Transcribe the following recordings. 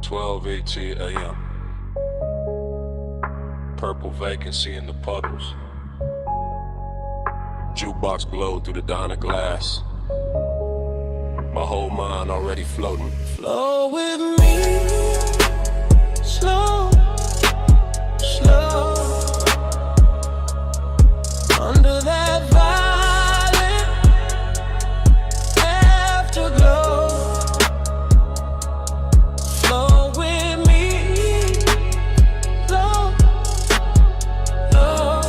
12:18 a.m. Purple vacancy in the puddles. Jukebox glowed through the diner glass. My whole mind already floating. Flow with me, slow, slow. Under that violet afterglow. Flow with me, slow, slow.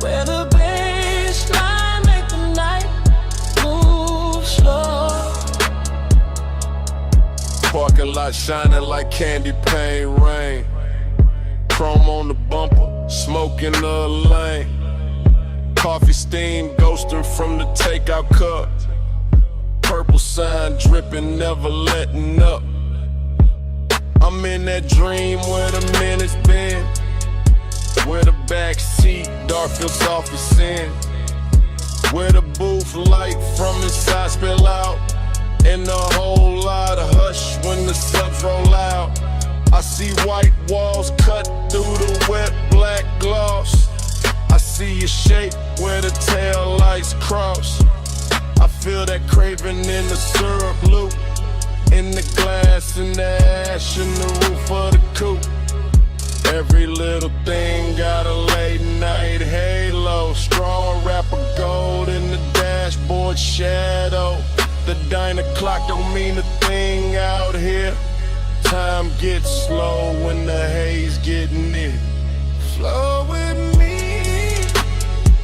Where the baseline make the night move slow. Parking lot shining like candy paint rain. Chrome on the bumper, smoke in the lane. Coffee steam ghosting from the takeout cup. Purple sign dripping, never letting up. I'm in that dream where the minutes been, where the back seat dark feels soft as sin, where the booth light from inside spill out, and a whole lot of hush when the subs roll out. I see white walls cut through the wet black gloss. I see a shape where the tail lights cross. I feel that craving in the syrup loop, in the glass, in the ash, in the roof of the coupe. Every little thing got a late night halo. Straw wrapper gold in the dashboard shadow. The diner clock don't mean a thing out here. Time gets slow when the haze get near. Flow with me,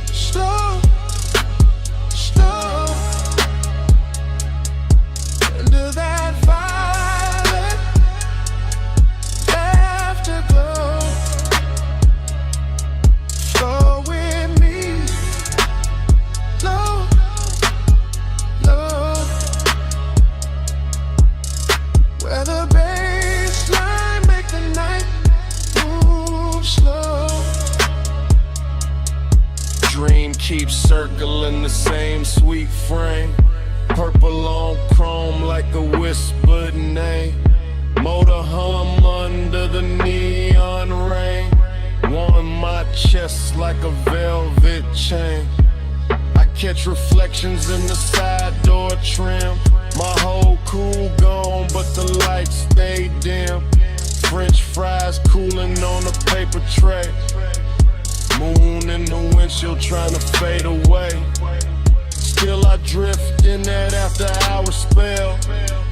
slow, slow. Under that violet afterglow. Flow with me, slow, slow. Where the baseline make the night move slow. Dream keeps circling the same sweet frame. Purple on chrome like a whispered name. Motor hum under the neon rain. Warm my chest like a velvet chain. I catch reflections in the side door trim. My whole cool gone, but the lights stay dim. French fries cooling on a paper tray. Moon in the windshield trying to fade away. Still I drift in that after hour spell.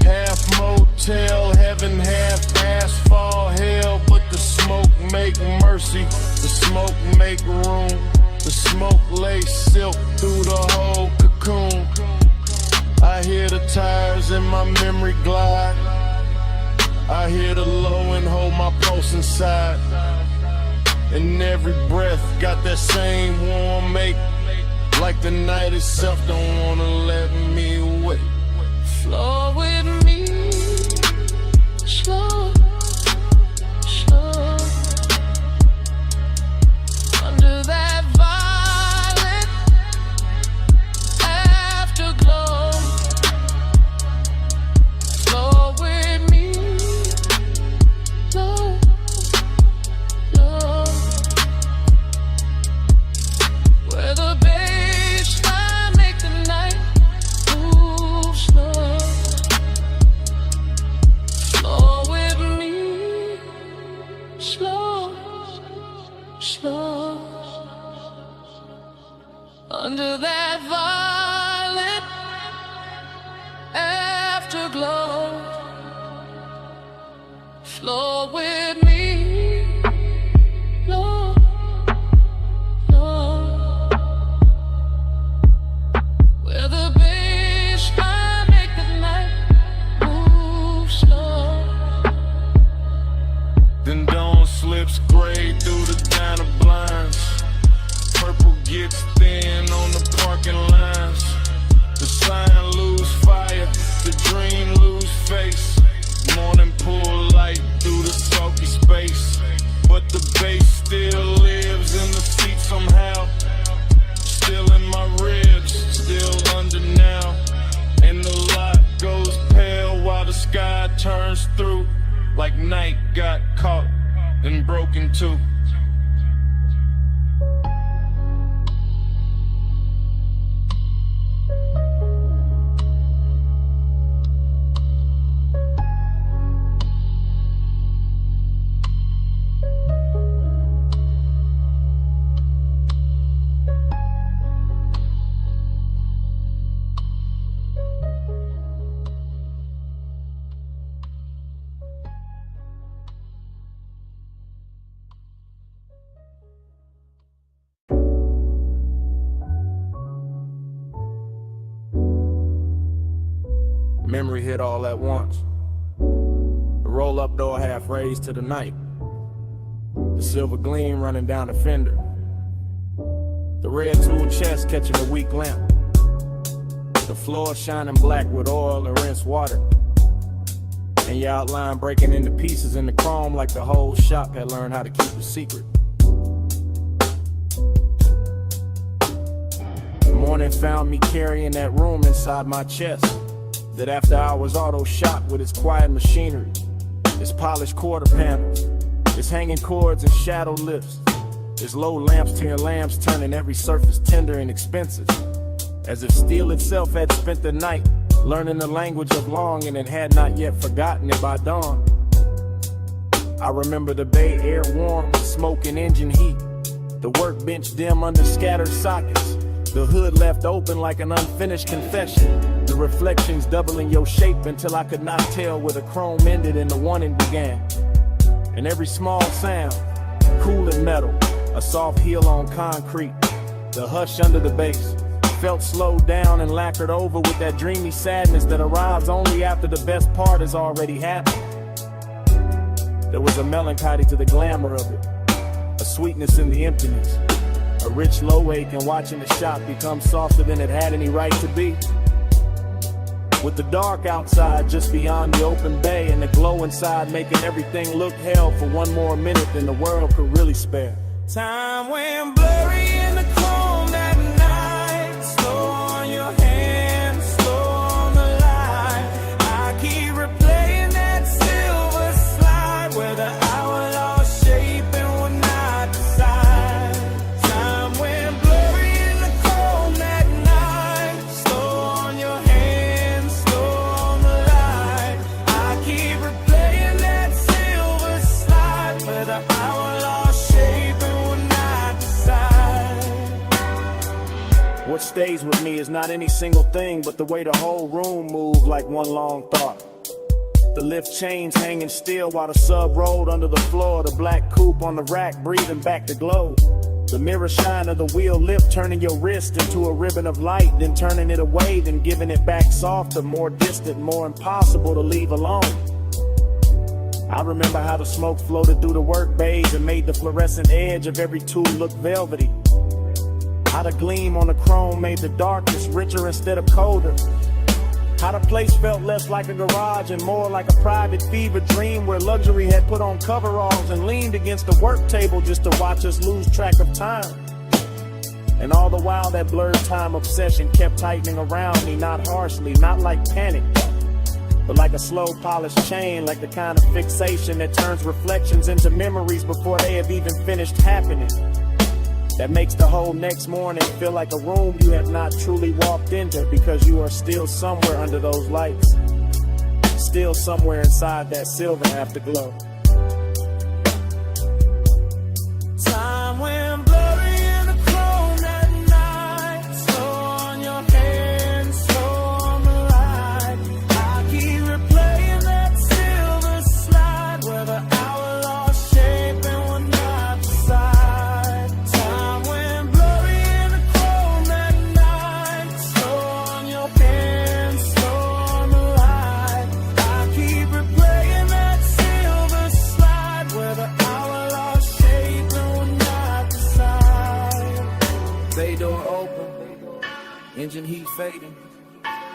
Half motel, heaven, half asphalt hell. But the smoke make mercy, the smoke make room. The smoke lays silk through the whole cocoon. I hear the tires in my memory glide. I hear the low and hold my pulse inside. And every breath got that same warm make. Like the night itself don't wanna let me wait. Flow with me, slow, slow. Under that violet afterglow. Flow with me, slow, slow. Where the baseline make the night move turns through like night got caught and broken too. Memory hit all at once. The roll-up door half raised to the night. The silver gleam running down the fender. The red tool chest catching a weak lamp. The floor shining black with oil and rinsed water. And your outline breaking into pieces in the chrome like the whole shop had learned how to keep a secret. The morning found me carrying that room inside my chest. That after hours auto shop with its quiet machinery, its polished quarter panels, its hanging cords and shadow lifts, its low lamps to your lamps turning every surface tender and expensive, as if steel itself had spent the night learning the language of longing and had not yet forgotten it by dawn. I remember the bay air warm with smoke and engine heat, the workbench dim under scattered sockets, the hood left open like an unfinished confession, the reflections doubling your shape until I could not tell where the chrome ended and the warning began. And every small sound, cool and metal, a soft heel on concrete, the hush under the bass, felt slowed down and lacquered over with that dreamy sadness that arrives only after the best part has already happened. There was a melancholy to the glamour of it, a sweetness in the emptiness, a rich low ache in watching the shop become softer than it had any right to be. With the dark outside just beyond the open bay and the glow inside making everything look hell for one more minute than the world could really spare. Time went blurry in the chrome that night, slow on your hands, slow on the light. I keep replaying that silver slide where the hour lost shape and would not decide. Time went blurry in the chrome that night, slow on your hands, slow on the light. I keep replaying that silver slide where the hour lost shape and would not decide. What stays with me is not any single thing, but the way the whole room moved like one long thought. The lift chains hanging still while the sub rolled under the floor, the black coupe on the rack breathing back the glow. The mirror shine of the wheel lip turning your wrist into a ribbon of light, then turning it away, then giving it back softer, more distant, more impossible to leave alone. I remember how the smoke floated through the work bays and made the fluorescent edge of every tool look velvety. How the gleam on the chrome made the darkness richer instead of colder. How the place felt less like a garage and more like a private fever dream where luxury had put on coveralls and leaned against the work table just to watch us lose track of time. And all the while that blurred time obsession kept tightening around me, not harshly, not like panic, but like a slow polished chain, like the kind of fixation that turns reflections into memories before they have even finished happening. That makes the whole next morning feel like a room you have not truly walked into because you are still somewhere under those lights, still somewhere inside that silver afterglow. Time went blurry in the chrome that night, slow on your hands, slow on the light. I keep replaying that silver slide where the hour lost shape and would not decide. Bay door open, engine heat fading,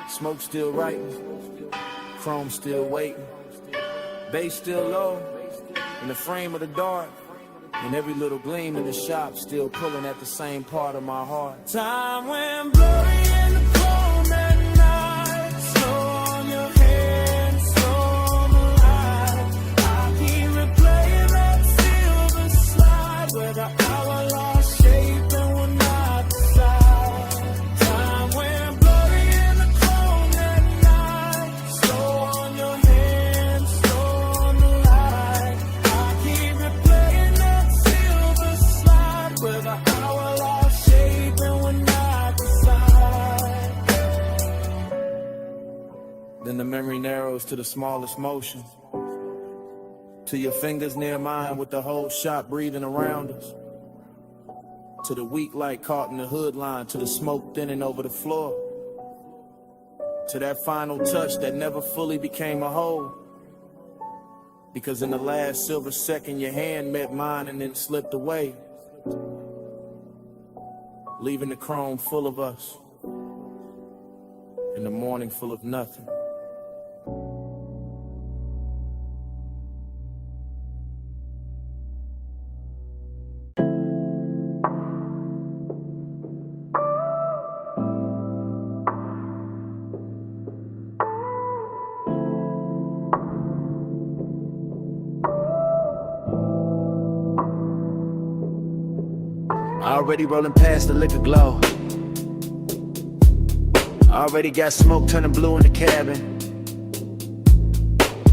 smoke still writing, chrome still waiting, bass still low, in the frame of the dark, and every little gleam in the shop still pulling at the same part of my heart. Time went blurry in the chrome at night, slow on your hands, slow on the Then the memory narrows to the smallest motion, to your fingers near mine with the whole shop breathing around us, to the weak light caught in the hood line, to the smoke thinning over the floor, to that final touch that never fully became a whole, because in the last silver second your hand met mine and then slipped away, leaving the chrome full of us and the morning full of nothing. Already rolling past the liquor glow. Already got smoke turning blue in the cabin.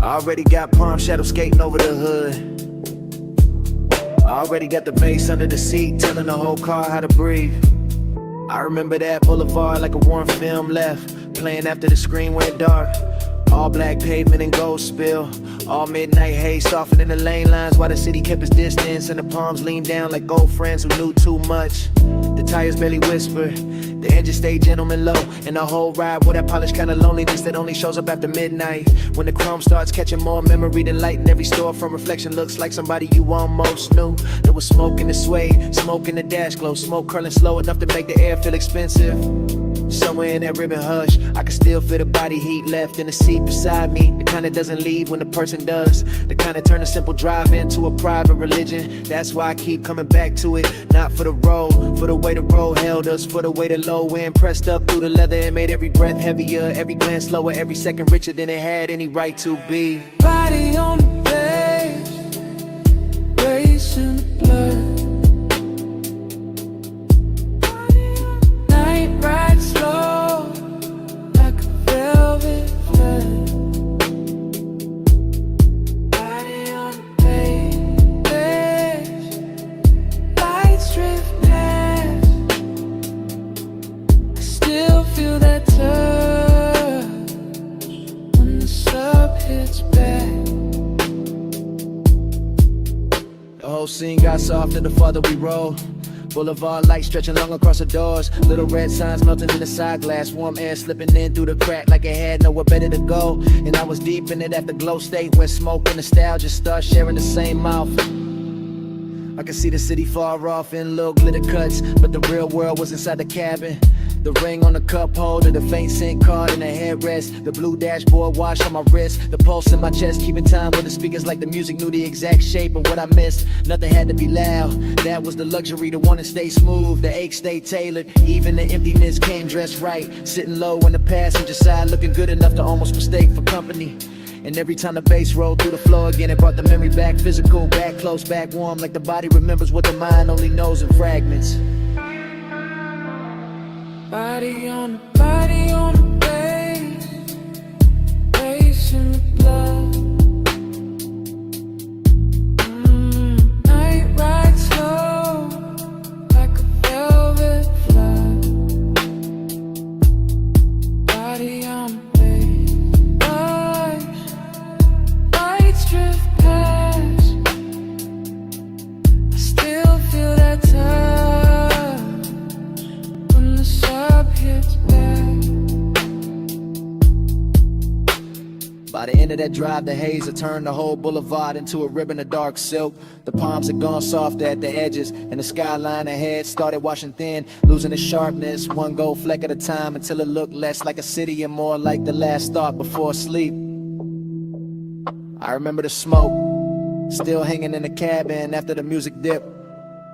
Already got palm shadow skating over the hood. Already got the bass under the seat telling the whole car how to breathe. I remember that boulevard like a warm film left, playing after the screen went dark. All black pavement and gold spill. All midnight haze softening the lane lines while the city kept its distance and the palms leaned down like old friends who knew too much. The tires barely whisper, the engine stayed gentleman low, and the whole ride with that polished kind of loneliness that only shows up after midnight. When the chrome starts catching more memory than light, and every store from reflection looks like somebody you almost knew. There was smoke in the suede, smoke in the dash glow, smoke curling slow enough to make the air feel expensive. Somewhere in that ribbon hush, I can still feel the body heat left in the seat beside me. The kind that doesn't leave when the person does. The kind that turn a simple drive into a private religion. That's why I keep coming back to it. Not for the road, for the way the road held us, for the way the low end pressed up through the leather and made every breath heavier, every glance slower, every second richer than it had any right to be. Body on the page, racing the blood. Night ride slow, like a velvet flood. Body on the page, lights drift past. I still feel that touch when the sub hits back. The whole scene got softer the farther we rolled. Boulevard lights stretching long across the doors. Little red signs melting in the side glass. Warm air slipping in through the crack like it had nowhere better to go. And I was deep in it at the glow state where smoke and nostalgia start sharing the same mouth. I could see the city far off in little glitter cuts, but the real world was inside the cabin. The ring on the cup holder, the faint scent card in the headrest, the blue dashboard wash on my wrist, the pulse in my chest keeping time with the speakers like the music knew the exact shape of what I missed. Nothing had to be loud, that was the luxury, the one that stayed smooth, the ache stayed tailored. Even the emptiness came dressed right, sitting low on the passenger side, looking good enough to almost mistake for company. And every time the bass rolled through the floor again, it brought the memory back physical, back close, back warm, like the body remembers what the mind only knows in fragments. Body on the base, racing the blood. Night ride slow, like a velvet flood. Body on the base, lights drift past. I still feel that touch when the sub hits back. By the end of that drive, the haze had turned the whole boulevard into a ribbon of dark silk. The palms had gone soft at the edges, and the skyline ahead started washing thin, losing its sharpness, one gold fleck at a time, until it looked less like a city and more like the last thought before sleep. I remember the smoke, still hanging in the cabin after the music dipped.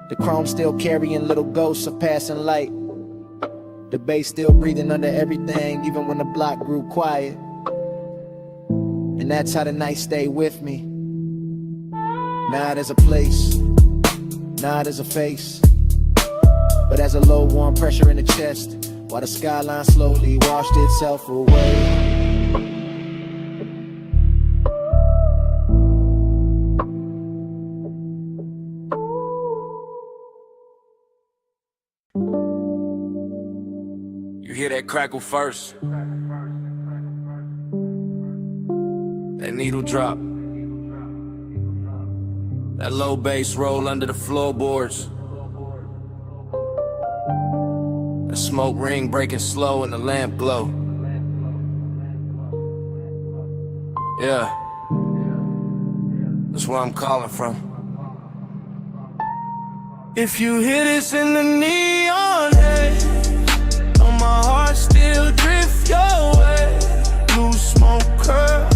The chrome still carrying little ghosts of passing light. The bass still breathing under everything, even when the block grew quiet. And that's how the night stayed with me. Not as a place, not as a face, but as a low warm pressure in the chest, while the skyline slowly washed itself away. You hear that crackle first, That needle drop. That low bass roll under the floorboards. The smoke ring breaking slow and the lamp glow. Yeah, that's where I'm calling from. If you hear this in the neon haze, on my heart still drift your way. Blue smoke curl,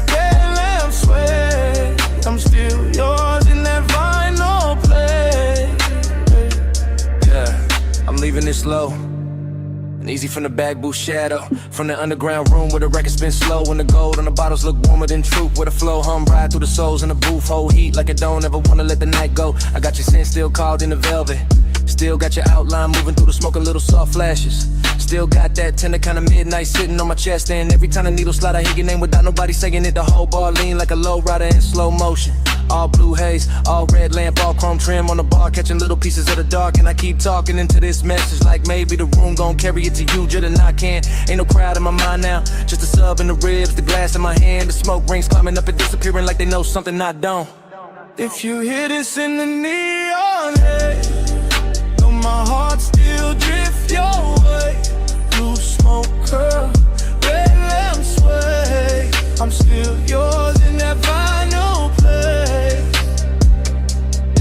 red lamp sway. I'm still yours in that vinyl play. Yeah, I'm leaving this low and easy from the back booth shadow. From the underground room where the record spin slow, and the gold on the bottles look warmer than truth. Where the flow hum ride through the souls in the booth, hold heat like it don't ever wanna let the night go. I got your scent still called in the velvet. Still got your outline moving through the smoke, a little soft flashes. Still got that tender kind of midnight sitting on my chest. And every time the needle slide I hear your name without nobody saying it. The whole bar lean like a low rider in slow motion. All blue haze, all red lamp, all chrome trim on the bar, catching little pieces of the dark. And I keep talking into this message like maybe the room gon' carry it to you just and I can. Ain't no crowd in my mind now, just a sub in the ribs, the glass in my hand. The smoke rings climbing up and disappearing like they know something I don't. If you hear this in the neon haze, know my heart still drift your way. Blue smoke curl, red lamp sway. I'm still yours in that vinyl play.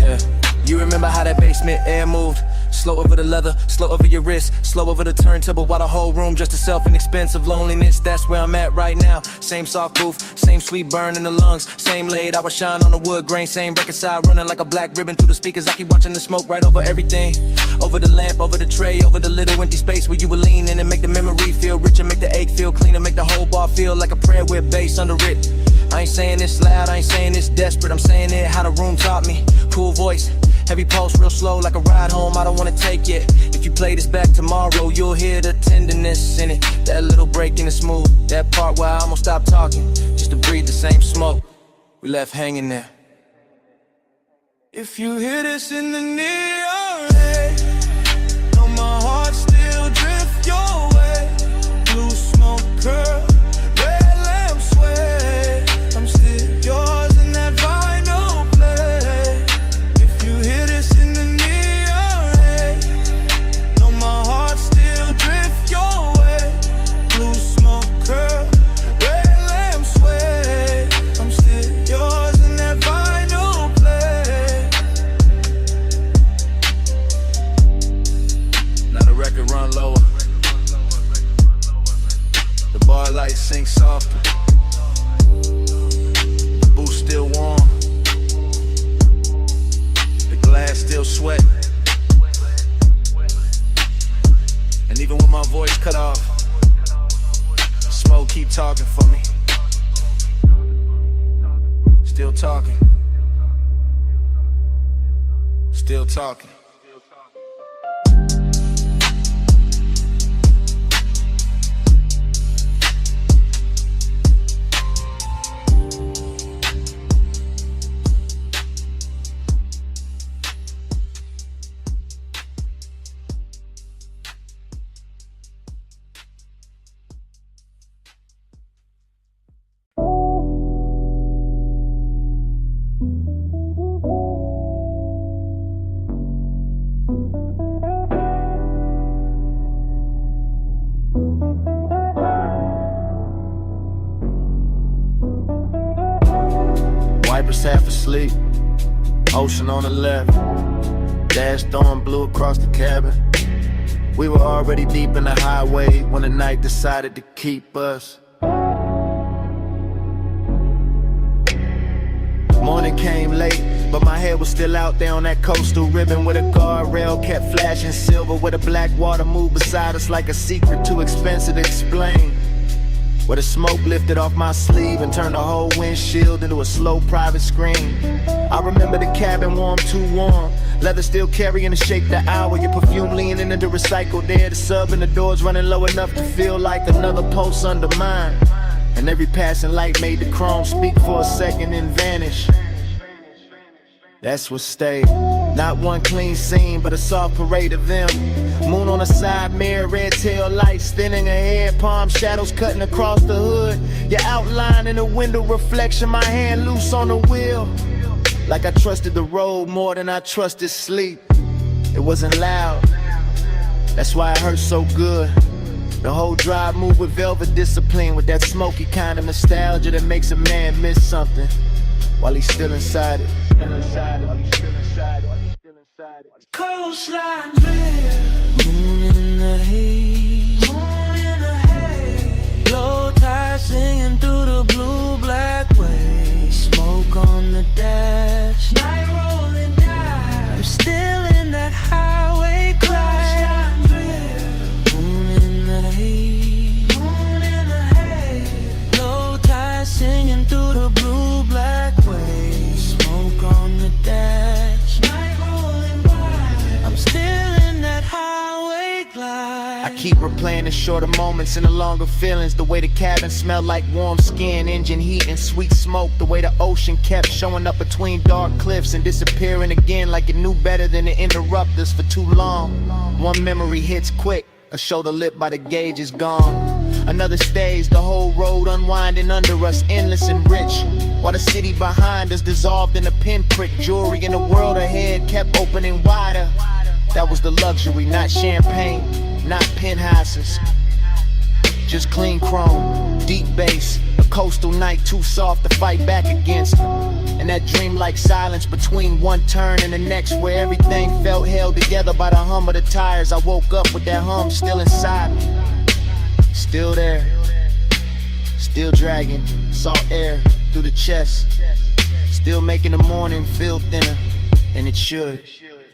Yeah, you remember how that basement air moved? Slow over the leather, slow over your wrist, slow over the turntable while the whole room just a self-inexpensive loneliness. That's where I'm at right now. Same soft booth, same sweet burn in the lungs, same laid hour shine on the wood grain, same record side running like a black ribbon through the speakers. I keep watching the smoke right over everything, over the lamp, over the tray, over the little empty space where you would lean in and make the memory feel richer, make the ache feel cleaner, make the whole bar feel like a prayer with bass under it. I ain't saying this loud, I ain't saying this desperate, I'm saying it how the room taught me. Cool voice, heavy pulse, real slow like a ride home I don't wanna take yet. If you play this back tomorrow, you'll hear the tenderness in it. That little break in the smooth, that part where I almost stopped talking, just to breathe the same smoke we left hanging there. If you hear this in the neon haze, know my heart still drift your way. Blue smoke curl, red lamp sway. I'm still yours in that vinyl play. If you hear this in the neon haze, know my heart still drift your way. Blue smoke curl, red lamp sway. I'm still yours in that vinyl play. Now the record run lower, the bar lights sink softer, the booth still warm, the glass still sweat. And even with my voice cut off, smoke keep talking for me. Still talking, still talking. Wipers half asleep, ocean on the left, dash storm blew across the cabin. We were already deep in the highway when the night decided to keep us. Morning came late, but my head was still out there on that coastal ribbon where the guardrail kept flashing silver, where the black water moved beside us like a secret too expensive to explain. Where the smoke lifted off my sleeve and turned the whole windshield into a slow private screen. I remember the cabin warm, too warm, leather still carrying the shape the hour, your perfume leaning into recycled air, the sub and the doors running low enough to feel like another pulse under mine. And every passing light made the chrome speak for a second and vanish. That's what stayed. Not one clean scene, but a soft parade of them. Moon on the side mirror, red tail lights thinning ahead, palm shadows cutting across the hood. Your outline in the window reflection, my hand loose on the wheel. Like I trusted the road more than I trusted sleep. It wasn't loud, that's why it hurt so good. The whole drive moved with velvet discipline, with that smoky kind of nostalgia that makes a man miss something while he's still inside it. Coastline drift, moon in the haze, low tide singing through the blue black waves, smoke on the dash, night rolling down. I'm still in that highway crash. Moon in the haze, low tide singing through the blue black waves, smoke on the dash, night rolling by. I'm still in that highway glide. I keep replaying the shorter moments and the longer feelings. The way the cabin smelled like warm skin, engine heat and sweet smoke. The way the ocean kept showing up between dark cliffs and disappearing again like it knew better than to interrupt us for too long. One memory hits quick, a shoulder lit by the gauge is gone. Another stage, the whole road unwinding under us, endless and rich, while the city behind us dissolved in a pinprick. Jewelry in the world ahead kept opening wider. That was the luxury, not champagne, not penthouses, just clean chrome, deep bass, a coastal night too soft to fight back against. And that dreamlike silence between one turn and the next, where everything felt held together by the hum of the tires. I woke up with that hum still inside me, still there, still dragging salt air through the chest, still making the morning feel thinner, and it should.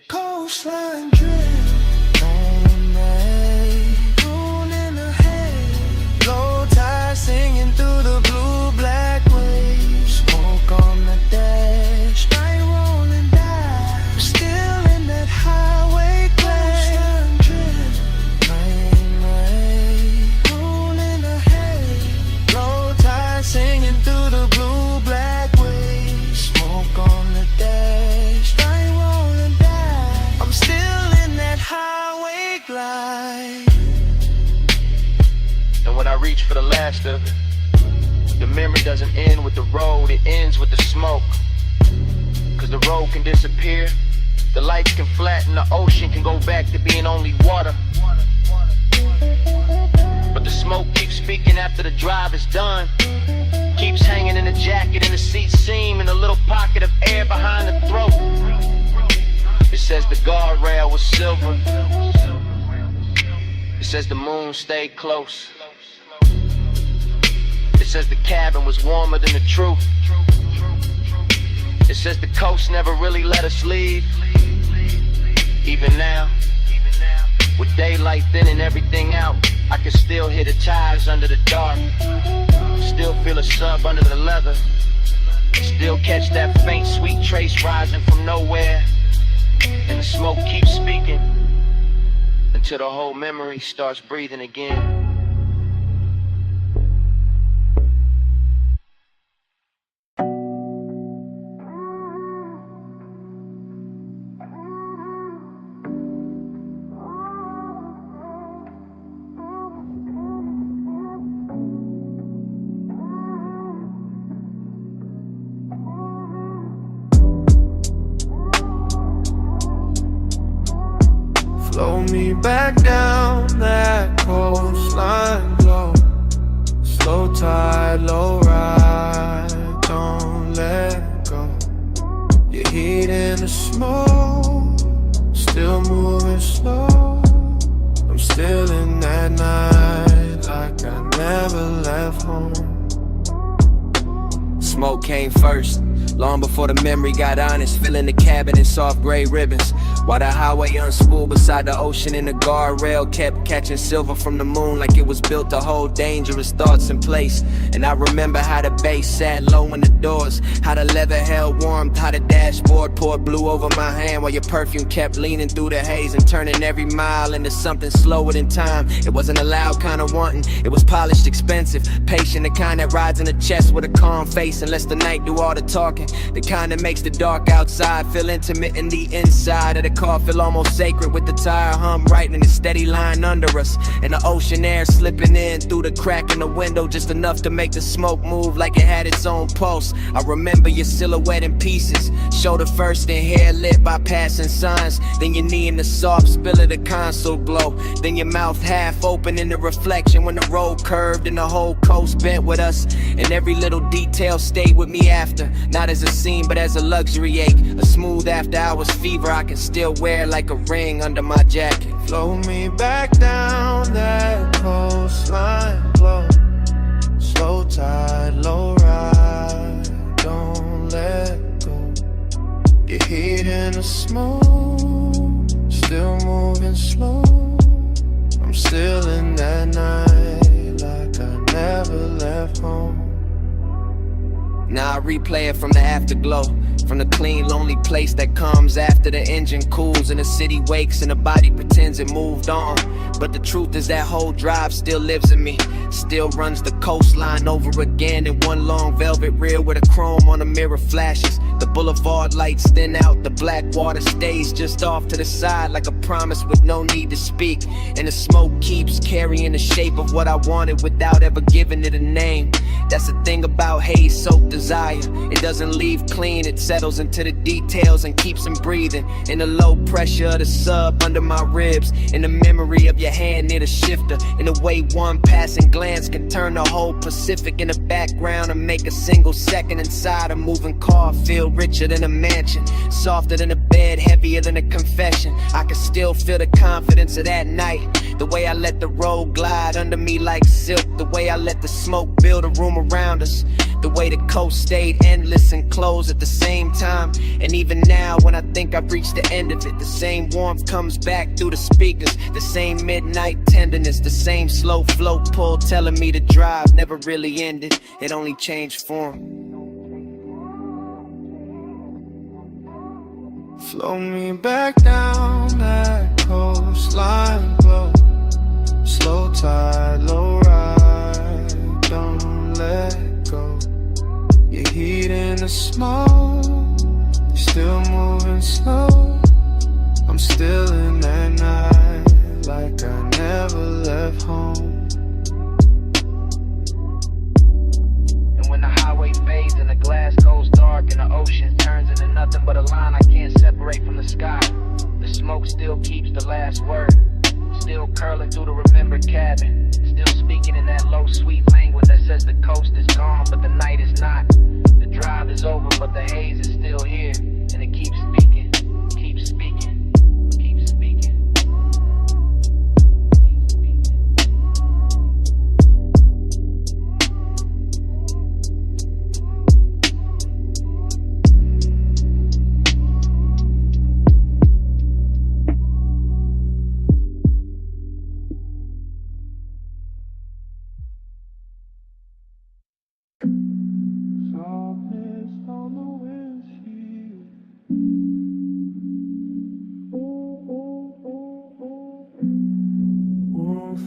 Coastline drift, on the haze, moon in the haze, low tide singing through the blue black waves, smoke on the dash, night rolling down. Still in that highway glade. Coastline drift, night in the haze, moon in the haze, low tide singing through the blue black waves, smoke on the dash, night rolling down. I'm still in that highway glide. And when I reach for the last of it, the memory doesn't end with the road, it ends with the smoke. Cause the road can disappear, the lights can flatten, the ocean can go back to being only water. But the smoke keeps speaking after the drive is done, keeps hanging in the jacket and the seat seam, in a little pocket of air behind the throat. It says the guardrail was silver, it says the moon stayed close, it says the cabin was warmer than the truth, it says the coast never really let us leave. Even now, with daylight thinning everything out, I can still hear the tires under the dark, still feel a sub under the leather, still catch that faint sweet trace rising from nowhere. And the smoke keeps speaking until the whole memory starts breathing again. Flow me back down that coastline glow, slow tide, low ride, don't let go. Your heat in the smoke, still moving slow. I'm still in that night like I never left home. Smoke came first, long before the memory got honest, filling the cabin in soft gray ribbons, while the highway unspooled beside the ocean and the guardrail kept catching silver from the moon like it was built to hold dangerous thoughts in place. And I remember how the bass sat low in the doors, how the leather held warmth, how the dashboard poured blue over my hand, while your perfume kept leaning through the haze and turning every mile into something slower than time. It wasn't a loud kind of wanting, it was polished, expensive, patient, the kind that rides in the chest with a calm face and lets the night do all the talking. talking. The kind that makes the dark outside feel intimate in the inside of the car, feel almost sacred with the tire hum right in the steady line under us. And the ocean air slipping in through the crack in the window, just enough to make the smoke move like it had its own pulse. I remember your silhouette in pieces, shoulder first and hair lit by passing signs. Then your knee in the soft spill of the console glow. Then your mouth half open in the reflection when the road curved and the whole coast bent with us. And every little detail stayed with me after, not as a scene but as a luxury ache. A smooth after hours fever I can still wear like a ring under my jacket. Flow me back down that coastline, flow. Slow tide, low ride, don't let go. Your heat in the smoke, still moving slow. I'm still in that night like I never left home. Now I replay it from the afterglow, from the clean, lonely place that comes after the engine cools and the city wakes and the body pretends it moved on. But the truth is that whole drive still lives in me, still runs the coastline over again in one long velvet rear with a chrome on the mirror flashes. The boulevard lights thin out, the black water stays just off to the side like a promise with no need to speak. And the smoke keeps carrying the shape of what I wanted without ever giving it a name. That's the thing about haze-soaked desire, it doesn't leave clean, it settles into the details and keeps them breathing. In the low pressure of the sub under my ribs, in the memory of your hand near the shifter, in the way one passing glance can turn the whole Pacific in the background and make a single second inside a moving car feel richer than a mansion, softer than a bed, heavier than a confession. I can still feel the confidence of that night, the way I let the road glide under me like silk, the way I let the smoke build a room around us, the way the coast stayed endless and closed at the same time. And even now when I think I've reached the end of it, the same warmth comes back through the speakers, the same midnight tenderness, the same slow flow pull telling me the drive never really ended, it only changed form. Flow me back down that coastline, flow. Slow tide, low ride, don't let go. Your heat in the smoke, you're still moving slow. I'm still in that night like I never left home. And when the highway fades and the glass goes dark and the ocean turns into nothing but a line I can't separate from the sky, the smoke still keeps the last word, still curling through the remembered cabin, still speaking in that low sweet language that says the coast is gone but the night is not. The drive is over but the haze is still here, and it keeps speaking, keeps speaking, keeps speaking.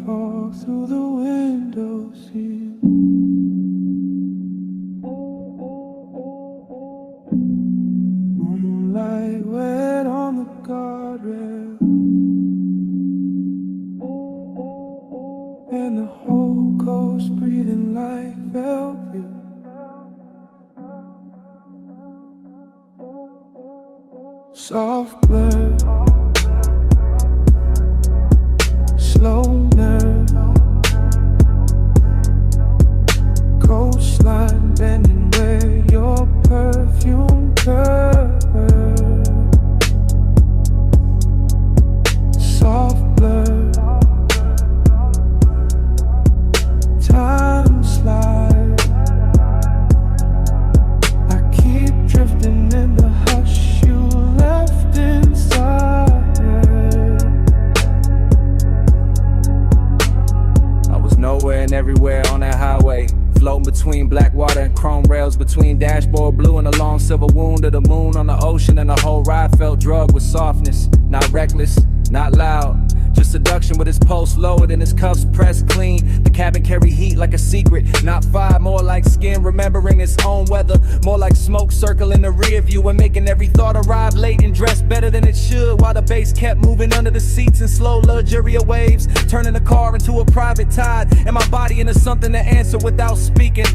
Fall through the window sill. Moonlight wet on the guardrail, and the whole coast breathing like velvet. Soft blur, slow nerve, coastline bending where your perfume curves. Soft blur, time slide. I keep drifting in the hush you left inside. Nowhere and everywhere on that highway, floating between black water and chrome rails, between dashboard blue and a long silver wound of the moon on the ocean. And the whole ride felt drugged with softness, not reckless, not loud, just seduction with his pulse lowered and his cuffs pressed clean. The cabin carried heat like a secret, not fire, more like skin. skin, remembering its own weather. More like smoke circling the rear view and making every thought arrive late and dress better than it should, while the bass kept moving under the seats in slow luxurious waves, turning the car into a private tide and my body into something to answer without speaking.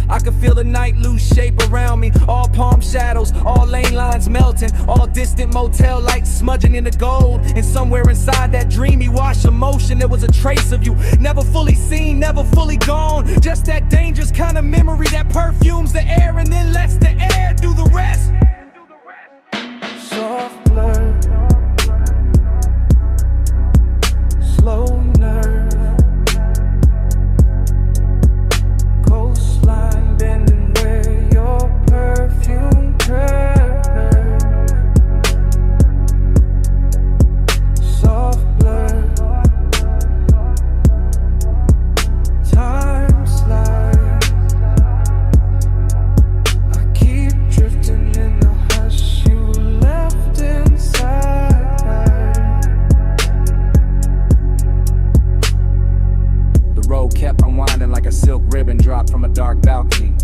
I could feel the night lose shape around me, all palm shadows, all lane lines melting, all distant motel lights smudging into gold. And somewhere inside that dreamy wash of motion, there was a trace of you, never fully seen, never fully gone. Just that dangerous kind of memory that perfumes the air and then lets the air do the rest. Soft blur, slow nerve, coastline bending where your perfume curves. Soft blur, time slides. I keep drifting in the hush you left inside. The road kept unwinding like a silk ribbon dropped from a dark balcony.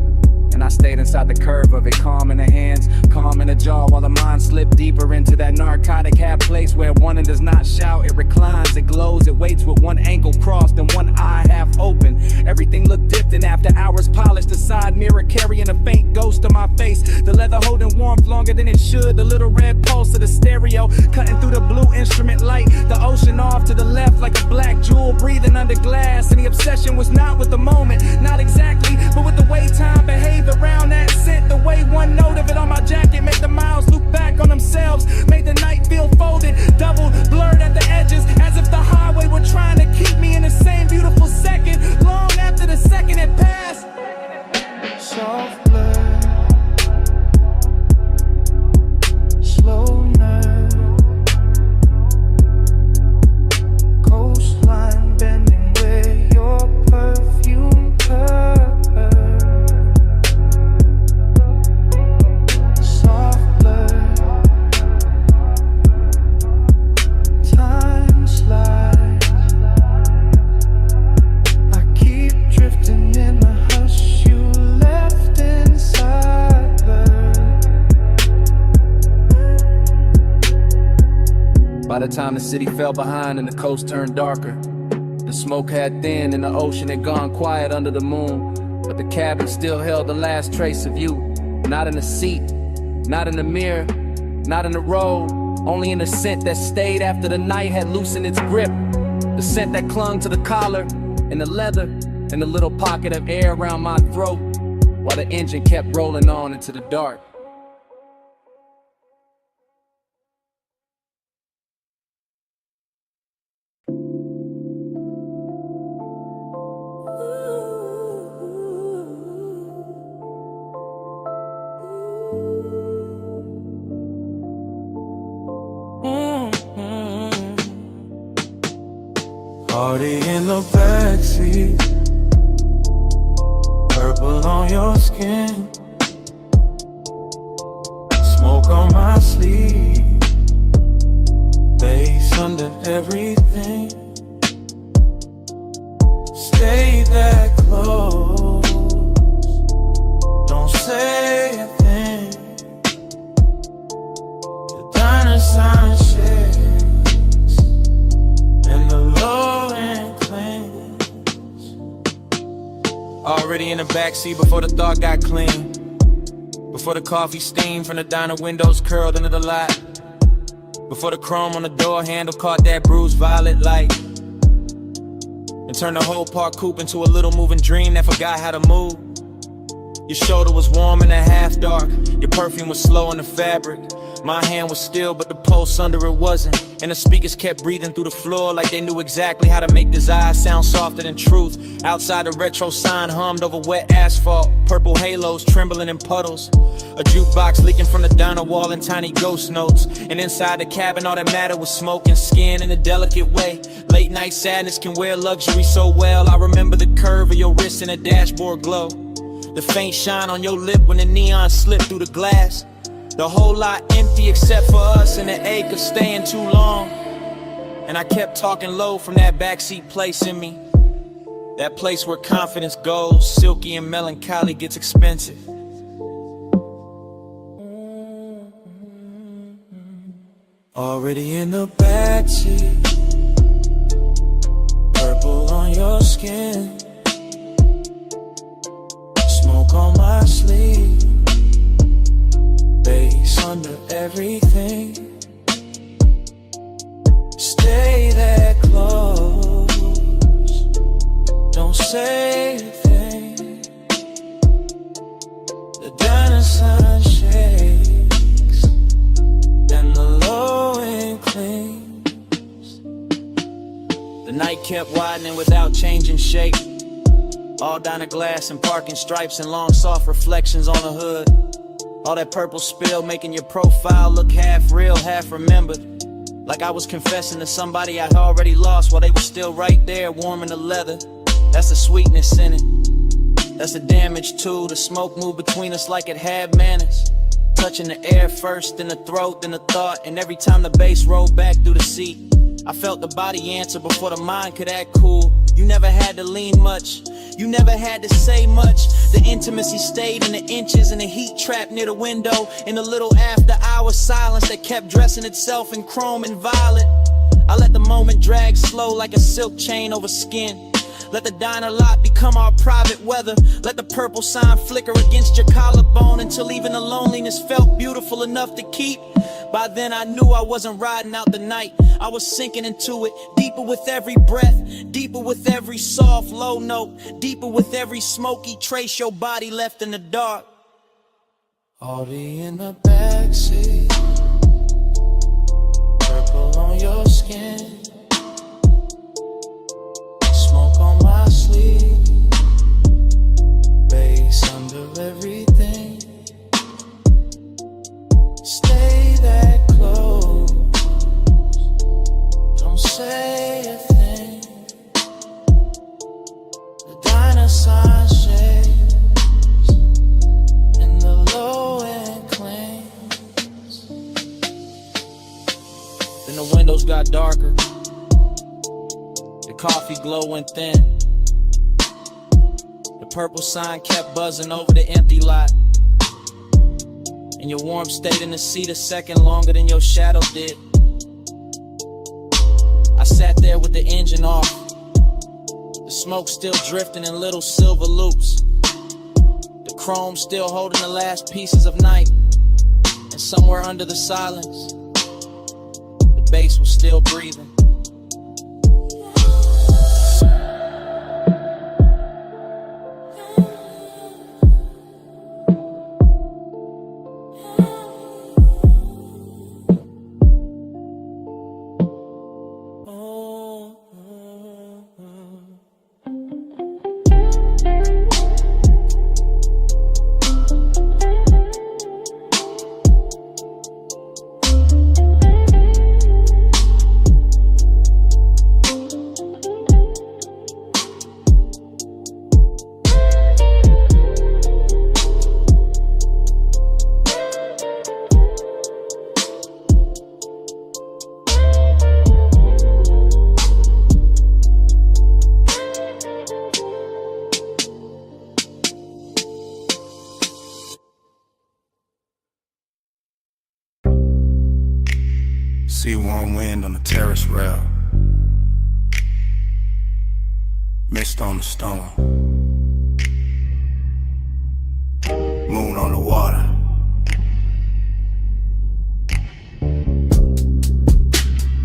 And I stayed inside the curve of it, calm in the hands, calm in the jaw, while the mind slipped deeper into that narcotic half place where one does not shout, it reclines, it glows, it waits with one ankle crossed and one eye half open. Everything looked different after hours polished, the side mirror carrying a faint ghost of my face, the leather holding warmth longer than it should, the little red pulse of the stereo cutting through the blue instrument light, the ocean off to the left like a black jewel breathing under glass. And the obsession was not with the moment, not exactly, but with the way time behaved around that scent. The way one note of it on my jacket made the miles loop back on themselves, made the night feel folded, doubled, blurred at the edges, as if the highway were trying to keep me in the same beautiful second, long after the second had passed. Soft blur, slow nerve, coastline bending where your perfume curves. Soft blur, time slides. I keep drifting in the hush you left inside her. By the time the city fell behind and the coast turned darker, the smoke had thinned and the ocean had gone quiet under the moon. But the cabin still held the last trace of you. Not in the seat, not in the mirror, not in the road, only in the scent that stayed after the night had loosened its grip. The scent that clung to the collar and the leather and the little pocket of air around my throat, while the engine kept rolling on into the dark. Party in the backseat, purple on your skin, smoke on my sleeve, bass under everything. Stay that close, don't say a thing. The diner sign shakes and the low end clings. Already in the backseat before the thought got clean, before the coffee steam from the diner windows curled into the lot, before the chrome on the door handle caught that bruised violet light, and turned the whole park coupe into a little moving dream that forgot how to move. Your shoulder was warm in the half dark, your perfume was slow in the fabric. My hand was still, but the pulse under it wasn't. And the speakers kept breathing through the floor like they knew exactly how to make desire sound softer than truth. Outside, the retro sign hummed over wet asphalt, purple halos trembling in puddles. A jukebox leaking from the diner wall in tiny ghost notes. And inside the cabin, all that mattered was smoke and skin in a delicate way. Late night sadness can wear luxury so well. I remember the curve of your wrist and a dashboard glow, the faint shine on your lip when the neon slipped through the glass. The whole lot empty except for us and the ache of staying too long. And I kept talking low from that backseat place in me. That place where confidence goes, silky and melancholy gets expensive. Already in the backseat, purple on your skin, smoke on my sleeve, bass under everything. Stay that close, don't say a thing. The diner sign shakes and the low end clings. The night kept widening without changing shape. All diner glass and parking stripes and long soft reflections on the hood. All that purple spill making your profile look half real, half remembered. Like I was confessing to somebody I'd already lost while they were still right there warming the leather. That's the sweetness in it. That's the damage too. The smoke moved between us like it had manners. Touching the air first, then the throat, then the thought. And every time the bass rolled back through the seat, I felt the body answer before the mind could act cool. You never had to lean much, you never had to say much. The intimacy stayed in the inches and the heat trapped near the window. In the little after hour silence that kept dressing itself in chrome and violet. I let the moment drag slow like a silk chain over skin. Let the diner lot become our private weather. Let the purple sign flicker against your collarbone until even the loneliness felt beautiful enough to keep. By then I knew I wasn't riding out the night. I was sinking into it, deeper with every breath, deeper with every soft low note, deeper with every smoky trace your body left in the dark. Already in the backseat, purple on your skin, smoke on my sleeve, bass under everything. Stay that close, don't say a thing. The diner sign shakes and the low end clings. Then the windows got darker, the coffee glow went thin. The purple sign kept buzzing over the empty lot, and your warmth stayed in the seat a second longer than your shadow did. I sat there with the engine off, the smoke still drifting in little silver loops, the chrome still holding the last pieces of night. And somewhere under the silence, the bass was still breathing. See warm wind on the terrace rail, mist on the stone, moon on the water.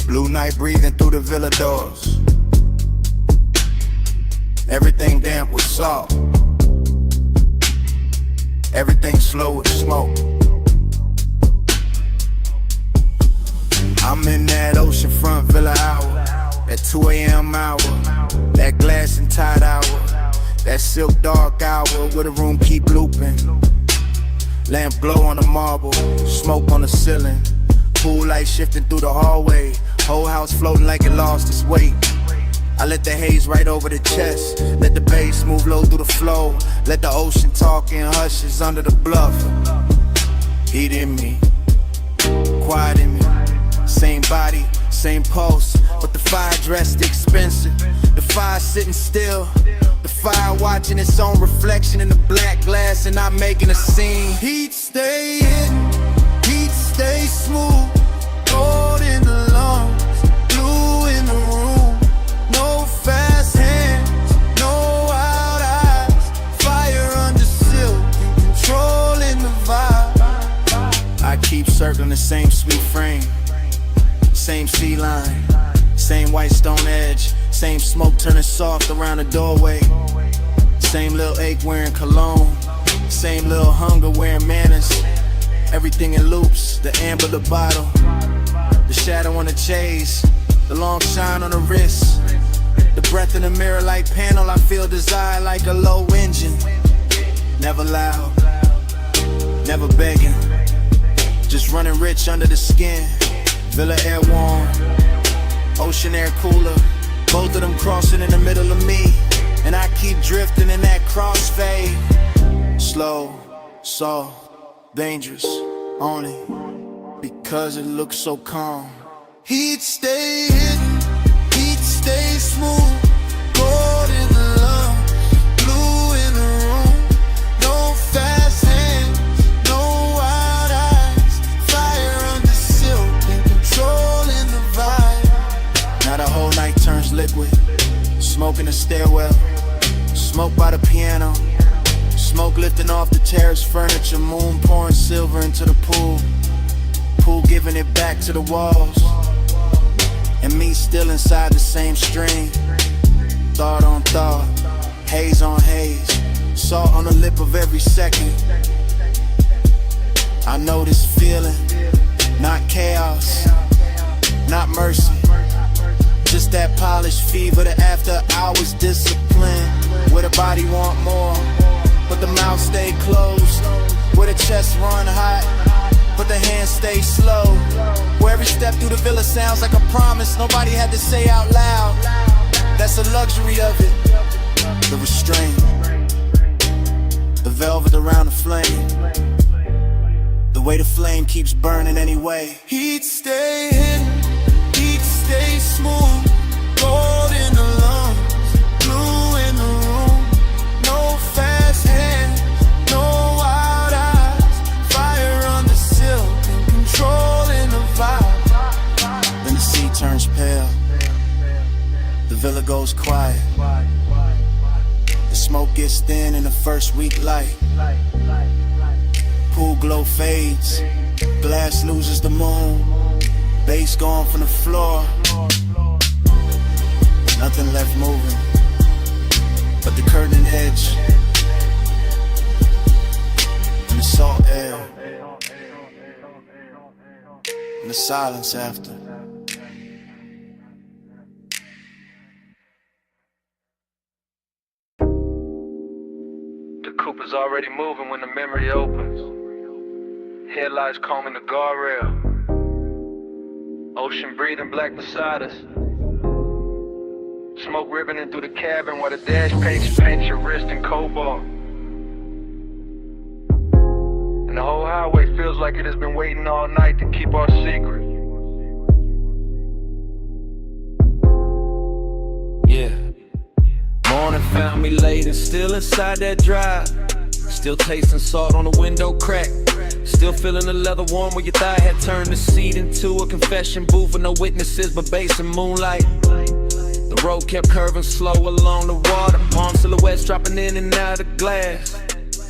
Blue night breathing through the villa doors. Everything damp with salt, everything slow with smoke. I'm in that oceanfront villa hour, that 2 a.m. hour, that glass and tide hour, that silk dark hour where the room keep looping. Lamp glow on the marble, smoke on the ceiling, pool light shifting through the hallway, whole house floating like it lost its weight. I let the haze right over the chest, let the bass move low through the flow, let the ocean talk in hushes under the bluff. Heat in me, quiet in me, same body, Same pulse, but the fire dressed expensive. The fire sitting still. The fire watching its own reflection in the black glass and not making a scene. Heat stay hidden, heat stay smooth. Gold in the lungs, blue in the room. No fast hands, no wild eyes. Fire under silk, controlling the vibe. I keep circling the same sweet frame, same sea line, same white stone edge, same smoke turning soft around the doorway. Same little ache wearing cologne, same little hunger wearing manners. Everything in loops, the amber, the bottle, the shadow on the chase, the long shine on the wrist, the breath in the mirror like panel. I feel desire like a low engine. Never loud, never begging, just running rich under the skin. Villa air warm, ocean air cooler. Both of them crossing in the middle of me, and I keep drifting in that crossfade. Slow, soft, dangerous, on it, because it looks so calm. Heat stay hidden, heat stay smooth. Gold in the lungs, blue in the room. No fast hands, no wild eyes. Fire under silk and controlling the vibe. Now the whole night turns liquid. Smoke in the stairwell, smoke by the piano, smoke lifting off the terrace furniture. Moon pouring silver into the pool, pool giving it back to the walls, and me still inside the same stream. Thought on thought, haze on haze, salt on the lip of every second. I know this feeling, not chaos, not mercy, just that polished fever, the after hours discipline. Where the body want more, but the mouth stay closed. Where the chest run hot, but the hands stay slow. Where every step through the villa sounds like a promise nobody had to say out loud. That's the luxury of it, the restraint, the velvet around the flame, the way the flame keeps burning anyway. Heat stay hidden, heat stay smooth. Gold in the lungs, blue in the room. No fast hands, no wild eyes. Fire under silk and controlling the vibe. Then the sea turns pale, the villa goes quiet. The smoke gets thin in the first week light. Pool glow fades, glass loses the moon. Bass gone from the floor, nothing left moving but the curtain edge and the salt air and the silence after. The coupe is already moving when the memory opens. Headlights combing the guardrail. Ocean breathing black beside us. Smoke ribboning through the cabin while the dash paint your wrist in cobalt. And the whole highway feels like it has been waiting all night to keep our secret. Yeah. Morning found me late and still inside that drive. Still tasting salt on the window crack. Still feeling the leather warm where your thigh had turned the seat into a confession booth with no witnesses but bass and moonlight. The road kept curving slow along the water. Palm silhouettes dropping in and out of glass.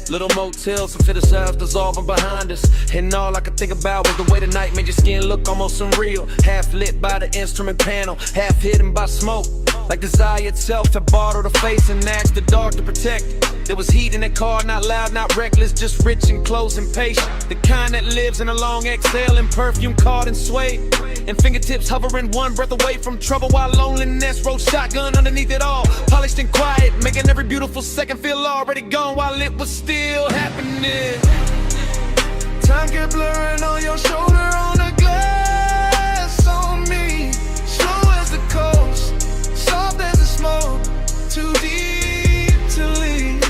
Little motels and fit ourselves dissolving behind us. And all I could think about was the way the night made your skin look almost unreal. Half lit by the instrument panel, half hidden by smoke. Like desire itself had bottled the face and asked the dark to protect it. There was heat in that car, not loud, not reckless, just rich and close and patient. The kind that lives in a long exhale and perfume caught and swayed. And fingertips hovering one breath away from trouble while loneliness rode shotgun underneath it all. Polished and quiet, making every beautiful second feel already gone while it was still happening. Time kept blurring on your shoulder, on the glass on me. Slow as the coast, soft as the smoke, too deep to leave.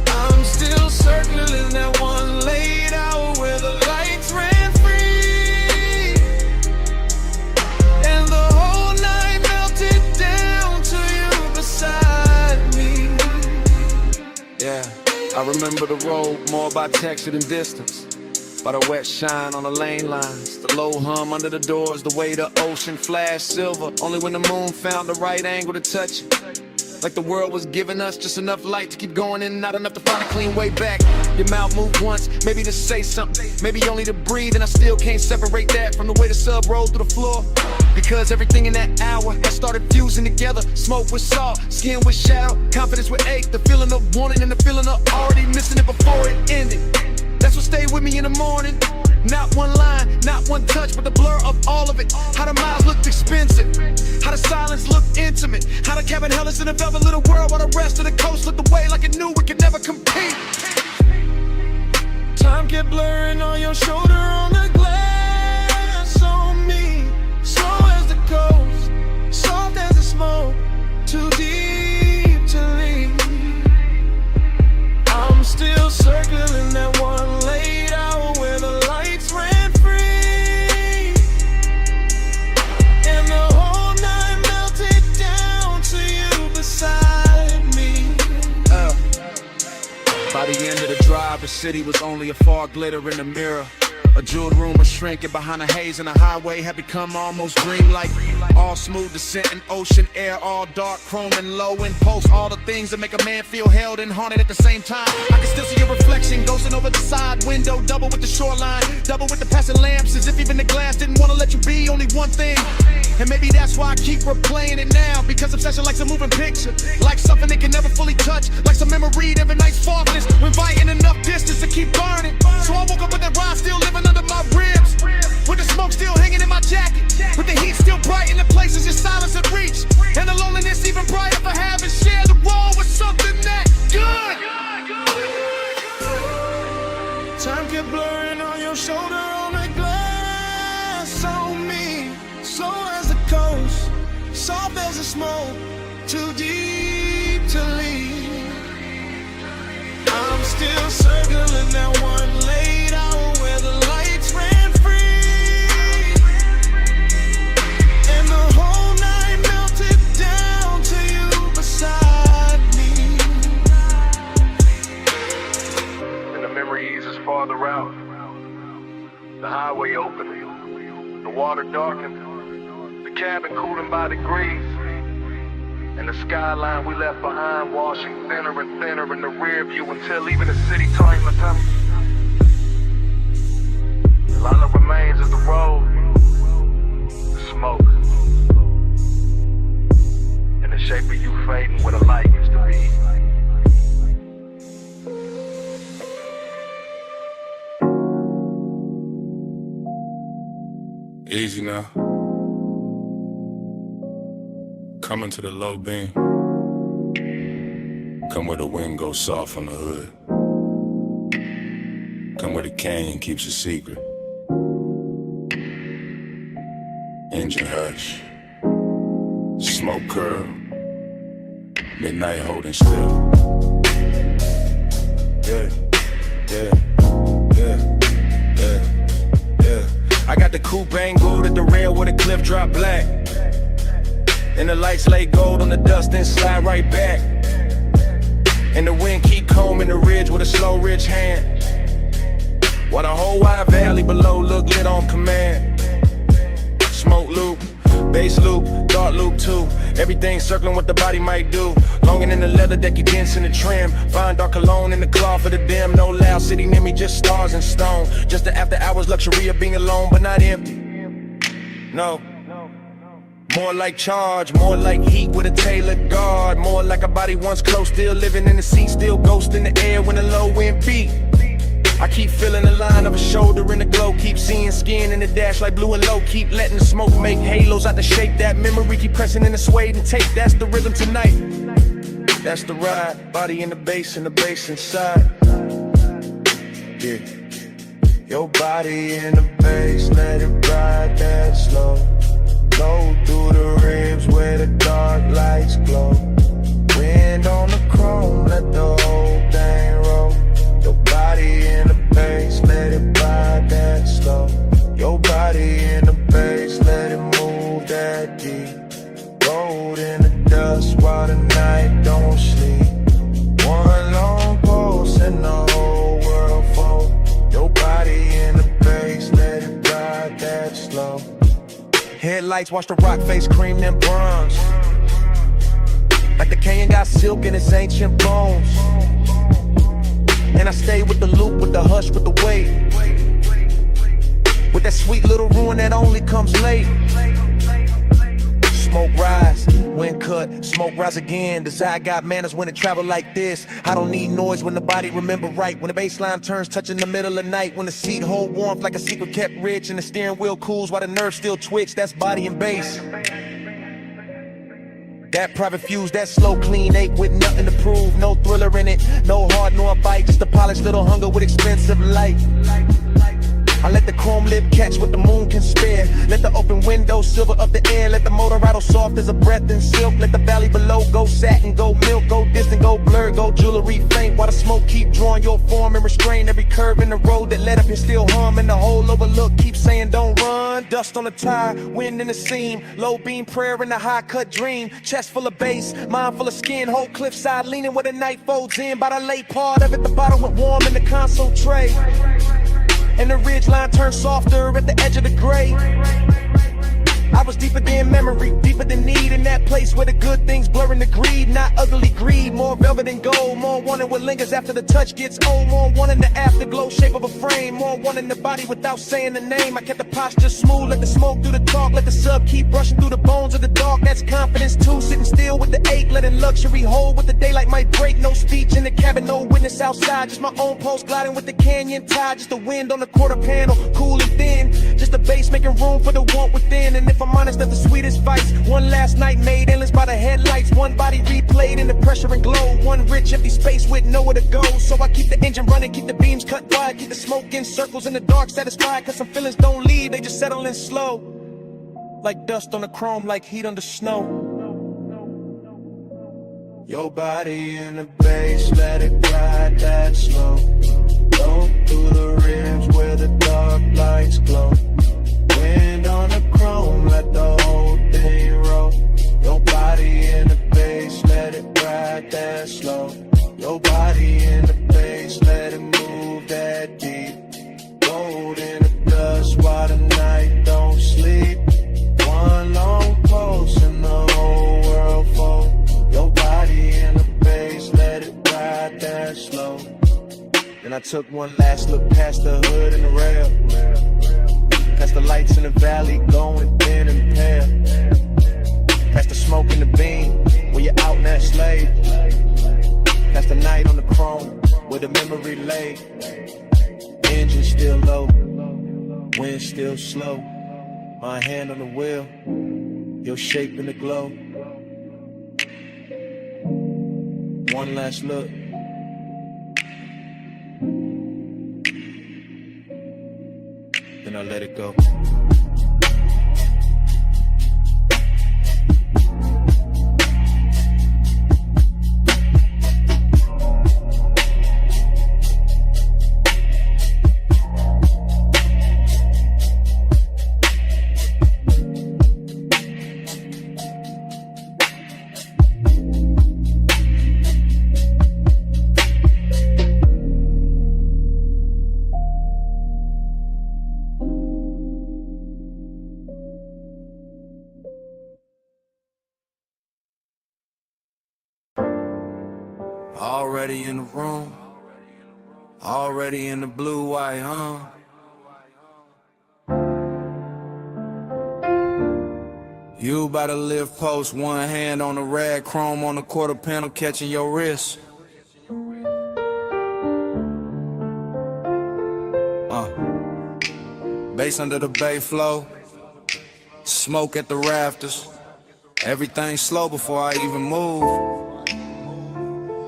I'm still circling that one late hour where the lights ran free. Yeah, I remember the road more by texture than distance. By the wet shine on the lane lines, the low hum under the doors, the way the ocean flashed silver, only when the moon found the right angle to touch it. Like the world was giving us just enough light to keep going in and not enough to find a clean way back. Your mouth moved once, maybe to say something, maybe only to breathe, and I still can't separate that from the way the sub rolled through the floor. Because everything in that hour had started fusing together. Smoke with salt, skin with shadow, confidence with ache, the feeling of wanting and the feeling of already missing it before it ended. That's what stayed with me in the morning. Not one line, not one touch, but the blur of all of it. How the miles looked expensive, how the silence looked intimate, how the cabin held us in a velvet little world while the rest of the coast looked away like it knew we could never compete. Time kept blurring on your shoulder, on the glass on me. Slow as the coast, soft as the smoke, too deep to leave. I'm still circling that one late hour where the lights ran free, and the whole night melted down to you beside me. By the end of the drive, the city was only a fog glitter in the mirror. A jeweled room was shrinking behind the haze, and the highway had become almost dreamlike. All smooth descent and ocean air, all dark, chrome and low impulse. All the things that make a man feel held and haunted at the same time. I can still see your reflection ghosting over the side window, double with the shoreline, double with the passing lamps, as if even the glass didn't want to let you be only one thing. And maybe that's why I keep replaying it now, because obsession likes a moving picture, like something they can never fully touch, like some memory of a night's softness, when inviting enough distance to keep burning. So I woke up with that ride still living under my ribs, with the smoke still hanging in my jacket, with the heat still bright in the places your silence had reached, and the loneliness even brighter for having shared the role with something that good. Time kept blurring on your shoulder, on the glass on me. Slow as the coast, soft as the smoke, too deep to leave. I'm still circling that one late hour where the lights ran free, and the whole night melted down to you beside me. And the memory eases farther out. The highway opened, the water darkened, the cabin cooling by degrees, and the skyline we left behind washing thinner and thinner in the rear view until even the city turned to them. And all that remains is the road, the smoke, and the shape of you fading where the light used to be. Easy now. Coming to the low beam. Come where the wind goes soft on the hood. Come where the canyon keeps a secret. Engine hush. Smoke curl. Midnight holding still. Yeah, yeah, yeah, yeah, yeah. I got the coupe angled at the rail where the cliff drop black, and the lights lay gold on the dust then slide right back, and the wind keep combing the ridge with a slow rich hand, while the whole wide valley below look lit on command. Smoke loop, bass loop, thought loop too. Everything circling what the body might do. Longing in the leather deck, you dance in the trim. Fine dark cologne in the cloth for the dim. No loud city near me, just stars and stone. Just the after hours luxury of being alone but not empty. No. More like charge, more like heat with a tailored guard. More like a body once close, still living in the seat, still ghost in the air when the low wind beat. I keep feeling the line of a shoulder in the glow. Keep seeing skin in the dash like blue and low. Keep letting the smoke make halos out the shape. That memory keep pressing in the suede and tape. That's the rhythm tonight. That's the ride. Body in the bass and the bass inside. Yeah. Your body in the bass, let it ride that slow. Blow through the ribs where the dark lights glow. Wind on the chrome, let the whole thing roll. Your body in the bass, let it ride that slow. Your body in the bass, let it move that deep. Rolled in the dust while the night don't sleep. One long lights, watch the rock face cream them bronze. Like the canyon got silk in its ancient bones. And I stay with the loop, with the hush, with the weight. With that sweet little ruin that only comes late. Smoke rise, wind cut, smoke rise again. Desire got manners when it travel like this. I don't need noise when the body remember right. When the bass line turns, touching the middle of night. When the seat hold warmth like a secret kept rich. And the steering wheel cools while the nerves still twitch. That's body and bass. That private fuse, that slow clean ache with nothing to prove. No thriller in it, no hard nor bite. Just a polished little hunger with expensive light. I let the chrome lip catch what the moon can spare. Let the open window silver up the air. Let the motor rattle soft as a breath in silk. Let the valley below go satin, go milk, go distant, go blur, go jewelry faint. While the smoke keep drawing your form and restrain every curve in the road that led up here still hum. And the whole overlook keep saying don't run. Dust on the tire, wind in the seam. Low beam prayer in the high cut dream. Chest full of bass, mind full of skin. Whole cliffside leaning where the night folds in. By the late part of it, the bottle went warm in the console tray. And the ridge line turned softer at the edge of the gray. I was deeper than memory, deeper than need. In that place where the good things blurring the greed. Not ugly greed, more velvet and gold. More wanting what lingers after the touch gets old. More wanting the afterglow shape of a frame. More wanting the body without saying the name. I kept the posture smooth, let the smoke do the talk. Let the sub keep brushing through the bones of the dark. That's confidence too, sitting still with the ache. Letting luxury hold with the daylight might break. No speech in the cabin, no witness outside. Just my own pulse gliding with the canyon tide. Just the wind on the quarter panel, cool and thin. Just the bass making room for the want within. And if I'm honest, that's the sweetest vice. One last night made endless by the headlights. One body replayed in the pressure and glow. One rich empty space with nowhere to go. So I keep the engine running, keep the beams cut wide. Keep the smoke in circles in the dark satisfied. Cause some feelings don't leave, they just settle in slow. Like dust on the chrome, like heat under snow. Your body in the bass, let it glide that slow. Go through the rims where the dark lights glow. Wind on the chrome, let the whole thing roll. Your body in the bass, let it ride that slow. Your body in the bass, let it move that deep. Gold in the dust while the night don't sleep. One long pulse and the whole world fold. Your body in the bass, let it ride that slow. Then I took one last look past the hood and the rail. Past the lights in the valley going thin and pale. Past the smoke in the beam when you're out in that slave. Past the night on the chrome where the memory lay. Engine still low, wind still slow. My hand on the wheel, your shape in the glow. One last look. Then I let it go. Already in the room, already in the blue white, You about to live post, one hand on the rag, chrome on the quarter panel, catching your wrist. Bass under the bay flow, smoke at the rafters. Everything slow before I even move.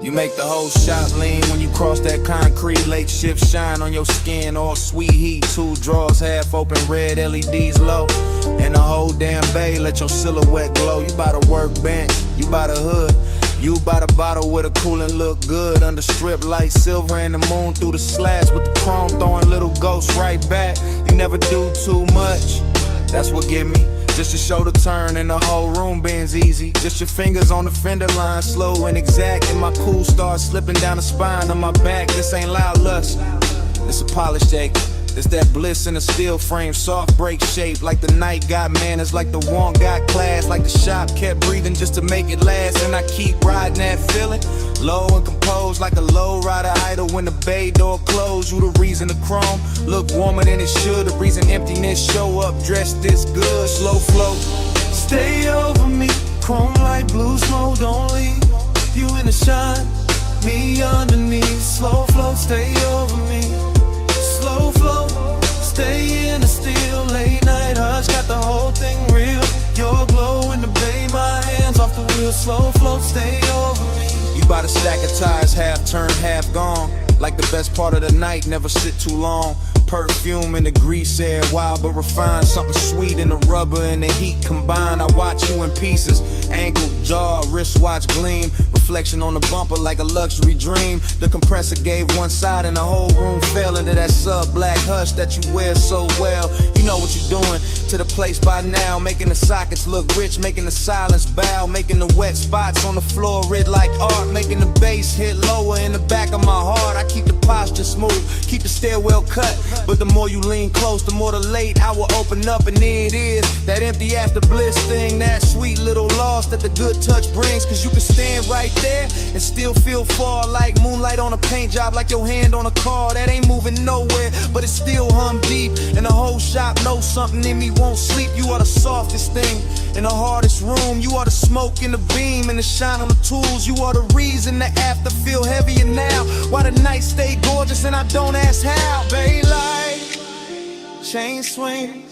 You make the whole shot lean when you cross that concrete. Late shift shine on your skin, all sweet heat. Two drawers half open, red LEDs low. And the whole damn bay let your silhouette glow. You by the workbench, you by the hood. You by the bottle with a coolin' look good. Under strip light, silver and the moon through the slats. With the chrome throwing little ghosts right back. You never do too much, that's what get me. Just your shoulder turn and the whole room bends easy. Just your fingers on the fender line, slow and exact. And my cool starts slipping down the spine of my back. This ain't loud lust, it's a polished ache. It's that bliss in a steel frame, soft break shape. Like the night got manners, like the want got class. Like the shop kept breathing just to make it last. And I keep riding that feeling, low and composed, like a low rider idle when the bay door closed. You the reason the chrome look warmer than it should. The reason emptiness show up dressed this good. Slow flow, Stay over me, chrome like blue smoke, don't leave. You in the shine, me underneath. Slow flow, stay over me. Slow flow, stay in the still. Late night hush, got the whole thing real. Your glow in the bay, my hands off the wheel. Slow flow, stay over me. you bout a stack of tires, half turned, half gone. Like the best part of the night, never sit too long. Perfume and the grease air, wild but refined. Something sweet in the rubber and the heat combined. I watch you in pieces, ankle, jaw, wristwatch gleam. Reflection on the bumper like a luxury dream. The compressor gave one side and the whole room fell into that sub-black hush that you wear so well. You know what you're doing to the place by now. Making the sockets look rich, making the silence bow. Making the wet spots on the floor red like art. Making the bass hit lower in the back of my heart. I keep the posture smooth, keep the stairwell cut. But the more you lean close, the more the late hour open up. And there it is, that empty after bliss thing. That sweet little loss that the good touch brings. Cause you can stand right there and still feel far. Like moonlight on a paint job, like your hand on a car that ain't moving nowhere, but it still hum deep. And the whole shop knows something in me won't sleep. You are the softest thing in the hardest room. You are the smoke in the beam and the shine on the tools. You are the reason the after feel heavier now. Why the night stay gorgeous and I don't ask how. Bay light, chain swing,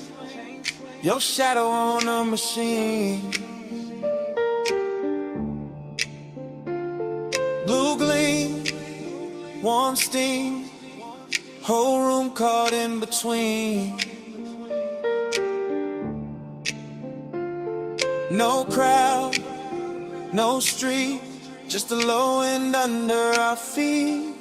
your shadow on a machine. Blue gleam, warm steam, whole room caught in between. No crowd, no street, just the low end under our feet.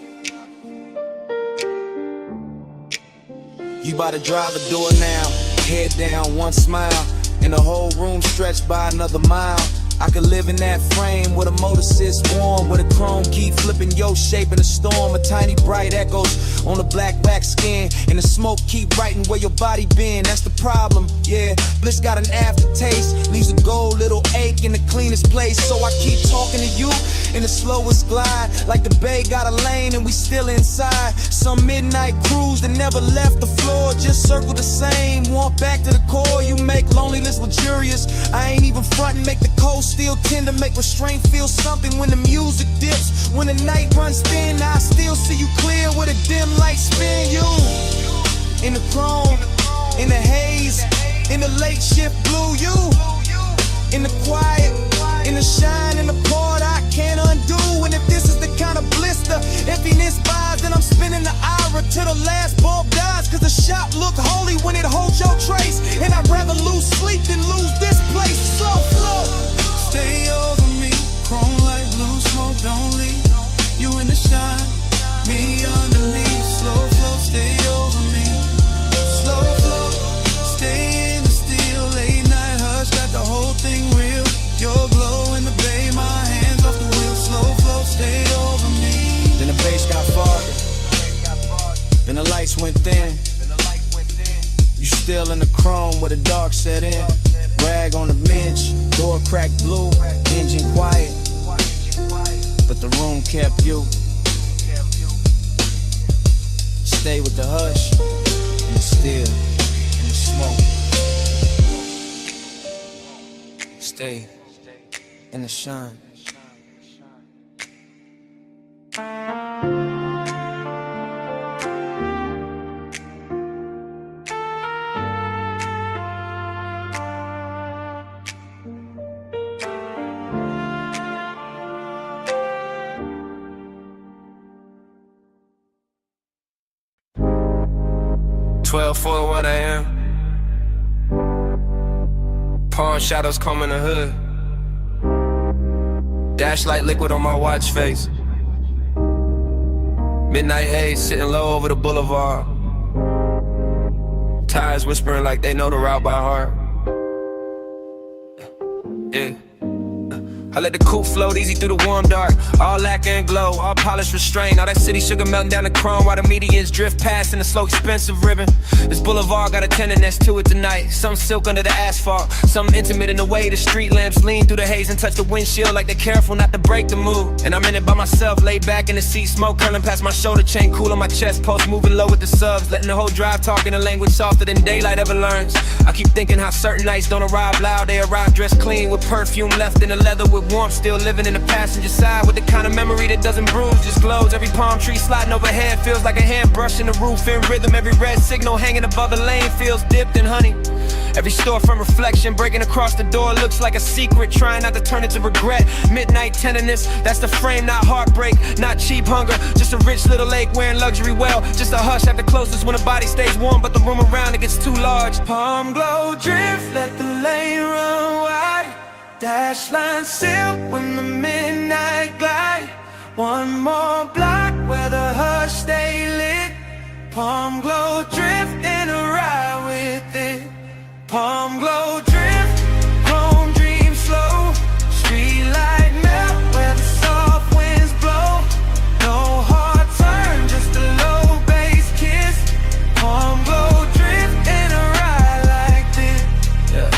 You bout to drive the door now, head down, one smile, and the whole room stretched by another mile. I could live in that frame where the motor sits warm, where the chrome keep flipping your shape in a storm. A tiny bright echoes on the black wax skin, and the smoke keep writing where your body been. That's the problem, yeah. Bliss got an aftertaste, leaves a gold little ache in the cleanest place. So I keep talking to you in the slowest glide, like the bay got a lane and we still inside. Some midnight cruise that never left the floor, just circle the same, walk back to the core. You make loneliness luxurious, I ain't even frontin', make the cold still tender, make restraint feel something when the music dips. When the night runs thin, I still see you clear with a dim light spin. You in the chrome, in the haze, in the late shift blue. You in the quiet, in the shine, in the part I can't undo. And if this is the kind of bliss the emptiness buys, then I'm spinning the ira till the last bulb dies. Cause the shop look holy when it holds your trace, and I'd rather lose sleep than lose this place. Slow flow, Stay over me, chrome like blue smoke, don't leave. You in the shine, me underneath. Slow flow, stay over me. Slow flow, stay in the still. Late night hush, got the whole thing real. Your glow in the bay, my hands off the wheel. Slow flow, stay over me. Then the bass got farther, then the lights went thin. You still in the chrome where the dark set in. Rag on the bench, door cracked blue, engine quiet, but the room kept you. Stay with the hush, and the still, and the smoke. Stay in the shine. For what I am. Palm shadows comb in the hood. Dash like liquid on my watch face. Midnight haze sitting low over the boulevard. Tires whispering like they know the route by heart. Yeah. I let the coupe float easy through the warm dark. All lacquer and glow, all polished restraint. All that city sugar melting down the chrome while the medians drift past in a slow expensive ribbon. This boulevard got a tenderness to it tonight. Some silk under the asphalt, some intimate in the way the street lamps lean through the haze and touch the windshield like they're careful not to break the mood. And I'm in it by myself, laid back in the seat, smoke curling past my shoulder chain, cool on my chest, pulse moving low with the subs, letting the whole drive talk in a language softer than daylight ever learns. I keep thinking how certain nights don't arrive loud, they arrive dressed clean with perfume left in the leather with warmth, still living in the passenger side with the kind of memory that doesn't bruise, just glows. Every palm tree sliding overhead feels like a hand brushing the roof in rhythm. Every red signal hanging above the lane feels dipped in honey. Every store from reflection breaking across the door looks like a secret, trying not to turn it to regret. Midnight tenderness, that's the frame, not heartbreak, not cheap hunger, just a rich little lake wearing luxury well, just a hush at the closest when the body stays warm but the room around it gets too large. Palm glow drift, let the lane run wide. Dash line silk when the midnight glide. One more block where the hush stay lit. Palm glow drift in a ride with it. Palm glow drift, chrome dream slow. Street light melt where the soft winds blow. No hard turn, just a low bass kiss. Palm glow drift in a ride like this. Yeah.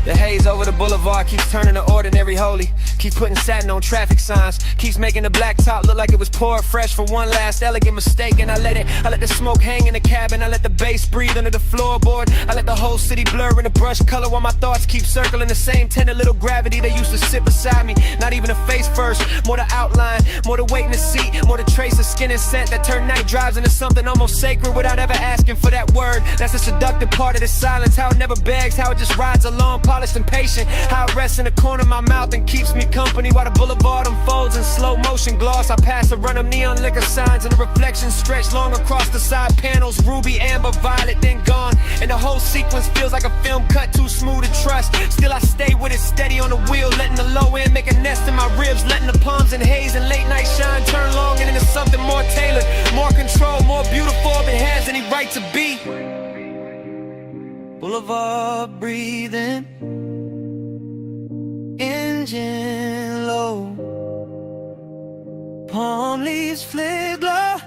The haze over the boulevard keeps turning to ordinary holy. Keeps putting satin on traffic signs. Keeps making the black top look like it was poured fresh for one last elegant mistake. And I let the smoke hang in the cabin. I let the bass breathe under the floorboard. I let the whole city blur in the brush color while my thoughts keep circling the same tender little gravity they used to sit beside me. Not even a face first, more the outline, more the weight in the seat, more the trace of skin and scent that turn night drives into something almost sacred without ever asking for that word. That's the seductive part of the silence, how it never begs, how it just rides along, polished and patient, how it rests in the corner of my mouth and keeps me company while the boulevard unfolds in slow motion gloss. I pass a run of neon liquor signs and the reflections stretch long across the side panels, ruby, amber, violet, then gone, and the whole sequence feels like a film cut too smooth to trust. Still I stay with it steady on the wheel, letting the low end make a nest in my ribs, letting the palms and haze and late night shine turn long and into something more tailored, more control, more beautiful if it has any right to be. Boulevard breathing, engine low, palm leaves flare glow,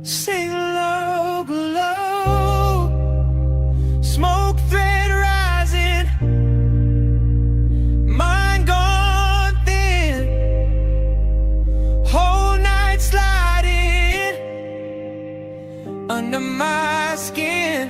sing low below, smoke thread rising, mind gone thin, whole night sliding under my skin.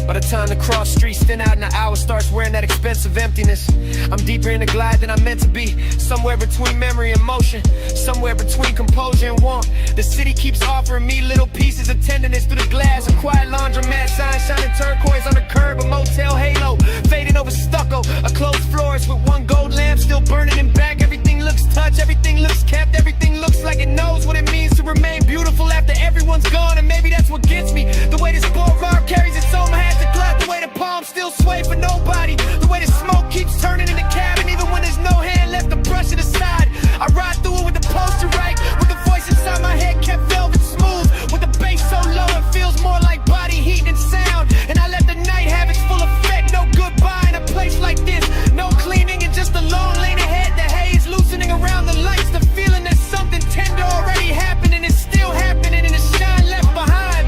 By the time the cross streets thin out and the hour starts wearing that expensive emptiness, I'm deeper in the glide than I'm meant to be. Somewhere between memory and motion, somewhere between composure and warmth. The city keeps offering me little pieces of tenderness through the glass. A quiet laundromat sign shining turquoise on the curb, a motel halo fading over stucco, a closed florist with one gold lamp still burning in back. Everything looks touched, everything looks kept, everything looks like it knows what it means to remain beautiful after everyone's gone. And maybe that's what gets me, the way this boulevard carries its own hat. The way the palms still sway for nobody, the way the smoke keeps turning in the cabin even when there's no hand left to brush it aside. I ride through it with the poster right, with the voice inside my head kept velvet smooth, with the bass so low it feels more like body heat and sound. And I let the night have its full effect. No goodbye in a place like this, no cleaning and just a lone lane ahead. The haze loosening around the lights, the feeling that something tender already happened and it's still happening and the shine left behind.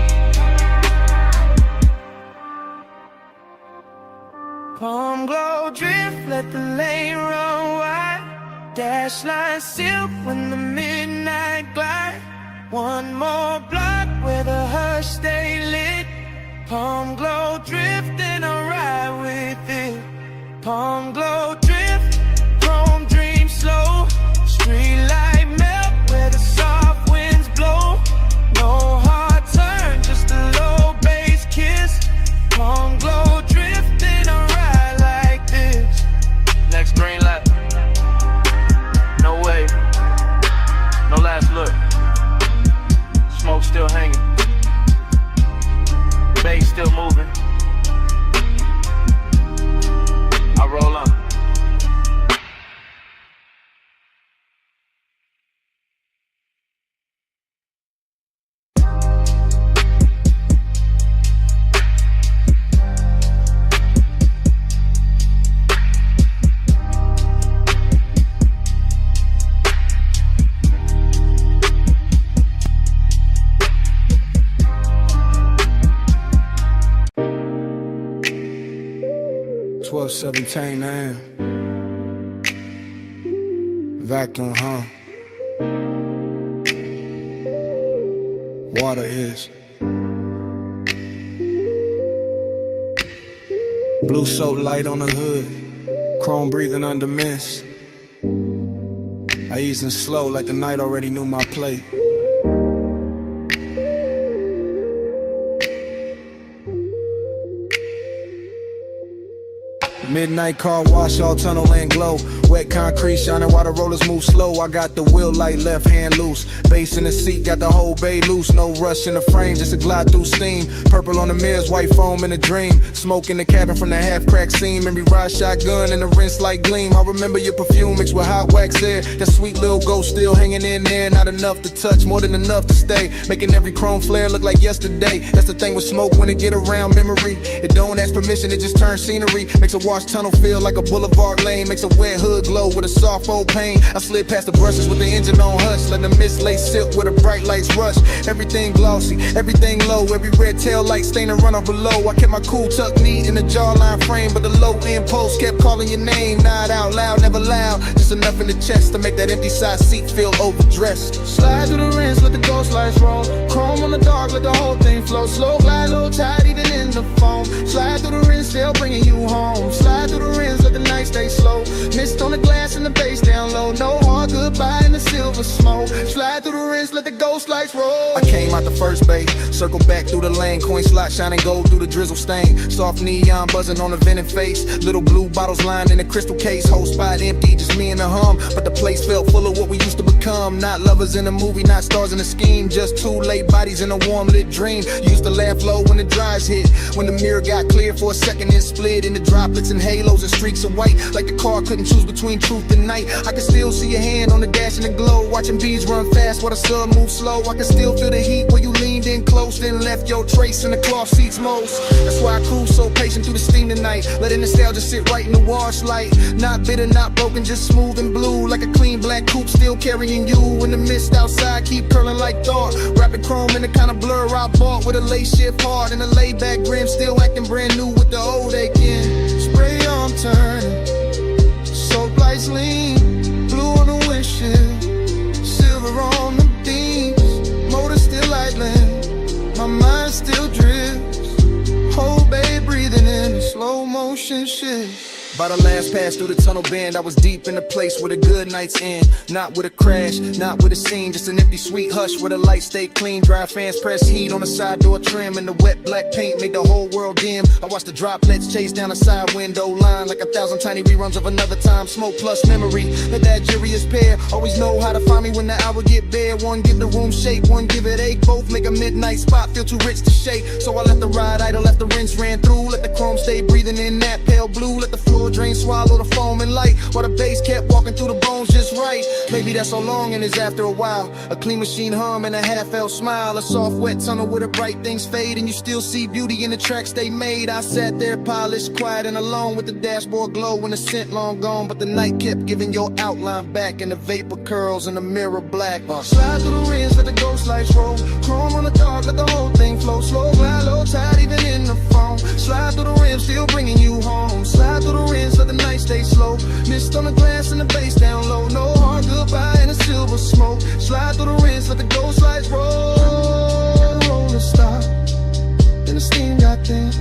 Palm glow drift, let the lane run wide. Dash line silk when the midnight glide. One more block where the hush stay lit. Palm glow drift and I ride with it. Palm glow drift, chrome dream slow. Street light melt where the soft winds blow. No hard turn, just a low bass kiss. Palm glow drift and I ride like this. Next green light. No way. No last look. Smoke still hanging. Bass still moving. I roll up. 12:17 a.m. Vacuum hum. Water is. Blue soap light on the hood. Chrome breathing under mist. I easing slow like the night already knew my plate. Midnight car wash, all tunnel and glow. Wet concrete shining while the rollers move slow. I got the wheel light, left hand loose. Bass in the seat, got the whole bay loose. No rush in the frame, just a glide through steam. Purple on the mirrors, white foam in a dream. Smoke in the cabin from the half-cracked seam. Memory ride shotgun and the rinse like gleam. I remember your perfume mixed with hot wax air. That sweet little ghost still hanging in there. Not enough to touch, more than enough to stay. Making every chrome flare look like yesterday. That's the thing with smoke when it get around memory. It don't ask permission, it just turns scenery. Makes a wash tunnel feel like a boulevard lane. Makes a wet hood glow with a soft old pain. I slid past the brushes with the engine on hush. Let the mist lay silk where the bright lights rush. Everything glossy, everything low. Every red tail light stain and run off below. I kept my cool tucked neat in the jawline frame, but the low impulse kept calling your name. Not out loud, never loud. Just enough in the chest to make that empty side seat feel overdressed. Slide through the rinse, let the ghost lights roll. Chrome on the dark, let the whole thing flow. Slow glide, low tide, even in the foam. Slide through the rinse, still bringing you home. Slide through the rinse, let the night stay slow. Mist on the glass and the bass down low. No hard goodbye in the silver smoke. Slide through the rinse, let the ghost lights roll. I came out the first bay, circle back through the lane. Coin slot shining gold through the drizzle stain. Soft neon buzzing on the vented face. Little blue bottles lined in a crystal case. Whole spot empty, just me and the hum. But the place felt full of what we used to become. Not lovers in a movie, not stars in a scheme. Just two late bodies in a warm lit dream. Used to laugh low when the dries hit. When the mirror got clear for a second and split into droplets and halos and streaks of white. Like the car couldn't choose between truth and night. I can still see your hand on the dash in the glow. Watching bees run fast while the sun moves slow. I can still feel the heat where you leaned in close. Then left your trace in the cloth seats most. That's why I cruise so patient through the steam tonight. Letting nostalgia sit right in the wash light. Not bitter, not broken, just smooth and blue. Like a clean black coupe still carrying you. In the mist outside keep curling like thought. Wrapping chrome in the kind of blur I bought. With a lace shift hard and a laid back grin. Still acting brand new with the old aching. Spray on turning, soap lights lean. Blue on the windshield, silver on the beams. Motor still idling, my mind still drifts. Whole bay breathing in a slow motion shift. By the last pass through the tunnel bend, I was deep in a place where the good nights end. Not with a crash, not with a scene, just an empty sweet hush where the lights stay clean. Dry fans press heat on the side door trim, and the wet black paint made the whole world dim. I watched the droplets chase down the side window line like 1,000 tiny reruns of another time. Smoke plus memory, that jury's pair. Always know how to find me when the hour get bare. One give the room shake, one give it ache. Both make a midnight spot feel too rich to shake. So I left the ride idle, left the rinse ran through. Let the chrome stay breathing in that pale blue. Let the floor drain, swallow the foam and light, while the bass kept walking through the bones just right. Maybe that's so long and it's after a while. A clean machine hum and a half-felt smile. A soft wet tunnel where the bright things fade, and you still see beauty in the tracks they made. I sat there polished, quiet and alone, with the dashboard glow and the scent long gone. But the night kept giving your outline back, and the vapor curls and the mirror black. Slide through the rinse, let the ghost lights roll. Chrome on the dark, let the whole thing flow. Slow glide, low tide, even in the foam. Slide through the rim, still bringing you home. Slide through the rinse, let the night stay slow. Mist on the glass and the bass down low. No hard goodbye in the silver smoke. Slide through the rinse, let the ghost lights roll. Roll and stop, then the steam got thin.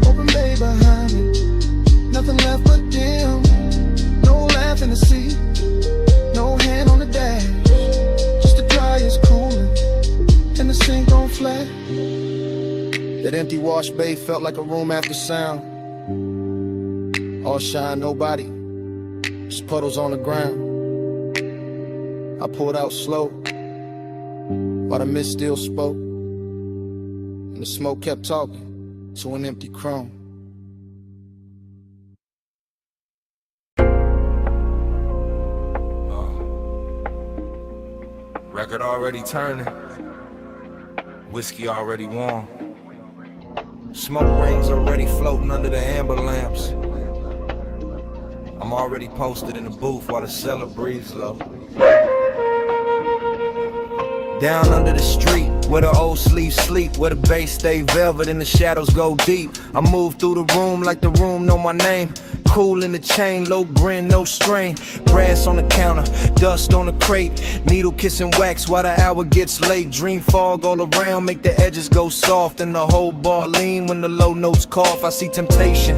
Open bay behind me, nothing left but dim. No laugh in the seat, no hand on the dash. Just the dryer's cooling and the sink on flat. That empty wash bay felt like a room after sound. All shine, nobody, just puddles on the ground. I pulled out slow, while the mist still spoke, and the smoke kept talking to an empty chrome. Record already turning, whiskey already warm. Smoke rings already floating under the amber lamps. I'm already posted in the booth while the cellar breathes low. Down under the street, Where the old sleeves sleep, where the bass stay velvet and the shadows go deep. I move through the room like the room know my name. Cool in the chain, low grin, no strain. Brass on the counter, dust on the crate. Needle kissing wax while the hour gets late. Dream fog all around, make the edges go soft. And the whole bar lean when the low notes cough. I see temptation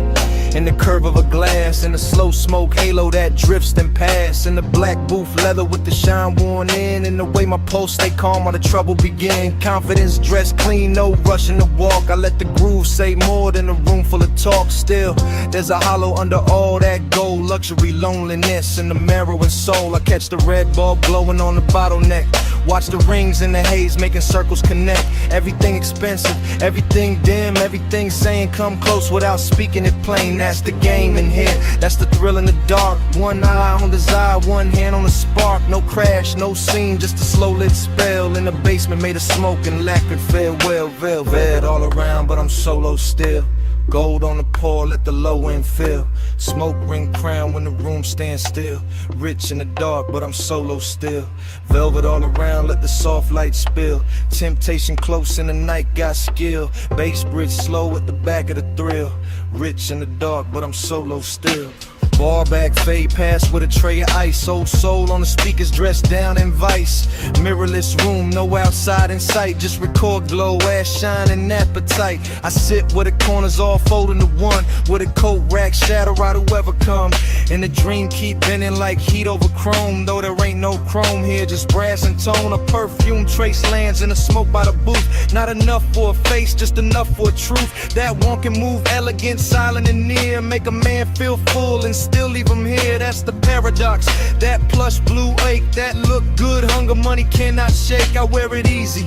in the curve of a glass, in the slow smoke halo that drifts then pass, in the black booth leather with the shine worn in, and the way my pulse stay calm while the trouble begin. Confidence dressed clean, no rushing to walk. I let the groove say more than a room full of talk. Still, there's a hollow under all that gold. Luxury, loneliness, and the marrow and soul. I catch the red bulb glowing on the bottleneck. Watch the rings in the haze making circles connect. Everything expensive, everything dim, everything saying come close without speaking it plain. That's the game in here, that's the thrill in the dark. One eye on desire, one hand on the spark. No crash, no scene, just a slow lit spell. In the basement made of smoke and lacquered farewell. Velvet all around, but I'm solo still. Gold on the pour, let the low end fill. Smoke ring crown when the room stands still. Rich in the dark, but I'm solo still. Velvet all around, let the soft light spill. Temptation close in the night, got skill. Bass bridge slow at the back of the thrill. Rich in the dark, but I'm solo still. Bar back, fade past with a tray of ice. Old soul on the speakers, dressed down in vice. Mirrorless room, no outside in sight. Just record glow, ass shine and appetite. I sit where the corners all fold into one. With a coat rack, shadow out whoever come. And the dream keep bending like heat over chrome. Though there ain't no chrome here, just brass and tone. A perfume trace lands in the smoke by the booth. Not enough for a face, just enough for a truth. That one can move elegant, silent and near. Make a man feel full and still leave him here, that's the paradox. That plush blue ache, that look good, hunger money cannot shake. I wear it easy,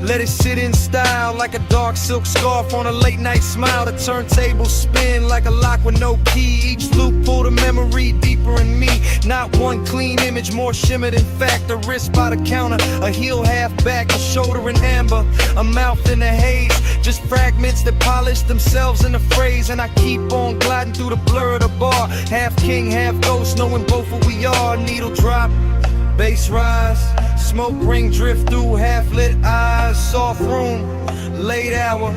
let it sit in style. Like a dark silk scarf on a late night smile. The turntable spin like a lock with no key. Each loop pull the memory deeper in me. Not one clean image, more shimmer than fact. A wrist by the counter, a heel half back, a shoulder in amber, a mouth in the haze. Just fragments that polish themselves in the phrase. And I keep on gliding through the blur of the bar. Half king, half ghost, knowing both who we are. Needle drop, bass rise, smoke ring drift through half-lit eyes. Soft room, late hour,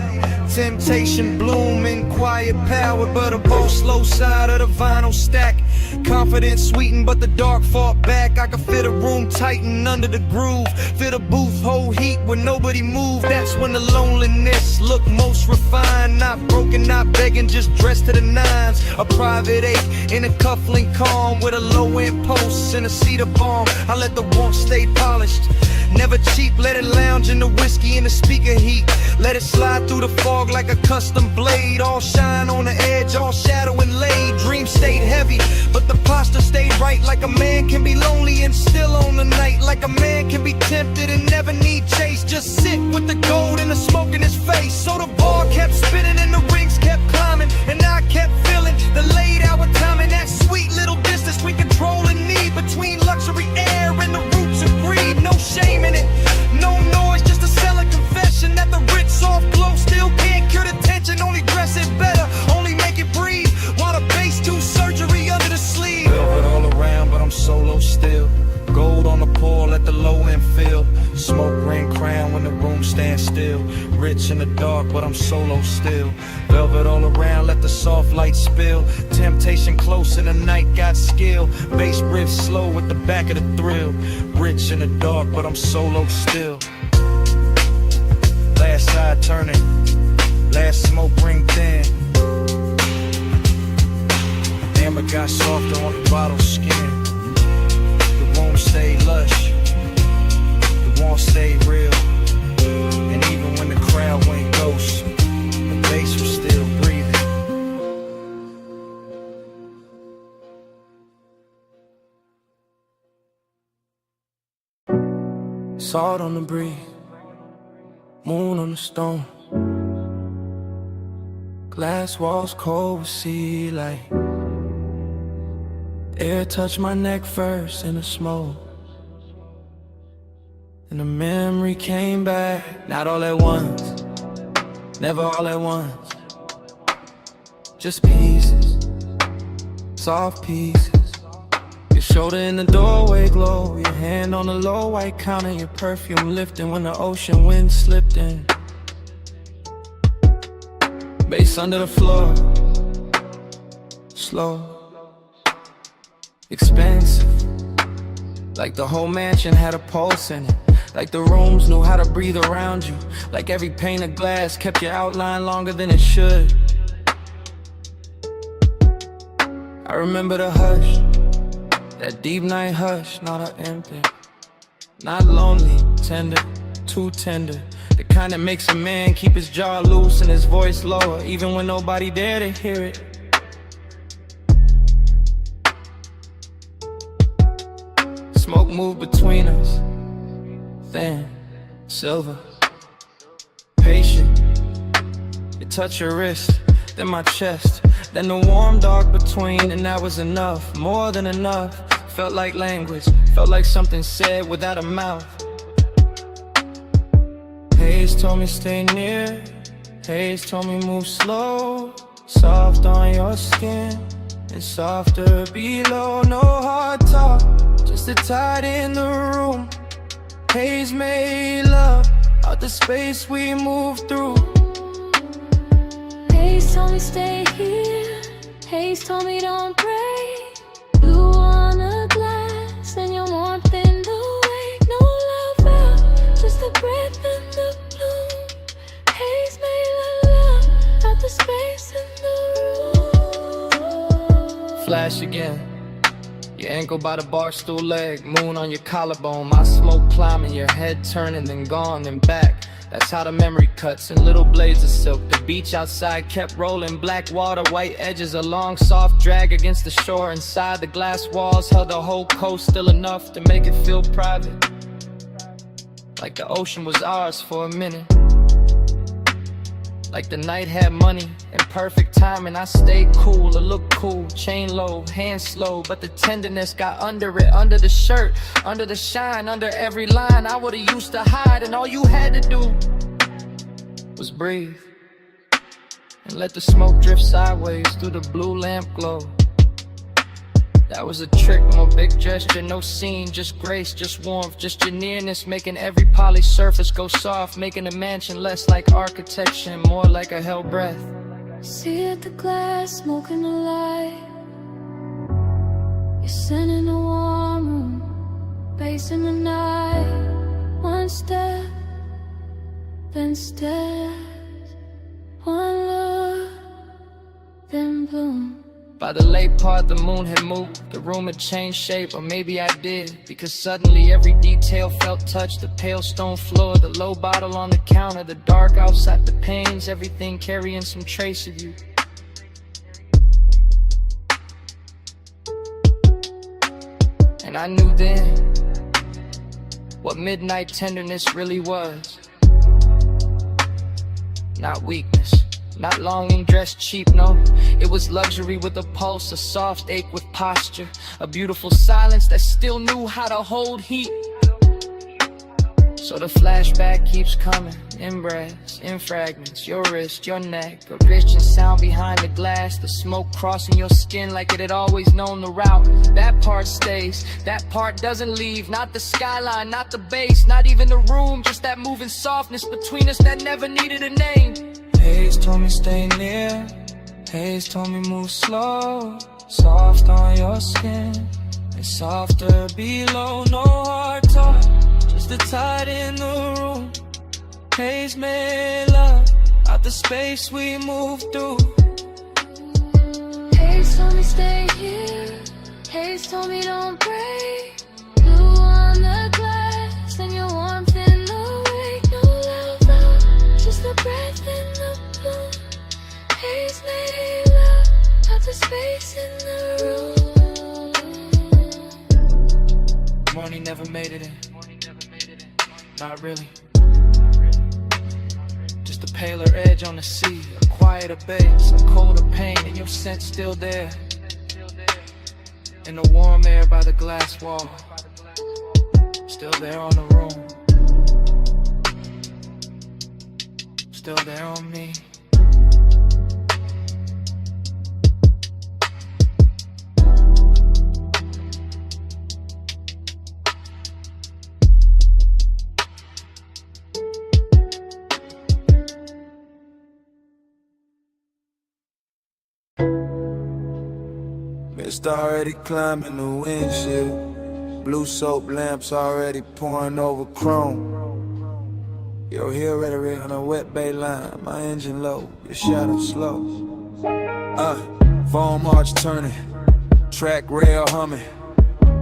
temptation bloom in quiet power. But a bold slow side of the vinyl stack. Confidence sweetened, but the dark fought back. I could fit a room tighten under the groove. Fit a booth, hold heat when nobody moved. That's when the loneliness look most refined. Not broken, not begging, just dressed to the nines. A private eight in a cufflink calm with a low-end post and a cedar bomb. I let the warmth stay polished. Never cheap, let it lounge in the whiskey and the speaker heat. Let it slide through the fog like a custom blade. All shine on the edge, all shadow and laid. Dream stayed heavy, but the posture stayed right. Like a man can be lonely and still on the night. Like a man can be tempted and never need chase. Just sit with the gold and the smoke in his face. So the bar kept spinning and the rings kept climbing. And I kept feeling the late hour timing. That sweet little distance we control and need. Between luxury air and the roots of greed. No shame in it, no noise, just a selling confession. That the rich soft glow still can't cure the tension. Only dress it better, only make it breathe. While the bass do surgery under the sleeve. Velvet all around, but I'm solo still. Gold on the pour, let the low end fill. Smoke ring crown when the room stands still. Rich in the dark, but I'm solo still. Velvet all around, let the soft light spill. Temptation close in the night, got skill. Bass riff slow with the back of the thrill. Rich in the dark, but I'm solo still. Last side turning, last smoke ring thin. Amber got softer on the bottle skin. The room stayed lush, the warmth stayed real. And even when the crowd went ghost, the bass was still breathing. Salt on the breeze, moon on the stone. Glass walls cold with sea light. Air touched my neck first in the smoke. And the memory came back, not all at once, never all at once. Just pieces, soft pieces. Your Shoulder in the doorway glow, your hand on the low white counter, your perfume lifting when the ocean wind slipped in. Bass under the floor, slow, expensive. Like the whole mansion had a pulse in it. Like the rooms knew how to breathe around you. Like every pane of glass kept your outline longer than it should. I remember the hush, that deep night hush, not an empty, not lonely, tender, too tender. The kind that makes a man keep his jaw loose and his voice lower, even when nobody there to hear it. Smoke moved between us, thin, silver, patient. It touched your wrist, then my chest, then the warm dark between, and that was enough, more than enough. Felt like language, felt like something said without a mouth. Haze told me stay near, Haze told me move slow, soft on your skin, and softer below. No hard talk, just a tide in the room. Haze made love out the space we moved through. Haze told me stay here, Haze told me don't break. Blue on a glass and your warmth in the wake. No love out, just the breath and the bloom. Haze made love out the space in the room. Flash again, your ankle by the bar stool leg, moon on your collarbone, my smoke climbing, your head turning, then gone, then back. That's how the memory cuts in little blades of silk. The beach outside kept rolling, black water, white edges, a long soft drag against the shore. Inside the glass walls held the whole coast, still enough to make it feel private, like the ocean was ours for a minute. Like the night had money and perfect timing. I stayed cool, or looked cool, chain low, hands slow, but the tenderness got under it, under the shirt, under the shine, under every line. I would've used to hide, and all you had to do was breathe and let the smoke drift sideways through the blue lamp glow. That was a trick, no big gesture, no scene, just grace, just warmth, just your nearness, making every polished surface go soft, making a mansion less like architecture and more like a held breath. See at the glass, smoking the light. You're sitting in a warm room, bass in the night. One step, then steps. One look, then bloom. By the late part, the moon had moved, the room had changed shape, or maybe I did, because suddenly every detail felt touched. The pale stone floor, the low bottle on the counter, the dark outside, the panes, everything carrying some trace of you. And I knew then what midnight tenderness really was. Not weakness, not longing dressed cheap, no. It was luxury with a pulse, a soft ache with posture, a beautiful silence that still knew how to hold heat. So the flashback keeps coming, in breaths, in fragments, your wrist, your neck, a rich and sound behind the glass, the smoke crossing your skin like it had always known the route. That part stays, that part doesn't leave, not the skyline, not the bass, not even the room, just that moving softness between us that never needed a name. Haze told me stay near, Haze told me move slow, soft on your skin, and softer below. No hard talk, just the tide in the room. Haze made love out the space we moved through. Haze told me stay here, Haze told me don't break. Blue on the glass and your warmth in the wake. No love out, just the breath in the bloom. Haze made love out the space in the room. Morning never made it in, not really. Just a paler edge on the sea, a quieter bass, a colder pain, and your scent still there. In the warm air by the glass wall, still there on the room, still there on me. Just already climbing the windshield. Blue soap lamps already pouring over chrome. Yo, here rhetoric on a wet bay line. My engine low, your shadow slow. Foam arch turning, track rail humming.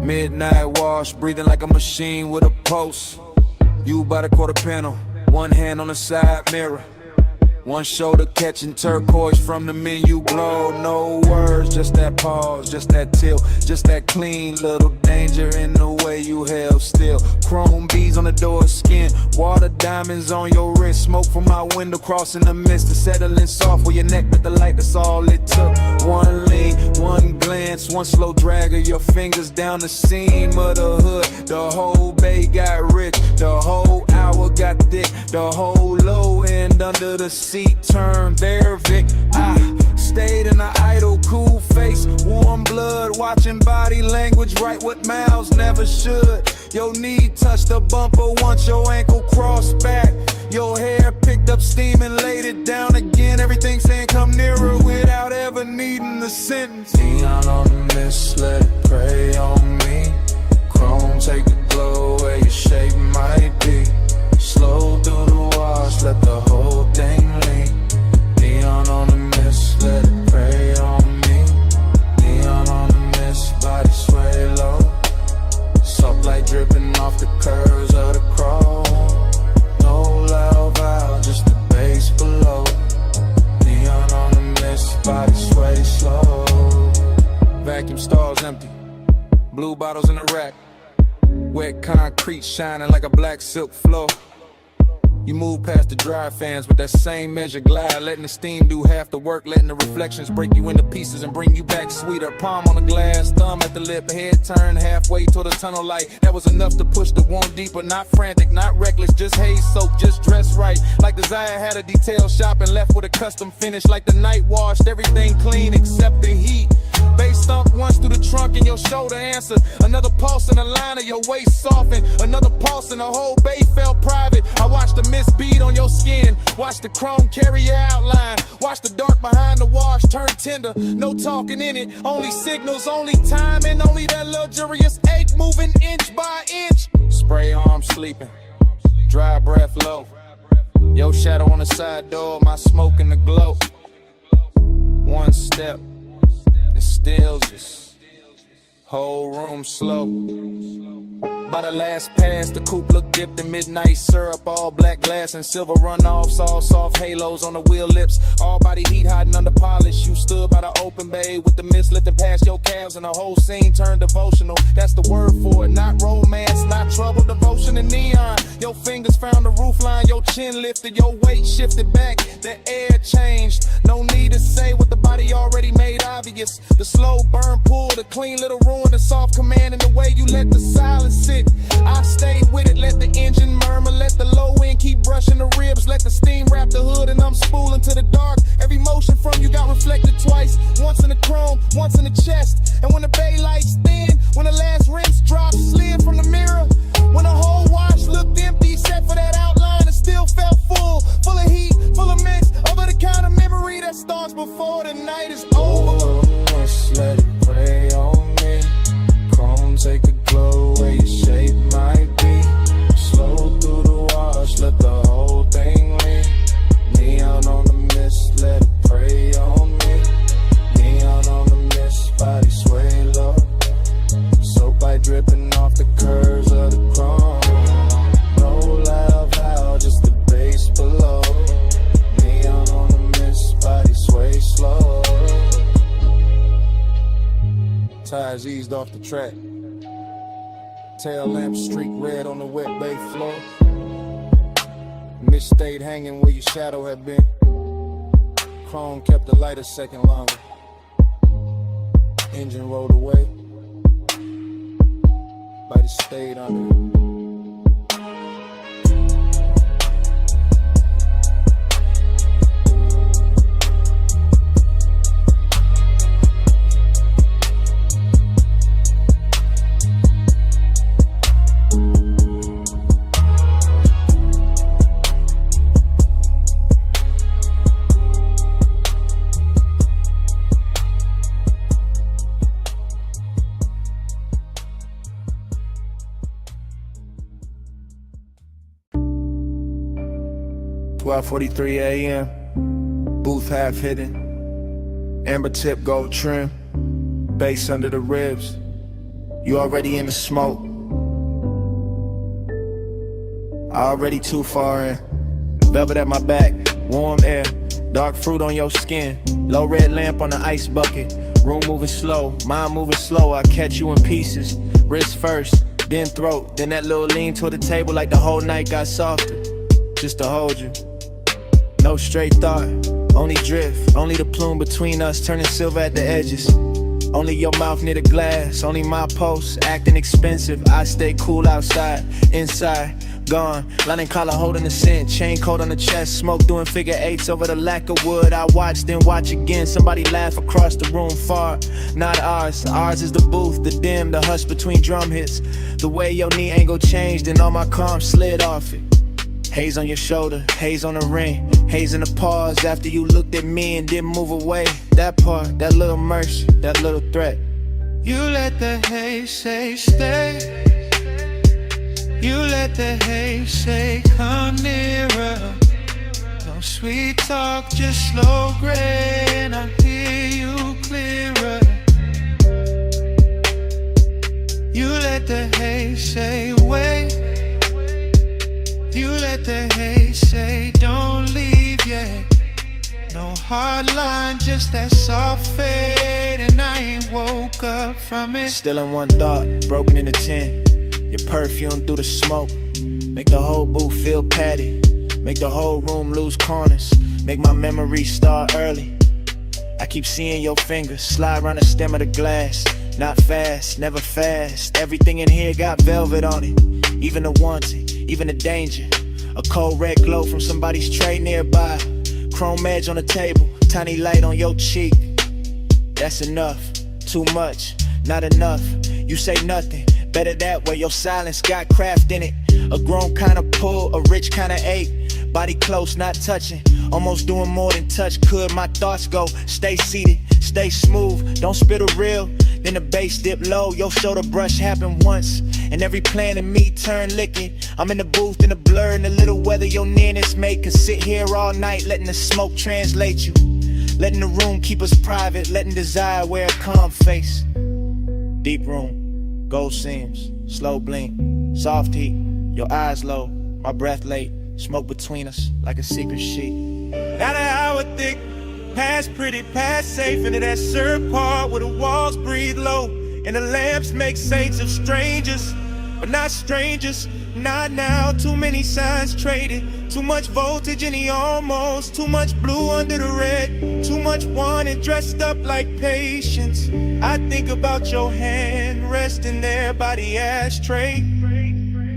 Midnight wash, breathing like a machine with a pulse. You by the quarter panel, one hand on the side mirror. One shoulder catching turquoise from the menu glow. No words, just that pause, just that tilt, just that clean little danger in the way you held still. Chrome beads on the door skin, water diamonds on your wrist. Smoke from my window crossing the mist and settling soft where your neck with the light, that's all it took. One lean, one glance, one slow drag of your fingers down the seam of the hood. The whole bay got rich, the whole hour got thick, the whole low end under the seat turned there, Vic. I stayed in an idle, cool face, warm blood, watching body language, write what mouths never should. Your knee touched the bumper once your ankle crossed back. Your hair picked up steam and laid it down again. Everything saying come nearer without ever needing the sentence. Neon on the mist, let it prey on me. Chrome, take a glow where your shape might be. Slow through the wash, let the whole thing lean. Neon on the mist, let it prey on me. Neon on the mist, body sway low. Soft light dripping off the curves of the chrome. No loud valve, just the bass below. Neon on the mist, body sway slow. Vacuum stalls empty, blue bottles in the rack. Wet concrete shining like a black silk floor. You move past the dry fans with that same measure glide, letting the steam do half the work, letting the reflections break you into pieces and bring you back sweeter. Palm on the glass, thumb at the lip, head turned halfway toward the tunnel light. That was enough to push the wound deeper, not frantic, not reckless, just haze soaked, just dressed right. Like Desire had a detail shop and left with a custom finish. Like the night washed everything clean except the heat. Bass thump once through the trunk and your shoulder answered. Another pulse in the line of your waist softened. Another pulse and the whole bay felt private. I watched the mist bead on your skin. Watch the chrome carry your outline. Watch the dark behind the wash turn tender. No talking in it. Only signals, only time, and only that luxurious ache moving inch by inch. Spray arm sleeping. Dry breath low. Your shadow on the side door. My smoke in the glow. One step. It stills us, whole room slow. By the last pass, the coupe looked dipped in midnight syrup. All black glass and silver runoffs, all soft halos on the wheel lips. All body heat hiding under polish. You stood by the open bay with the mist lifting past your calves, and the whole scene turned devotional. That's the word for it, not romance, not trouble, devotion and neon. Your fingers found the roof line, your chin lifted, your weight shifted back, the air changed. No need to say what the body already made obvious. The slow burn pull, the clean little ruin, the soft command, and the way you let the silence sit. I stayed with it, let the engine murmur, let the low end keep brushing the ribs, let the steam wrap the hood, and I'm spooling to the dark. Every motion from you got reflected twice, once in the chrome, once in the chest. And when the bay lights thin, when the last rinse dropped, slid from the mirror, when the whole wash looked empty, except for that outline, it still felt full of heat, full of mix, over the kind of memory that starts before the night is over. Just let it play on me. Chrome, take a glow where your shape might be. Slow through the wash, let the whole thing lean. Neon on the mist, let it prey on me. Neon on the mist, body sway low. Soap light dripping off the curves of the chrome. No loud valve, just the bass below. Neon on the mist, body sway slow. Tires eased off the track. Tail lamp streak red on the wet bay floor. Mist stayed hanging where your shadow had been. Chrome kept the light a second longer. Engine rolled away. Body stayed under. 12:43 a.m. Booth half hidden. Amber tip gold trim. Bass under the ribs. You already in the smoke. Already too far in. Velvet at my back. Warm air. Dark fruit on your skin. Low red lamp on the ice bucket. Room moving slow. Mind moving slow. I catch you in pieces. Wrist first. Then throat. Then that little lean toward the table like the whole night got softer. Just to hold you. No straight thought, only drift. Only the plume between us turning silver at the edges. Only your mouth near the glass. Only my pulse acting expensive. I stay cool outside, inside, gone. Lining collar holding the scent. Chain coat on the chest. Smoke doing figure eights over the lack of wood. I watch, then watch again. Somebody laugh across the room far. Not ours. Ours is the booth, the dim, the hush between drum hits. The way your knee angle changed and all my calm slid off it. Haze on your shoulder, haze on the ring. Haze in the pause after you looked at me and didn't move away. That part, that little mercy, that little threat. You let the haze say stay. You let the haze say come nearer. No sweet talk, just slow gray, and I hear you clearer. You let the haze say wait. You let the haze say don't leave yet. No hard line, just that soft fade, and I ain't woke up from it. Still in one thought, broken into 10. Your perfume through the smoke. Make the whole booth feel padded. Make the whole room lose corners. Make my memories start early. I keep seeing your fingers slide around the stem of the glass. Not fast, never fast. Everything in here got velvet on it. Even the wanting, even the danger. A cold red glow from somebody's tray nearby. Chrome edge on the table, tiny light on your cheek. That's enough, too much, not enough. You say nothing, better that way. Your silence got craft in it. A grown kind of pull, a rich kind of ache. Body close, not touching. Almost doing more than touch could. My thoughts go, stay seated, stay smooth. Don't spit a reel, then the bass dip low. Your shoulder brush happened once, and every plan in me turned liquid. I'm in the booth in the blur, and the little weather your nearness make us sit here all night, letting the smoke translate you. Letting the room keep us private, letting desire wear a calm face. Deep room, gold seams, slow blink, soft heat, your eyes low, my breath late. Smoke between us like a secret sheet. Not an hour thick, past pretty, past safe. Into that syrup part where the walls breathe low, and the lamps make saints of strangers, but not strangers. Not now, too many signs traded. Too much voltage in the almost. Too much blue under the red. Too much wanted dressed up like patience. I think about your hand resting there by the ashtray.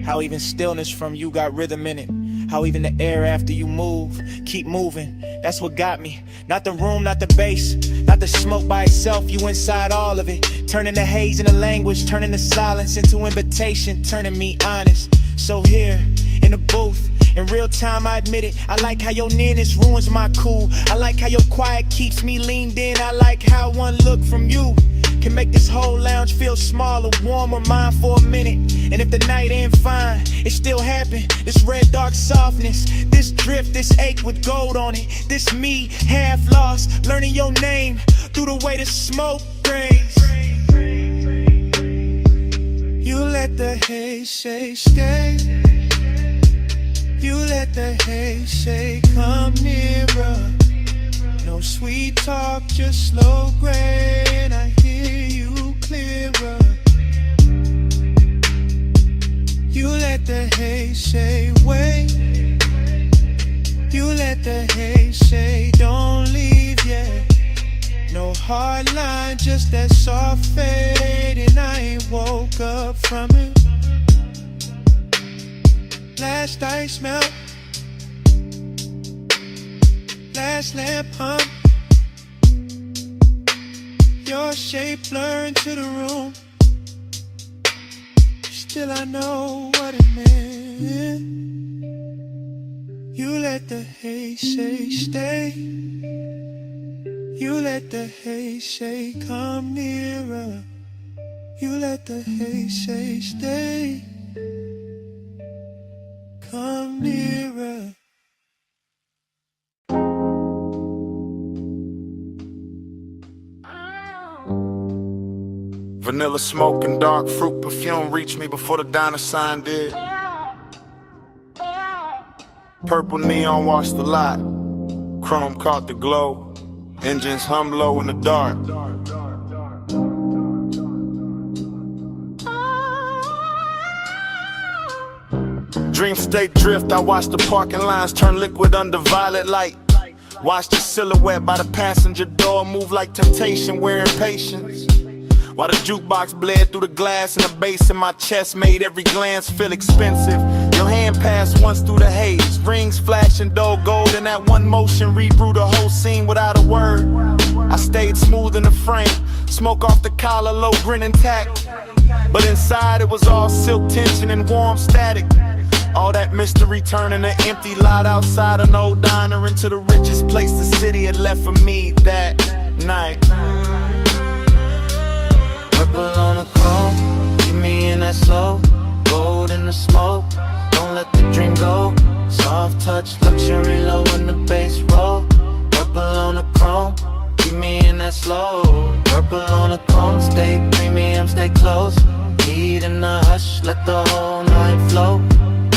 How even stillness from you got rhythm in it. How even the air after you move, keep moving. That's what got me. Not the room, not the bass, not the smoke by itself. You inside all of it. Turning the haze into language, turning the silence into invitation, turning me honest. So here, in the booth, in real time I admit it. I like how your nearness ruins my cool. I like how your quiet keeps me leaned in. I like how one look from you can make this whole lounge feel smaller, warmer, mine for a minute. And if the night ain't fine, it still happened. This red dark softness, this drift, this ache with gold on it. This me, half lost, learning your name through the way the smoke graze. You let the haze say stay. You let the haze say come nearer. No sweet talk, just slow gray, and I hear you clearer. You let the haze say wait. You let the haze say don't leave yet. No hard line, just that soft fade, and I ain't woke up from it. Last ice melt, last lamp hum. Your shape blurred into the room. Still I know what it meant. You let the haze say stay. You let the haze say come nearer. You let the haze say stay. Come nearer. Vanilla smoke and dark fruit perfume reached me before the diner sign did. Purple neon washed the lot. Chrome caught the glow. Engines hum low in the dark. Dream state drift, I watched the parking lines turn liquid under violet light. Watched the silhouette by the passenger door move like temptation, wearing patience. While the jukebox bled through the glass and the bass in my chest made every glance feel expensive. Your hand passed once through the haze, rings flashing dull gold, and that one motion rebrew the whole scene without a word. I stayed smooth in the frame, smoke off the collar, low grin intact. But inside it was all silk tension and warm static. All that mystery turning an empty lot outside an old diner into the richest place the city had left for me that night. Purple on the chrome, keep me in that slow. Gold in the smoke, don't let the dream go. Soft touch, luxury low in the bass roll. Purple on the chrome, keep me in that slow. Purple on the chrome, stay premium, stay close. Heat in the hush, let the whole night flow.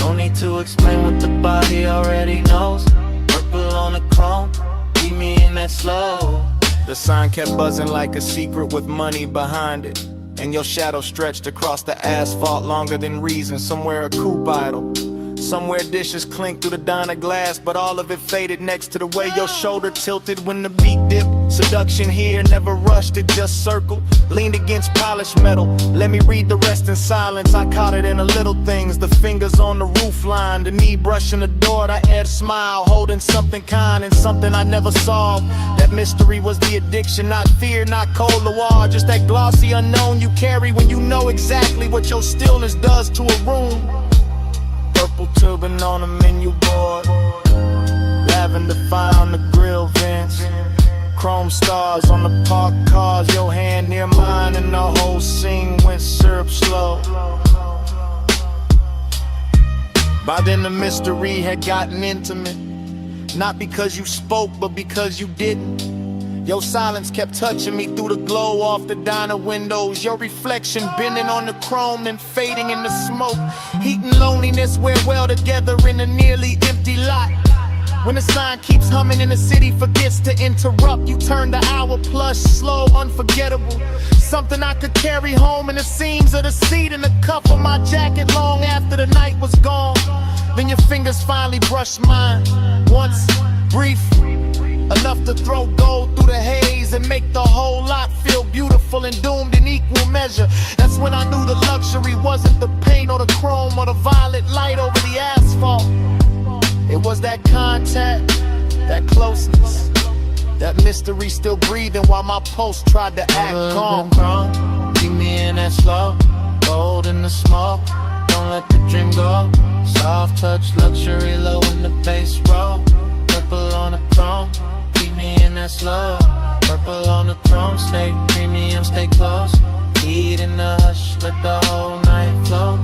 No need to explain what the body already knows. Purple on the chrome, keep me in that slow. The sign kept buzzing like a secret with money behind it. And your shadow stretched across the asphalt longer than reason. Somewhere a coupe idle, somewhere dishes clink through the diner glass, but all of it faded next to the way your shoulder tilted when the beat dipped. Seduction here, never rushed, it just circled. Leaned against polished metal, let me read the rest in silence. I caught it in the little things, the fingers on the roof line, the knee brushing the door, the head smile, holding something kind and something I never solved. That mystery was the addiction, not fear, not cold war, just that glossy unknown you carry when you know exactly what your stillness does to a room. Purple turban on the menu board, lavender fire on the grill vents, chrome stars on the parked cars, your hand near mine, and the whole scene went syrup slow. By then the mystery had gotten intimate, not because you spoke, but because you didn't. Your silence kept touching me through the glow off the diner windows. Your reflection bending on the chrome, then fading in the smoke. Heat and loneliness wear well together in a nearly empty lot. When the sign keeps humming and the city forgets to interrupt, you turn the hour plus, slow, unforgettable. Something I could carry home in the seams of the seat and the cuff of my jacket long after the night was gone. Then your fingers finally brushed mine, once, brief, enough to throw gold through the haze and make the whole lot feel beautiful and doomed in equal measure. That's when I knew the luxury wasn't the paint or the chrome or the violet light over the asphalt. It was that contact, that closeness, that mystery still breathing while my pulse tried to act calm. Keep me in that slow, gold in the smoke, don't let the dream go. Soft touch, luxury low in the bass roll. Purple on the chrome, keep me in that slow. Purple on the chrome, stay premium, stay close. Heat in the hush, let the whole night flow.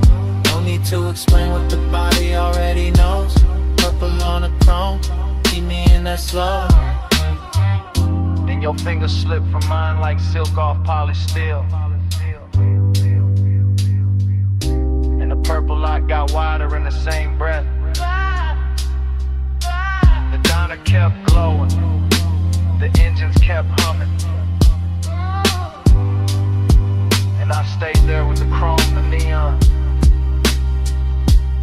No need to explain what the body already knows. Purple on the chrome, keep me in that slow. Then your fingers slip from mine like silk off polished steel. And the purple light got wider in the same breath. The diner kept glowing, the engines kept humming, and I stayed there with the chrome, the neon,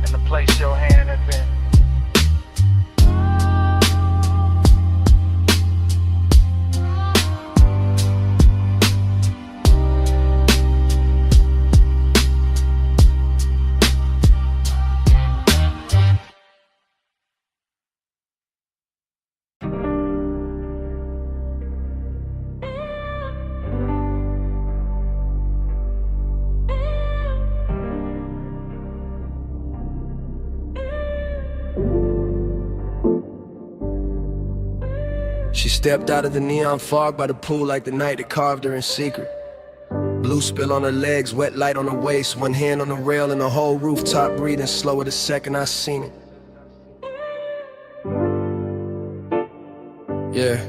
and the place your hand had been. She stepped out of the neon fog by the pool like the night that carved her in secret. Blue spill on her legs, wet light on her waist, one hand on the rail and the whole rooftop breathing slower the second I seen it. Yeah.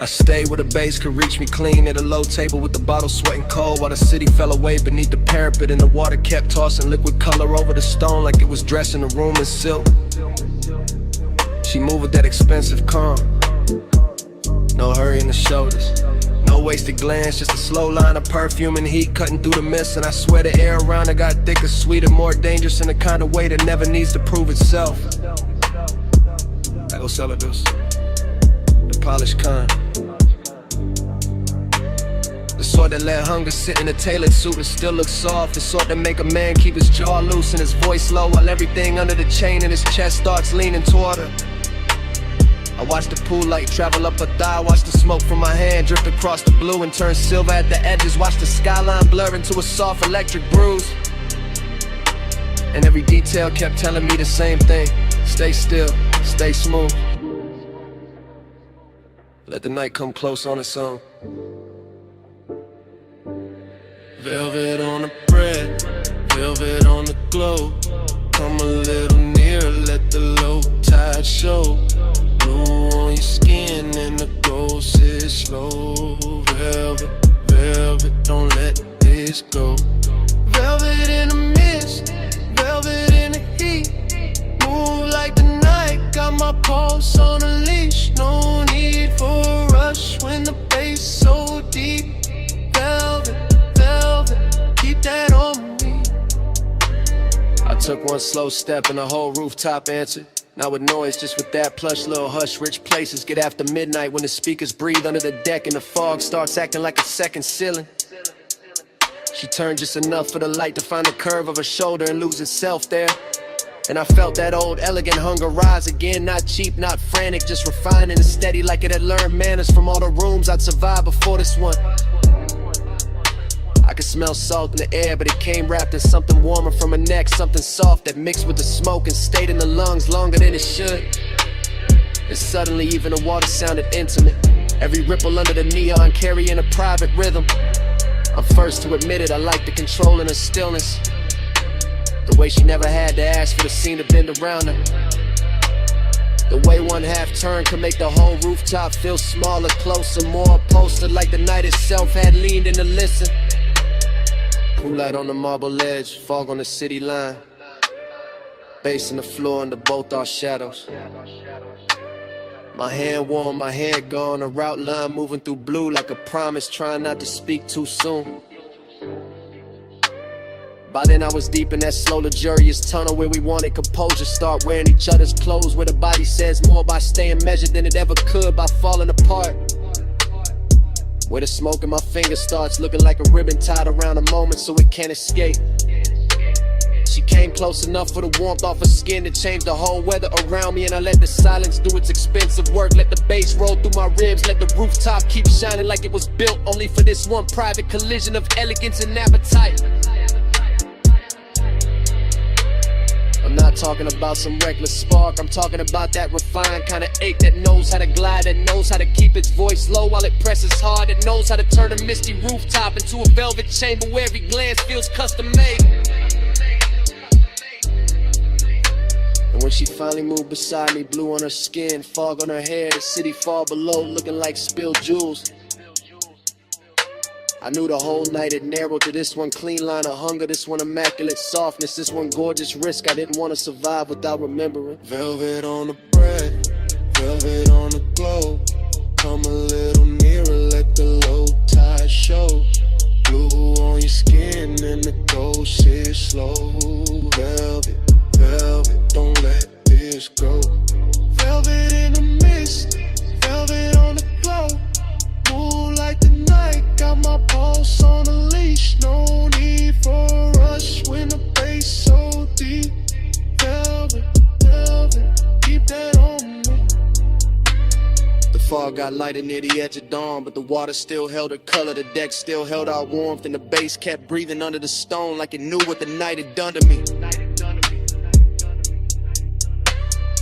I stayed where the bass could reach me clean at a low table with the bottle sweating cold while the city fell away beneath the parapet and the water kept tossing liquid color over the stone like it was dressing the room in silk. She moved with that expensive calm, no hurry in the shoulders, no wasted glance, just a slow line of perfume and heat cutting through the mist. And I swear the air around her got thicker, sweeter, more dangerous in the kind of way that never needs to prove itself. I go sell her this, the polished kind, the sort that let hunger sit in a tailored suit and still look soft. The sort that make a man keep his jaw loose and his voice low while everything under the chain in his chest starts leaning toward her. I watch the pool light travel up her thigh, watch the smoke from my hand drift across the blue and turn silver at the edges, watch the skyline blur into a soft electric bruise. And every detail kept telling me the same thing: stay still, stay smooth, let the night come close on its own. Velvet on the bread, velvet on the glow. Come a little nearer, let the low tide show. Blue on your skin and the gold sits slow. Velvet, velvet, don't let this go. Velvet in the mist, velvet in the heat. Move like the night, got my pulse on a leash. No need for a rush when the bass so deep. Velvet, velvet, keep that on me. I took one slow step and the whole rooftop answered. Not with noise, just with that plush little hush. Rich places get after midnight when the speakers breathe under the deck and the fog starts acting like a second ceiling. She turned just enough for the light to find the curve of her shoulder and lose itself there. And I felt that old elegant hunger rise again. Not cheap, not frantic, just refined and steady, like it had learned manners from all the rooms I'd survived before this one. I could smell salt in the air, but it came wrapped in something warmer from her neck, something soft that mixed with the smoke and stayed in the lungs longer than it should. And suddenly even the water sounded intimate, every ripple under the neon carrying a private rhythm. I'm first to admit it, I like the control in her stillness, the way she never had to ask for the scene to bend around her. The way one half turn could make the whole rooftop feel smaller, closer, more upholstered, like the night itself had leaned in to listen. Pool light on the marble ledge, fog on the city line, bass in the floor under both our shadows. My hand warm, my head gone, a route line moving through blue like a promise, trying not to speak too soon. By then I was deep in that slow luxurious tunnel where we wanted composure, start wearing each other's clothes, where the body says more by staying measured than it ever could by falling apart. Where the smoke in my fingers starts looking like a ribbon tied around a moment so it can't escape. She came close enough for the warmth off her skin to change the whole weather around me, and I let the silence do its expensive work. Let the bass roll through my ribs, let the rooftop keep shining like it was built only for this one private collision of elegance and appetite. I'm not talking about some reckless spark, I'm talking about that refined kind of ache that knows how to glide, that knows how to keep its voice low while it presses hard, that knows how to turn a misty rooftop into a velvet chamber where every glance feels custom made. And when she finally moved beside me, blue on her skin, fog on her hair, the city far below looking like spilled jewels, I knew the whole night it narrowed to this one clean line of hunger, this one immaculate softness, this one gorgeous risk I didn't want to survive without remembering. Velvet on the bread, velvet on the glow. Come a little nearer, let the low tide show. Blue on your skin and the gold sits slow. Velvet, velvet, don't let this go. Velvet in the mist, velvet on the glow. Move like the night, got my pulse on a leash. No need for a rush when the bass so deep. Velvet, velvet, keep that on me. The fog got lighter near the edge of dawn, but the water still held her color, the deck still held our warmth, and the bass kept breathing under the stone like it knew what the night had done to me.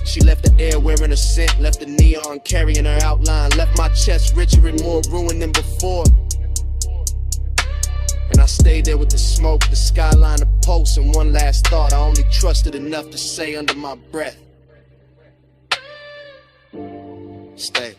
She left the air wearing a scent, left the neon carrying her outline, left my chest richer and more ruined than before. And I stayed there with the smoke, the skyline, the pulse, and one last thought I only trusted enough to say under my breath: stay.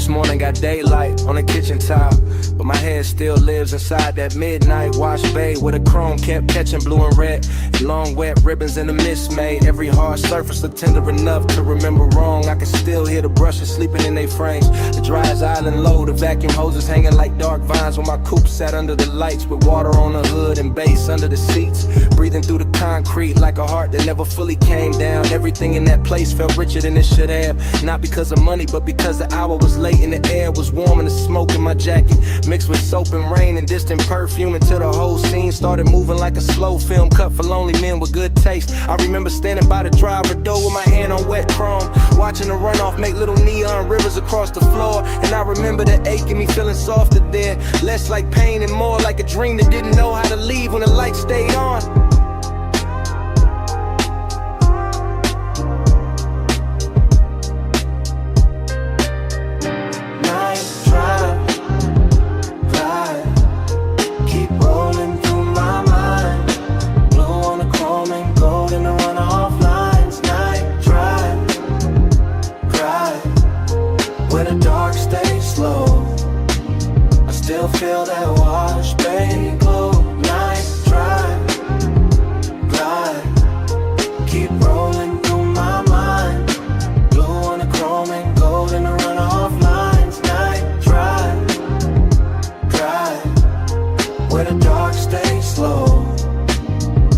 This morning got daylight on the kitchen tile, but my head still lives inside that midnight wash bay where the chrome kept catching blue and red. Long wet ribbons in the mist made every hard surface look tender enough to remember wrong. I can still hear the brushes sleeping in their frames, the dryer's island low, the vacuum hoses hanging like dark vines when my coupe sat under the lights with water on the hood and bass under the seats. Breathing through the concrete like a heart that never fully came down. Everything in that place felt richer than it should have. Not because of money, but because the hour was late and the air was warm and the smoke in my jacket mixed with soap and rain and distant perfume until the whole scene started moving like a slow film cut for lonely men with good taste. I remember standing by the driver door with my hand on wet chrome, watching the runoff make little neon rivers across the floor. And I remember the ache in me feeling softer there, less like pain and more like a dream that didn't know how to leave when the light stayed on. Feel that wash, baby, glow. Night drive, glide, keep rolling through my mind. Blue on the chrome and gold in the runoff lines. Night drive, where the dark stays slow.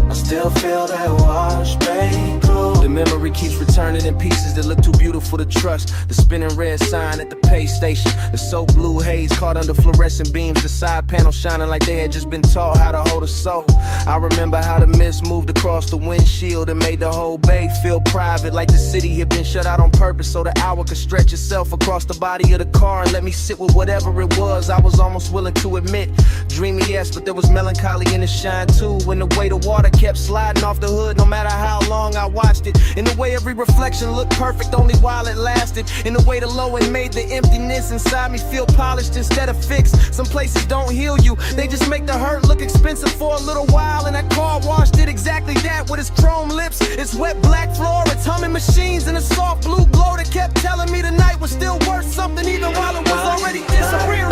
I still feel that wash, baby, glow. The memory keeps returning in pieces that look too beautiful to trust. The spinning red sign at the pay station, the soap blue haze caught under fluorescent beams, the side panel shining like they had just been taught how to hold a soul. I remember how the mist moved across the windshield and made the whole bay feel private, like the city had been shut out on purpose so the hour could stretch itself across the body of the car and let me sit with whatever it was I was almost willing to admit. Dreamy, yes, but there was melancholy in the shine too, when the way the water kept sliding off the hood no matter how long I watched it. In the way every reflection looked perfect only while it lasted. In the way the low end made the emptiness inside me feel polished instead of fixed. Some places don't heal you, they just make the hurt look expensive for a little while. And that car wash did exactly that with its chrome lips, its wet black floor, its humming machines, and a soft blue glow that kept telling me the night was still worth something even while it was already disappearing.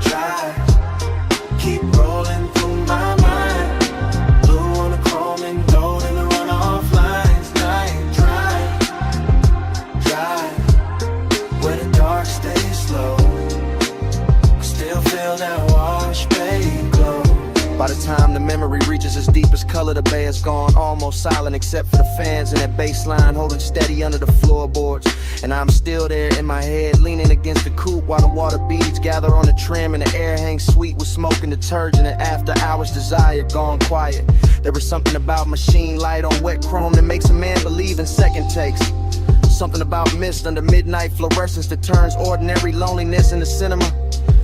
Drive, keep rolling through my mind. Blue on the chrome and gold in the runoff lines. Night drive, where the dark stays slow. I still feel that wash, baby, glow. By the time the memory reaches its deepest color, the bay is gone, almost silent except for the fans and that bass line holding steady under the floorboards. And I'm still there in my head, leaning against the coupe while the water beads gather on the trim and the air hangs sweet with smoke and detergent and after hours desire gone quiet. There was something about machine light on wet chrome that makes a man believe in second takes. Something about mist under midnight fluorescence that turns ordinary loneliness into cinema.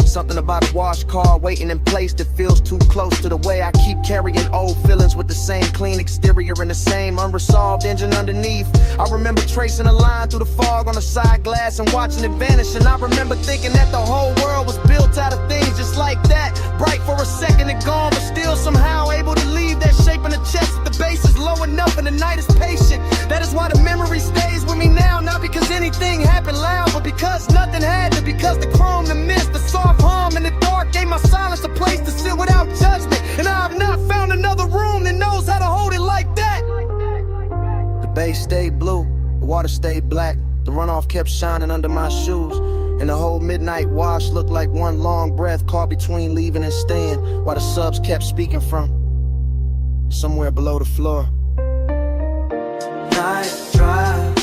Something about a wash car waiting in place that feels too close to the way I keep carrying old feelings with the same clean exterior and the same unresolved engine underneath. I remember tracing a line through the fog on the side glass and watching it vanish. And I remember thinking that the whole world was built out of things just like that. Bright for a second and gone, but still somehow able to leave that shape in the chest. If the bass is low enough and the night is patient, that is why the memory stays with me now. Not because anything happened loud, but because nothing had to. Because the chrome, the mist, the soft hum in the dark gave my silence a place to sit without judgment. And I have not found another room that knows how to hold it like that. The bay stayed blue, the water stayed black, the runoff kept shining under my shoes, and the whole midnight wash looked like one long breath caught between leaving and staying, while the subs kept speaking from somewhere below the floor. Night drive,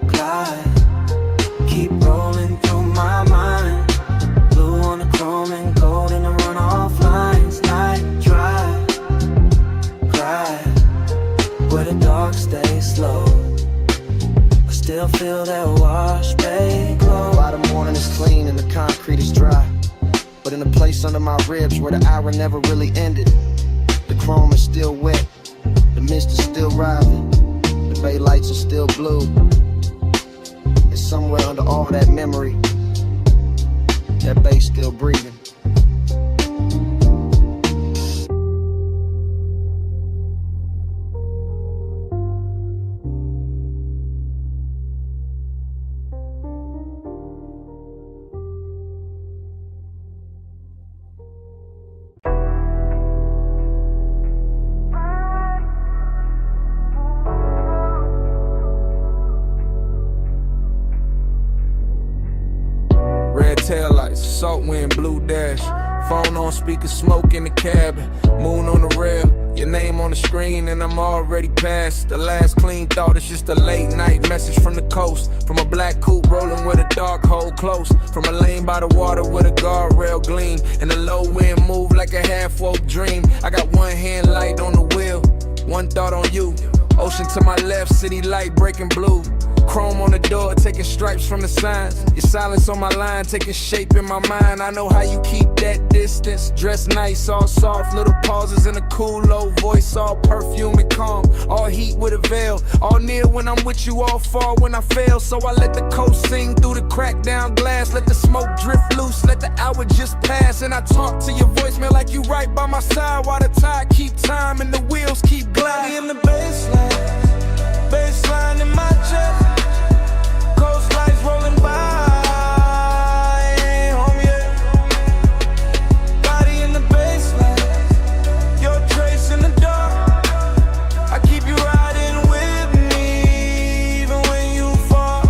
glide, keep rolling through my mind. Blue on the chrome and gold in the runoff lines. Night drive, glide, where the dark stays slow. I still feel that wash, baby, glow. By the morning is clean and the concrete is dry, but in the place under my ribs where the hour never really ended, the chrome is still wet, the mist is still rising, the bay lights are still blue. And somewhere under all that memory, that bass still breathing. Salt wind, blue dash. Phone on speaker, smoke in the cabin. Moon on the rail, your name on the screen, and I'm already past the last clean thought. It's just a late night message from the coast. From a black coupe rolling with a dark hole close. From a lane by the water with a guardrail gleam. And the low wind move like a half-woke dream. I got one hand light on the wheel, one thought on you. Ocean to my left, city light breaking blue. Chrome on the door, taking stripes from the signs. Your silence on my line, taking shape in my mind. I know how you keep that distance. Dress nice, all soft, little pauses in a cool low voice. All perfume and calm, all heat with a veil. All near when I'm with you, all far when I fail. So I let the coast sing through the cracked down glass. Let the smoke drift loose, let the hour just pass. And I talk to your voicemail like you right by my side. While the tide keep time and the wheels keep gliding. In the baseline, baseline in my chest. Coast lights rolling by, I ain't home yet. Body in the baseline, your trace in the dark. I keep you riding with me, even when you fall.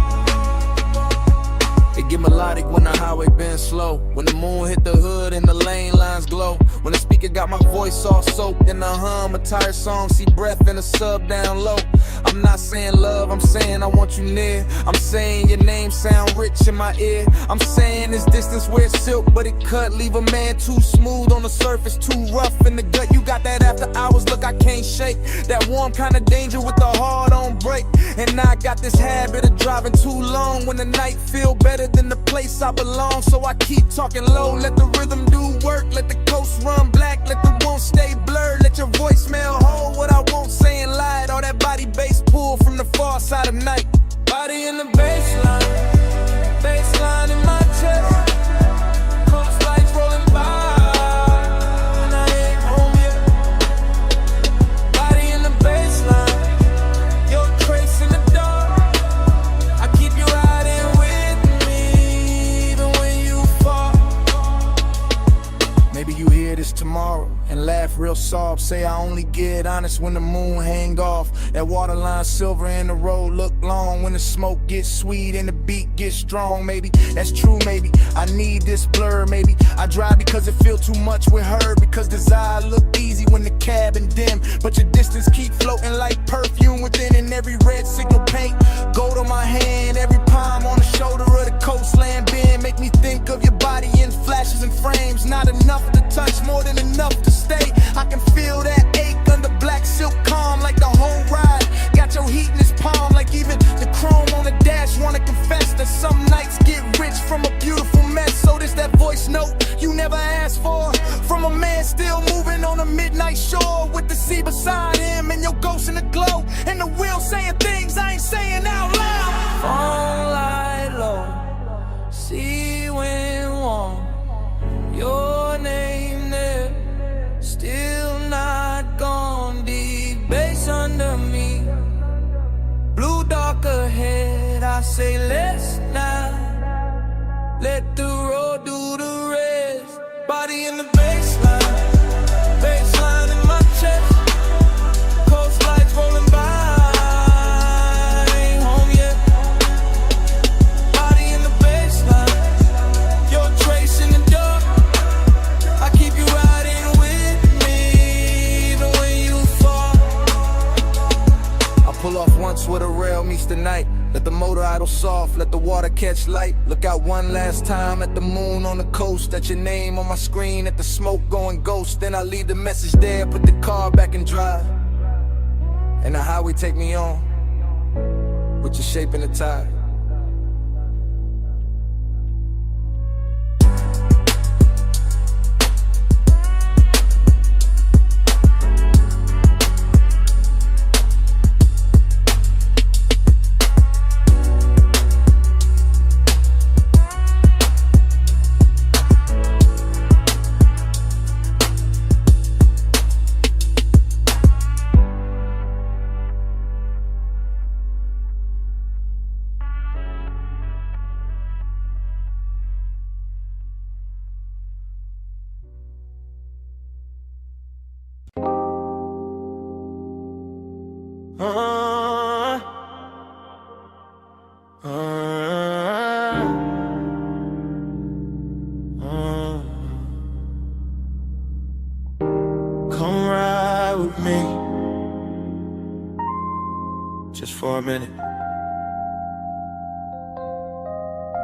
It get melodic when the highway been slow. When the moon hit the hood and the lane lines glow. When the speaker got my voice all soaked in the hum, a tired song, see breath in a sub down low. I'm not saying love, I'm saying I want you near. I'm saying your name sound rich in my ear. I'm saying this distance where it's silk, but it cut. Leave a man too smooth on the surface, too rough in the gut. You got that after hours look I can't shake. That warm kind of danger with the heart on break. And now I got this habit of driving too long when the night feel better than the place I belong. So I keep talking low, let the rhythm do work. Let the coast run black, let the won't stay blurred. Let your voicemail hold what I won't say and lie. All that body bass pull from the far side of night. Body in the baseline, baseline in my chest. Coast lights rolling by, and I ain't home yet. Body in the baseline, your trace in the dark. I keep you riding with me, even when you fall. Maybe you hear this tomorrow and laugh real soft. Say I only get honest when the moon hang off. That waterline silver and the road look long. When the smoke gets sweet and the beat gets strong. Maybe that's true, maybe I need this blur. Maybe I drive because it feel too much with her. Because desire look easy when the cabin dim. But your distance keep floating like perfume within. And every red signal paint gold on my hand. Every palm on the shoulder of the coastland bend. Make me think of your body in flashes and frames. Not enough to touch, more than enough to stay. I can feel that ache under black silk calm like the whole ride. Got your heat in his palm like even the chrome on the dash. Wanna confess that some nights get rich from a beautiful mess. So this that voice note you never asked for. From a man still moving on a midnight shore. With the sea beside him and your ghost in the glow. And the wheel saying things I ain't saying out loud. Phone light low, sea wind warm. Your name there, still not gone. Deep bass under me, blue dark ahead. I say let's not let the road do the rest. Body in the baseline, baseline in my chest. Coast lights rolling by, I ain't home yet. Body in the baseline, your trace in the dark. I keep you riding with me, even when you fall. I pull off once where the rail meets the night. Let the motor idle soft, let the water catch light. Look out one last time at the moon on the coast. At your name on my screen, at the smoke going ghost. Then I leave the message there, put the car back in drive. And the highway take me on, with your shape in the tide.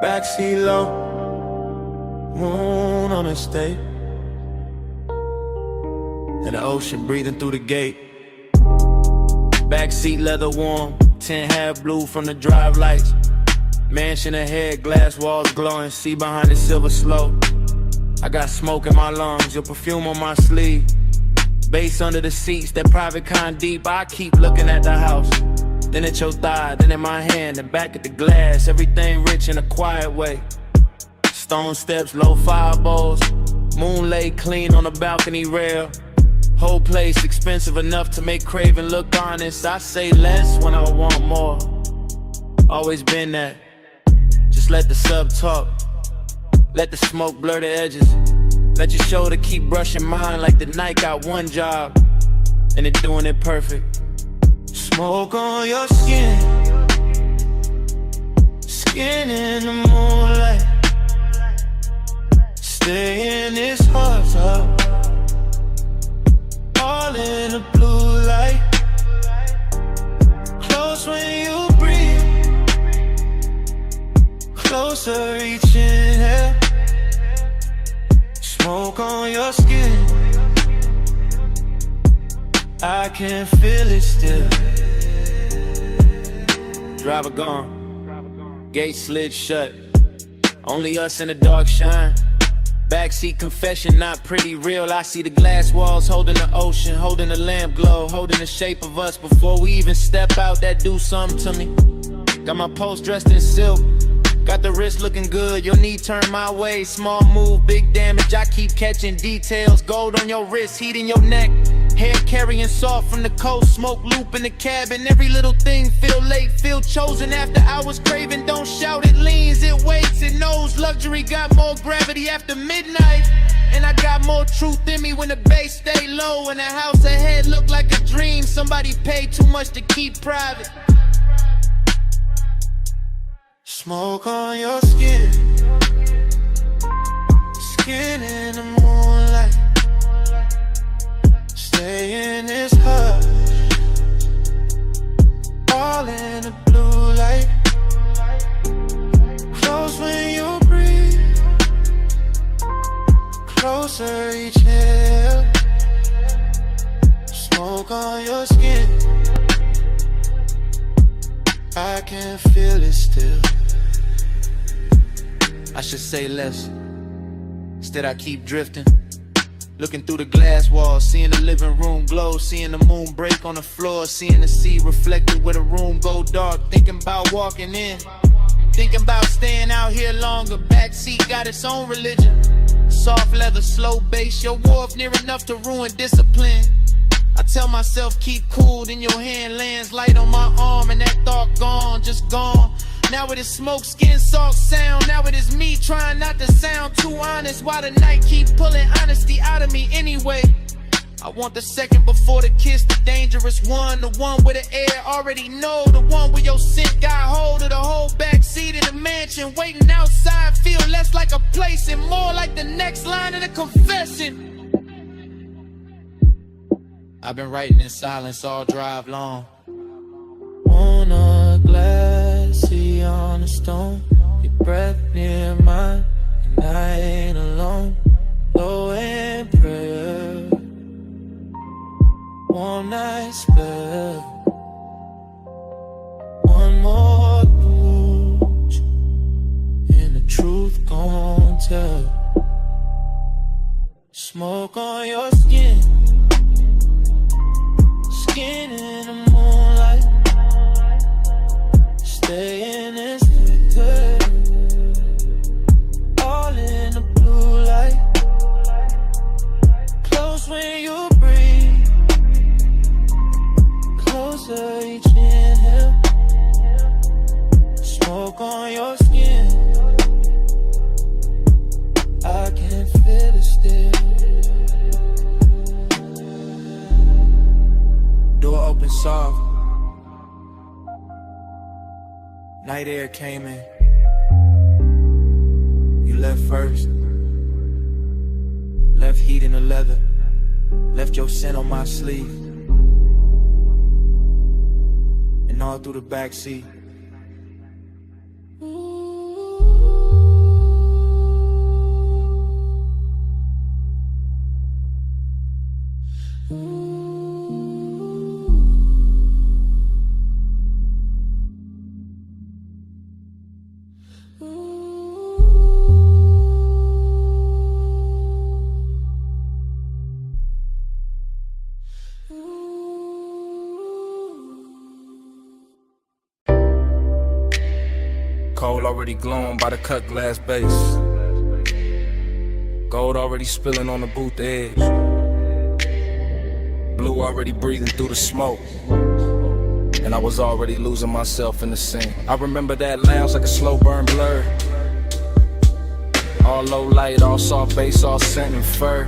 Backseat low, moon on the state, and the ocean breathing through the gate. Backseat leather warm, 10 half blue from the drive lights. Mansion ahead, glass walls glowing, see behind the silver slope. I got smoke in my lungs, your perfume on my sleeve. Bass under the seats, that private kind deep. I keep looking at the house, then at your thigh, then in my hand, then back at the glass. Everything rich in a quiet way. Stone steps, low fire bowls, moon laid clean on the balcony rail. Whole place expensive enough to make craving look honest. I say less when I want more. Always been that. Just let the sub talk. Let the smoke blur the edges. Let your shoulder keep brushing mine like the night got one job, and it doing it perfect. smoke on your skin, skin in the moonlight. Stay in this hot tub, all in the blue light. Close when you breathe, closer reaching here. Smoke on your skin, I can feel it still. Driver gone, gate slid shut. Only us in the dark shine. Backseat confession, not pretty real. I see the glass walls holding the ocean, holding the lamp glow, holding the shape of us before we even step out. That do something to me. Got my post dressed in silk, got the wrist looking good. Your knee turned my way, small move, big damage. I keep catching details. Gold on your wrist, heat in your neck. Hair carrying soft from the coast, smoke loop in the cabin. Every little thing feel late, feel chosen. After hours craving, don't shout, it leans, it waits, it knows. Luxury got more gravity after midnight. And I got more truth in me when the bass stay low. And the house ahead look like a dream. Somebody paid too much to keep private. Smoke on your skin, skin in the moonlight. Stay in this hush, all in the blue light. Close when you breathe, closer each here. Smoke on your skin, I can feel it still. I should say less, instead I keep drifting. Looking through the glass walls, seeing the living room glow, seeing the moon break on the floor, seeing the sea reflected where the room go dark. Thinking about walking in, thinking about staying out here longer. Backseat got its own religion. Soft leather, slow bass, your wharf near enough to ruin discipline. I tell myself keep cool, then your hand lands light on my arm, and that thought gone, just gone. Now it is smoke, skin, salt, sound. Now it is me trying not to sound too honest. Why the night keep pulling honesty out of me anyway? I want the second before the kiss, the dangerous one. The one where the air already know. The one where your scent got hold of the whole backseat in the mansion. Waiting outside feel less like a place and more like the next line of the confession. I've been writing in silence all drive long. On a glassy on a stone, your breath near mine, and I ain't alone. Low in prayer, one night spell, one more bruise, and the truth gon' tell. Smoke on your skin, skin in the moonlight. Stay in this good, all in the blue light. Close when you breathe, closer each inhale. Smoke on your skin, I can feel it still. Door open soft, night air came in. You left first, left heat in the leather, left your scent on my sleeve, and all through the backseat. Coal already glowing by the cut glass base. Gold already spilling on the booth edge. Blue already breathing through the smoke. And I was already losing myself in the scene. I remember that lounge like a slow burn blur. All low light, all soft bass, all scent and fur.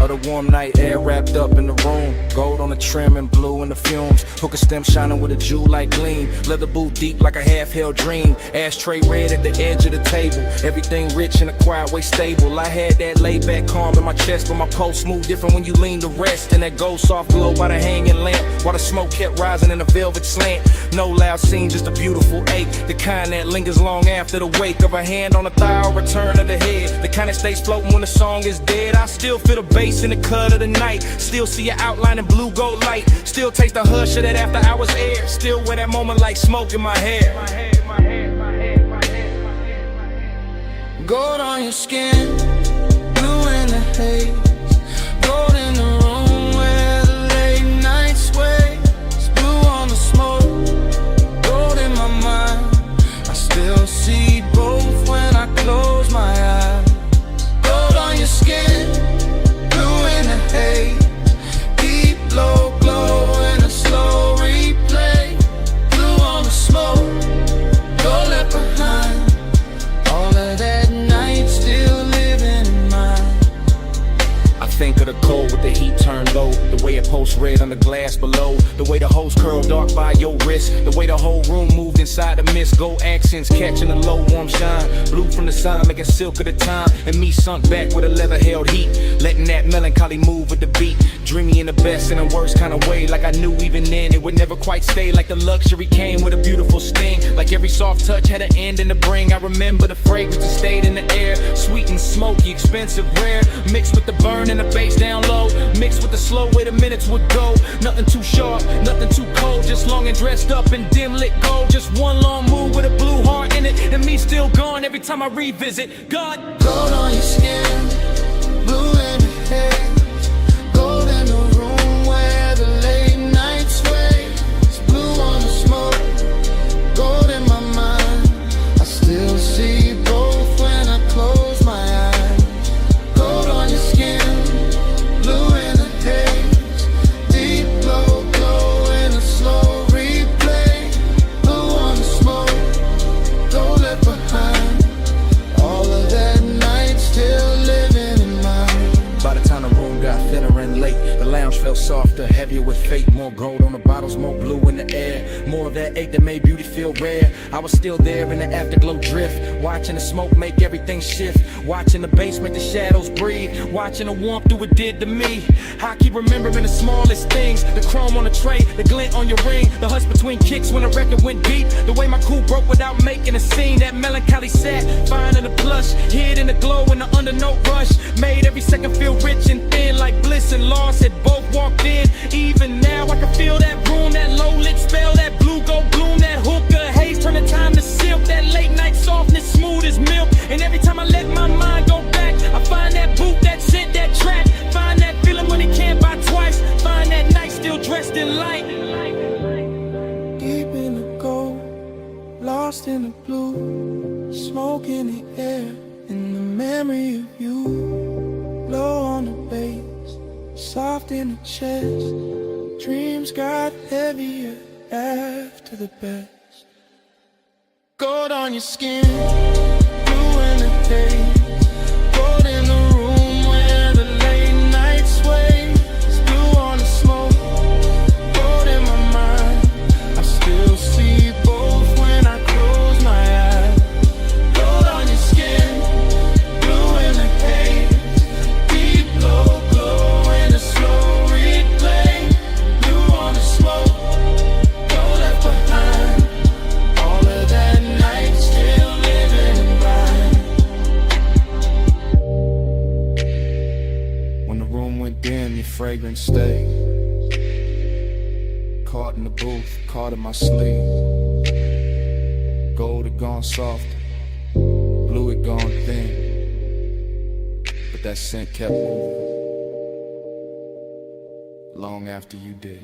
Of the warm night air wrapped up in the room. Gold on the trim and blue in the fumes. Hookah stem shining with a jewel-like gleam. Leather boot deep like a half-held dream. Ashtray red at the edge of the table. Everything rich and a quiet way stable. I had that laid-back calm in my chest, but my pulse moved different when you lean to rest. And that gold soft glow by the hanging lamp, while the smoke kept rising in a velvet slant. No loud scene, just a beautiful ache. The kind that lingers long after the wake of a hand on a thigh or return of the head. The kind that stays floating when the song is dead. I still feel the bass in the cut of the night. Still see your outline in blue gold light. Still taste the hush of that after hours air. Still wear that moment like smoke in my hair. Gold on your skin, blue in the haze. Gold in the room where the late night sways. Blue on the smoke, gold in my mind. I still see both when I close my eyes. Gold on your skin, blue in the haze. Deep low glow in a slow replay. Blue on the smoke, gold left behind. All of that night still living in mine. I think of the cold with the heat turned low. The way it pulsed red on the glass below. The way the hose curled dark by your wrist. The way the whole room moved inside the mist. Gold accents catching the low warm shine. Blue from the sun making silk of the time. And me sunk back with a leather held heat. Letting that melancholy move with the beat. Dreamy in the best and the worst kind of way. Like I knew even then it would never quite stay. Like the luxury came with a beautiful sting. Like every soft touch had an end in the bring. I remember the fragrance that stayed in the air. Sweet and smoky, expensive, rare. Mixed with the burn and the bass down low. Mixed with the slow way the minutes would go. Nothing too sharp, nothing too cold. Just long and dressed up in dim lit gold. Just one long move with a blue heart in it. And me still gone every time I revisit. God. Gold on your skin, blue in the haze. Gold in the room where the late night sways. Blue on the smoke, gold in my mind. I still see both when I close my eyes. Gold on your skin, blue in the haze. Deep low glow in a slow replay. Blue on the smoke, gold left behind. All of that night still living in mine. By the time the room got thinner and late, the lounge felt softer, heavier with fate. More gold on the bottles, more blue in the air. More of that ache that made beauty feel rare. I was still there in the afterglow drift, watching the smoke make everything shift. Watching the bass make the shadows breathe. Watching the warmth do what did to me. I keep remembering the smallest things. The chrome on the tray, the glint on your ring. The hush between kicks when the record went deep. The way my cool broke without making a scene. That melancholy sat, fine in the plush. Hid in the glow in the undernote rush. Made every second feel rich and thin. Like bliss and loss had both walked in. Even now I can feel that room, that low lit spell. That blue gold bloom, that hookah haze. Turn the time to silk. That late night softness, smooth as milk. And every time I let my mind go back, I find that boot, that scent, that track. Find that feeling when it can't buy twice. Find that night still dressed in light. Deep in the gold, lost in the blue. Smoke in the air, in the memory of you. Low on the bass, soft in the chest. Dreams got heavier after the best. Gold on your skin, blue in the haze. Gold in the room where the late night sways. Blue on the smoke, gold in my mind. I still see both when I close my eyes. Gold on your skin, blue in the haze. Deep low glow in a slow replay. Blue on the smoke, gold left behind. All of that night still living in mine. When the room went dim, your fragrance stayed. Caught in the booth, caught in my sleeve. Gold had gone soft, blue had gone thin. But that scent kept moving, long after you did.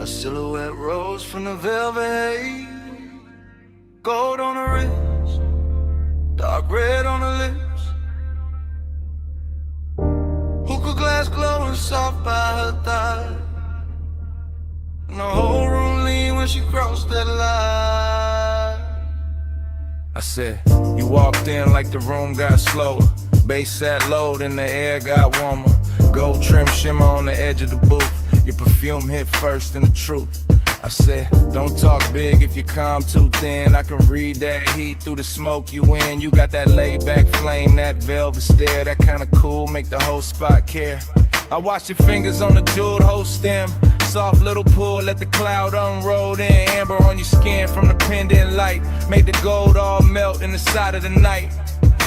silhouette rose from the velvet haze. Gold on her wrist, dark red on her lips. Hookah glass glowing soft by her thigh. And the whole room leaned when she crossed that line. I said, you walked in like the room got slower. Bass sat low, then the air got warmer. Gold trim shimmer on the edge of the booth. Your perfume hit first in the truth. I said, don't talk big if you calm too thin. I can read that heat through the smoke you in. You got that laid back flame, that velvet stare. That kinda cool, make the whole spot care. I watch your fingers on the jeweled hoe stem. Soft little pull, let the cloud unroll. Then amber on your skin from the pendant light. Made the gold all melt in the side of the night.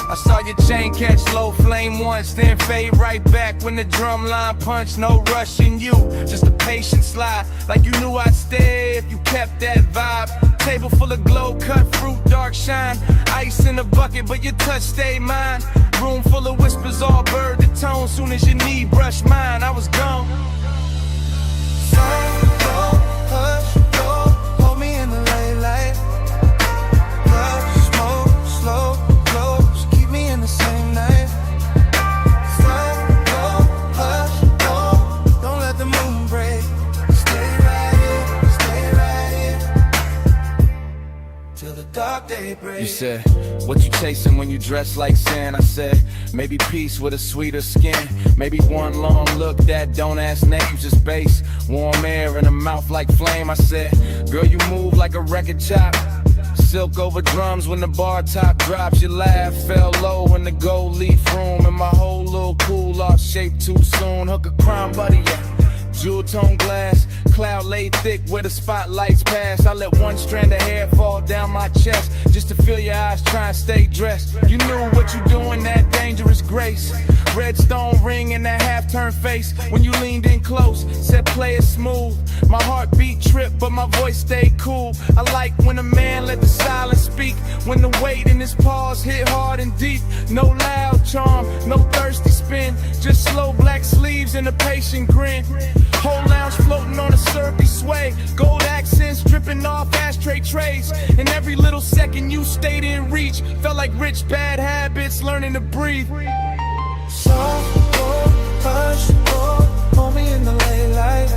I saw your chain catch low flame once, then fade right back when the drum line punched. No rushing you, just a patient slide. Like you knew I'd stay if you kept that vibe. Table full of glow, cut fruit, dark shine. Ice in the bucket, but your touch stayed mine. Room full of whispers, all bird to tone. Soon as your knee brushed mine, I was gone. Hush, go, hold me in the late light. Love, smoke, slow, close, keep me in the same night. Slow, hush, go, don't let the moon break. Stay right here, till the dark day breaks. You said, what you chasing when you dress like sin? I said, maybe peace with a sweeter skin. Maybe one long look that don't ask names, just bass. Warm air in a mouth like flame. I said, girl, you move like a record chop. Silk over drums when the bar top drops. Your laugh fell low in the gold leaf room. And my whole little cool lost shape too soon. Hook a crown buddy, yeah. Jewel tone glass, cloud laid thick where the spotlights pass. I let one strand of hair fall down my chest just to feel your eyes try and stay dressed. You knew what you doing, that dangerous grace. Red stone ring in that half-turned face when you leaned in close, said play it smooth. My heartbeat tripped, but my voice stayed cool. I like when a man let the silence speak, when the weight in his paws hit hard and deep. No loud charm, no thirsty spin, just slow black sleeves and a patient grin. Whole lounge floating on a syrupy sway, gold accents dripping off ashtray trays. And every little second you stayed in reach felt like rich bad habits learning to breathe. Soft, hush, go, hold me in the late light.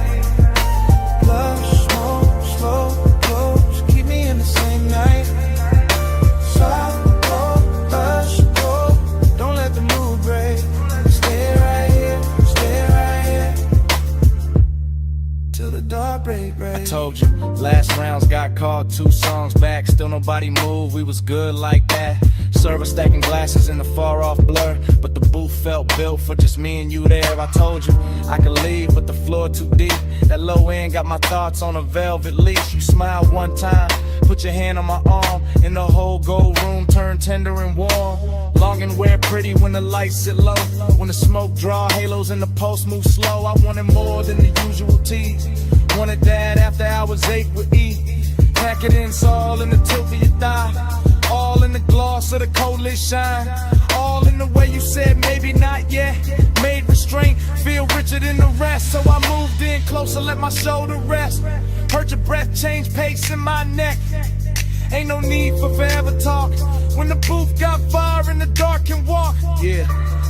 Love, smoke, slow, close, keep me in the same night. Soft, hush, go, don't let the mood break. Stay right here, till the dark break. I told you, last rounds got called 2 songs back. Still nobody moved, we was good like that. Server stacking glasses in the far off blur, but the booth felt built for just me and you there. I told you I could leave, but the floor too deep. That low end got my thoughts on a velvet leash. You smiled one time, put your hand on my arm, and the whole gold room turned tender and warm. Long and wear pretty when the lights sit low, when the smoke draw halos and the pulse move slow. I wanted more than the usual tease. Wanted that after hours 8 with E. Pack it in, it's all in the tilt of your thigh. All in the gloss of the coldest shine. All in the way you said maybe not yet. Made restraint feel richer than the rest. So I moved in closer, let my shoulder rest. Heard your breath change pace in my neck. Ain't no need for forever talk. When the booth got fire in the dark can walk. Yeah,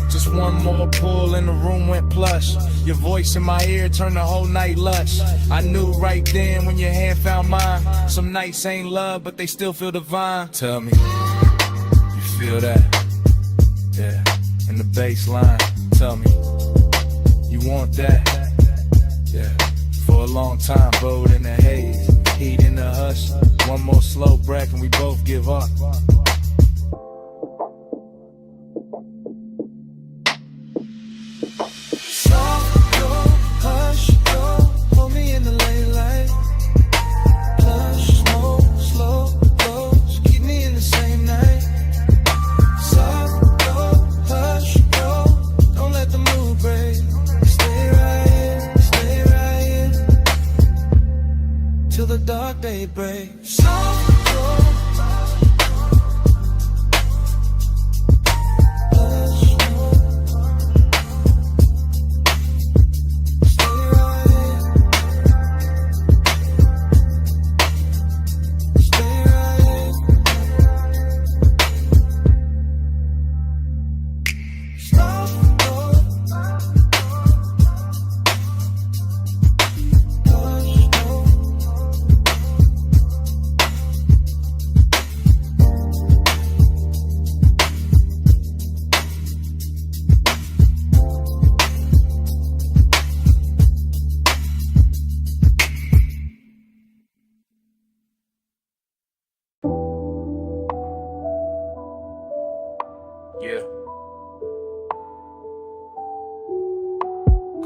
just one more pull and the room went plush. Your voice in my ear turned the whole night lush. I knew right then when your hand found mine. Some nights ain't love, but they still feel divine. Tell me, you feel that? Yeah, in the bass line. Tell me, you want that? Yeah, for a long time, bowed in the haze, heat in the hush. One more slow breath and we both give up. Till the dark day breaks.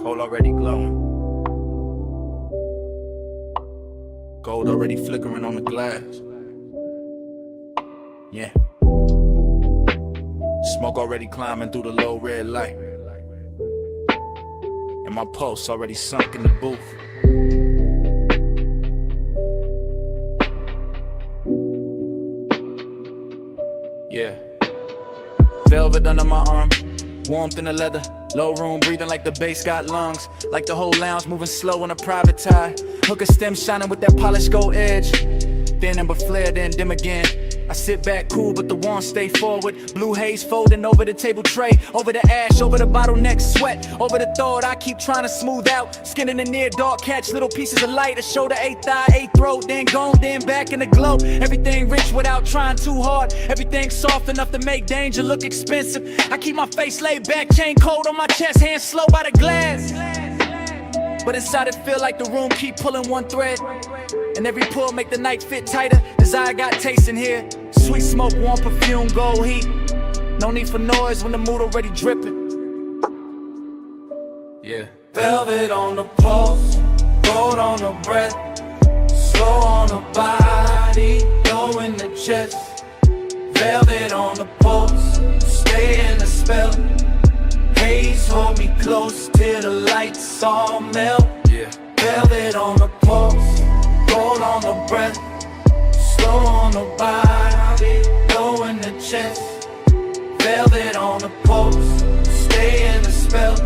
Coal already glowing. Gold already flickering on the glass. Yeah. Smoke already climbing through the low red light. And my pulse already sunk in the booth. Yeah. Velvet under my arm, warmth in the leather. Low room breathing like the bass got lungs. Like the whole lounge moving slow on a private tie. Hook a stem shining with that polished gold edge. Thin amber flare, then dim again. I sit back cool, but the warmth stay forward. Blue haze folding over the table tray. Over the ash, over the bottleneck sweat. Over the thought I keep trying to smooth out. Skin in the near dark, catch little pieces of light. A shoulder, eighth thigh, eighth throat. Then gone, then back in the glow. Everything rich without trying too hard. Everything soft enough to make danger look expensive. I keep my face laid back, chain cold on my chest. Hands slow by the glass. But inside it feel like the room keep pulling one thread. And every pull make the night fit tighter. Desire got taste in here. Sweet smoke, warm perfume, gold heat. No need for noise when the mood already dripping. Yeah. Velvet on the pulse, gold on the breath, slow on the body, low in the chest. Velvet on the pulse, stay in the spell. Haze hold me close till the lights all melt. Yeah. Velvet on the pulse, gold on the breath, slow on the body, low in the chest. Velvet on the pulse, stay in the spell.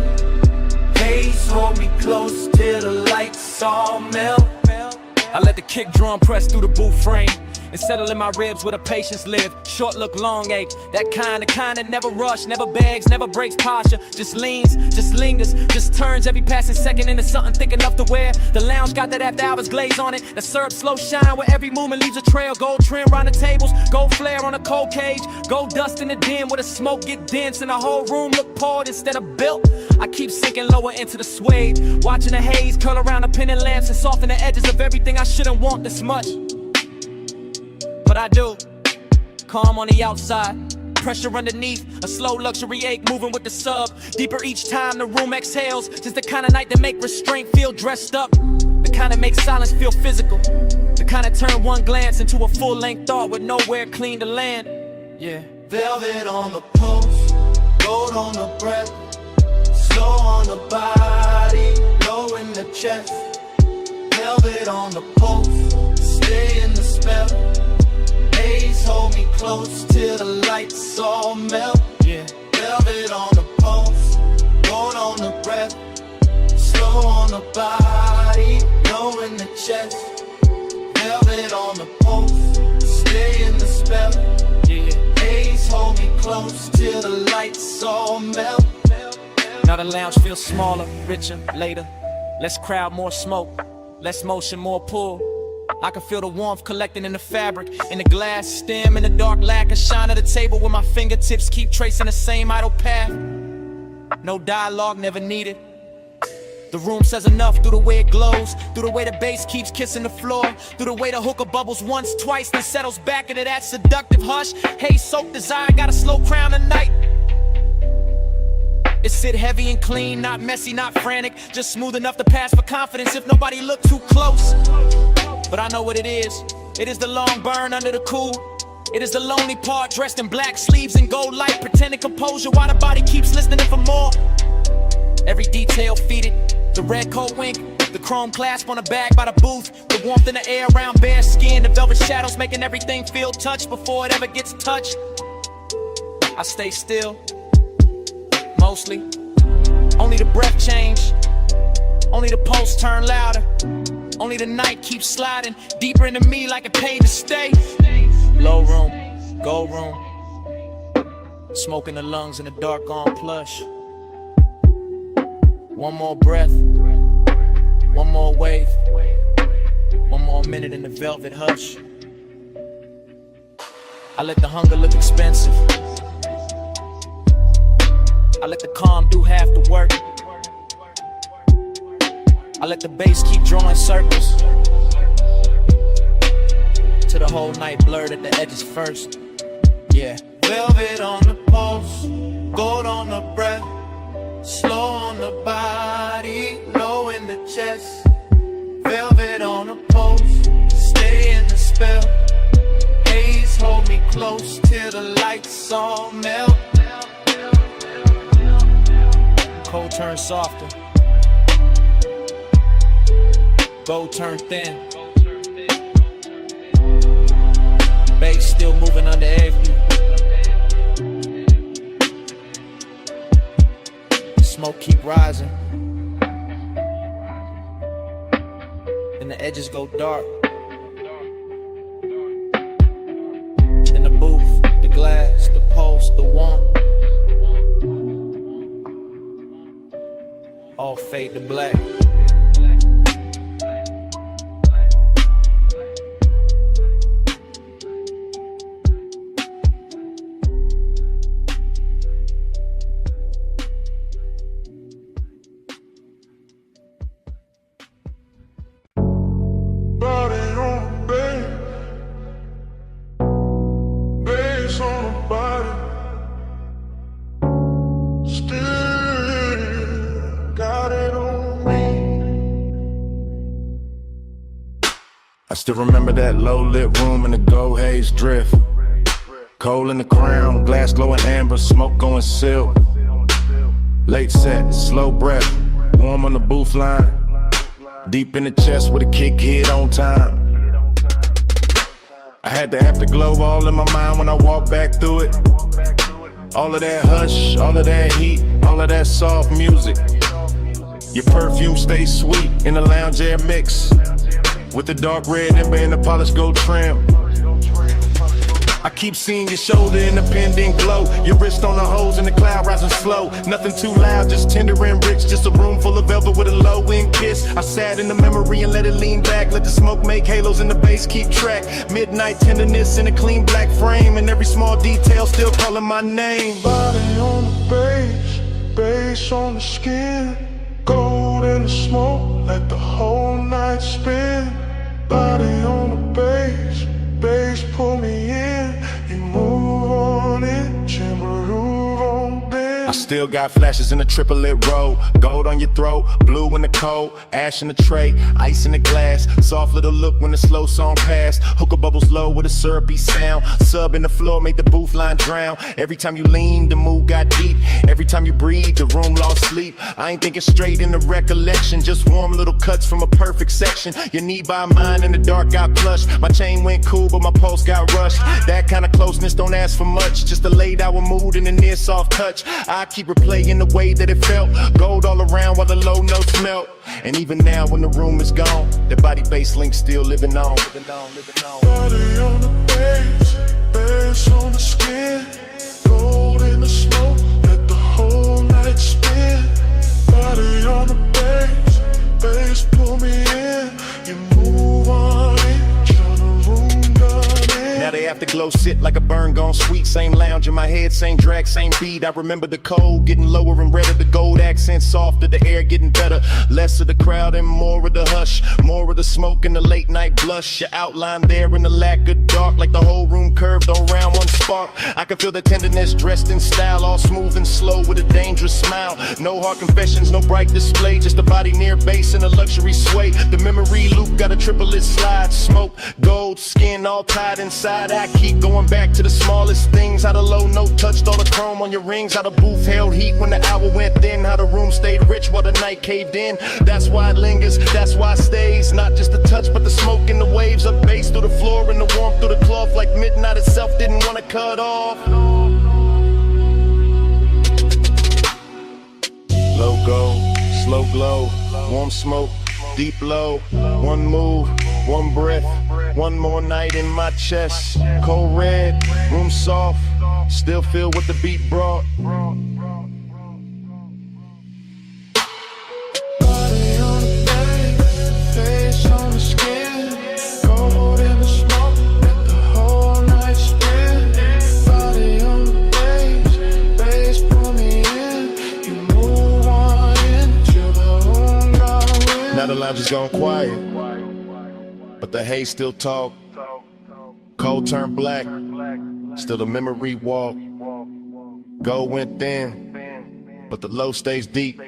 Haze hold me close till the lights all melt. I let the kick drum press through the booth frame and settle in my ribs where the patience live. Short look, long ache. That kind that never rush, never begs, never breaks posture. Just leans, just lingers, just turns every passing second into something thick enough to wear. The lounge got that after hours glaze on it. The syrup slow shine where every movement leaves a trail. Gold trim round the tables, gold flare on a cold cage. Gold dust in the den where the smoke get dense and the whole room look poured instead of built. I keep sinking lower into the suede, watching the haze curl around the pendant lamps and soften the edges of everything I shouldn't want this much. But I do. Calm on the outside, pressure underneath, a slow luxury ache moving with the sub. Deeper each time the room exhales. Just the kind of night that make restraint feel dressed up. The kind that makes silence feel physical. The kind that turn one glance into a full-length thought with nowhere clean to land. Yeah. Velvet on the pulse, gold on the breath, slow on the body, low in the chest. Velvet on the pulse, stay in the spell. Haze hold me close till the lights all melt. Yeah. Velvet on the pulse, gold on the breath, slow on the body, low in the chest. Velvet on the pulse, stay in the spell. Yeah. Haze hold me close till the lights all melt. Now the lounge feels smaller, richer, later. Less crowd, more smoke. Less motion, more pull. I can feel the warmth collecting in the fabric, in the glass stem, in the dark lacquer shine at the table where my fingertips keep tracing the same idle path. No dialogue, never needed. The room says enough through the way it glows, through the way the bass keeps kissing the floor, through the way the hookah bubbles once, twice, then settles back into that seductive hush. Haze-soaked desire got a slow crown tonight. It sit heavy and clean, not messy, not frantic, just smooth enough to pass for confidence if nobody look too close. But I know what it is. It is the long burn under the cool. It is the lonely part dressed in black sleeves and gold light, pretending composure while the body keeps listening for more. Every detail feeded, the red coat wink, the chrome clasp on the bag by the booth, the warmth in the air around bare skin, the velvet shadows making everything feel touched before it ever gets touched. I stay still, mostly. Only the breath change, only the pulse turn louder. Only the night keeps sliding deeper into me like it paid to stay. Low room, gold room. Smoke in the lungs in the dark on plush. One more breath, one more wave, one more minute in the velvet hush. I let the hunger look expensive. I let the calm do half the work. I let the bass keep drawing circles till the whole night blurred at the edges first. Yeah. Velvet on the pulse, gold on the breath, slow on the body. body, low in the chest. Velvet on the post, stay in the spell. Haze hold me close till the lights all melt. Cold turn softer, bow turn thin. Bass still moving under every. Smoke keep rising, and the edges go dark. In the booth, the glass, the pulse, the want, all fade to black. Body on the bass on the body. Still got it on me. I still remember that low-lit room in the gold haze drift. Coal in the crown, glass glowing amber, smoke going silk. Late set, slow breath, warm on the booth line. Deep in the chest with a kick hit on time. I had the afterglow all in my mind when I walked back through it. All of that hush, all of that heat, all of that soft music. Your perfume stays sweet in the lounge air mix, with the dark red ember and the polished gold trim. I keep seeing your shoulder in the pending glow, your wrist on the hose and the cloud rising slow. Nothing too loud, just tender and rich, just a room full of velvet with a low-end kiss. I sat in the memory and let it lean back, let the smoke make halos and the bass keep track. Midnight tenderness in a clean black frame, and every small detail still calling my name. Body on the bass on the skin. Gold in the smoke, let the whole night spin. Body on the bass pull me in. You move on it, groove on this. I still got flashes in the triplet row. Gold on your throat, blue in the cold, ash in the tray, ice in the glass. Soft little look when the slow song passed. Hookah bubbles low with a syrupy sound. Sub in the floor made the booth line drown. Every time you lean, the mood got deep. Every time you breathe, the room lost sleep. I ain't thinking straight in the recollection, just warm little cuts from a perfect section. Your knee by mine in the dark got plush. My chain went cool, but my pulse got rushed. That kind of closeness don't ask for much, just a laid out mood and a near soft touch. I keep replaying the way that it felt. Gold all around while the low notes melt. And even now when the room is gone, the body bass link still living on. Body on the bass on the skin. Gold in the smoke, let the whole night spin. Body on the bass pull me in. You move on it, turn the room down in. Now the afterglow sit like a burn gone sweet. Same lounge in my head, same drag, same beat. I remember the cold getting lower and redder, the gold accent softer, the air getting better. Less of the crowd and more of the hush, more of the smoke and the late night blush. Your outline there in the lack of dark, like the whole room curved around one spark. I can feel the tenderness dressed in style, all smooth and slow with a dangerous smile. No hard confessions, no bright display, just a body near bass and a luxury sway. The memory loop got a triplet slide, smoke, gold, skin all tied inside. I keep going back to the smallest things. How the low note touched all the chrome on your rings. How the booth held heat when the hour went thin. How the room stayed rich while the night caved in. That's why it lingers, that's why it stays. Not just the touch but the smoke and the waves. Up bass through the floor and the warmth through the cloth. Like midnight itself didn't want to cut off. Low go, slow glow, warm smoke, deep low. One move, one breath, one more night in my chest. Cold red, room soft, still feel what the beat brought. Body on the bass on the skin. Gold in the smoke, let the whole night spin. Body on the bass pull me in. You move on into the room gone in. Now the lounge is gone quiet, but the haze still talk. Cold turned black, still the memory walk. Gold went thin, but the low stays deep.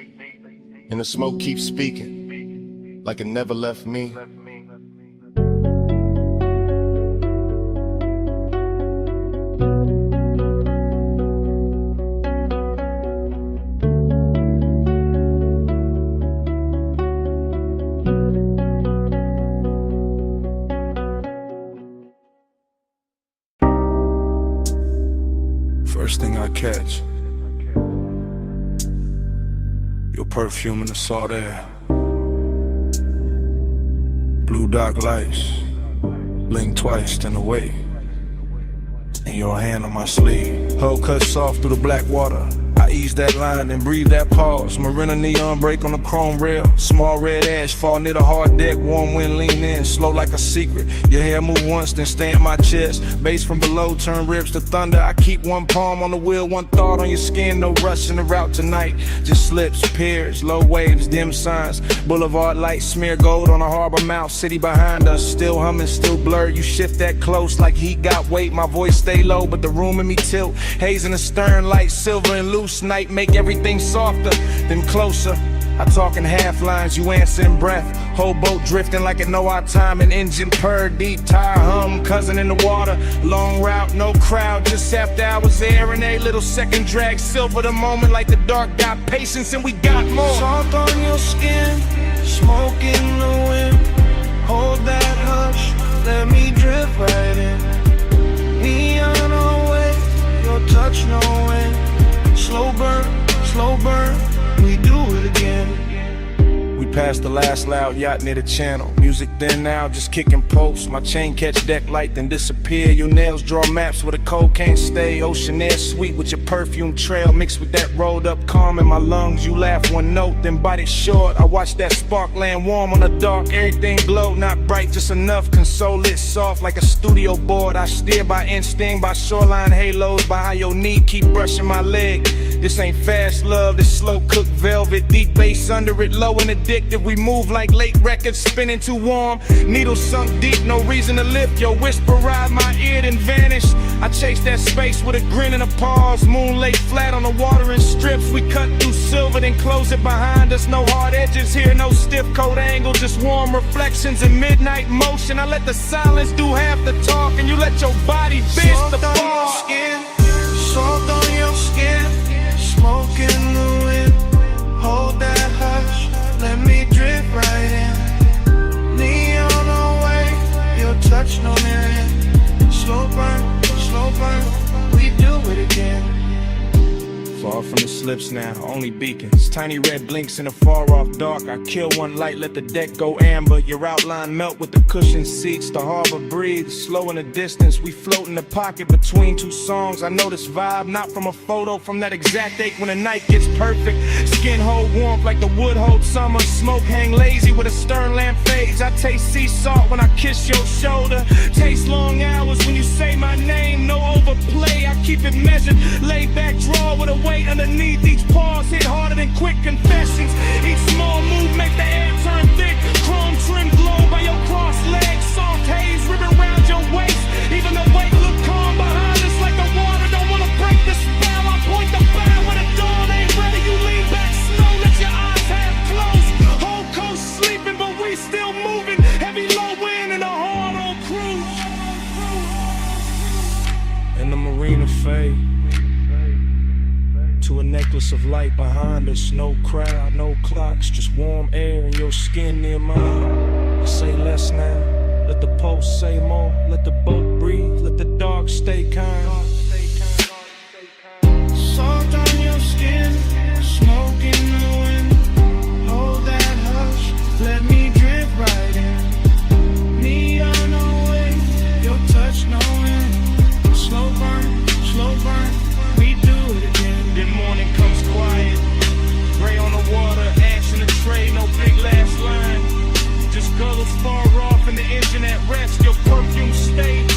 And the smoke keeps speaking, like it never left me. First thing I catch, your perfume in the salt air. Blue dark lights, blink twice, then away. And your hand on my sleeve, hull cut soft through the black water. I ease that line and breathe that pause. Marina neon break on the chrome rail. Small red ash fall near the hard deck. Warm wind lean in, slow like a secret. Your hair move once, then stay in my chest. Bass from below turn ribs to thunder. I keep one palm on the wheel, one thought on your skin. No rush in the route tonight. Just slips, piers, low waves, dim signs. Boulevard lights smear gold on a harbor mouth. City behind us, still humming, still blurred. You shift that close like heat got weight. My voice stay low, but the room in me tilt. Haze in the stern, light silver and loose. Night make everything softer, then closer. I talk in half lines, you answer in breath. Whole boat drifting like it know our time. An engine purr, deep tire hum, cousin in the water. Long route, no crowd, just after hours there. And a little second drag, silver the moment like the dark got patience and we got more. Salt on your skin, smoke in the wind. Hold that hush, let me drift right in. Neon away, your touch no wind. Slow burn, we do it again. We passed the last loud yacht near the channel. Music then now, just kicking posts. My chain catch deck light, then disappear. Your nails draw maps where the cold can't stay. Ocean air sweet with your perfume trail. Mixed with that rolled up calm in my lungs. You laugh one note, then bite it short. I watch that spark land warm on the dark. Everything glow, not bright, just enough. Console lit soft like a studio board. I steer by instinct, by shoreline halos. By how your knee keep brushing my leg. This ain't fast love, this slow cooked velvet. Deep bass under it, low and addictive. We move like late records, spinning too warm. Needles sunk deep, no reason to lift. Your whisper ride my ear, then vanish. I chase that space with a grin and a pause. Moon laid flat on the water in strips. We cut through silver, then close it behind us. No hard edges here, no stiff coat angle. Just warm reflections in midnight motion. I let the silence do half the talk, and you let your body bitch the bar. Salt on your skin, smoke in the wind. Hold that hush, let me drift right in. Neon away, your touch no mirror. Slow burn, we do it again. Far from the slips now, only beacons. Tiny red blinks in the far off dark. I kill one light, let the deck go amber. Your outline melt with the cushioned seats. The harbor breathes, slow in the distance. We float in the pocket between two songs. I know this vibe, not from a photo, from that exact ache when the night gets perfect. Skin hold warmth like the wood hold summer. Smoke hang lazy with a stern lamp fades. I taste sea salt when I kiss your shoulder. Taste long hours when you say my name. No overplay, I keep it measured. Lay back, draw with a weight underneath. Each pause hit harder than quick confessions. Each small move make the air turn thick. Chrome trim glow by your crossed legs. Soft haze ribbon around your waist. Even the weight look calm behind us like the water don't wanna break the spell. I point the bow when the dawn ain't ready. You lean back slow, let your eyes half closed. Whole coast sleeping, but we still moving. Heavy low wind and a hard on cruise. And the marina fade to a necklace of light behind us. No crowd, no clocks, just warm air and your skin near mine. I say less now, let the pulse say more. Let the boat breathe, let the dark stay kind. Salt on your skin, smoke in the wind. Hold that hush, let me drift right in. Neon away, your touch no wind. Slow burn, we do it again. Then morning comes quiet, gray on the water, ash in the tray, no big last line. Just gullets far off and the engine at rest. Your perfume stayed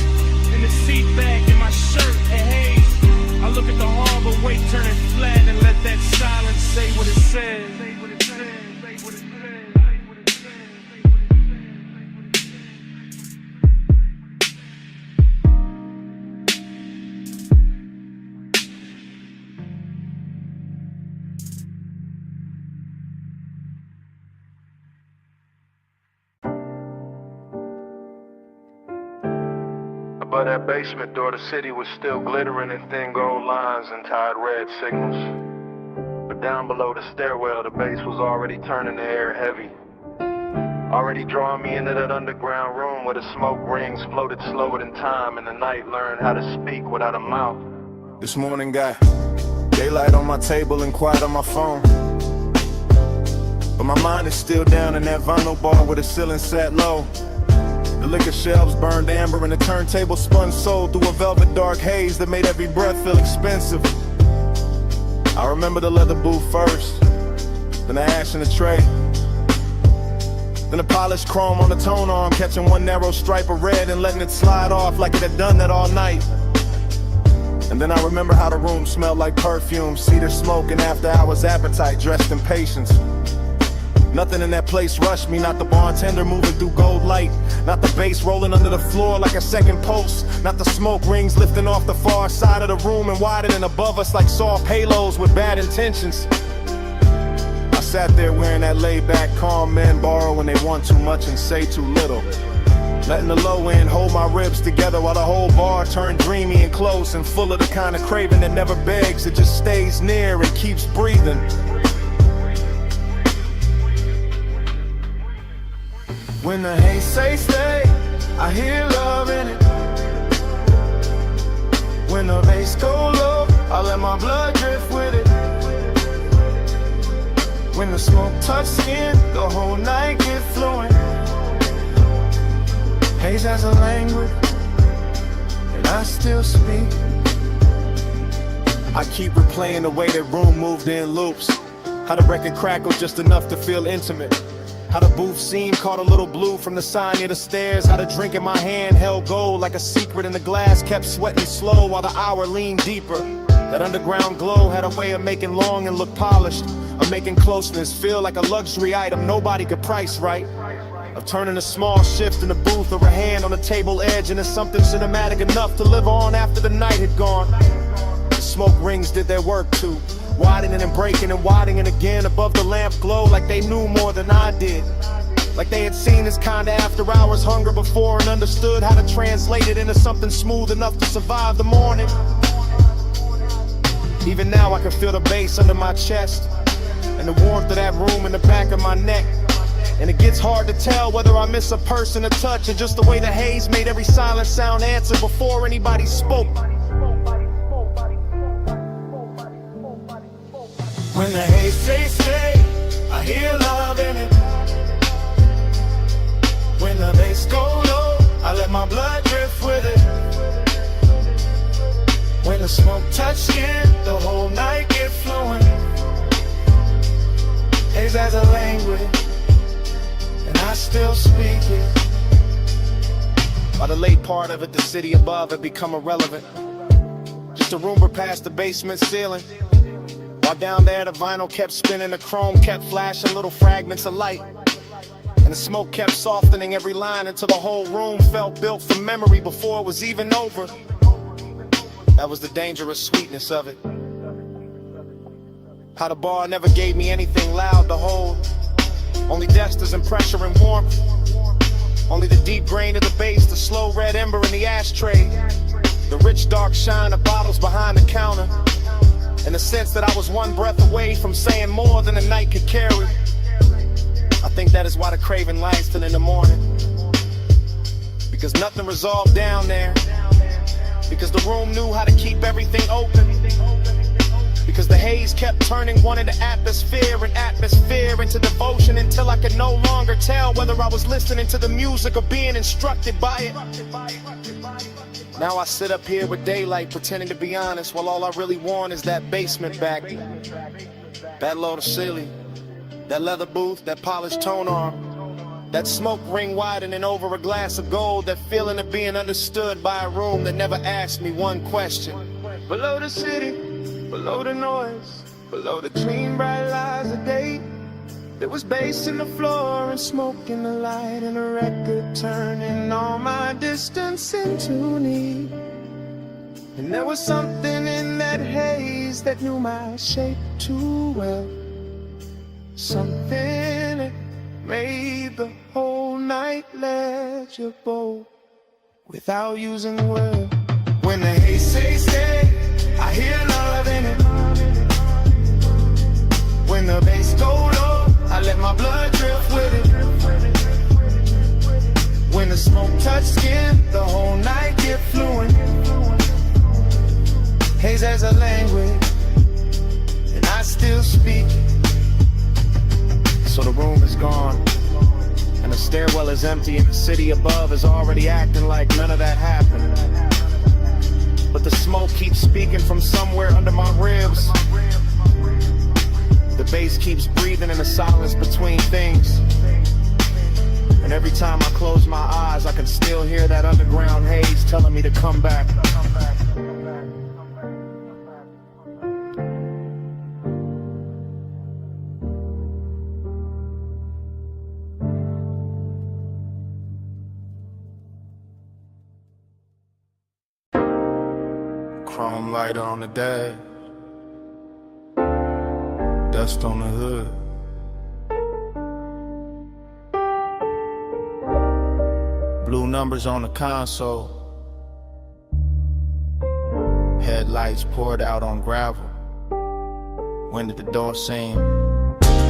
in the seat back in my shirt. Above that basement door, the city was still glittering in thin gold lines and tied red signals. But down below the stairwell, the bass was already turning the air heavy. Already drawing me into that underground room where the smoke rings floated slower than time and the night learned how to speak without a mouth. This morning got daylight on my table and quiet on my phone. But my mind is still down in that vinyl bar where the ceiling sat low. The liquor shelves burned amber and the turntable spun soul through a velvet dark haze that made every breath feel expensive. I remember the leather booth first, then the ash in the tray, then the polished chrome on the tone arm, catching one narrow stripe of red and letting it slide off like it had done that all night. And then I remember how the room smelled like perfume, cedar smoke and after hours appetite dressed in patience. Nothing in that place rushed me, not the bartender moving through gold light, not the bass rolling under the floor like a second pulse, not the smoke rings lifting off the far side of the room and widening above us like soft halos with bad intentions. I sat there wearing that laid-back calm men borrow when they want too much and say too little, letting the low end hold my ribs together while the whole bar turned dreamy and close and full of the kind of craving that never begs, it just stays near and keeps breathing. When the haze say stay, I hear love in it. When the bass go low, I let my blood drift with it. When the smoke touch skin, the whole night get fluent. Haze has a language, and I still speak. I keep replaying the way that room moved in loops, how the record crackled just enough to feel intimate, how the booth scene caught a little blue from the sign near the stairs, how the drink in my hand held gold like a secret and the glass kept sweating slow while the hour leaned deeper. That underground glow had a way of making longing look polished, of making closeness feel like a luxury item nobody could price right, of turning a small shift in the booth or a hand on the table edge into something cinematic enough to live on after the night had gone. The smoke rings did their work too, widening and breaking and widening again above the lamp glow like they knew more than I did. Like they had seen this kind of after hours hunger before and understood how to translate it into something smooth enough to survive the morning. Even now I can feel the bass under my chest and the warmth of that room in the back of my neck. And it gets hard to tell whether I miss a person, a touch, or just the way the haze made every silent sound answer before anybody spoke. When the haze say stay, I hear love in it. When the bass go low, I let my blood drift with it. When the smoke touch skin, the whole night get fluent. Haze has a language, and I still speak it. By the late part of it, the city above had become irrelevant. Just a rumor past the basement ceiling. While down there the vinyl kept spinning, the chrome kept flashing little fragments of light, and the smoke kept softening every line until the whole room felt built from memory before it was even over. That was the dangerous sweetness of it. How the bar never gave me anything loud to hold, only dexters and pressure and warmth, only the deep grain of the bass, the slow red ember in the ashtray, the rich dark shine of bottles behind the counter, and the sense that I was one breath away from saying more than the night could carry. I think that is why the craving lasts till in the morning, because nothing resolved down there, because the room knew how to keep everything open, because the haze kept turning one into atmosphere and atmosphere into devotion until I could no longer tell whether I was listening to the music or being instructed by it. Now I sit up here with daylight pretending to be honest, while all I really want is that basement back, that low to ceiling, that leather booth, that polished tone arm, that smoke ring widening over a glass of gold, that feeling of being understood by a room that never asked me one question. Below the city, below the noise, below the clean bright lights of day, there was bass in the floor and smoke in the light and a record turning all my distance into need. And there was something in that haze that knew my shape too well, something that made the whole night legible. without using words. When the hate say stay, I hear love in it. When the bass go low, I let my blood drift with it. When the smoke touch skin, the whole night get fluent. Haze as a language, and I still speak. So the room is gone, and the stairwell is empty, and the city above is already acting like none of that happened. But the smoke keeps speaking from somewhere under my ribs. The bass keeps breathing in the silence between things. And every time I close my eyes, I can still hear that underground haze telling me to come back. Chrome lighter on the dash, dust on the hood. Blue numbers on the console, headlights poured out on gravel. When did the door seem?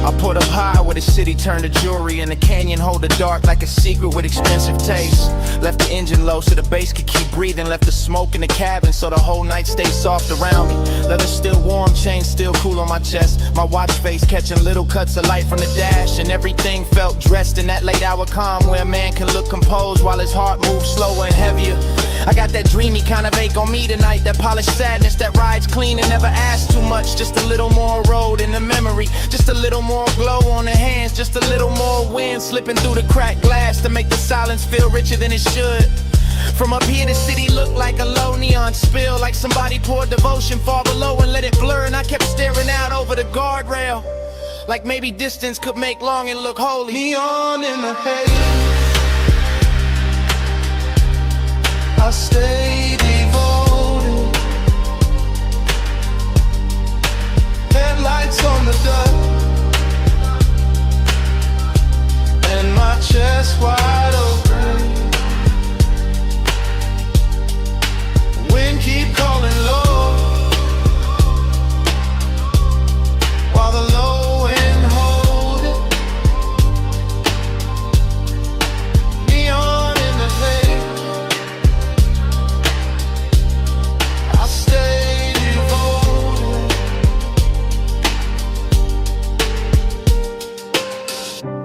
I put up high where the city turned to jewelry, and the canyon hold the dark like a secret with expensive taste. Left the engine low so the bass could keep breathing. Left the smoke in the cabin so the whole night stayed soft around me. Leather still warm, chain still cool on my chest. My watch face catching little cuts of light from the dash, and everything felt dressed in that late hour calm where a man can look composed while his heart moves slower and heavier. I got that dreamy kind of ache on me tonight, that polished sadness that rides clean and never asks too much. Just a little more road in the memory, just a little more glow on the hands, just a little more wind slipping through the cracked glass to make the silence feel richer than it should. From up here the city looked like a low neon spill, like somebody poured devotion far below and let it blur. And I kept staring out over the guardrail, like maybe distance could make longing look holy. Neon in the haze, I stay devoted. Headlights on the dust, and my chest wide open. Wind keep calling low, while the low end hold it. Neon in the haze, I stay devoted.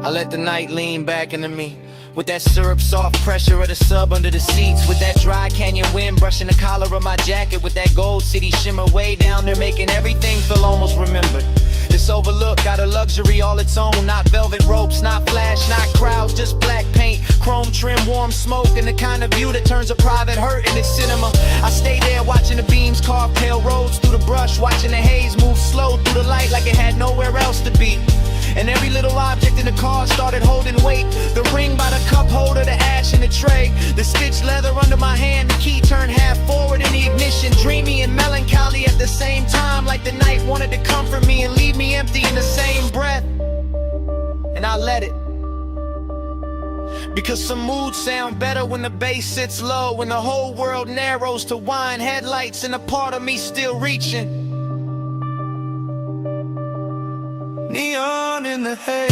I let the night lean back into me, with that syrup soft pressure of the sub under the seats, with that dry canyon wind brushing the collar of my jacket, with that gold city shimmer way down there making everything feel almost remembered. This overlook got a luxury all its own, not velvet ropes, not flash, not crowds, just black paint, chrome trim, warm smoke, and the kind of view that turns a private hurt into cinema. I stay there watching the beams carve pale roads through the brush, watching the haze move slow through the light like it had nowhere else to be. And every little object in the car started holding weight. The ring by the cup holder, the ash in the tray, the stitched leather under my hand, the key turned half forward in the ignition. Dreamy and melancholy at the same time, like the night wanted to comfort me and leave me empty in the same breath. And I let it, because some moods sound better when the bass sits low, when the whole world narrows to wine headlights and a part of me still reaching. Neon in the haze,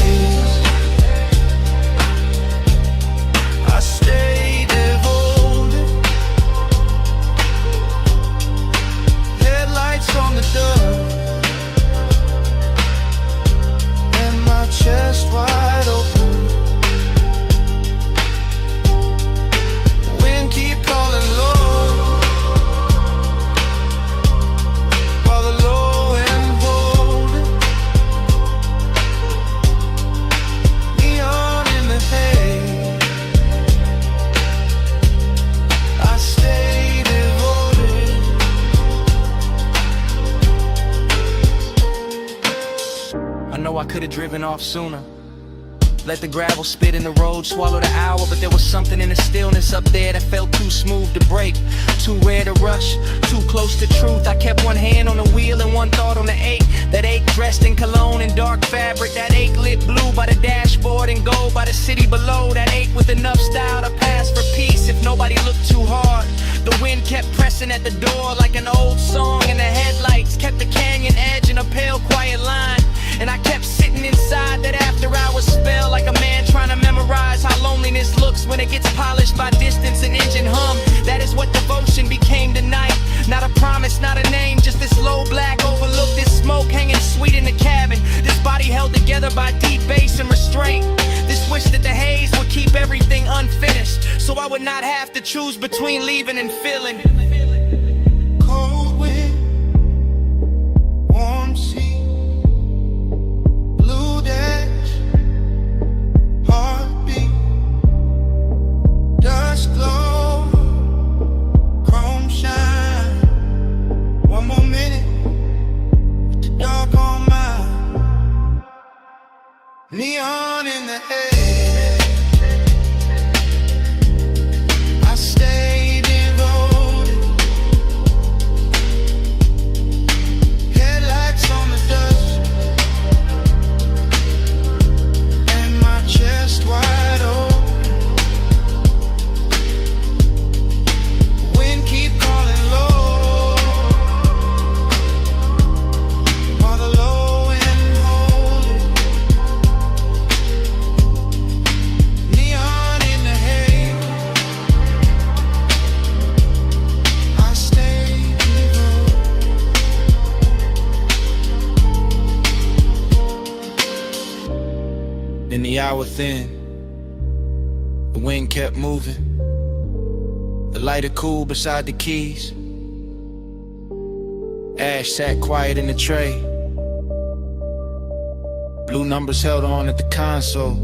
I stay devoted. Headlights on the dust, and my chest wide open. Wind keep calling low, while the low end hold it. Neon in the haze, I stay devoted. I know I could've driven off sooner, Let the gravel spit in the road, swallow the hour. But there was something in the stillness up there that felt too smooth to break, too rare to rush, too close to truth. I kept one hand on the wheel and one thought on the ache. That ache dressed in cologne and dark fabric. That ache lit blue by the dashboard and gold by the city below. That ache with enough style to pass for peace if nobody looked too hard. The wind kept pressing at the door like an old song, and the headlights kept the canyon edge in a pale quiet line. And I kept sitting inside that after hours spell, like a man trying to memorize how loneliness looks when it gets polished by distance and engine hum. That is what devotion became tonight. Not a promise, not a name, just this low black overlook, this smoke hanging sweet in the cabin. This body held together by deep bass and restraint. This wish that the haze would keep everything unfinished, so I would not have to choose between leaving and filling. Cold wind, warm sea, blue dash, heartbeat, dust glow, chrome shine. One more minute with the dark on mine, neon in the air. I stay devoted, headlights on the dust, and my chest wide open. Wind keep calling low, while the low end hold it. Neon in the haze, I stay devoted. Then the hour thin, the wind kept moving. The lighter cool beside the keys. Ash sat quiet in the tray. Blue numbers held on at the console.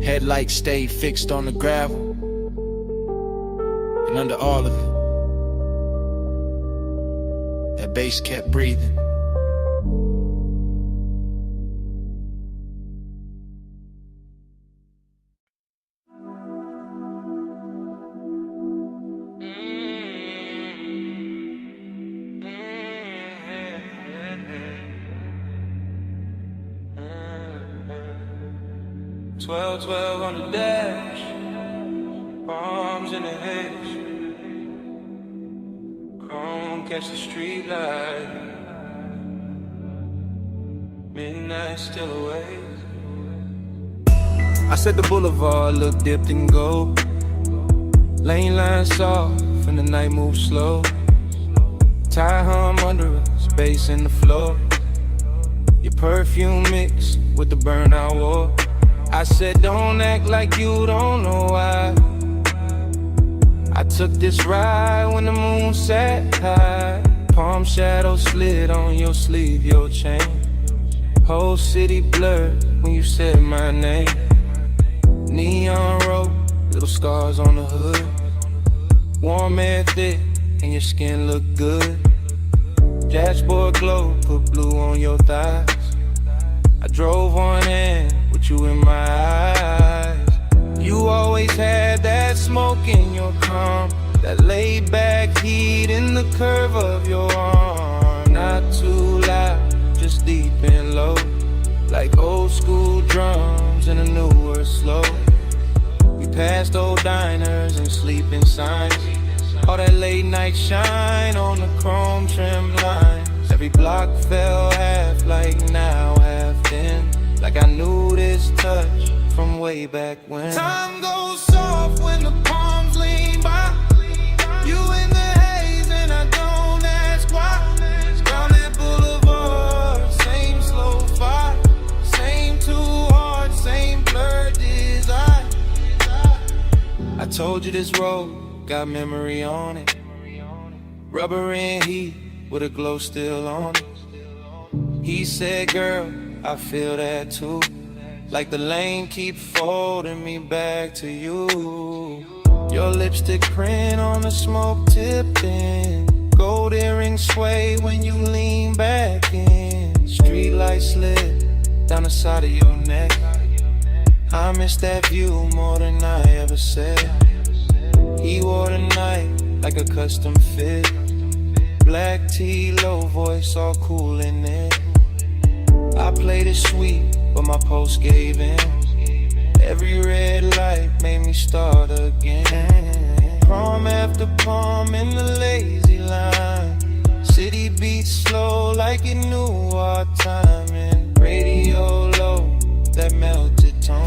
Headlights stayed fixed on the gravel. And under all of it, that bass kept breathing. Twelve, 12 on the dash, palms in the hedge, chrome catch the street light, midnight still awake. I said the boulevard looked dipped in gold. Lane lines soft and the night moves slow. Tie hum under us, bass in the floor. Your perfume mixed with the burnout war. I said don't act like you don't know why. I took this ride when the moon sat high. Palm shadow slid on your sleeve, your chain. Whole city blurred when you said my name. Neon road, little scars on the hood. Warm air thick and your skin look good. Dashboard glow, put blue on your thighs. I drove on in with you in my eyes. You always had that smoke in your calm, that laid back heat in the curve of your arm. Not too loud, just deep and low, like old school drums in a newer slow. We passed old diners and sleeping signs. All that late night shine on the chrome trim lines. Every block fell half like now, half then. Like I knew this touch from way back when. Time goes soft when the palms lean by. You in the haze and I don't ask why. Crowded boulevard, same slow fire, same too hard, same blurred desire. I told you this road got memory on it. Rubber and heat with a glow still on it. He said, girl, I feel that too. Like the lane keep folding me back to you. Your lipstick print on the smoke tipping. Gold earrings sway when you lean back in. Street light slid down the side of your neck. I miss that view more than I ever said. He wore the night like a custom fit. Black tee, low voice, all cool in it. I played it sweet, but my post gave in. Every red light made me start again. Prom after prom in the lazy line. City beats slow like it knew our timing. Radio low, that melted tone.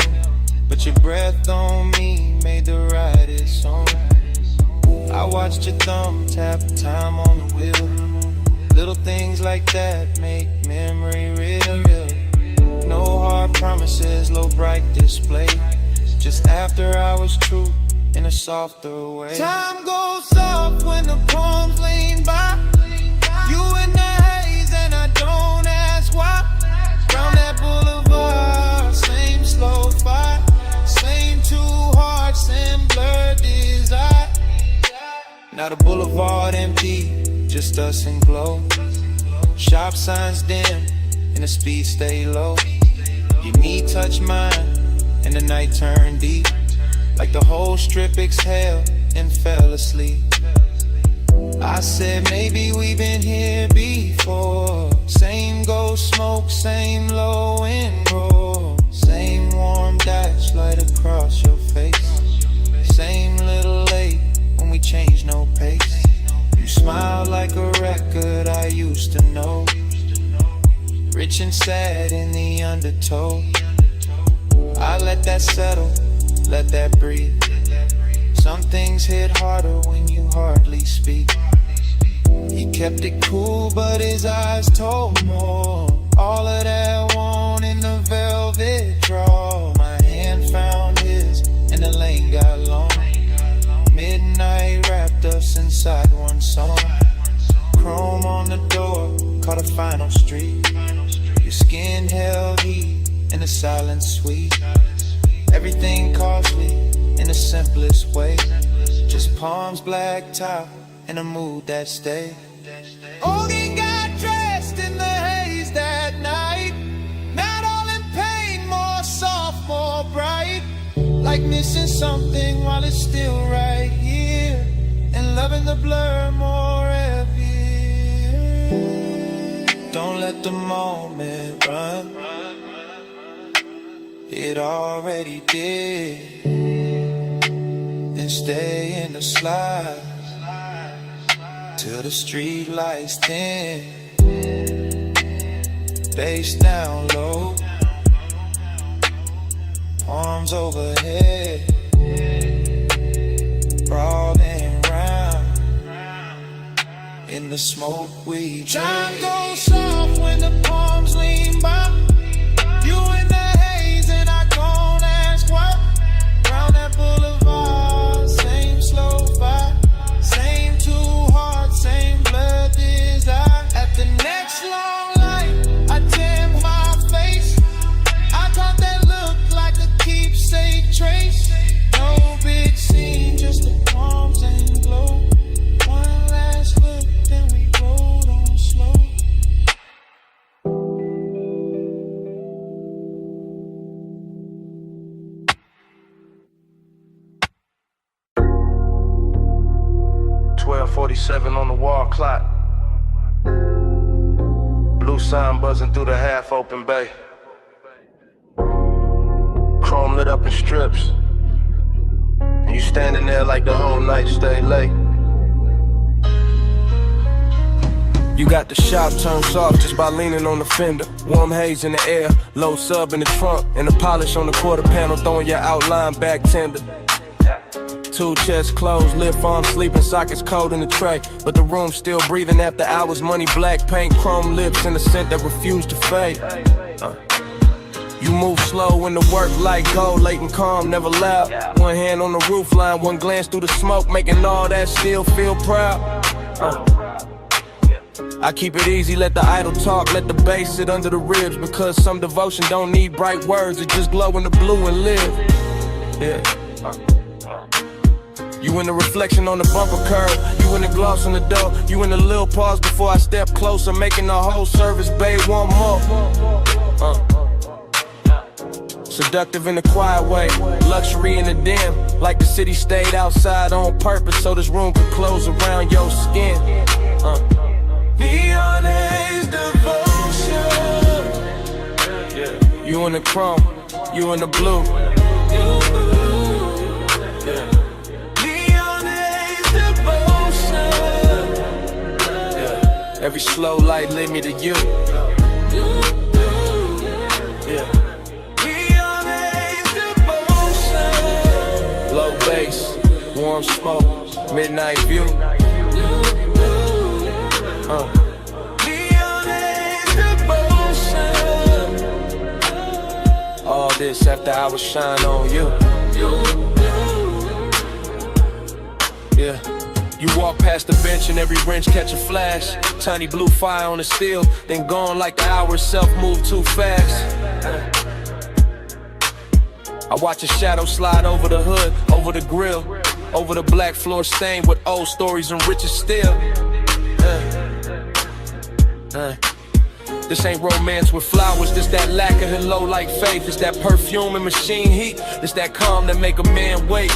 But your breath on me made the ride its song. I watched your thumb tap time on the wheel. Little things like that make memory real. No hard promises, low bright display. Just after hours truth in a softer way. Time goes soft when the palms lean by. You in the haze and I don't ask why. Round that boulevard, same slow fight. Same two hearts and blurred desire. Now the boulevard empty, just us and glow. Shop signs dim and the speed stay low. Your knee touch mine and the night turned deep. Like the whole strip exhaled and fell asleep. I said maybe we've been here before. Same ghost smoke, same low and roar. Same warm dash light across your face. Same little late when we changed no pace. You smiled like a record I used to know. Rich and sad in the undertow. I let that settle, let that breathe. Some things hit harder when you hardly speak. He kept it cool, but his eyes told more. All of that want in the velvet draw. My hand found his, and the lane got long. Midnight wrapped us inside one song. Chrome on the door, caught a final street. Your skin held heat, and the silence sweet. Everything costly in the simplest way. Just palms, black top, and a mood that stayed. Ogie got dressed in the haze that night. Not all in pain, more soft, more bright. Like missing something while it's still right here. And loving the blur more heavy. Don't let the moment run. It already did. And stay in the slide till the street lights dim. Bass down low, arms overhead, crawling round in the smoke we dream. Time goes soft when the palms lean by. You in the haze and I don't ask why. Round that boulevard, same slow fight. Same two hearts, same blood desire. At the next long light, I tan my face. I caught that look like a keepsake trace. No big scene, just the palms and glow. One last look, then we rolled on slow. .47 on the wall clock. Blue sign buzzing through the half-open bay. Chrome lit up in strips. And you standing there like the whole night stay late. You got the shop turned soft just by leaning on the fender. Warm haze in the air, low sub in the trunk, and the polish on the quarter panel throwing your outline back tender. Two chests closed, lip arms sleeping, sockets cold in the tray. But the room still breathing after hours, money black paint, chrome lips and a scent that refused to fade. You move slow when the work light gold, late and calm, never loud. One hand on the roof line, one glance through the smoke, making all that still feel proud. I keep it easy, let the idle talk, let the bass sit under the ribs. Because some devotion don't need bright words, it just glow in the blue and live. Yeah. You in the reflection on the bumper curb, you in the gloss on the door, you in the little pause before I step closer, making the whole service, babe, one more. Seductive in a quiet way, luxury in the dim. Like the city stayed outside on purpose so this room could close around your skin. Neon haze devotion. Yeah. You in the chrome, you in the blue. Yeah. Neon haze devotion. Yeah. Every slow light led me to you. Yeah. Neon haze devotion. Low bass, warm smoke, midnight view. Neon haze devotion. All this after I was shine on you. Yeah. You walk past the bench and every wrench catch a flash. Tiny blue fire on the steel, then gone like the hour itself moved too fast. I watch a shadow slide over the hood, over the grill, over the black floor stained with old stories and riches still. This ain't romance with flowers, this that lack of hello like faith. It's that perfume and machine heat, it's that calm that make a man wait.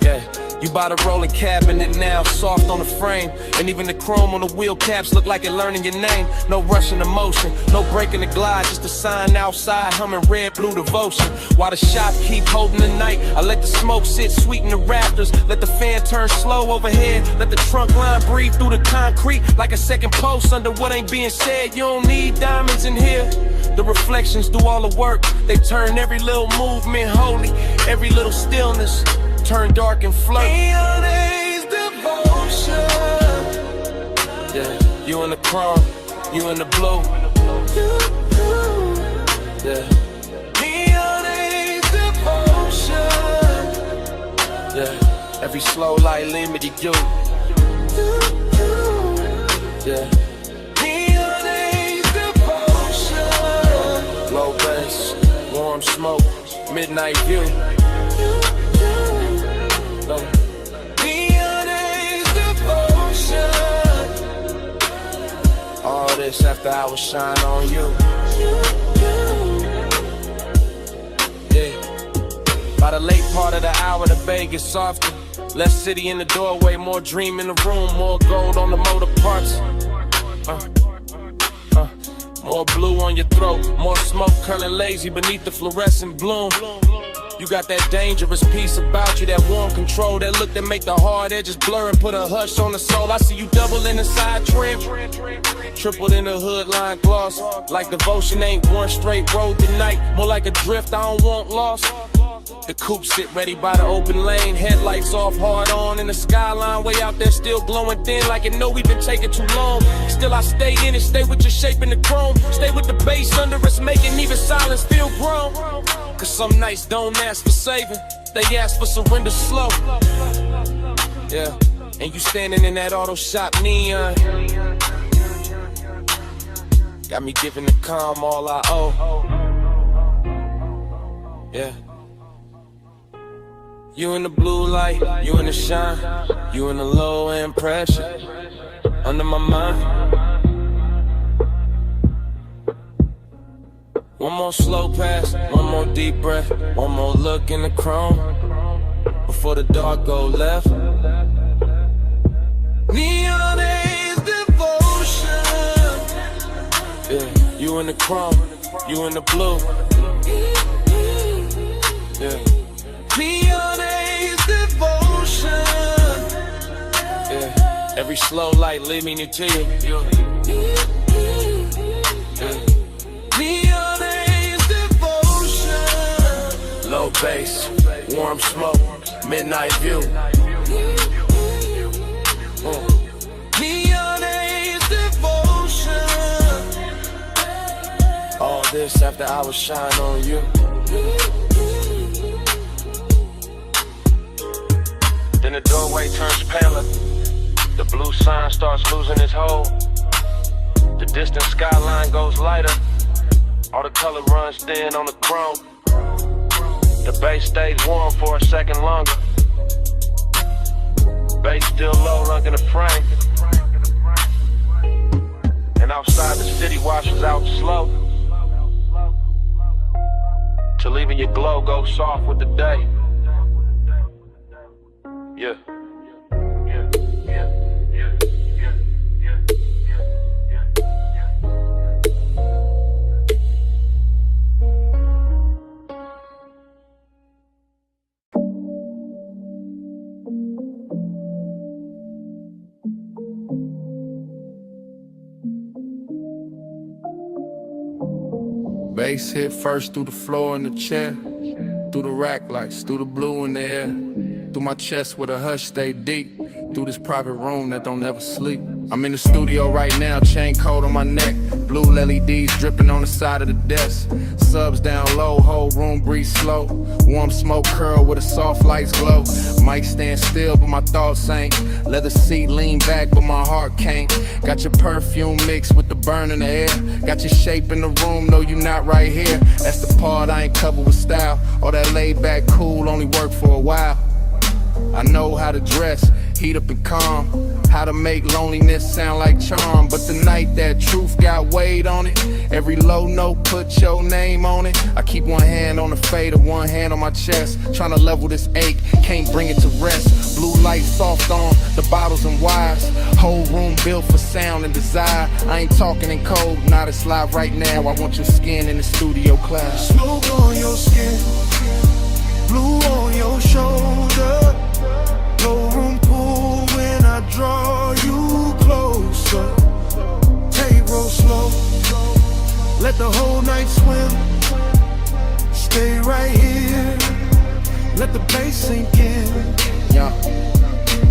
Yeah, you bought a rolling cabinet now, soft on the frame. And even the chrome on the wheel caps look like it learning your name. No rushing emotion, no breaking the glide, just a sign outside humming red blue devotion. While the shop keep holding the night, I let the smoke sit sweet in the rafters. Let the fan turn slow overhead, let the trunk line breathe through the concrete like a second post under what ain't being said. You don't need diamonds in here. The reflections do all the work, they turn every little movement holy, every little stillness turn dark and flirt. Neon haze devotion. Yeah, you in the chrome, you in the blue. Yeah. Neon haze devotion. Yeah, every slow light lead me to you. Yeah. Neon haze devotion. Low bass, warm smoke, midnight view. Neon haze devotion. All this after I was shine on you. Yeah. By the late part of the hour, the bay gets softer. Less city in the doorway, more dream in the room, more gold on the motor parts. More blue on your throat, more smoke curling lazy beneath the fluorescent bloom. You got that dangerous piece about you, that warm control, that look that make the hard edges blur and put a hush on the soul. I see you double in the side trim, tripled in the hood line gloss. Like devotion ain't one straight road tonight, more like a drift I don't want lost. The coupe sit ready by the open lane, headlights off, hard on in the skyline, way out there still glowing thin like it know we've been taking too long. Still I stay in it, stay with your shape in the chrome, stay with the bass under us, making even silence feel grown. Cause some nights don't ask for saving, they ask for surrender slow. Yeah, and you standing in that auto shop neon, got me giving the calm all I owe. Yeah. You in the blue light, you in the shine, you in the low end pressure, under my mind. One more slow pass, one more deep breath, one more look in the chrome, before the dark go left. Neon haze devotion. Yeah, you in the chrome, you in the blue. Yeah. Neon haze devotion. Yeah, every slow light lead me to you. Neon haze devotion. Low bass, warm smoke, midnight view. Neon haze devotion. All this after I was shine on you. Then the doorway turns paler, the blue sign starts losing its hold. The distant skyline goes lighter, all the color runs thin on the chrome. The bass stays warm for a second longer. Bass still low, rocking the frame. And outside the city washes out slow. till even your glow goes soft with the day. Yeah. Bass hit first through the floor in the chair, through the rack lights, through the blue in the air, through my chest where the hush stay deep, through this private room that don't ever sleep. I'm in the studio right now, chain coat on my neck, blue LEDs dripping on the side of the desk, subs down low, whole room breathe slow, warm smoke curl where the soft lights glow. Mic stand still but my thoughts ain't, leather seat lean back but my heart can't. Got your perfume mixed with the burn in the air, got your shape in the room, no you not right here. That's the part I ain't covered with style, all that laid back cool only work for a while. I know how to dress, heat up and calm, how to make loneliness sound like charm. But the night that truth got weight on it, every low note put your name on it. I keep one hand on the fader, one hand on my chest, trying to level this ache, can't bring it to rest. Blue light soft on the bottles and wires, whole room built for sound and desire. I ain't talking in code, not it's live right now. I want your skin in the studio clouds. Smoke on your skin, blue on your shoulder, no room pool when I draw you closer. Take roll slow, let the whole night swim. Stay right here, let the bass sink in. Yeah.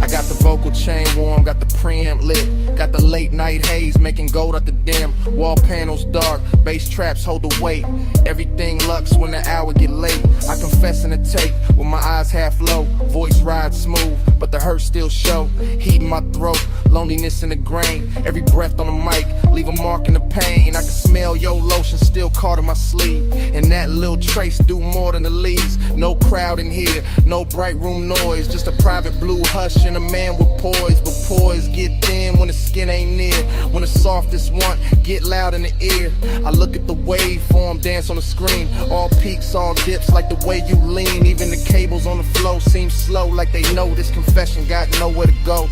I got the vocal chain warm, got the preamp lit, got the late night haze making gold out the dim. Wall panels dark, bass traps hold the weight. Everything lux when the hour get late. I confess in the tape with my eyes half low, voice rides smooth, but the hurt still show. Heat in my throat, loneliness in the grain. Every breath on the mic, leave a mark in the pain. I can smell your lotion still caught in my sleeve, and that little trace do more than the leaves. No crowd in here, no bright room noise, just a private blue hush and a man with poise. But poise get thin when the skin ain't near, when the softest one get loud in the ear. I look at the waveform dance on the screen, all peaks, all dips like the way you lean. Even the cables on the flow seem slow, like they know this confession got nowhere to go.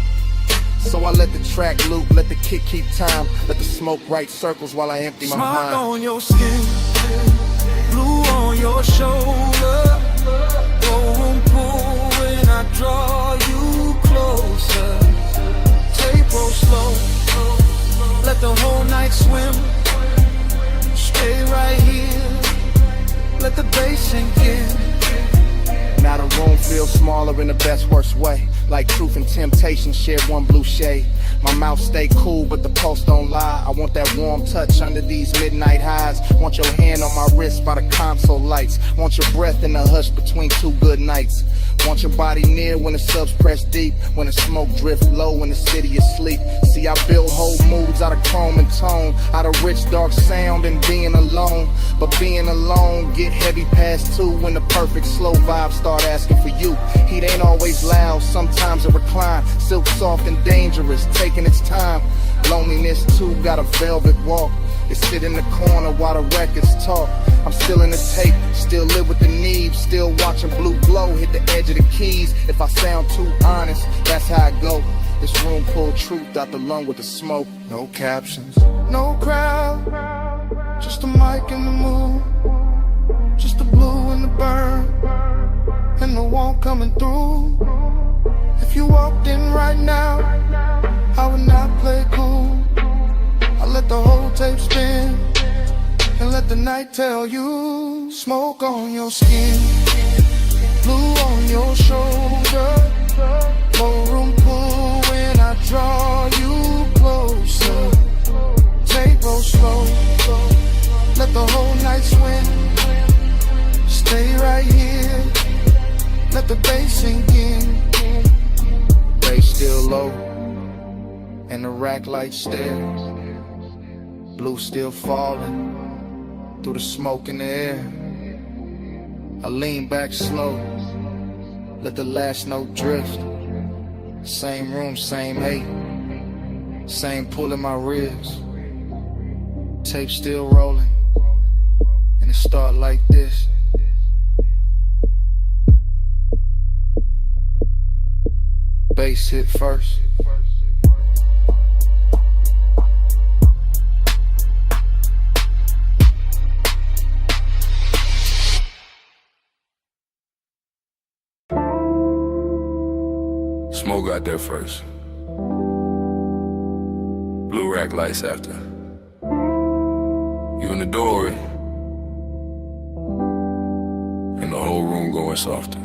So I let the track loop, let the kick keep time, let the smoke write circles while I empty my Smoke mind. on your skin, blue on your shoulder, no room pool when I draw you closer. Tape roll slow, let the whole night swim. Stay right here, let the bass sink in. Now the room feels smaller in the best worst way, like truth and temptation share one blue shade. My mouth stay cool but the pulse don't lie. I want that warm touch under these midnight highs. Want your hand on my wrist by the console lights. Want your breath in the hush between two good nights. Want your body near when the subs press deep, when the smoke drift low in the city asleep. See, I build whole moods out of chrome and tone, out of rich dark sound and being alone. But being alone get heavy past 2 when the perfect slow vibes start asking for you. Heat ain't always loud, sometimes it recline, silk soft and dangerous, taking its time. Loneliness too got a velvet walk, it sit in the corner while the records talk. I'm still in the tape, still live with the need, still watching blue glow hit the edge of the keys. If I sound too honest, that's how I go. This room pull truth out the lung with the smoke. No captions, No crowd, just a mic in the mood, just the blue and the burn, and the warmth coming through. If you walked in right now, I would not play cool. I let the whole tape spin, and let the night tell you. Smoke on your skin, blue on your shoulder, no room pool when I draw you closer. Tape roll slow, let the whole night swim. Stay right here, let the bass sink in. bass still low, and the rack light stare. Blue still falling through the smoke in the air. I lean back slow, let the last note drift. Same room, same hate, same pull in my ribs. Tape still rolling, and it start like this. bass hit first. Smoke got there first. Blue rack lights after. You in the doorway, and the whole room going softer.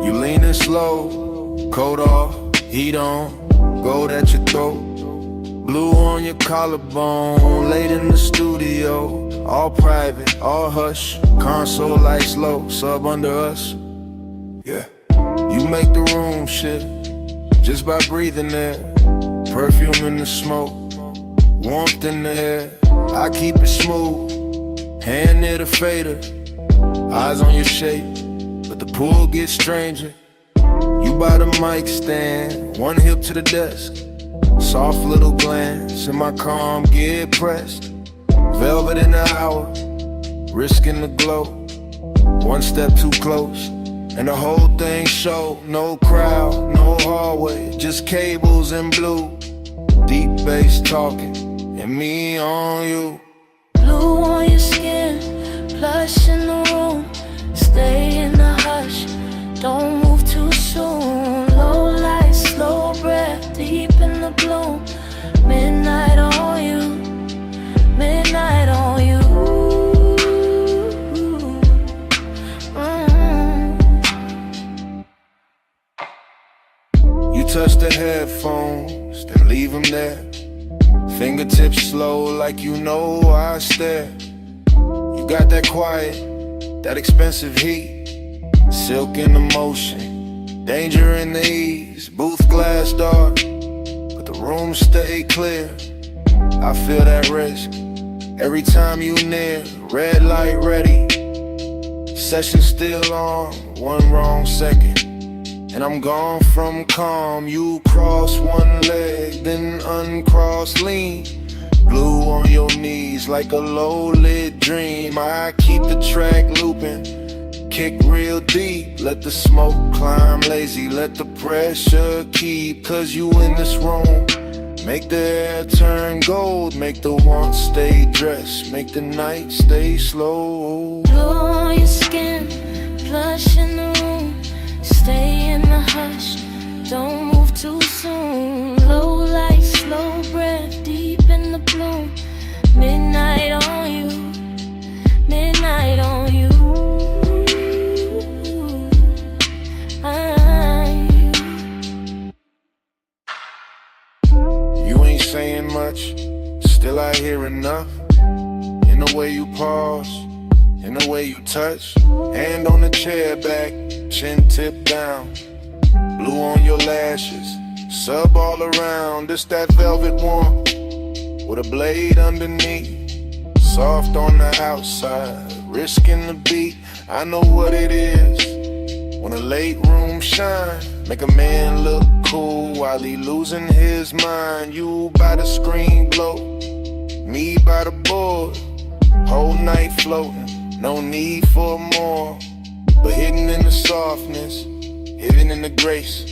You leaning slow, coat off, heat on, gold at your throat. Blue on your collarbone, late in the studio. All private, all hush, console lights low, sub under us. Yeah. You make the room shift just by breathing there. Perfume in the smoke, warmth in the air. I keep it smooth, hand near the fader. Eyes on your shape, but the pool gets stranger. You by the mic stand, one hip to the desk. Soft little glance, and my calm get pressed. Velvet in the hour, risking the glow. One step too close, and the whole thing show. No crowd, no hallway, just cables and blue. Deep bass talking, and me on you. Blue on your skin, plush in the room. Stay in the hush, don't move too soon. Low light, slow breath, deep in the bloom. Midnight on you, midnight on you. You touch the headphones, then leave them there. Fingertips slow like you know I stare. You got that quiet, that expensive heat. Silk in the motion, danger in the ease. Booth glass dark, but the room stay clear. I feel that risk every time you near. Red light ready, session still on. One wrong second, and I'm gone from calm. You cross one leg, then uncross lean. Blue on your knees like a low-lit dream. I keep the track looping, kick real deep. Let the smoke climb lazy, let the pressure keep. Cause you in this room, make the air turn gold. Make the want stay dressed, make the night stay slow. Blue on your skin, plush in the room. Stay in the hush, don't move too soon. Low light, slow breath, deep in the bloom. Midnight on you, midnight on you. You ain't saying much, still I hear enough. In the way you pause, in the way you touch. Hand on the chair back, chin tip down. Blue on your lashes, sub all around. This that velvet warmth with a blade underneath. Soft on the outside, risking the beat. I know what it is when a late room shine. Make a man look cool while he losing his mind. You by the screen glow, me by the board. Whole night floating, no need for more. But hidden in the softness, hidden in the grace,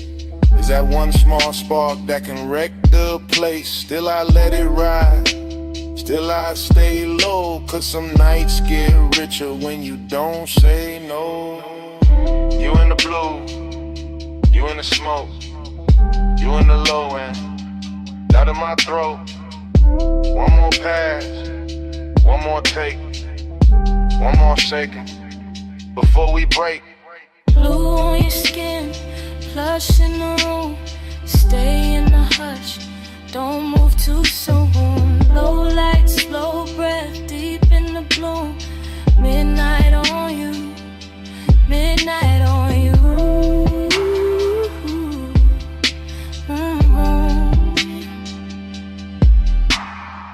is that one small spark that can wreck the place. Still I let it ride, still I stay low. Cause some nights get richer when you don't say no. You in the blue, you in the smoke, you in the low end, out of my throat. One more pass, one more take, one more second before we break. Blue on your skin, plush in the room. Stay in the hush, don't move too soon. Low light, slow breath, deep in the bloom. Midnight on you, midnight on you.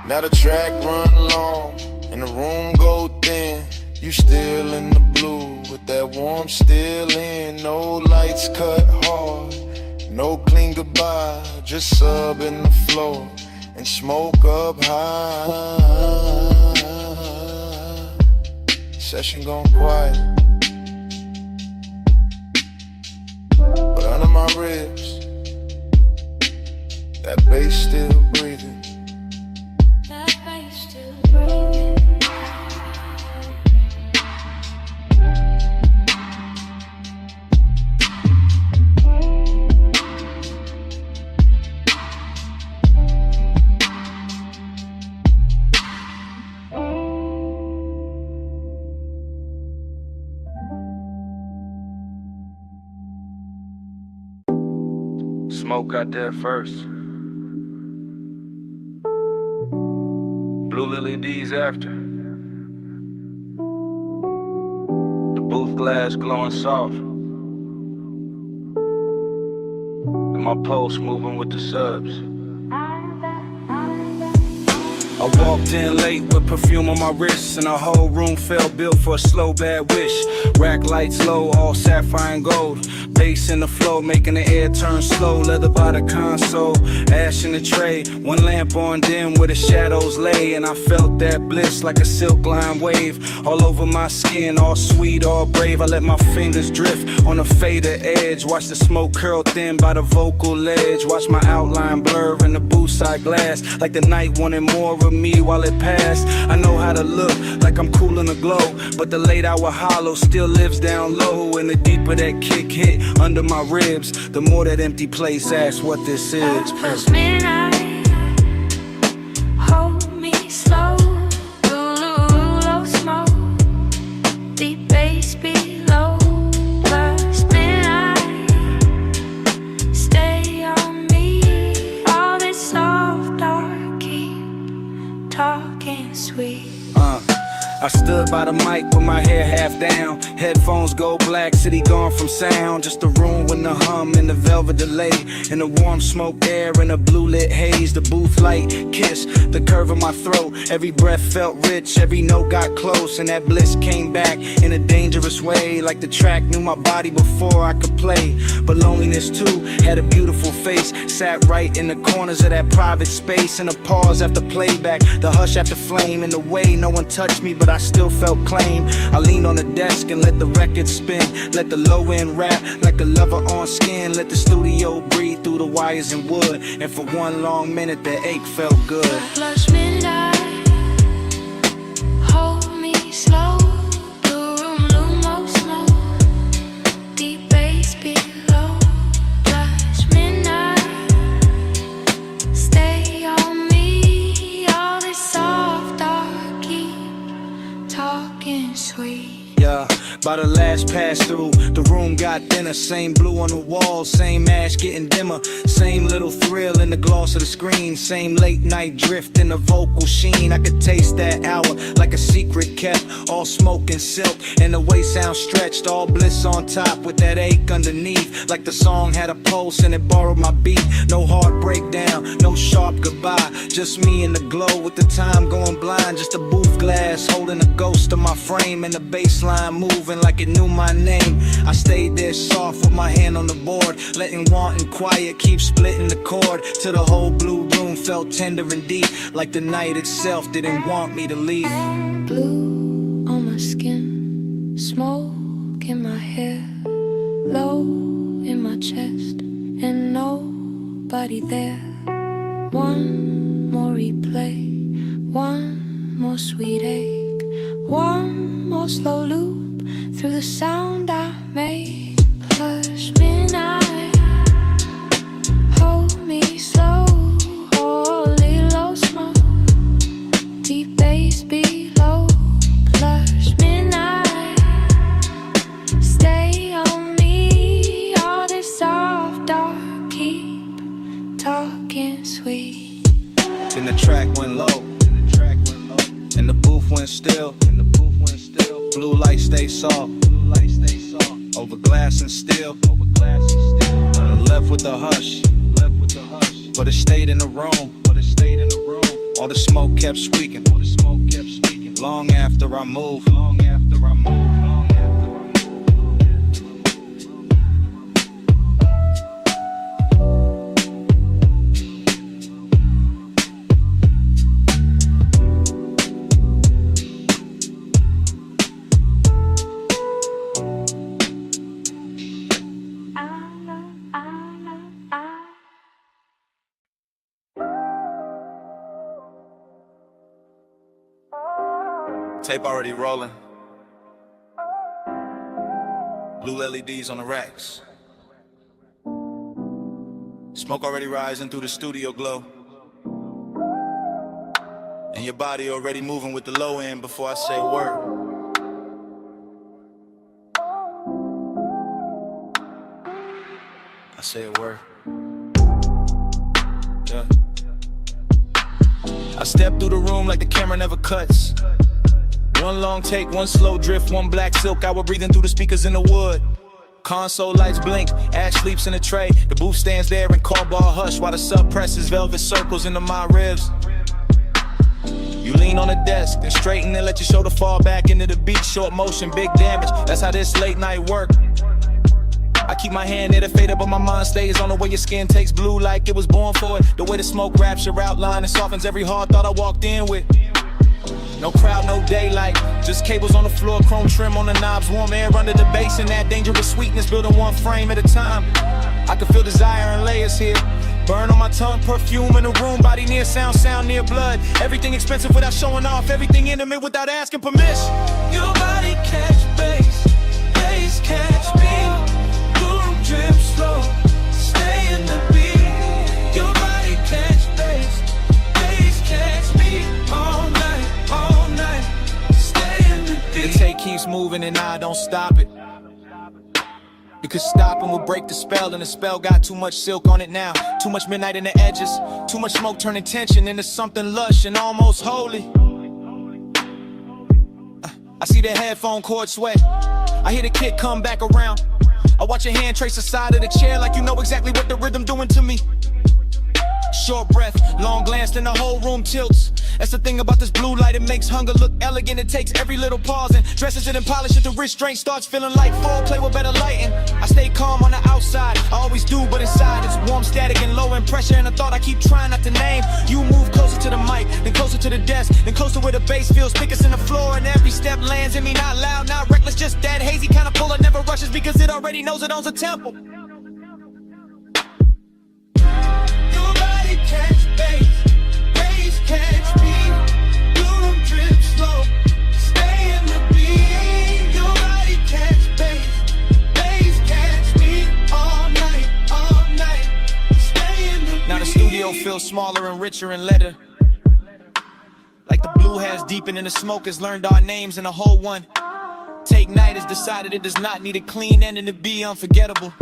Now the track run long and the room go thin. You still in the blue with that warmth still in. No lights cut hard, no clean goodbye. Just sub in the floor and smoke up high. Session gone quiet, but under my my ribs. That bass still breathing. That bass still breathing. Smoke got there first. Blue Lily D's after. The booth glass glowing soft. And my pulse moving with the subs. I walked in late with perfume on my wrists, and the whole room felt built for a slow bad wish. Rack lights low, all sapphire and gold. Bass in the flow, making the air turn slow. Leather by the console, ash in the tray. One lamp on dim where the shadows lay, and I felt that bliss like a silk line wave. All over my skin, all sweet, all brave. I let my fingers drift on the fader edge. Watch the smoke curl thin by the vocal ledge. Watch my outline blur in the booth side glass, like the night wanted more of me while it passed. I know how to look like I'm cool in the glow, but the late hour hollow still lives down low. And the deeper that kick hit under my ribs, the more that empty place asks what this is. Plus midnight, hold me slow. Low smoke, deep bass below. Plus midnight, stay on me. All this soft dark, keep talking sweet. I stood by the mic with my hair half down. Headphones go black, city gone from sound. Just a room with the hum and the velvet delay, and the warm smoke air and a blue lit haze. The booth light kiss the curve of my throat. Every breath felt rich, every note got close, and that bliss came back in a dangerous way. Like the track knew my body before I could play. But loneliness too had a beautiful face. Sat right in the corners of that private space. And a pause after playback, the hush after flame. In the way no one touched me, but I still felt claim. I leaned on the desk and let the record spin. Let the low end rap like a lover on skin. Let the studio breathe through the wires and wood. And for one long minute the ache felt good. Plus midnight, hold me slow. The room low smoke, deep bass below. Plus midnight, stay on me. All this soft dark, keep talking sweet. Yeah, by the last pass through, the room got thinner. Same blue on the wall, same ash getting dimmer. Same little thrill in the gloss of the screen. Same late night drift in the vocal sheen. I could taste that hour like a secret kept. All smoke and silk, and the way sound stretched. All bliss on top with that ache underneath. Like the song had a pulse and it borrowed my beat. No hard breakdown, no sharp goodbye. Just me in the glow with the time going blind. Just a booth glass holding a ghost of my frame. And the baseline moving like it knew my name. I stayed there soft with my hand on the board, letting want and quiet keep splitting the chord. Till the whole blue room felt tender and deep, like the night itself didn't want me to leave. Blue on my skin, smoke in my hair, low in my chest, and nobody there. One more replay, one more sweet ache, one more slow loop through the sound I made. Plus midnight, hold me slow. Holy low smoke, deep bass below. Plus midnight, stay on me. All this soft dark, keep talking sweet. Then the track went low, and the booth went still. Blue light stay soft, over glass and steel. Left with the hush, but it stayed in the room. All the smoke kept squeaking, long after I moved. I Tape already rolling. Blue LEDs on the racks. Smoke already rising through the studio glow. And your body already moving with the low end before I say a word. I say a word. Yeah. I step through the room like the camera never cuts. One long take, one slow drift, one black silk hour breathing through the speakers in the wood. Console lights blink, Ash sleeps in a tray. The booth stands there in cardboard hush while the sub presses velvet circles into my ribs. You lean on the desk, then straighten and let your shoulder fall back into the beat. Short motion, big damage, that's how this late night work. I keep my hand near the fader, but my mind stays on the way your skin takes blue like it was born for it. The way the smoke wraps your outline and softens every hard thought I walked in with. No crowd, no daylight, just cables on the floor, chrome trim on the knobs, warm air under the bass, and that dangerous sweetness building one frame at a time. I can feel desire in layers here. Burn on my tongue, perfume in the room, body near sound, sound near blood. Everything expensive without showing off, everything intimate without asking permission. Your body catch bass, bass catch me. Boom, drip slow, stay in the beat. Your body catch bass catch me. All night, stay in the beat. The tape keeps moving and I don't stop it. Because stopping will break the spell, and the spell got too much silk on it now. Too much midnight in the edges, too much smoke turning tension into something lush and almost holy. I see the headphone cord sweat, I hear the kick come back around. I watch your hand trace the side of the chair like you know exactly what the rhythm doing to me. Short breath, long glance, then the whole room tilts. That's the thing about this blue light, it makes hunger look elegant. It takes every little pause and dresses it and polishes the restraint. Starts feeling like foreplay with better lighting. I stay calm on the outside, I always do, but inside it's warm, static, and low in pressure. And a thought I keep trying not to name. You move closer to the mic, then closer to the desk, then closer where the bass feels thickest in the floor. And every step lands in me, not loud, not reckless, just that hazy kind of pull. It never rushes because it already knows it owns a tempo. Catch bass catch me. Boom, drip slow, stay in the beat. Your body catch bass catch me. All night, stay in the beat. Now the studio feels smaller and richer in letter. Like the blue has deepened and the smoke has learned our names in a whole one. Take Night has decided it does not need a clean ending to be unforgettable.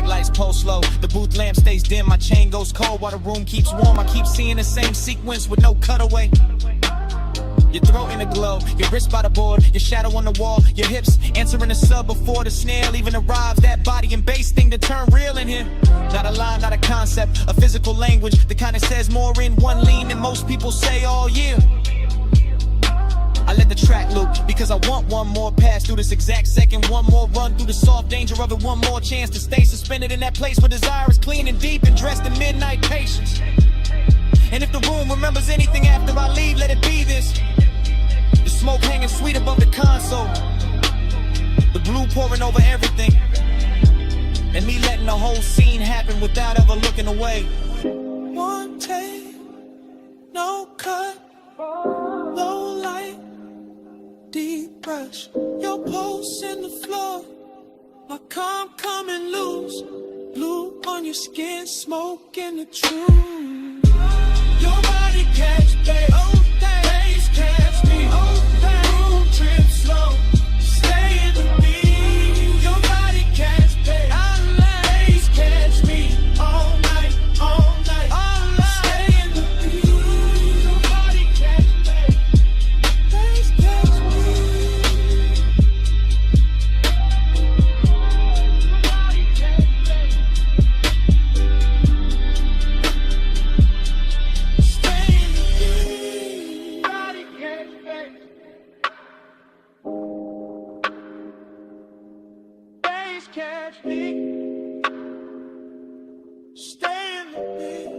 Lights pulse slow, the booth lamp stays dim, my chain goes cold while the room keeps warm. I keep seeing the same sequence with no cutaway. Your throat in a glow, your wrist by the board, your shadow on the wall, your hips answering the sub before the snail even arrives. That body and bass thing to turn real in here. Not a line, not a concept, a physical language, the kind that says more in one lean than most people say all year. I let the track loop because I want one more pass through this exact second, one more run through the soft danger of it, one more chance to stay suspended in that place where desire is clean and deep and dressed in midnight patience. And if the room remembers anything after I leave, let it be this. The smoke hanging sweet above the console, the blue pouring over everything, and me letting the whole scene happen without ever looking away. One take, no cut, low light, deep brush, your pulse in the floor, like I'm coming loose. Blue on your skin, smoke in the truth. Your body catch bass catch me. Room trip slow, stay in the beat. Your body catch bass catch me. All night, stay in the beat. Your body catch bass catch me. Catch me, stay in the beat.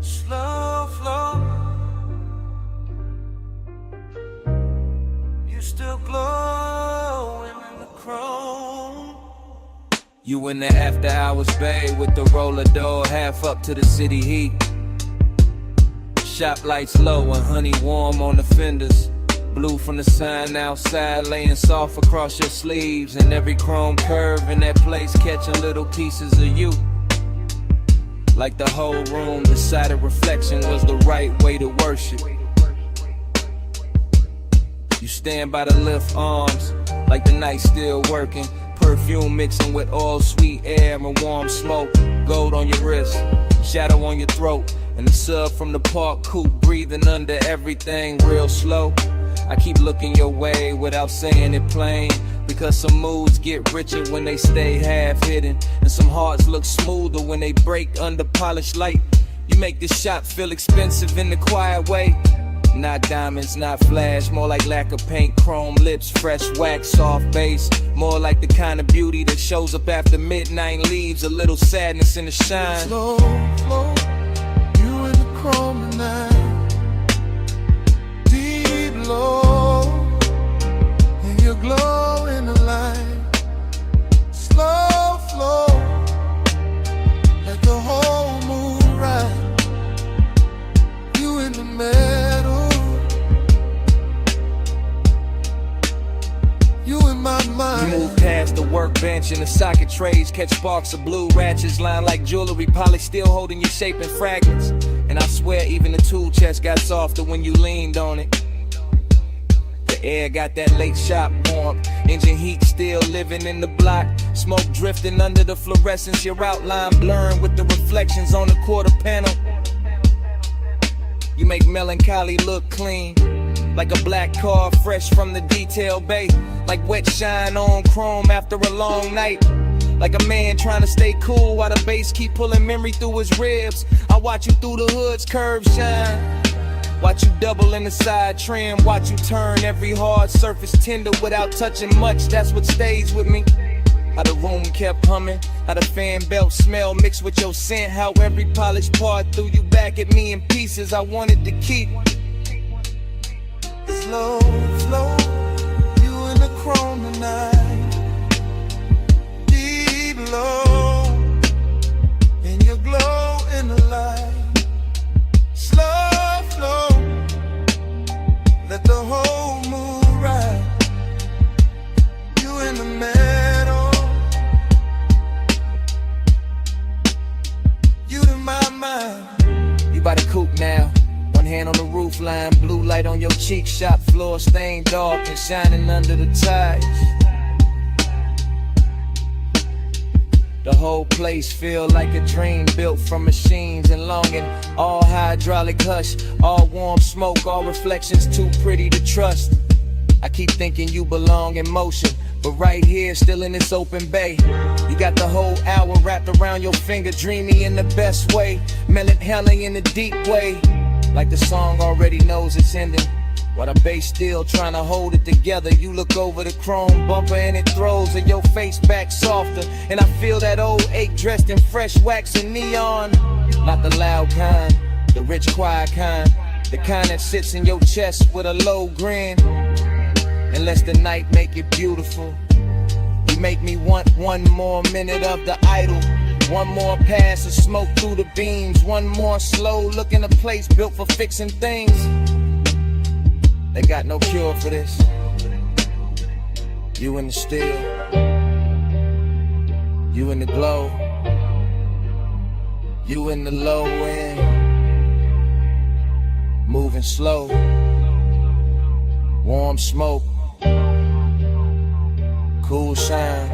Slow flow, you still glowing in the chrome. You in the after hours bay with the roller door half up to the city heat. Shop lights low and honey warm on the fenders. Blue from the sign outside laying soft across your sleeves. And every chrome curve in that place catching little pieces of you. Like the whole room decided reflection was the right way to worship. You stand by the lift arms like the night still working. Perfume mixing with all sweet air and warm smoke. Gold on your wrist, shadow on your throat. And the sub from the park coupe breathing under everything real slow. I keep looking your way without saying it plain. Because some moods get richer when they stay half hidden. And some hearts look smoother when they break under polished light. You make this shop feel expensive in the quiet way. Not diamonds, not flash, more like lack of paint, chrome lips, fresh wax, soft bass. More like the kind of beauty that shows up after midnight and leaves a little sadness in the shine. Slow, slow, you in the chrome tonight. Deep low, and you glow in the light. Slow flow, let the whole moon ride. You in the middle. You in my mind. You move past the workbench and the socket trays, catch sparks of blue ratchets lined like jewelry, polished still holding your shape in fragments. And I swear even the tool chest got softer when you leaned on it. The air got that late shop warmth, engine heat still living in the block. Smoke drifting under the fluorescence, your outline blurring with the reflections on the quarter panel. You make melancholy look clean, like a black car fresh from the detail bay. Like wet shine on chrome after a long night. Like a man trying to stay cool while the bass keep pulling memory through his ribs. I watch you through the hood's curves shine. Watch you double in the side trim. Watch you turn every hard surface tender without touching much. That's what stays with me. How the room kept humming, how the fan belt smell mixed with your scent. How every polished part threw you back at me in pieces I wanted to keep. Slow, slow, you in the chrome tonight. Deep low, and you glow in the light. Slow flow, let the whole moon ride. You in the middle, you in my mind. You by the coupe now. Hand on the roof line, blue light on your cheek, shop floor stained dark and shining under the ties. The whole place feel like a dream built from machines and longing. All hydraulic hush, all warm smoke, all reflections too pretty to trust. I keep thinking you belong in motion, but right here, still in this open bay. You got the whole hour wrapped around your finger, dreamy in the best way, melancholy in the deep way. Like the song already knows it's ending, while the bass still trying to hold it together. You look over the chrome bumper and it throws your face back softer. And I feel that old ache dressed in fresh wax and neon. Not the loud kind, the rich quiet kind, the kind that sits in your chest with a low grin. And lets the night make it beautiful. You make me want one more minute of the idol. One more pass of smoke through the beams. One more slow look in a place built for fixing things. They got no cure for this. You in the still, you in the glow, you in the low end, moving slow, warm smoke, cool shine,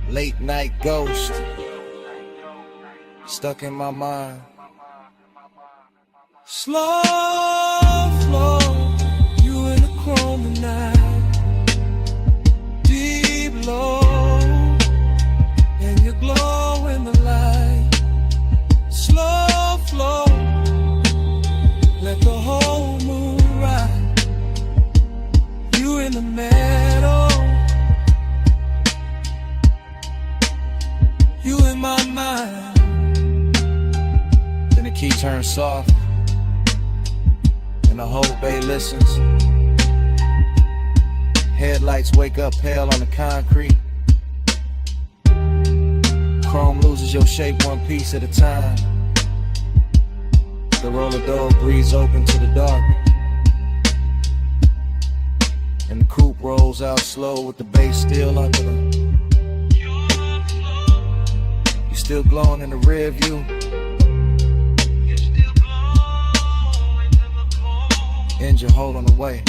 late night ghost, stuck in my mind. Slow flow, you in the chrome tonight. Deep low, and you glow in the light. Slow flow, let the whole moon ride. You in the middle, you in my mind. Then the key turns soft, and the whole bay listens. Headlights wake up pale on the concrete. chrome loses your shape one piece at a time. The roller door breathes open to the dark, and the coupe rolls out slow with the bass still under them. You still glowing in the rear view. Engine holding away.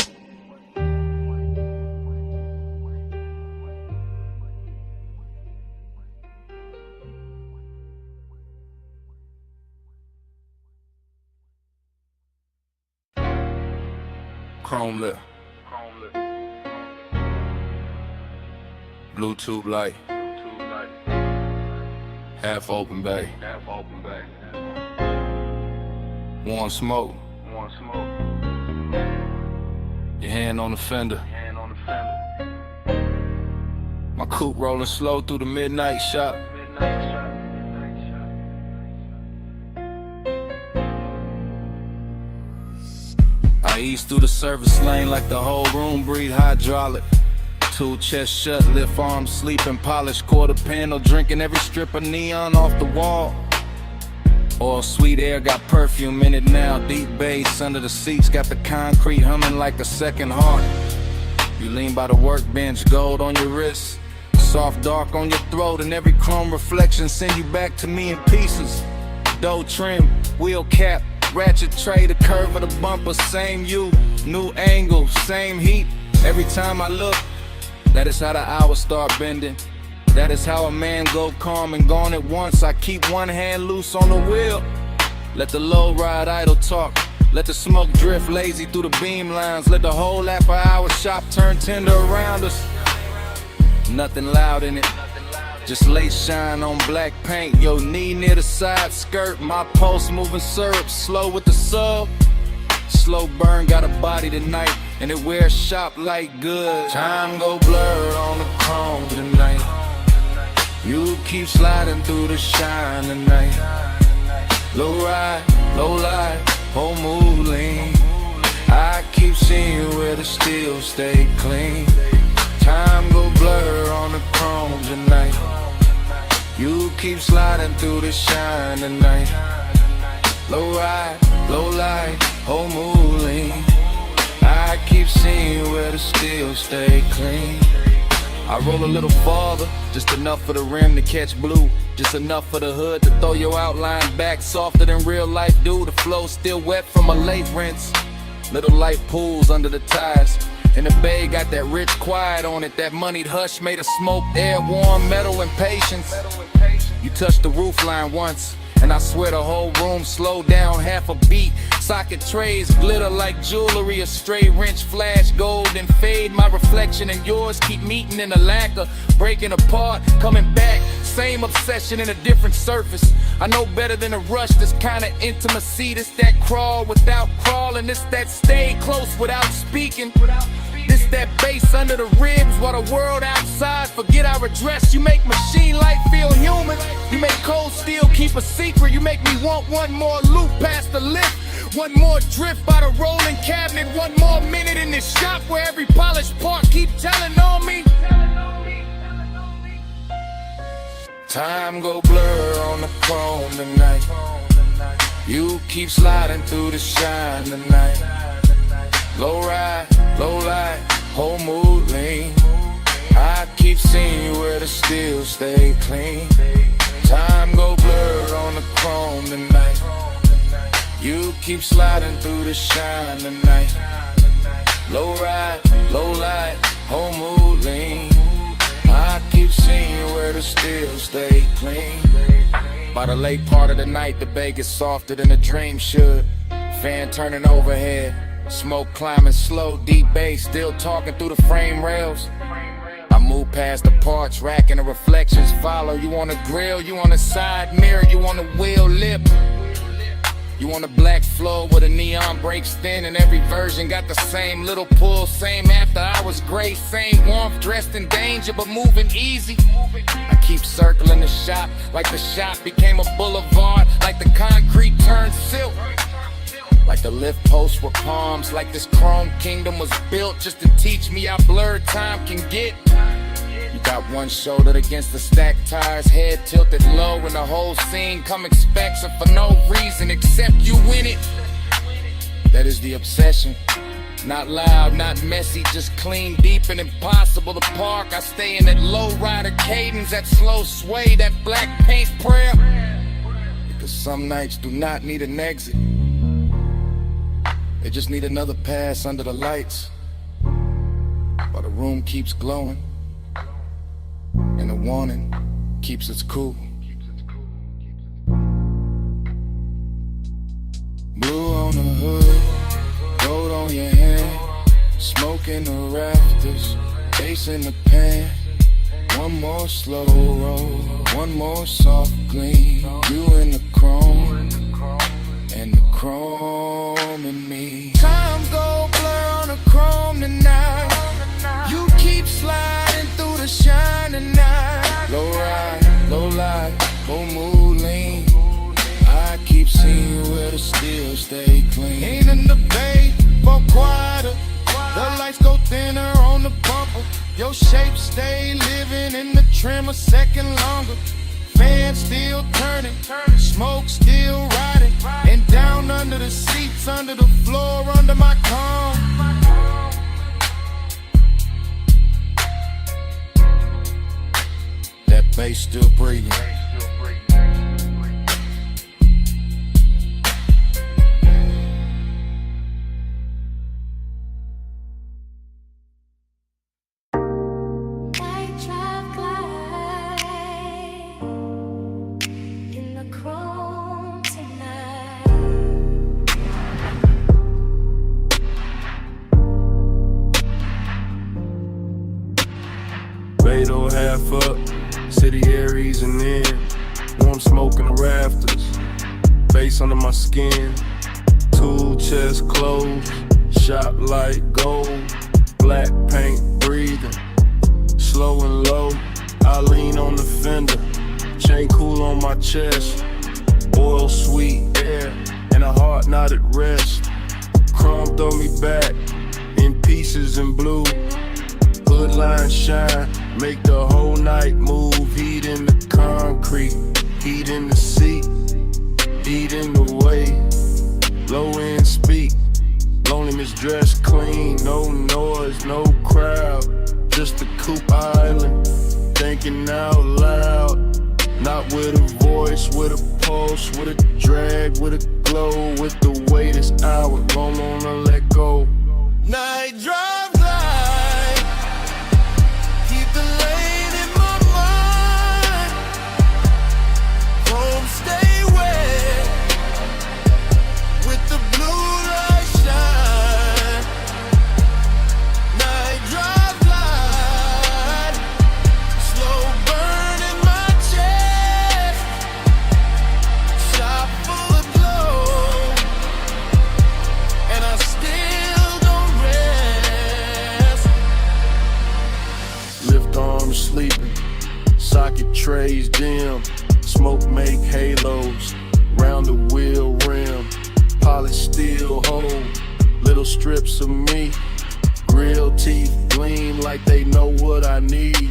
Chrome lip. Bluetooth light. Half open bay. Warm smoke. Your hand on the fender. My coupe rolling slow through the midnight shop. I ease through the service lane like the whole room breathe hydraulic. Two chest shut, lift arms, sleeping, polished quarter panel, drinking every strip of neon off the wall. All sweet air got perfume in it now, deep bass under the seats, got the concrete humming like a second heart. You lean by the workbench, gold on your wrist, soft dark on your throat, and every chrome reflection send you back to me in pieces. Dough trim, wheel cap, ratchet tray, the curve of the bumper, same you, new angle, same heat. Every time I look, that is how the hours start bending. That is how a man go calm and gone at once. I keep one hand loose on the wheel. Let the low ride idle talk. Let the smoke drift lazy through the beam lines. Let the whole after-hour shop turn tender around us. Nothing loud in it, just lace shine on black paint. Your knee near the side skirt. My pulse moving syrup, slow with the sub. Slow burn, got a body tonight, and it wears shop like good. Time go blurred on the chrome tonight. You keep sliding through the shine tonight. Low ride, low light, whole mood lean. I keep seeing you where the steel stay clean. Time go blur on the chrome tonight. You keep sliding through the shine tonight. Low ride, low light, whole mood lean. I keep seeing you where the steel stay clean. I roll a little farther, just enough for the rim to catch blue. Just enough for the hood to throw your outline back softer than real life do. The flow still wet from a late rinse. Little light pools under the tires. And the bay got that rich quiet on it. That moneyed hush made of smoke, air, warm metal and patience. You touched the roof line once, and I swear the whole room slowed down half a beat. Socket trays glitter like jewelry, a stray wrench flash gold and fade. My reflection and yours keep meeting in a lacquer, breaking apart, coming back. Same obsession in a different surface. I know better than a rush, this kind of intimacy. This that crawl without crawling, this that stay close without speaking. This that bass under the ribs while the world outside forget our address. You make machine life feel human. You make cold steel keep a secret. You make me want one more loop past the lift. One more drift by the rolling cabinet. One more minute in this shop where every polished part keep telling on me. Time go blur on the chrome tonight. You keep sliding through the shine tonight. Low ride, low light, whole mood lean. I keep seeing you where the steel stay clean. Time go blur on the chrome tonight. You keep sliding through the shine tonight. Low ride, low light, whole mood lean. I keep seeing you where the steel stay clean. By the late part of the night, the bay gets softer than a dream should. Fan turning overhead, smoke climbing slow, deep bass still talking through the frame rails. I move past the parts rack and the reflections follow. You on the grill, you on the side mirror, you on the wheel lip. You on the black floor where the neon breaks thin, and every version got the same little pull, same after hours grace, same warmth, dressed in danger but moving easy. I keep circling the shop like the shop became a boulevard, like the concrete turned silk, like the lift posts were palms, like this chrome kingdom was built just to teach me how blurred time can get. You got one shoulder against the stacked tires, head tilted low, and the whole scene come inspection for no reason except you win it. That is the obsession. Not loud, not messy, just clean, deep, and impossible to park. I stay in that low rider cadence, that slow sway, that black paint prayer. Because some nights do not need an exit. They just need another pass under the lights, while the room keeps glowing, and the warning keeps us cool. Blue on the hood, gold on your hand, smoke in the rafters, bass in the pan. One more slow roll, one more soft gleam. You in the chrome, and the chrome in me. Time go blur on the chrome tonight. You keep sliding through the shine tonight. Low ride, low light, whole mood lean. I keep seeing where the steel stay clean. Ain't in the bay, but quieter. The lights go thinner on the bumper. Your shape stay living in the trim a second longer. Fan still turning, smoke still riding, and down under the seats, under the floor, under my comb. That bass still breathing. Beto half up, city Aries and in. Warm smoke in the rafters, face under my skin. Tool chest closed, shop light gold. Black paint breathing, slow and low. I lean on the fender, chain cool on my chest. Oil sweet air, and a heart not at rest. Chrome throw me back, in pieces in blue. Hood line shine, make the whole night move. Heat in the concrete, heat in the seat, heat in the way. Low end speak, loneliness dressed clean. No noise, no crowd, just a coupe island. Thinking out loud, not with a voice, with a pulse, with a drag, with a glow. With the weight this hour, don't wanna let go. Night drive light, keep the lane in my mind. Home stay wet, with the blue light shine. Night drive light, slow burn in my chest. Shop full of glow, and I still don't rest. Lift arms sleeping, socket trays dim. Smoke make halos, round the wheel rim. Polished steel hold, little strips of me. Grill teeth gleam like they know what I need.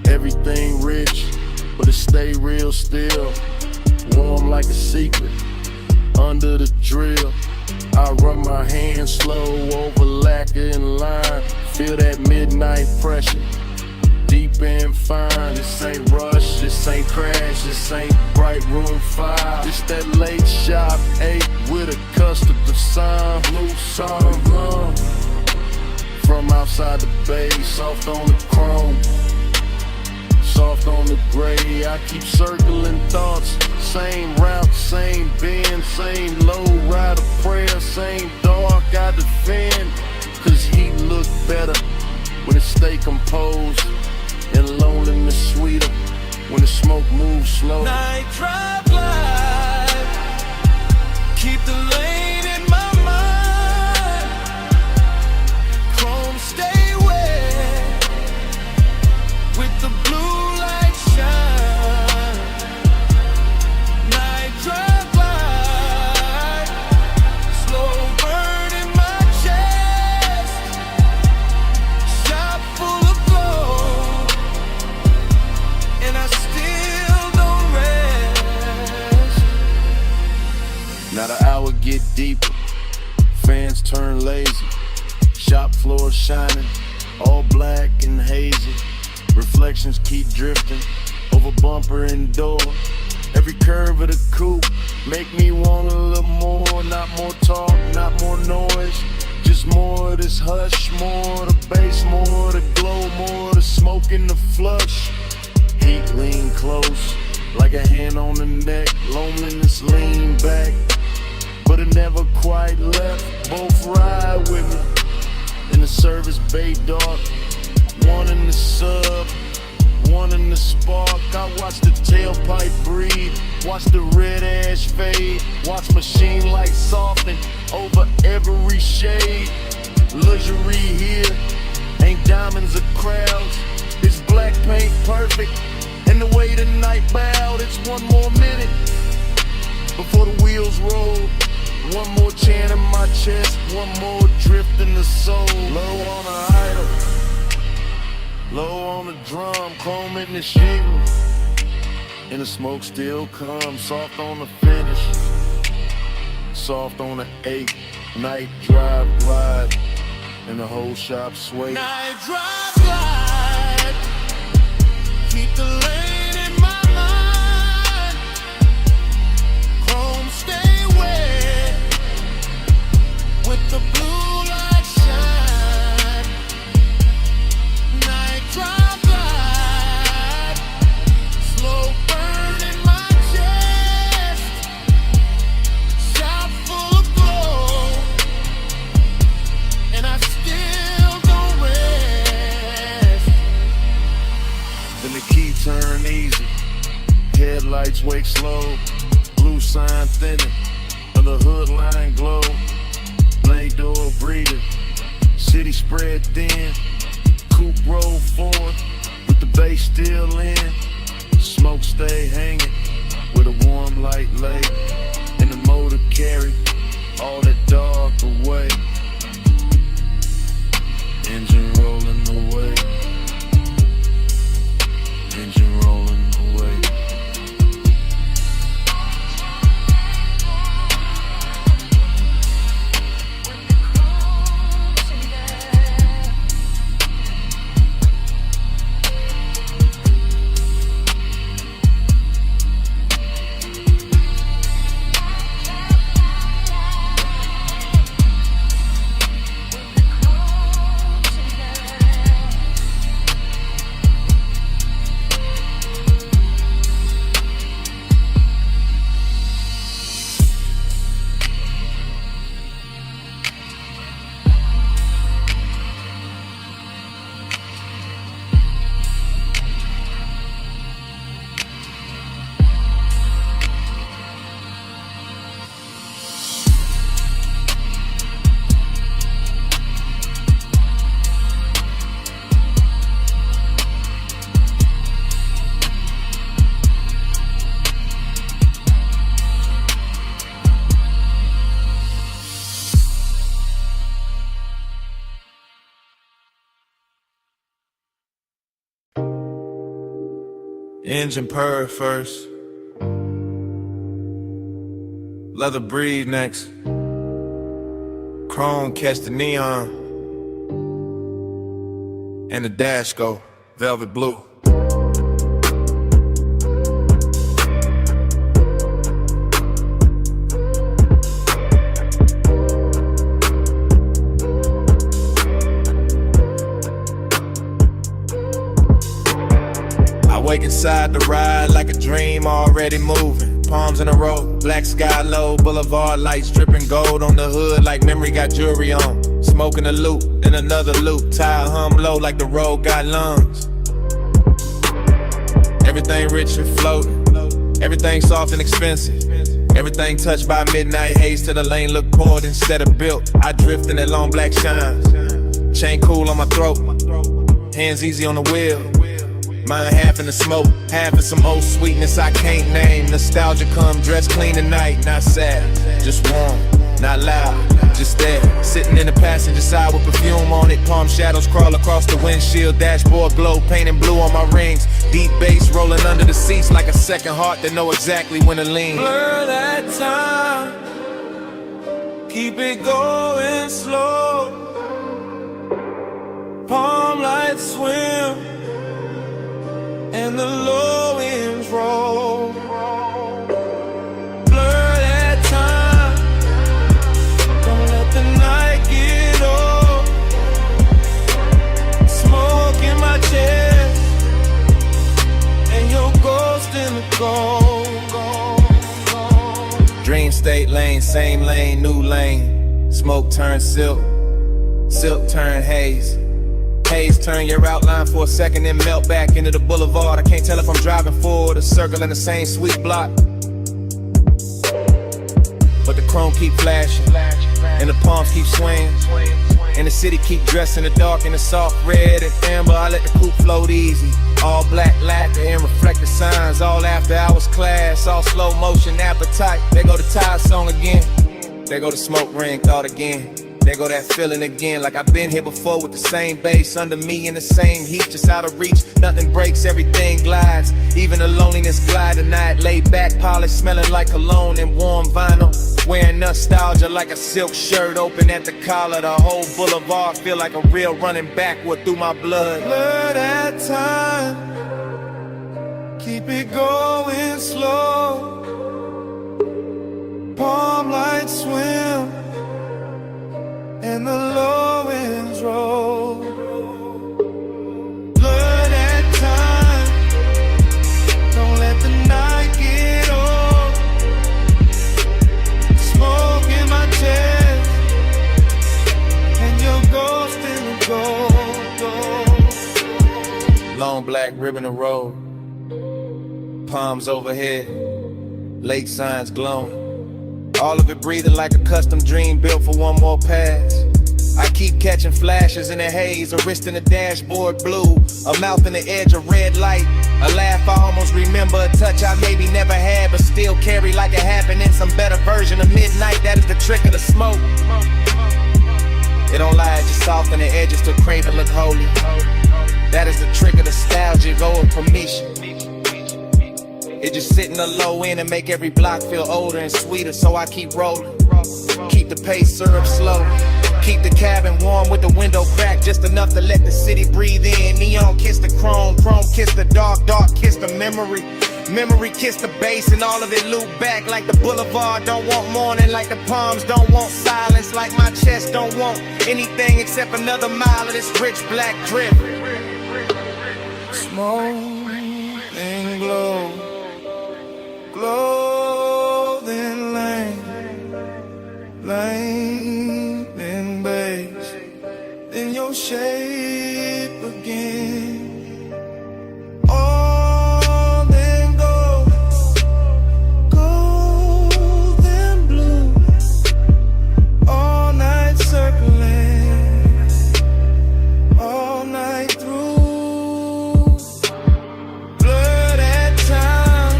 Everything rich, but it stay real still. Warm like a secret, under the drill. I run my hands slow over lacquer and lime. Feel that midnight pressure, deep and fine. This ain't rush, this ain't crash, this ain't bright room 5. It's that late shop 8 with a custard sign. Blue song, from outside the bay, soft on the chrome, soft on the gray. I keep circling thoughts, same route, same bend, same low rider prayer, same dark I defend. Cause he look better when it stay composed, and loneliness sweeter when the smoke moves slow. Night drive light, keep the lane in my mind. Chrome stay wet, with the blue light shine. Night drive light, slow burn in my chest. Shop full of glow, get deeper. Fans turn lazy. Shop floor shining, all black and hazy. Reflections keep drifting over bumper and door. Every curve of the coupe make me want a little more. Not more talk, not more noise, just more of this hush. More of the bass, more of the glow, more of the smoke in the flush. Heat lean close, like a hand on the neck. Loneliness lean back, but it never quite left. Both ride with me in the service bay dark. One in the sub, one in the spark. I watch the tailpipe breathe, watch the red ash fade, watch machine lights soften over every shade. Luxury here, ain't diamonds or crowds. It's black paint perfect, and the way the night bowed. It's one more minute before the wheels roll. One more chant in my chest, one more drift in the soul. Low on the idol, low on the drum, chrome in the shingle, and the smoke still comes. Soft on the finish, soft on the 8. Night drive glide, and the whole shop sway. Night drive glide, keep the lane in my mind. Chrome stay wet, with the blue light shine. Night drive glide, slow burn in my chest. Shop full of glow, and I still don't rest. Then the key turn easy, headlights wake slow. Blue sign thinning, and the hood line glow. Blade door breathing, city spread thin. Coupe roll forward, with the bass still in. Smoke stay hanging, with a warm light lay. And the motor carry all that dark away. Engine rolling away, engine rolling away. Engine purr first, leather breathe next, chrome catch the neon, and the dash go velvet blue. Wake inside the ride like a dream already moving. Palms in a row, black sky low, boulevard lights dripping gold on the hood like memory got jewelry on. Smoking a loop, then another loop, tire hum low like the road got lungs. Everything rich and floating, everything soft and expensive. Everything touched by midnight haze till the lane look poured instead of built. I drift in that long black shine, chain cool on my throat, hands easy on the wheel. Mine half in the smoke, half in some old sweetness I can't name. Nostalgia come dressed clean tonight, not sad, just warm, not loud, just there. Sitting in the passenger side with perfume on it. Palm shadows crawl across the windshield. Dashboard glow, painting blue on my rings. Deep bass rolling under the seats like a second heart that know exactly when to lean. Blur that time, keep it going slow. Palm lights swim and the low winds roll. Blur that time, don't let the night get old. Smoke in my chest and your ghost in the gold. Dream state lane, same lane, new lane. Smoke turn silk, silk turn haze. Haze turn your outline for a second and melt back into the boulevard. I can't tell if I'm driving forward or circling the same sweet block. But the chrome keep flashing and the palms keep swaying, and the city keep dressed in the dark in the soft red and amber. I let the coupe float easy. All black lacquer and reflective signs. All after hours class, all slow motion appetite. There go the tire song again. There go the smoke ring thought again. There go that feeling again, like I've been here before with the same bass under me in the same heat, just out of reach. Nothing breaks, everything glides. Even the loneliness glide tonight. Laid back, polished, smelling like cologne and warm vinyl. Wearing nostalgia like a silk shirt open at the collar. The whole boulevard feel like a real running backward through my blood. Blur that time, keep it going slow. Palm lights swim and the low winds roll. Blur that time, don't let the night get old. Smoke in my chest and your ghost in the gold. Long black ribbon of road, palms overhead, lake signs glowing. All of it breathing like a custom dream built for one more pass. I keep catching flashes in the haze, a wrist in the dashboard blue, a mouth in the edge of red light, a laugh I almost remember, a touch I maybe never had but still carry like it happened in some better version of midnight. That is the trick of the smoke. It don't lie, it just soften the edges to crave and look holy. That is the trick of nostalgia, go with permission. It just sit in the low end and make every block feel older and sweeter, so I keep rolling. Keep the pace syrup slow. Keep the cabin warm with the window cracked just enough to let the city breathe in. Neon kiss the chrome, chrome kiss the dark, dark kiss the memory. Memory kiss the bass and all of it loop back like the boulevard don't want morning, like the palms don't want silence, like my chest don't want anything except another mile of this rich black drip. Smoke and glow, clothing lane, lane and base, then your shape again. All then gold, gold and blue, all night circling, all night through. Blur that time,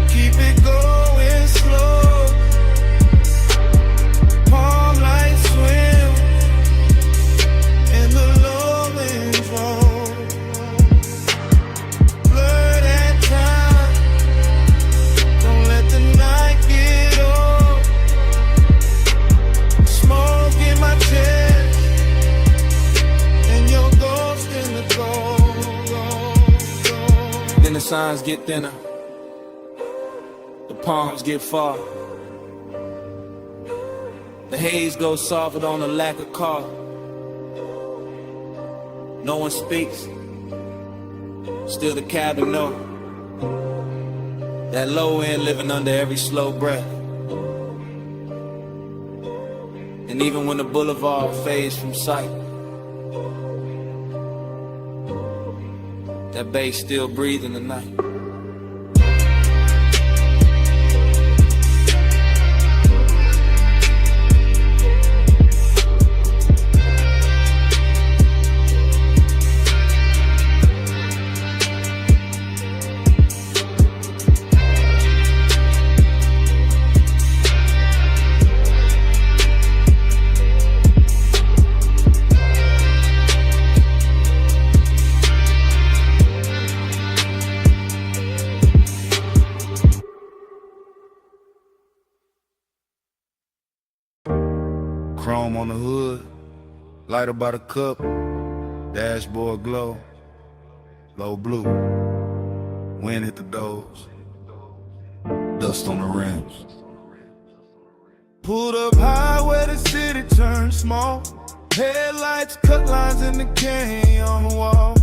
keep it going slow. Palm lights swim and the low winds roll. Blur that time, don't let the night get old. Smoke in my chest and your ghost in the gold. Then the signs get thinner, the palms get far. The haze goes softer on the lack of car. No one speaks, still the cabin know. That low end living under every slow breath. And even when the boulevard fades from sight, that bass still breathing the night. Chrome on the hood, lighter by the cup, dashboard glow, low blue, wind hit the doors, dust on the rims. Pulled up high where the city turned small. Headlights cut lines in the canyon on the wall.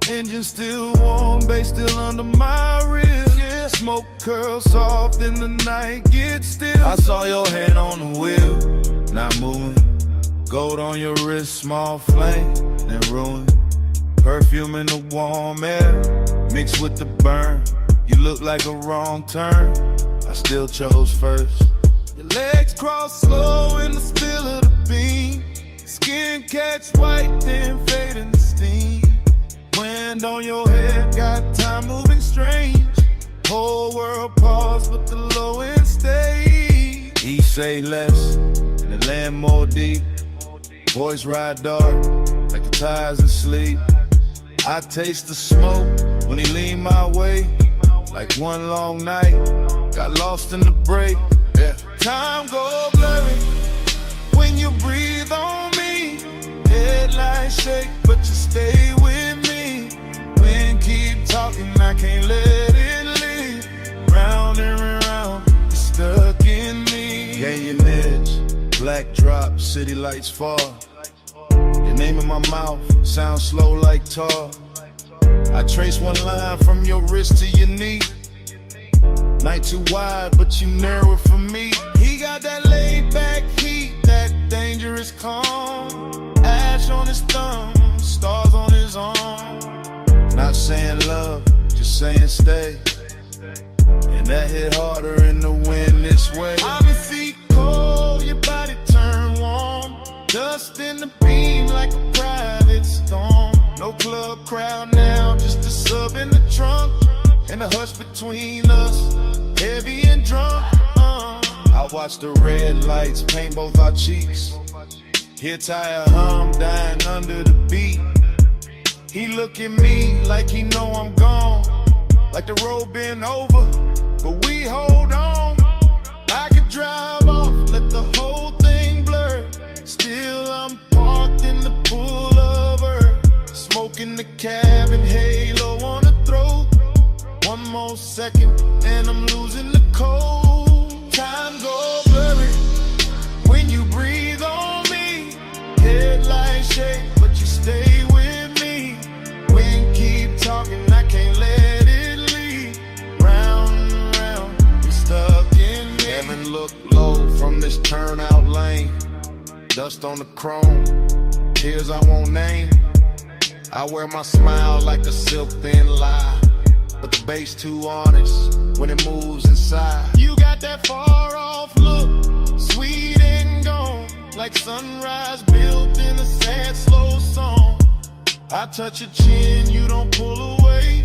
Engine still warm, bass still under my ribs. Yeah, smoke curls soft in the night, get still. I saw your hand on the wheel, not moving. Gold on your wrist, small flame, then ruin. Perfume in the warm air, mixed with the burn. You look like a wrong turn, I still chose first. Your legs cross slow in the spill of the beam. Skin catch white, then fade in the steam. Wind on your head, got time moving strange. Whole world pause, but the low end stay. He say less, and the land more deep. Voice ride dark, like the tires in sleep. I taste the smoke when he lean my way. Like one long night, got lost in the break. Yeah. Time go blurry when you breathe on me. Headlights shake, but you stay with me. Wind keep talking, I can't let it leave. Round and round, you're stuck in me. Gain your edge, black drop, city lights fall. Your name in my mouth, sound slow like tar. I trace one line from your wrist to your knee. Night too wide, but you narrow it for me. He got that laid back heat, that dangerous calm. Ash on his thumb, stars on his arm. Not saying love, just saying stay. And that hit harder in the wind this way. I'm in feet cold, your body turn warm. Dust in the beam like a private storm. No club crowd now, just a sub in the trunk. And the hush between us, heavy and drunk. I watch the red lights paint both our cheeks. Hear tire hum dying under the beat. He look at me like he know I'm gone. Like the road been over, but we hold on. I could drive off, let the whole thing blur. Still I'm parked in the pullover. Smoking the cabin, halo on the throat. One more second and I'm losing the cold. Time go blurry when you breathe on me. Headlights shake, but you stay with me. Wind keep talking, I can't let it leave. Round and round, you're stuck in me. Heaven look low from this turnout lane. Dust on the chrome, tears I won't name. I wear my smile like a silk thin lie, but the bass too honest when it moves inside. You got that far off look, sweet and gone, like sunrise built in a sad slow song. I touch your chin, you don't pull away.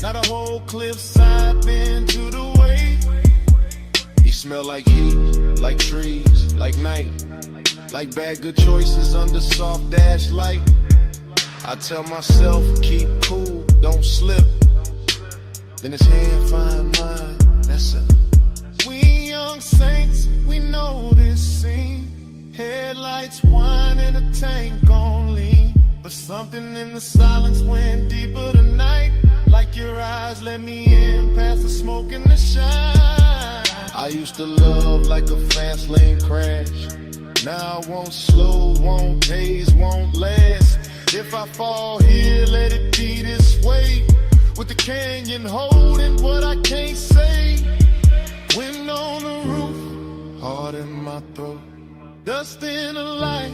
Not a whole cliffside bend to the way. You smell like heat, like trees, like night, like bad good choices under soft dash light. I tell myself, keep cool, don't slip. Then his hand find mine, that's it. We young saints, we know this scene. Headlights whine in a tank on lean. But something in the silence went deeper tonight. Like your eyes let me in past the smoke and the shine. I used to love like a fast lane crash. Now I won't slow, won't haze, won't last. If I fall here, let it be this way. With the canyon holding what I can't say. Wind on the roof, heart in my throat. dust in the light,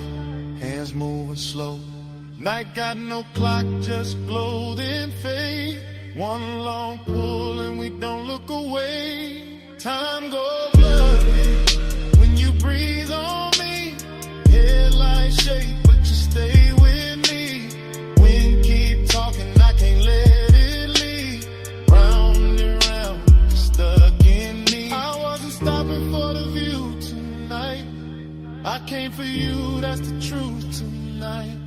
Hands moving slow. night got no clock, just glow then fade. One long pull and we don't look away. Time goes blurry when you breathe on me. Headlights shake, but you stay with me. Wind keep talking, I can't let it leave. Round and round, you're stuck in me. I wasn't stopping for the view tonight. I came for you, that's the truth tonight.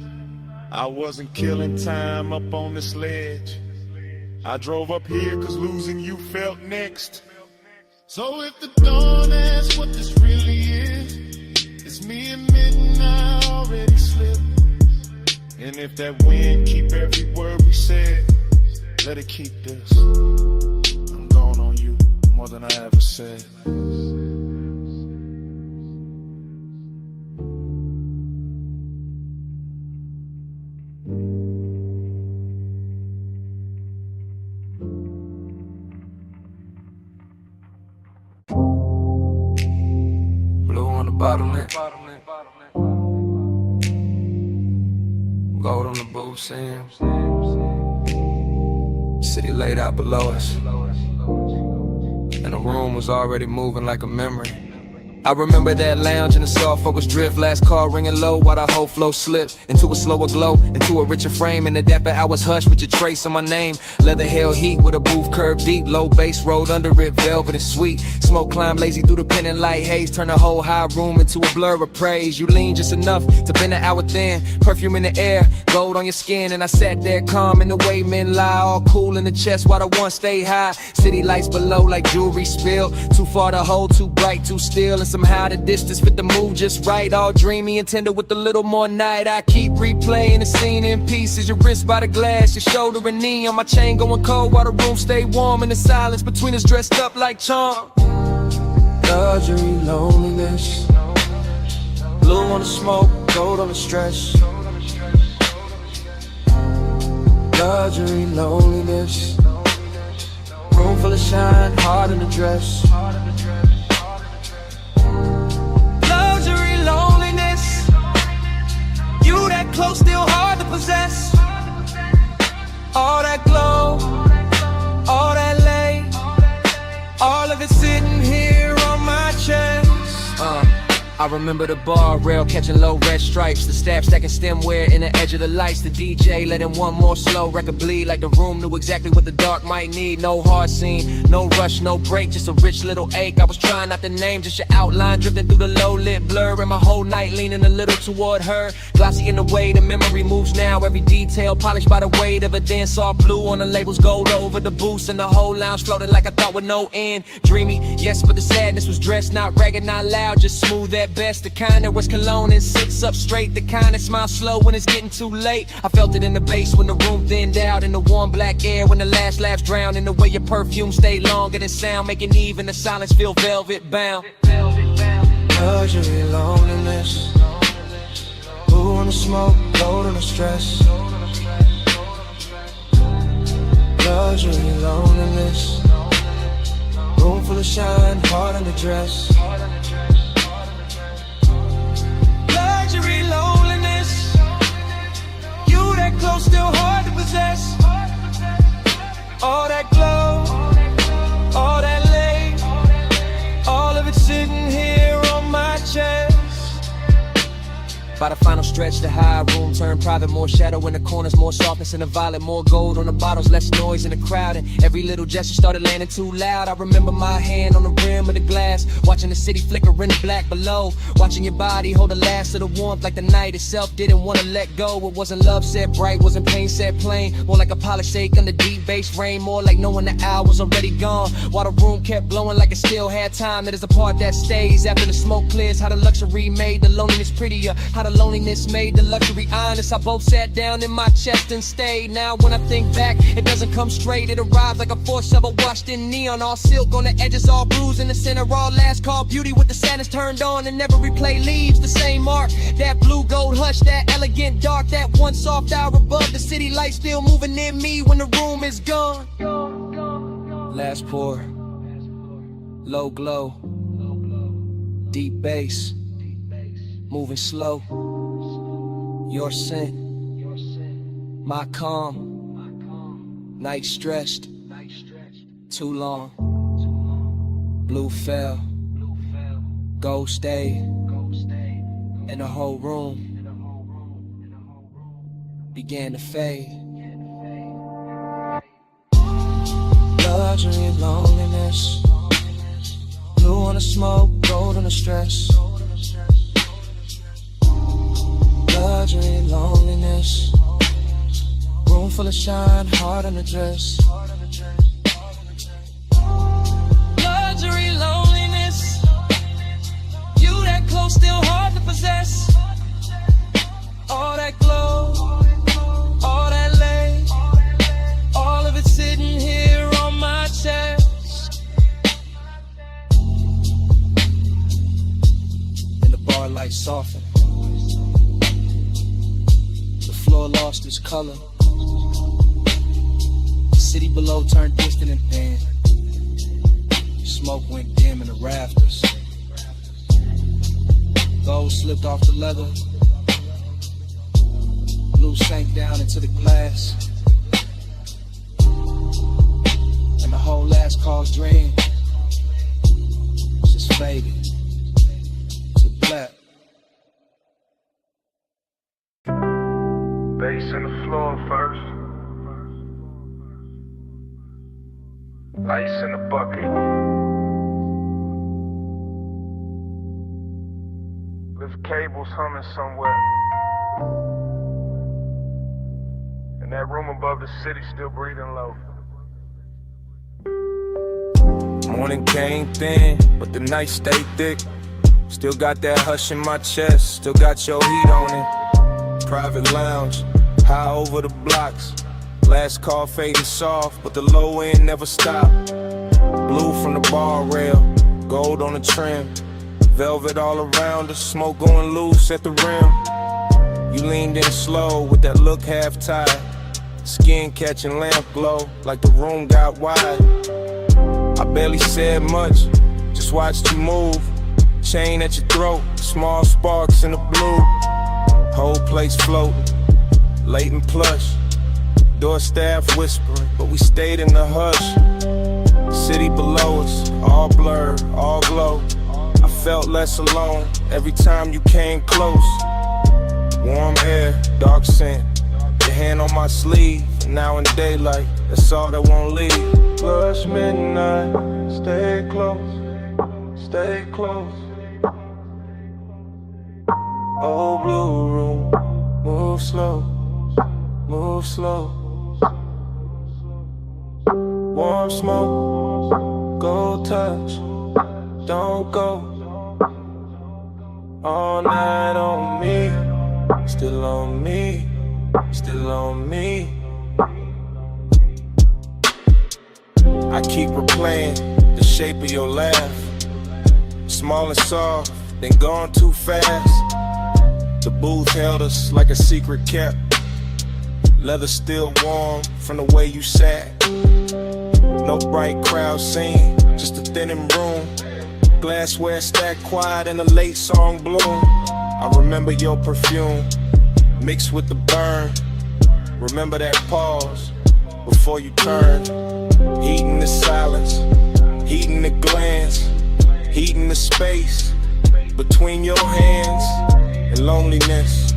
I wasn't killing time up on this ledge. I drove up here cause losing you felt next. So if the dawn asks what this really is, It's me admitting I already slipped. And if that wind keep every word we said, let it keep this. I'm gone on you more than I ever said. Blue on the bottleneck. Gold on the booth seams. City laid out below us, and the room was already moving like a memory. I remember that lounge in the soft focus drift, last call ringing low while the whole flow slipped into a slower glow, into a richer frame. In the dapper hours hushed with your trace on my name. Leather held heat with a booth curved deep, low bass rolled under it, velvet and sweet. Smoke climbed lazy through the pendant light haze, turn the whole high room into a blur of praise. You lean just enough to bend an hour thin, perfume in the air, gold on your skin. And I sat there calm in the way men lie, all cool in the chest while the one stay high. City lights below like jewelry spilled, too far to hold, too bright, too still. And somehow the distance fit the mood just right, all dreamy and tender with a little more night. I keep replaying the scene in pieces, your wrist by the glass, your shoulder and knee on my chain going cold while the room stay warm. In the silence between us dressed up like charm. Luxury, loneliness, blue on the smoke, gold on the stress. Luxury, loneliness, room full of shine, heart in the dress. Luxury, loneliness, you that close, still hard to possess. All that glow, all that lay, all of it sitting here on my chest. I remember the bar rail catching low red stripes, the staff stacking stemware in the edge of the lights, the DJ letting one more slow record bleed like the room knew exactly what the dark might need. No hard scene, no rush, no break, just a rich little ache. I was trying not to name, just your outline drifting through the low lit blur, and my whole night leaning a little toward her. Glossy in the way the memory moves now, every detail polished by the weight of a dance, all blue on the labels, gold over the boost, and the whole lounge floated like I thought with no end. Dreamy, yes, but the sadness was dressed, not ragged, not loud, just smooth at best. The kind that wears cologne and sits up straight, the kind that smiles slow when it's getting too late. I felt it in the bass when the room thinned out, in the warm black air when the last laughs drowned, in the way your perfume stayed longer than sound, making even the silence feel velvet bound. Luxury, loneliness, blue on the smoke, gold on the stress. Luxury, loneliness, room full of shine, heart in the dress. Luxury, loneliness, you that close, still hard to possess. All that glow, all that lay, all of it sitting here on my chest. By the final stretch, the high room turned private, more shadow in the corners, more softness in the violet, more gold on the bottles, less noise in the crowd, and every little gesture started landing too loud. I remember my hand on the rim of the glass, watching the city flicker in the black below, watching your body hold the last of the warmth like the night itself didn't want to let go. It wasn't love set bright, wasn't pain set plain, more like a polished shake under deep bass rain, more like knowing the hour was already gone, while the room kept blowing like it still had time. That is the part that stays after the smoke clears, how the luxury made the loneliness prettier, how the loneliness made the luxury honest. I both sat down in my chest and stayed. Now when I think back, it doesn't come straight. It arrives like a force shovel washed in neon, all silk on the edges, all bruised in the center, all last call beauty with the sadness turned on, and never replay leaves the same mark. That blue gold hush, that elegant dark, that one soft hour above the city light still moving near me when the room is gone. Last pour, low glow, deep bass, moving slow. Your scent, my calm, night stretched, too long. Blue fell, gold stayed, and the whole room began to fade. Luxury, loneliness, blue on the smoke, gold on the stress. Luxury, loneliness, room full of shine, heart in the dress. Luxury, loneliness, you that close, still hard to softened. The floor lost its color. The city below turned distant and thin. Smoke went dim in the rafters. Gold slipped off the leather. Blue sank down into the glass. And the whole last call's dream just faded to black. Bass in the floor first. Ice in the bucket. Lift cables humming somewhere. And that room above the city still breathing low. Morning came thin, but the night stayed thick. Still got that hush in my chest, still got your heat on it. Private lounge, high over the blocks. Last call faded soft, but the low end never stopped. Blue from the bar rail, gold on the trim. Velvet all around us, smoke going loose at the rim. You leaned in slow with that look half tied. Skin catching lamp glow, like the room got wide. I barely said much, just watched you move. Chain at your throat, small sparks in the blue. Whole place floating, late and plush. Door staff whispering, but we stayed in the hush. City below us, all blurred, all glow. I felt less alone every time you came close. Warm air, dark scent, your hand on my sleeve. Now in daylight, that's all that won't leave. Plus midnight, stay close, stay close. Old blue room, move slow, move slow. Warm smoke, gold touch, don't go. All night on me, still on me, still on me. I keep replaying the shape of your laugh. Small and soft, then gone too fast. The booth held us like a secret kept. Leather still warm from the way you sat. No bright crowd scene, just a thinning room. Glassware stacked quiet in a late song bloom. I remember your perfume mixed with the burn. Remember that pause before you turned. Heating the silence, heating the glance, heating the space between your hands. And loneliness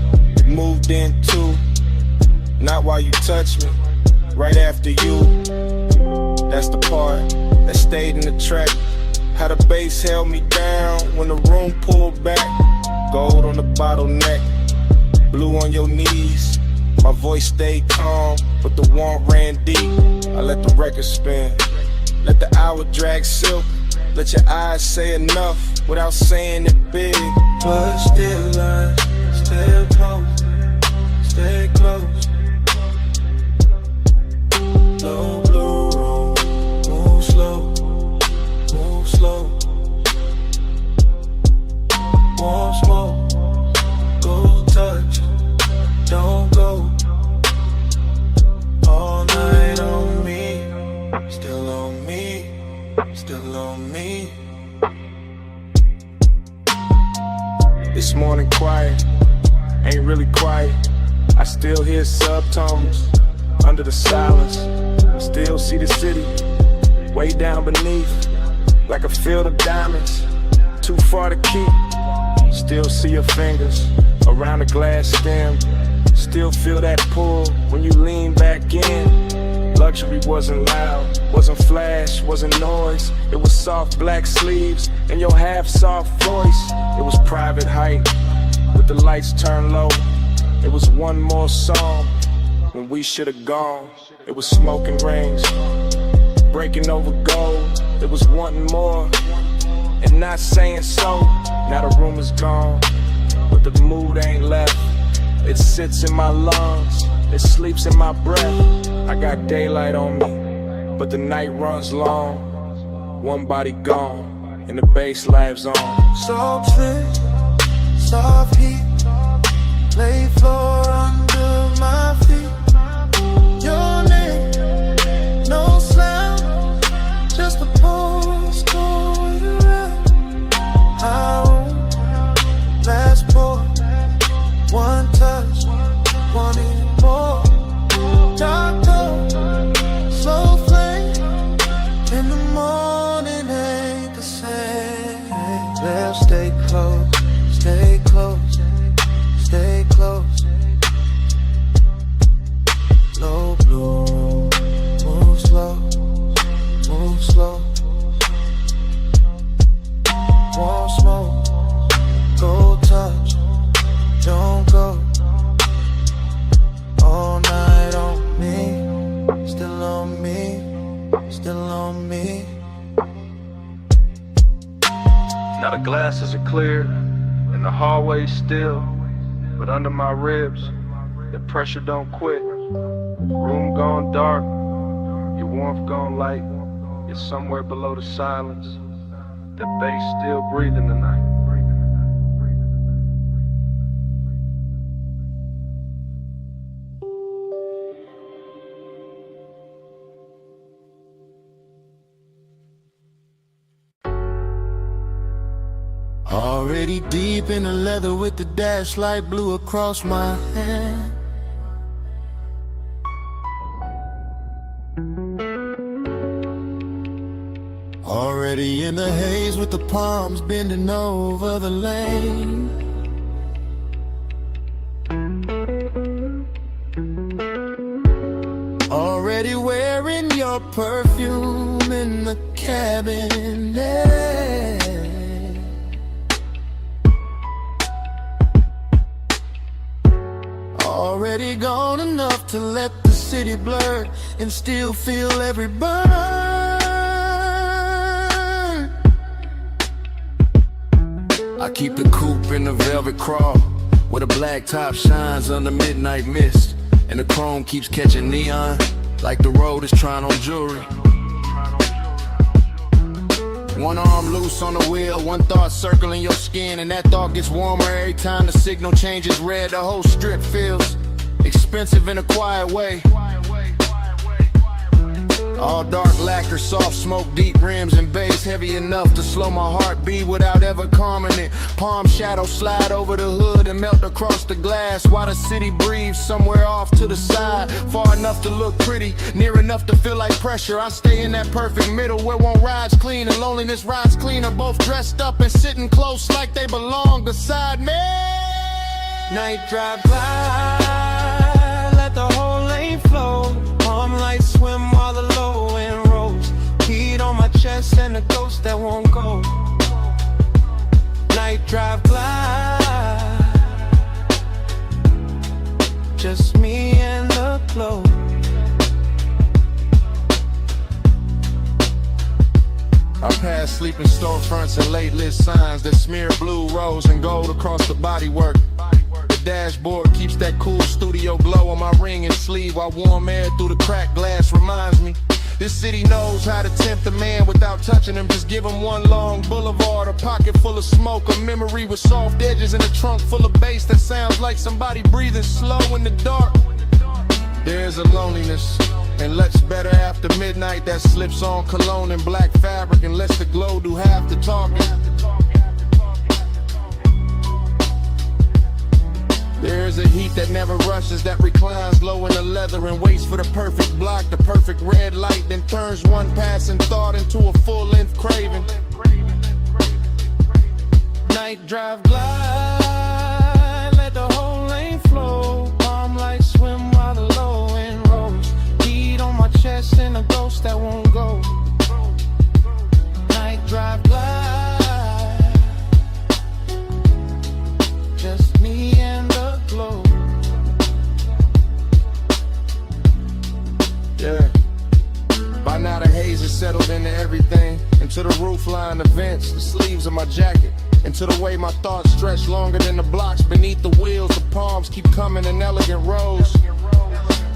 moved in too. Not while you touched me, right after you. That's the part that stayed in the track. How the bass held me down when the room pulled back. Gold on the bottleneck, blue on your knees. My voice stayed calm, but the warmth ran deep. I let the record spin, let the hour drag silk. Let your eyes say enough without saying it big. But still I stay close, stay close. Low blue room, move slow, move slow. Warm smoke, gold touch, don't go. All night on me, still on me, still on me. This morning quiet, ain't really quiet. I still hear subtones under the silence. Still see the city way down beneath, like a field of diamonds, too far to keep. Still see your fingers around the glass stem. Still feel that pull when you lean back in. Luxury wasn't loud, wasn't flash, wasn't noise. It was soft black sleeves and your half-soft voice. It was private height with the lights turned low. It was one more song when we should have gone. It was smoking rings, breaking over gold. It was wanting more and not saying so. Now the room is gone, but the mood ain't left. It sits in my lungs, it sleeps in my breath. I got daylight on me, but the night runs long. One body gone, and the bass lives on. Soft fit, soft heat, lay floor under my feet. Your name, no sound, just a postcode around. I won't last pour, one touch, wanting more. Dark door, slow flame, in the morning ain't the same. Let's stay close, stay close, stay close. Low blue, move slow, move slow. Won't smoke, go touch, don't go. All night on me, still on me, still on me. Now the glasses are clear and the hallway's still, but under my ribs, the pressure don't quit. Room gone dark, your warmth gone light. You're somewhere below the silence. The bass still breathing tonight. Already deep in the leather with the dash light blue across my hand. Already in the haze with the palms bending over the lane. Already wearing your perfume in the cabinet. Already gone enough to let the city blur and still feel every burn. I keep the coupe in the velvet crawl, where the black top shines under midnight mist, and the chrome keeps catching neon like the road is trying on jewelry. One arm loose on the wheel, one thought circling your skin, and that thought gets warmer every time the signal changes red. The whole strip feels expensive in a quiet way. All dark lacquer, soft smoke, deep rims and bass, heavy enough to slow my heartbeat without ever calming it. Palm shadows slide over the hood and melt across the glass, while the city breathes somewhere off to the side. Far enough to look pretty, near enough to feel like pressure. I stay in that perfect middle where one ride's clean and loneliness rides cleaner, both dressed up and sitting close like they belong beside me. Night drive glide, let the whole lane flow. Palm lights swim while the low end rolls. Heat on my chest and a ghost that won't go. Night drive glide, just me and the glow. I pass sleeping storefronts and late lit signs that smear blue, rose, and gold across the bodywork. The dashboard keeps that cool studio glow on my ring and sleeve, while warm air through the cracked glass reminds me this city knows how to tempt a man without touching him. Just give him one long boulevard, a pocket full of smoke, a memory with soft edges, and a trunk full of bass that sounds like somebody breathing slow in the dark. There's a loneliness and looks better after midnight that slips on cologne and black fabric and lets the glow do half the talking. There's a heat that never rushes, that reclines low in the leather and waits for the perfect block, the perfect red light, then turns one passing thought into a full-length craving. Night drive glide, let the whole lane flow. Palm lights swim while the low end rolls. Heat on my chest and a ghost that won't go. Night drive glide, just me and the glow. Yeah. By now the haze is settled into everything, into the roofline, the vents, the sleeves of my jacket, into the way my thoughts stretch longer than the blocks beneath the wheels. The palms keep coming in elegant rows,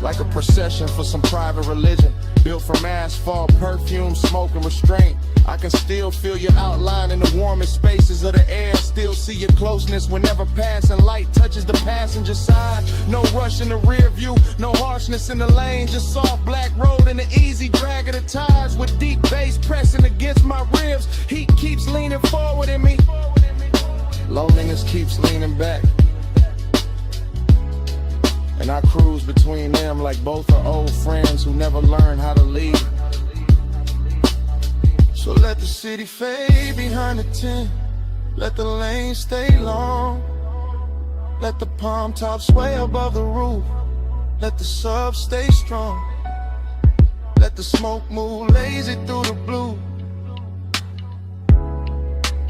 like a procession for some private religion. Built from asphalt, perfume, smoke, and restraint. I can still feel your outline in the warmest spaces of the air. Still see your closeness whenever passing light touches the passenger side. No rush in the rear view, no harshness in the lane. Just soft black road and the easy drag of the tires. With deep bass pressing against my ribs. Heat keeps leaning forward in me. Loneliness keeps leaning back. And I cruise between them like both are old friends who never learned how to lead. So let the city fade behind the tent. Let the lane stay long. Let the palm tops sway above the roof. Let the sub stay strong. Let the smoke move lazy through the blue.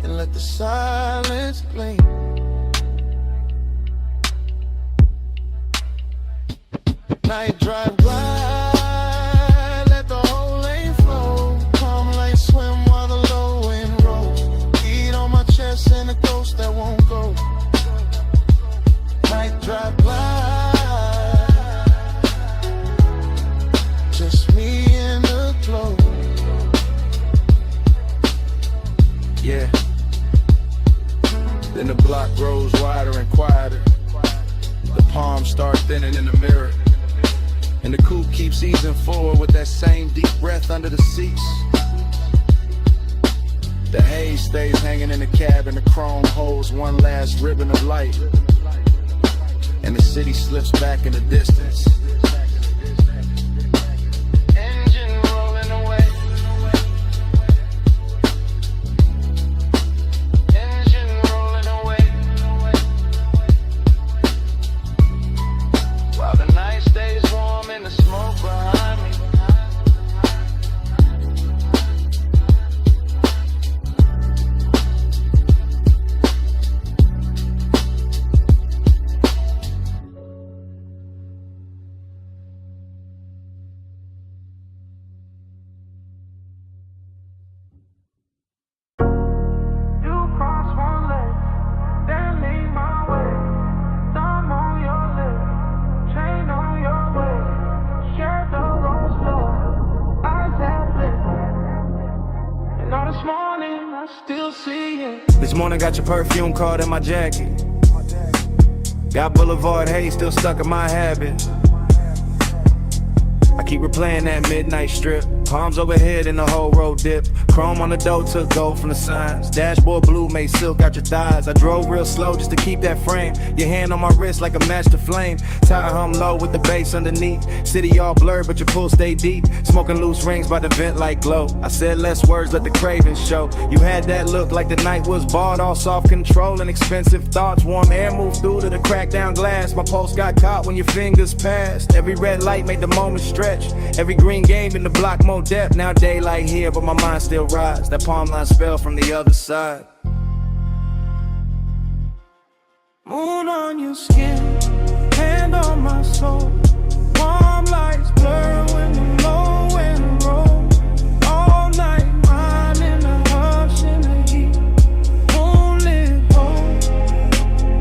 And let the silence gleam. Night drive glide, let the whole lane flow. Calm like swim while the low wind rolls. Heat on my chest and a ghost that won't go. Night drive glide, just me in the glow. Yeah. Then the block grows wider and quieter. The palms start thinning in the mirror. And the coupe keeps easing forward with that same deep breath under the seats. The haze stays hanging in the cab and the chrome holds one last ribbon of light. And the city slips back in the distance. Engine rolling away. Engine rolling away. While the night stays warm and the smoke behind me. This morning got your perfume caught in my jacket. Got Boulevard haze still stuck in my habit. I keep replaying that midnight strip. Palms overhead and the whole road dip. Chrome on the door took gold from the signs. Dashboard blue made silk out your thighs. I drove real slow just to keep that frame. Your hand on my wrist like a match to flame. Tire hum low with the bass underneath. City all blurred but your pool stay deep. Smoking loose rings by the vent like glow. I said less words, let the cravings show. You had that look like the night was bought. All soft control and expensive thoughts. Warm air moved through to the cracked down glass. My pulse got caught when your fingers passed. Every red light made the moment stretch. Every green game in the block more depth. Now daylight here but my mind still rides. That palm line spell from the other side. Moon on your skin, hand on my soul. Warm lights blur when the low wind rolls. All night mine in the hush in the heat. Moonlit hole,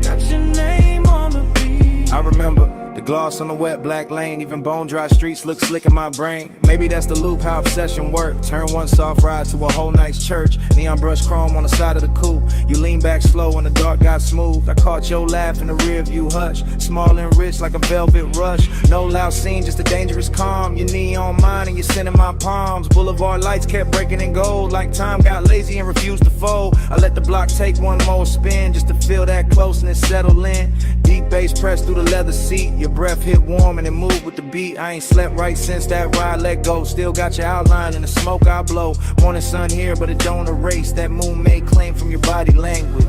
got your name on the beat. I remember the gloss on the wet black lane. Even bone dry streets look slick in my brain. Maybe that's the loop, how obsession work. Turn one soft ride to a whole night's church. Neon brush chrome on the side of the coupe. You lean back slow when the dark got smooth. I caught your laugh in the rear view hush. Small and rich like a velvet rush. No loud scene, just a dangerous calm. Your knee on mine and you're sending my palms. Boulevard lights kept breaking in gold. Like time got lazy and refused to fold. I let the block take one more spin just to feel that closeness settle in. Deep bass pressed through the leather seat. Your breath hit warm and it moved with the beat. I ain't slept right since that ride let go. Still got your outline in the smoke I blow. Morning sun here but it don't erase that moon made claim from your body language.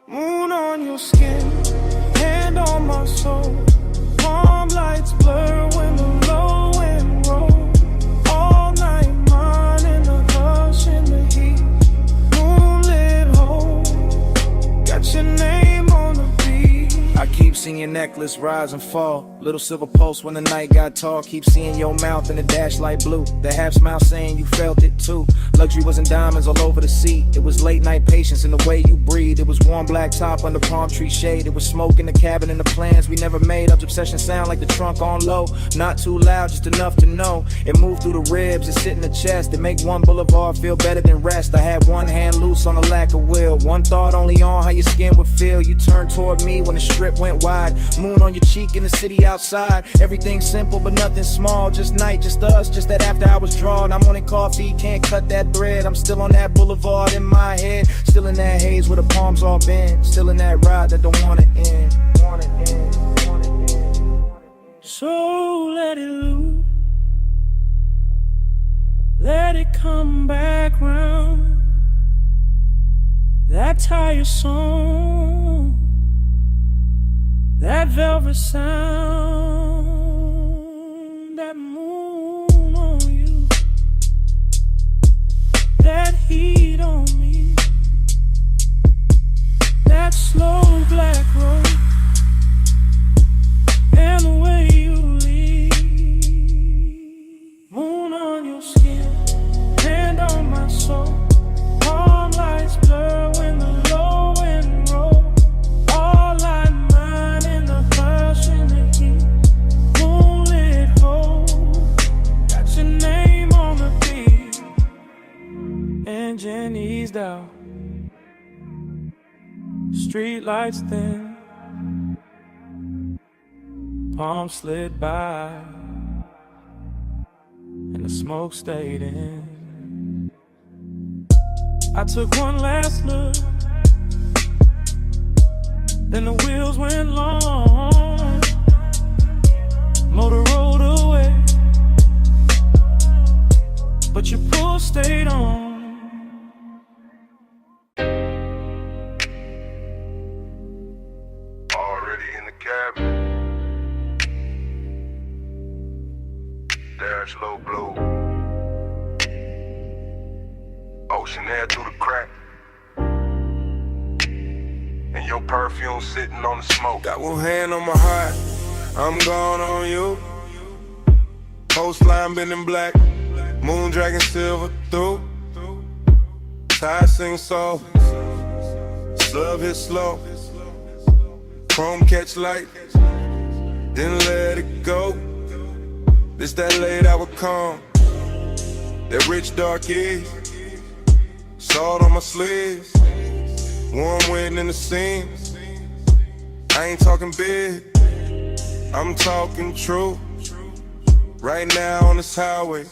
Moon on your skin, hand on my soul. Palm lights blur when the low wind rolls. All night mine in the hush in the heat. Moonlit hole, got your name on the beat. I keep singing that necklace, rise and fall. Little silver pulse when the night got tall. Keep seeing your mouth in the dash light blue. The half smile saying you felt it too. Luxury was in diamonds all over the sea. It was late night patience in the way you breathe. It was warm black top under palm tree shade. It was smoke in the cabin and the plans we never made. Up obsession sound like the trunk on low. Not too loud, just enough to know. It moved through the ribs, it sit in the chest. It make one boulevard feel better than rest. I had one hand loose on the lack of will. One thought only on how your skin would feel. You turned toward me when the strip went wide. Moon on your cheek in the city outside. Everything simple but nothing small. Just night, just us, just that after hours drawn. I'm wanting coffee, can't cut that bread. I'm still on that boulevard in my head. Still in that haze where the palms all bend. Still in that ride that don't wanna end. So let it loose. Let it come back round. That tire song, that velvet sound, that moon on you, that heat on me, that slow black road, and the way you leave. Moon on your skin, hand on my soul. Palm lights blur when the low wind roll. All light mine in the hush in the heat. Moonlit hole, got your name on the beat. Engine eased out, street lights thin. Palm slid by, and the smoke stayed in. I took one last look, then the wheels went long. Motor rolled away, but your pull stayed on. Already in the cabin. Dash low blue. Ocean air through the crack. And your perfume sitting on the smoke. Got one hand on my heart, I'm gone on you. Coastline bending black, moon dragging silver through. Tide sing soft, slug hit slow. Chrome catch light, then let it go. This that late hour calm, that rich dark is. Salt on my sleeves, warm wind in the seams. I ain't talking big, I'm talking true. Right now on this highway,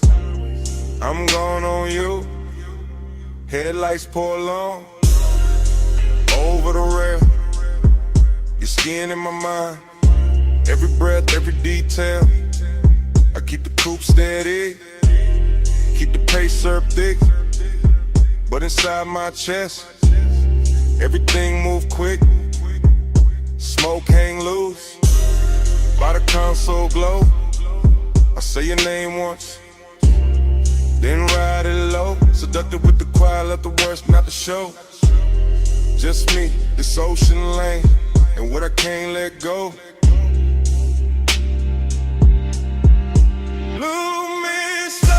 I'm going on you. Headlights pour along, over the rail. Your skin in my mind, every breath, every detail. I keep the coupe steady, keep the pace served thick. But inside my chest, everything move quick. Smoke hang loose, by the console glow. I say your name once, then ride it low. Seductive with the quiet, let the worst not the show. Just me, this ocean lane, and what I can't let go. Look me slow.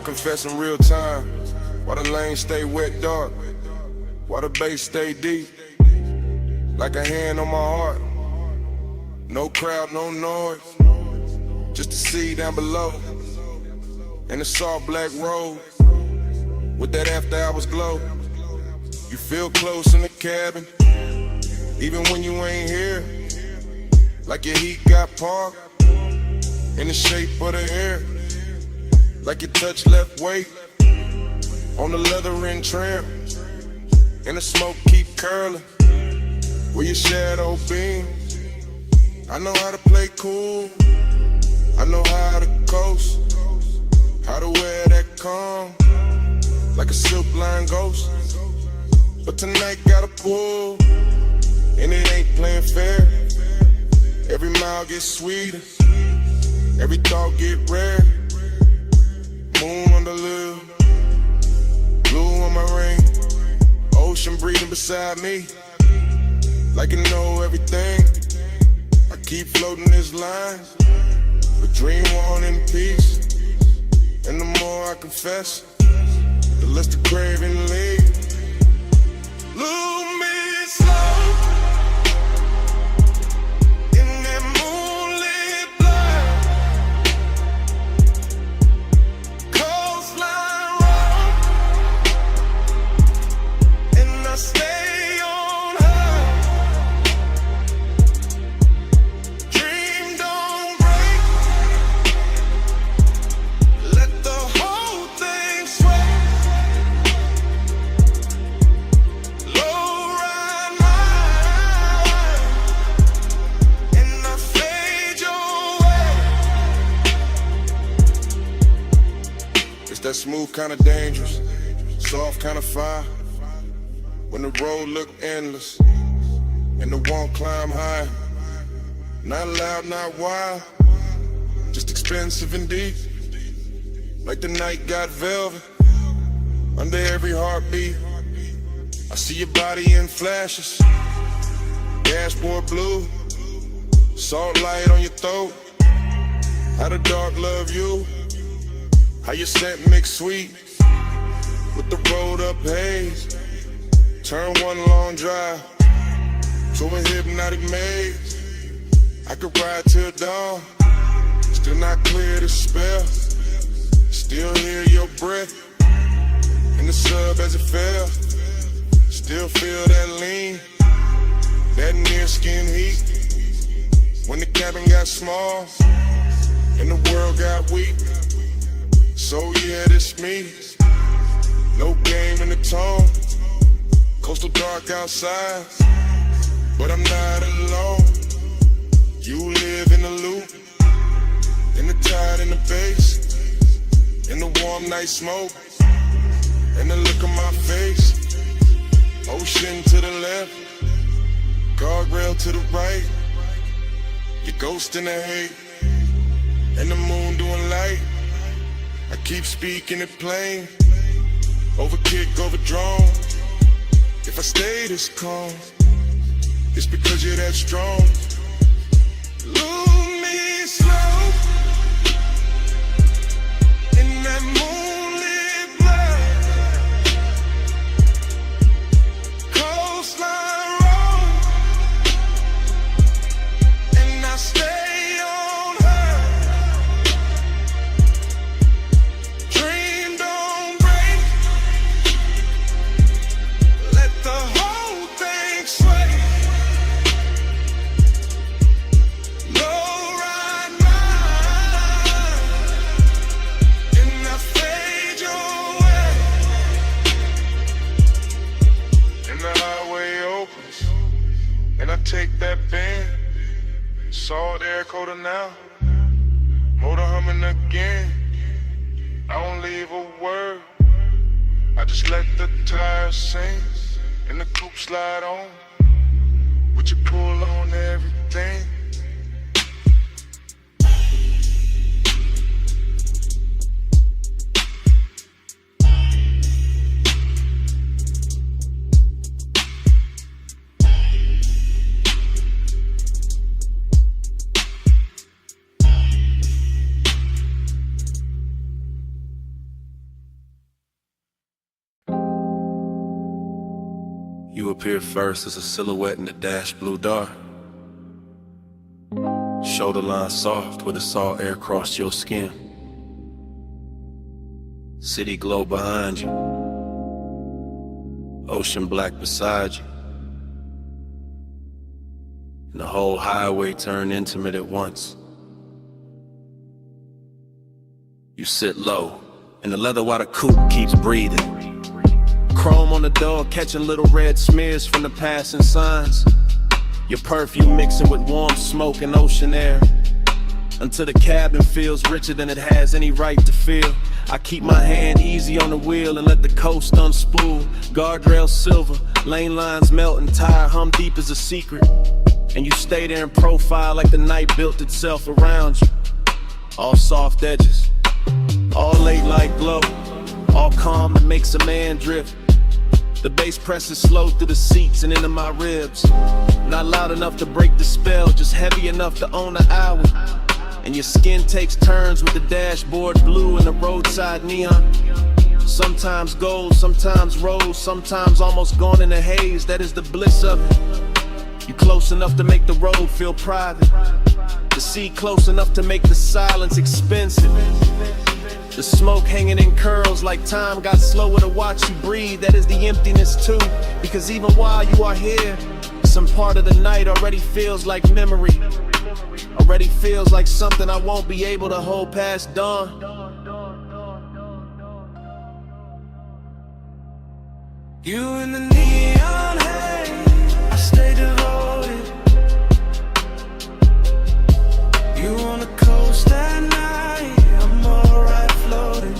Confess in real time, why the lane stay wet dark, why the bass stay deep, like a hand on my heart. No crowd, no noise, just the sea down below, and the soft black road, with that after hours glow. You feel close in the cabin, even when you ain't here, like your heat got parked, in the shape of the air. Like your touch left weight on the leather and trim, and the smoke keep curling. Where your shadow beam, I know how to play cool. I know how to coast, how to wear that calm, like a silk line ghost. But tonight gotta pull, and it ain't playing fair. Every mile gets sweeter, every thought get rare. Moon on the lip, blue on my ring, ocean breathing beside me, like you know everything. I keep floating this line, but dream on in peace. And the more I confess, the less the craving leave. Lose me slow in that moonlit blur. Coastline road, and I stay on her. Dream don't break, let the whole thing sway. Low ride mine, and I fade your way. It's that smooth kind of dangerous, soft kind of fire. When the road look endless, and the won't climb high. Not loud, not wild, just expensive and deep. Like the night got velvet, under every heartbeat. I see your body in flashes, dashboard blue, salt light on your throat. How the dark love you, how your scent mix sweet with the road up haze. Turn one long drive to a hypnotic maze. I could ride till dawn, still not clear the spell. Still hear your breath in the sub as it fell. Still feel that lean, that near skin heat. When the cabin got small and the world got weak. So yeah, this me, no game in the tone. Coastal dark outside, but I'm not alone. You live in the loop, in the tide, in the bass, in the warm night smoke, and the look on my face. Ocean to the left, guardrail to the right. Your ghost in the hate, and the moon doing light. I keep speaking it plain, over kick, over drone. If I stay this calm, it's because you're that strong. Lose me slow in that moonlit blur. Coastline road, and I stay on her. Dream don't break, let the whole thing sway. Low ride mine, and I fade your way. And the highway opens, and I take that bend. Salt air coated now, motor humming again. I don't leave a word, I just let the tires sing, and the coupe slide on. Would you pull on everything? You appear first as a silhouette in the dash blue dark. Shoulder line soft where the salt air crossed your skin. City glow behind you, ocean black beside you, and the whole highway turned intimate at once. You sit low in the leather while the coupe keeps breathing. Chrome on the door, catching little red smears from the passing signs. Your perfume mixing with warm smoke and ocean air, until the cabin feels richer than it has any right to feel. I keep my hand easy on the wheel and let the coast unspool. Guardrails silver, lane lines melt, and tire hum deep as a secret. And you stay there in profile like the night built itself around you. All soft edges, all late light glow, all calm that makes a man drift. The bass presses slow through the seats and into my ribs. Not loud enough to break the spell, just heavy enough to own the hour. And your skin takes turns with the dashboard blue and the roadside neon. Sometimes gold, sometimes rose, sometimes almost gone in a haze. That is the bliss of it. You close enough to make the road feel private, the sea close enough to make the silence expensive. The smoke hanging in curls like time got slower to watch you breathe. That is the emptiness too, because even while you are here, some part of the night already feels like memory. Already feels like something I won't be able to hold past dawn. You in the neon haze, I stay devoted. You on the coast at night, I'm alright floating.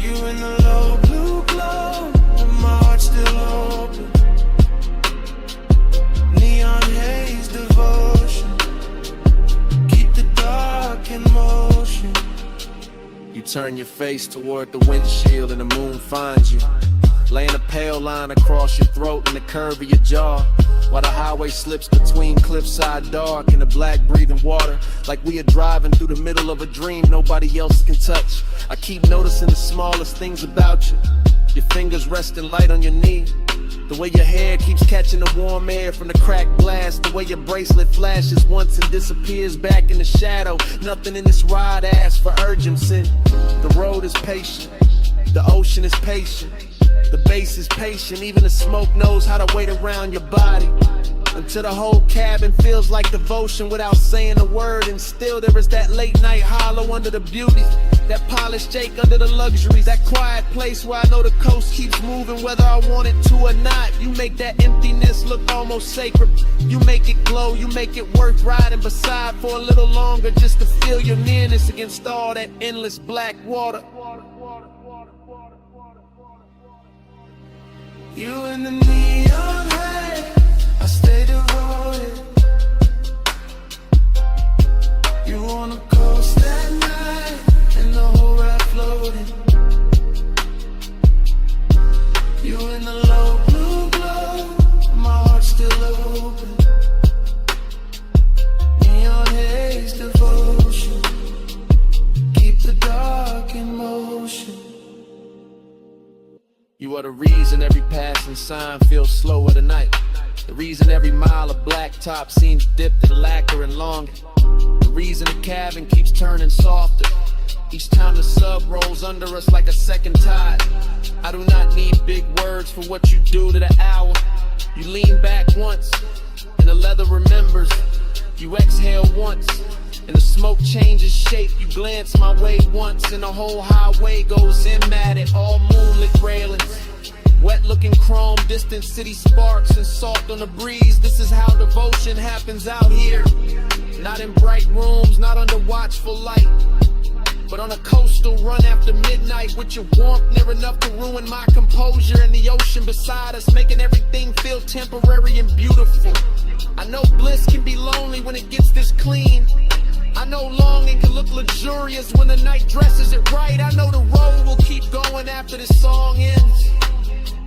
You in the low blue glow, and my heart's still open. Neon haze devotion, keep the dark in motion. You turn your face toward the windshield and the moon finds you, laying a pale line across your throat and the curve of your jaw, while the highway slips between cliffside dark and the black breathing water, like we are driving through the middle of a dream nobody else can touch. I keep noticing the smallest things about you, your fingers resting light on your knee, the way your hair keeps catching the warm air from the cracked glass, the way your bracelet flashes once and disappears back in the shadow. Nothing in this ride asks for urgency. The road is patient, the ocean is patient, the bass is patient, even the smoke knows how to wait around your body, until the whole cabin feels like devotion without saying a word. And still there is that late night hollow under the beauty, that polished Jake under the luxuries, that quiet place where I know the coast keeps moving whether I want it to or not. You make that emptiness look almost sacred, you make it glow, you make it worth riding beside for a little longer, just to feel your nearness against all that endless black water. You in the neon haze, I stay devoted. You on the coast at night, and the whole ride floating. You in the low blue glow, my heart's still open. Neon haze devotion, keep the dark in motion. You are the reason every passing sign feels slower tonight, the reason every mile of blacktop seems dipped in lacquer and longer, the reason the cabin keeps turning softer each time the sub rolls under us like a second tide. I do not need big words for what you do to the hour. You lean back once and the leather remembers. You exhale once and the smoke changes shape. You glance my way once and the whole highway goes in at it. All moonlit railings, wet looking chrome, distant city sparks and salt on the breeze. This is how devotion happens out here. Not in bright rooms, not under watchful light, but on a coastal run after midnight, with your warmth near enough to ruin my composure, and the ocean beside us making everything feel temporary and beautiful. I know bliss can be lonely when it gets this clean. I know longing can look luxurious when the night dresses it right. I know the road will keep going after this song ends.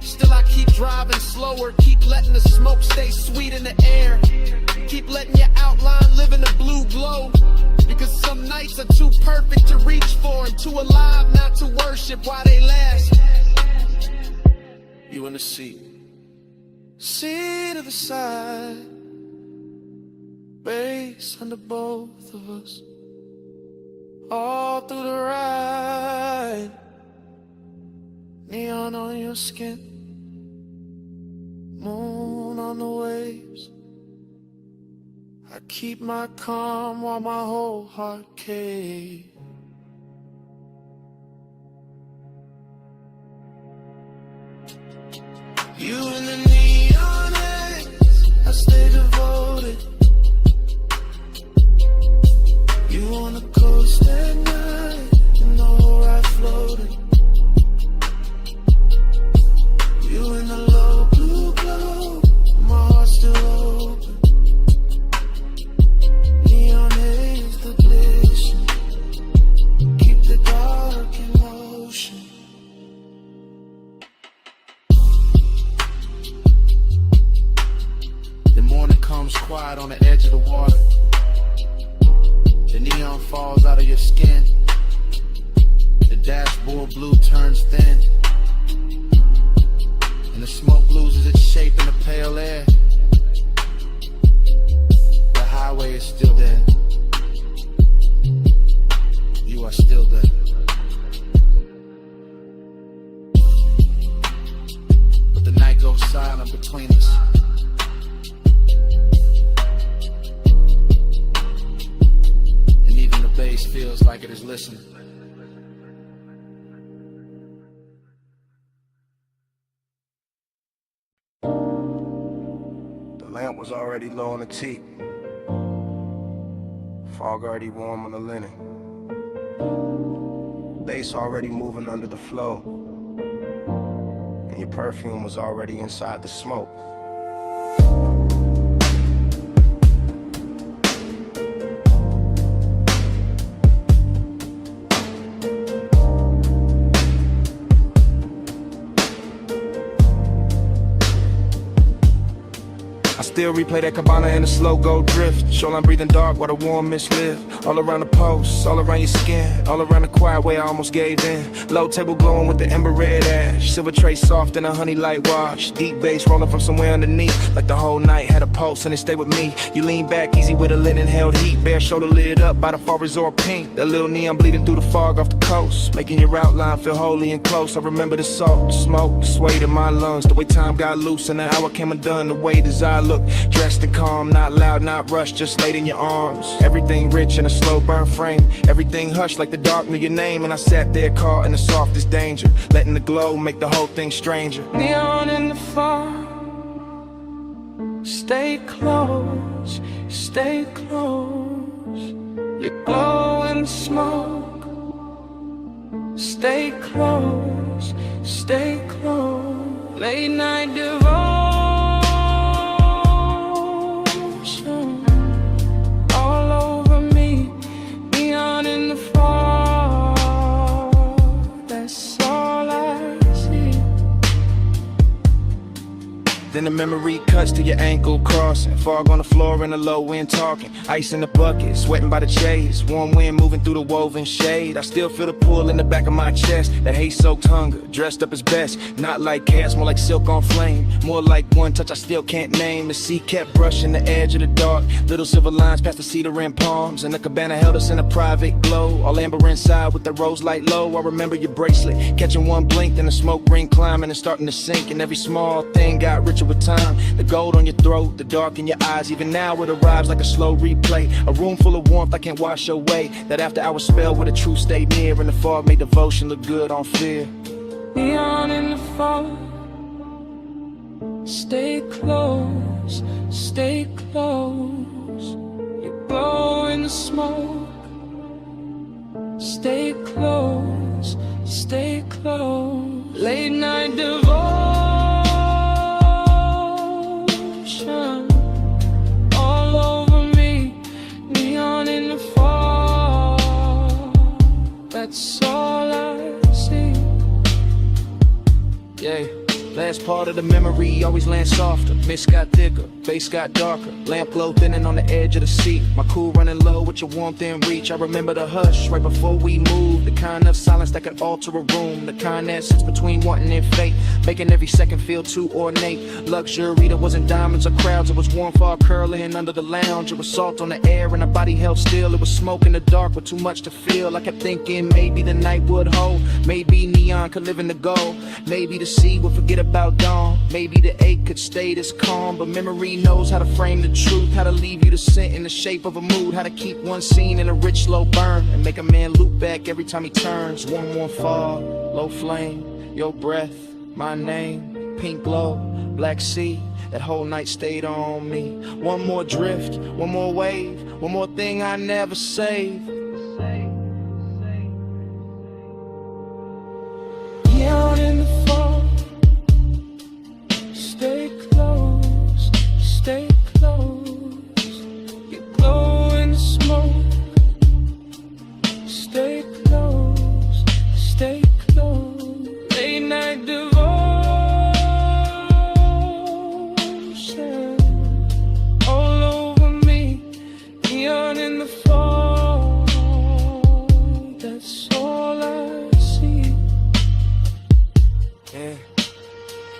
Still I keep driving slower, keep letting the smoke stay sweet in the air, keep letting your outline live in the blue glow, because some nights are too perfect to reach for and too alive not to worship while they last. You in the seat, seat of the side, bass under both of us, all through the ride, neon on your skin, moon on the waves. I keep my calm while my whole heart caves. quiet on the edge of the water. The neon falls out of your skin. The dashboard blue turns thin. And the smoke loses its shape in the pale air. The highway is still there. You are still there. But the night goes silent between us. And even the bass feels like it is listening. The lamp was already low on the teak. Fog already warm on the linen. Bass already moving under the flow. And your perfume was already inside the smoke. Still replay that cabana in a slow go drift. Shoreline breathing dark while the warm mist live. All around the post, all around your skin, all around the quiet way I almost gave in. Low table glowing with the ember red ash. Silver tray soft in a honey light wash. Deep bass rolling from somewhere underneath. Like the whole night had a pulse and it stayed with me. You lean back easy with a linen held heat. Bare shoulder lit up by the far resort pink. That little neon bleeding through the fog off the coast. Making your outline feel holy and close. I remember the salt, the smoke, the sway in my lungs. The way time got loose and the hour came undone. The way desire looked. Dressed and calm, not loud, not rushed, just laid in your arms. Everything rich in a slow burn frame. Everything hushed like the dark knew your name. And I sat there caught in the softest danger. Letting the glow make the whole thing stranger. Neon in the fog. Stay close, stay close. You glow in the smoke. Stay close, stay close. Late night devotion. Then the memory cuts to your ankle crossing. Fog on the floor in the low wind talking. Ice in the bucket, sweating by the chase. Warm wind moving through the woven shade. I still feel the pull in the back of my chest. That hate-soaked hunger, dressed up as best. Not like chaos, more like silk on flame. More like one touch I still can't name. The sea kept brushing the edge of the dark. Little silver lines past the cedar and palms. And the cabana held us in a private glow. All amber inside with the rose light low. I remember your bracelet, catching one blink. Then the smoke ring climbing and starting to sink. And every small thing got richer with time. The gold on your throat, the dark in your eyes. Even now it arrives like a slow replay. A room full of warmth I can't wash away. That after hour spell where the truth stayed near. And the fog made devotion look good on fear. Neon in the fog. Stay close, stay close. You glow in the smoke. Stay close, stay close. Late night devotion. All over me. Neon in the fog. That's all I see. Yeah. Last part of the memory always lands softer. Mist got thicker, bass got darker. Lamp glow thinning on the edge of the seat. My cool running low with your warmth in reach. I remember the hush right before we moved. The kind of silence that could alter a room. The kind that sits between wanting and fate, making every second feel too ornate. Luxury that wasn't diamonds or crowds. It was warm fog curling under the lounge. It was salt on the air and our body held still. It was smoke in the dark with too much to feel. I kept thinking maybe the night would hold. Maybe neon could live in the gold. Maybe the sea would forget about dawn. Maybe the ache could stay this calm. But memory knows how to frame the truth, how to leave you to sit in the shape of a mood, how to keep one scene in a rich slow burn and make a man loop back every time he turns. Warm fog, low flame, your breath, my name, pink glow, black sea. That whole night stayed on me. One more drift, one more wave, one more thing I never saved. Neon in the fog. Stay close, stay close. You glow in the smoke. Stay close, stay close. Late night devotion. All over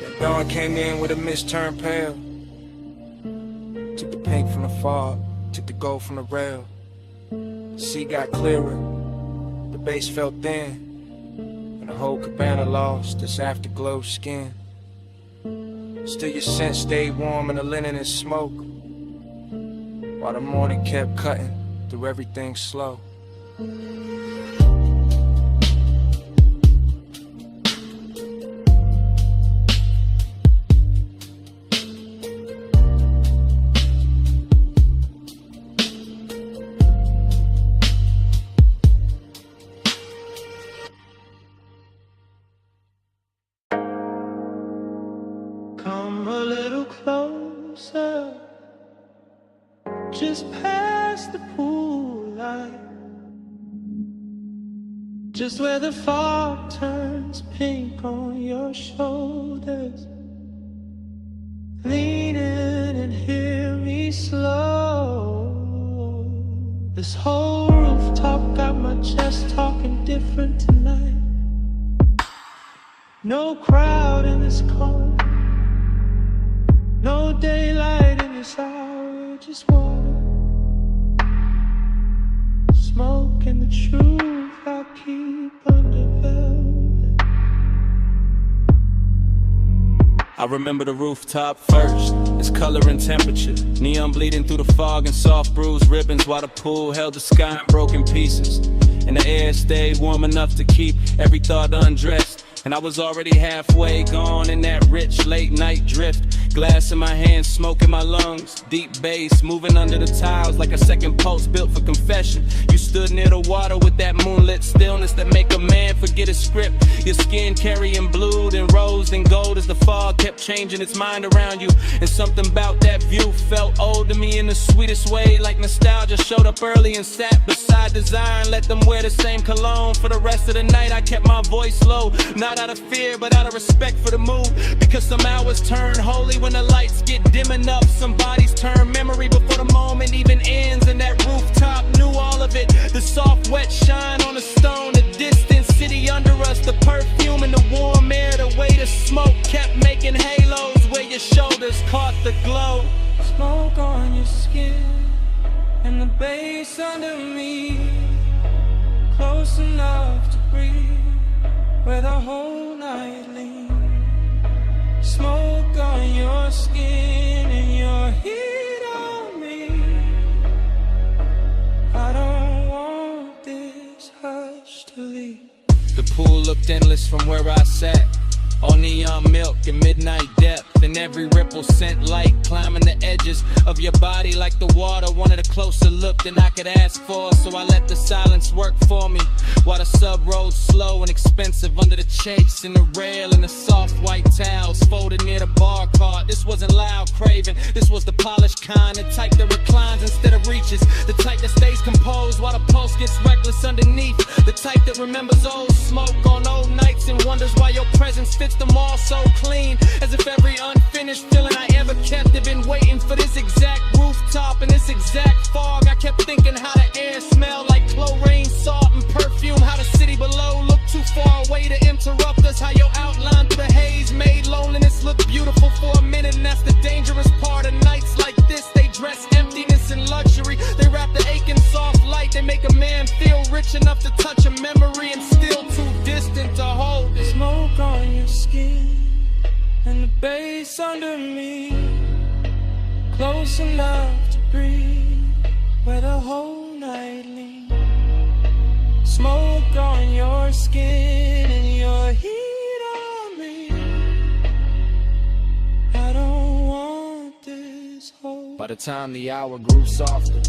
That dawn came in with a mist turned pale. Took the pink from the fog, took the gold from the rail. The sea got clearer, the base felt thin, and the whole cabana lost its afterglow skin. Still your scent stayed warm in the linen and smoke, while the morning kept cutting through everything slow. Come a little closer, just past the pool light, just where the fog turns pink on your shoulders. Lean in and hear me slow. This whole rooftop got my chest talking different tonight. No crowd in this corner, no daylight in this hour, just water, smoke, and the truth I keep under velvet. I remember the rooftop first, its color and temperature, neon bleeding through the fog and soft bruised ribbons, while the pool held the sky in broken pieces, and the air stayed warm enough to keep every thought undressed. And I was already halfway gone in that rich late night drift. Glass in my hand, smoke in my lungs, deep bass moving under the tiles like a second pulse built for confession. You stood near the water with that moonlit stillness that make a man forget his script. Your skin carrying blue and rose and gold as the fog kept changing its mind around you. And something about that view felt old to me in the sweetest way, like nostalgia showed up early and sat beside desire and let them wear the same cologne. For the rest of the night I kept my voice low, not out of fear but out of respect for the mood, because some hours turn holy when the lights get dim enough. Some bodies turn memory before the moment even ends, and that rooftop knew all of it. The soft wet shine on the stone, the distant city under us, the perfume and the warm air, the way the smoke kept making halos where your shoulders caught the glow. Smoke on your skin and the bass under me, close enough to breathe where the whole night leans. Smoke on your skin and your heat on me. I don't want this hush to leave. The pool looked endless from where I sat, all neon milk and midnight depth, and every ripple sent light climbing the edges of your body like the water wanted a closer look than I could ask for. So I let the silence work for me while the sub rode slow and expensive under the chase and the rail and the soft white towels folded near the bar cart. This wasn't loud craving, this was the polished kind, the type that reclines instead of reaches, the type that stays composed while the pulse gets reckless underneath, the type that remembers old smoke on old nights and wonders why your presence fits them all so clean, as if every unfinished feeling I ever kept had been waiting for this exact rooftop and this exact fog. I kept thinking how the air smelled like chlorine, salt, and perfume, how the city below looked too far away to interrupt us, how your outline through the haze made loneliness look beautiful for a minute. And that's the dangerous part of nights like this, they dress emptiness and luxury, they wrap the aching soft light, they make a man feel rich enough to touch a memory and still too distant to hold it. Smoke on your skin and the bass under me, close enough to breathe where the whole night leans. Smoke on your skin and your heat on me. I don't want this whole. By the time the hour grew softer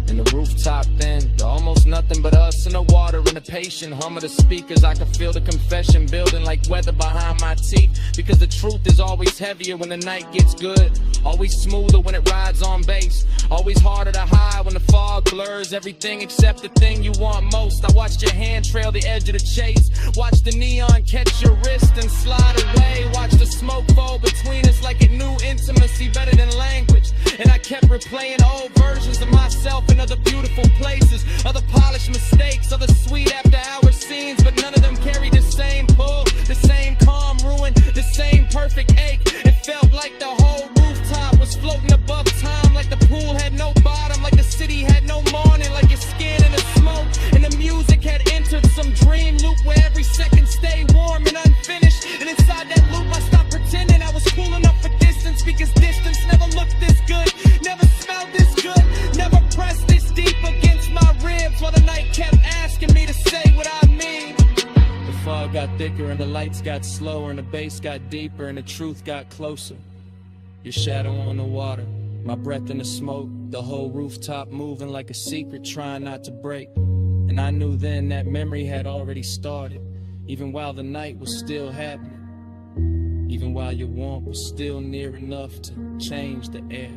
and the rooftop thinned, almost nothing but us and the water and the patient hum of the speakers, I could feel the confession building like weather behind my teeth, because the truth is always heavier when the night gets good, always smoother when it rides on bass, always harder to hide when the fog blurs everything except the thing you want most. I watched your hand trail the edge of the chase, watch the neon catch your wrist and slide away, watch the smoke fall between us like it knew intimacy better than language, and I kept replaying old versions of myself in other beautiful places, other polished mistakes, other sweet after hour scenes, but none of them carried the same pull, the same calm ruin, the same perfect lights got slower and the bass got deeper and the truth got closer. Your shadow on the water, my breath in the smoke, the whole rooftop moving like a secret trying not to break. And I knew then that memory had already started, even while the night was still happening, even while your warmth was still near enough to change the air.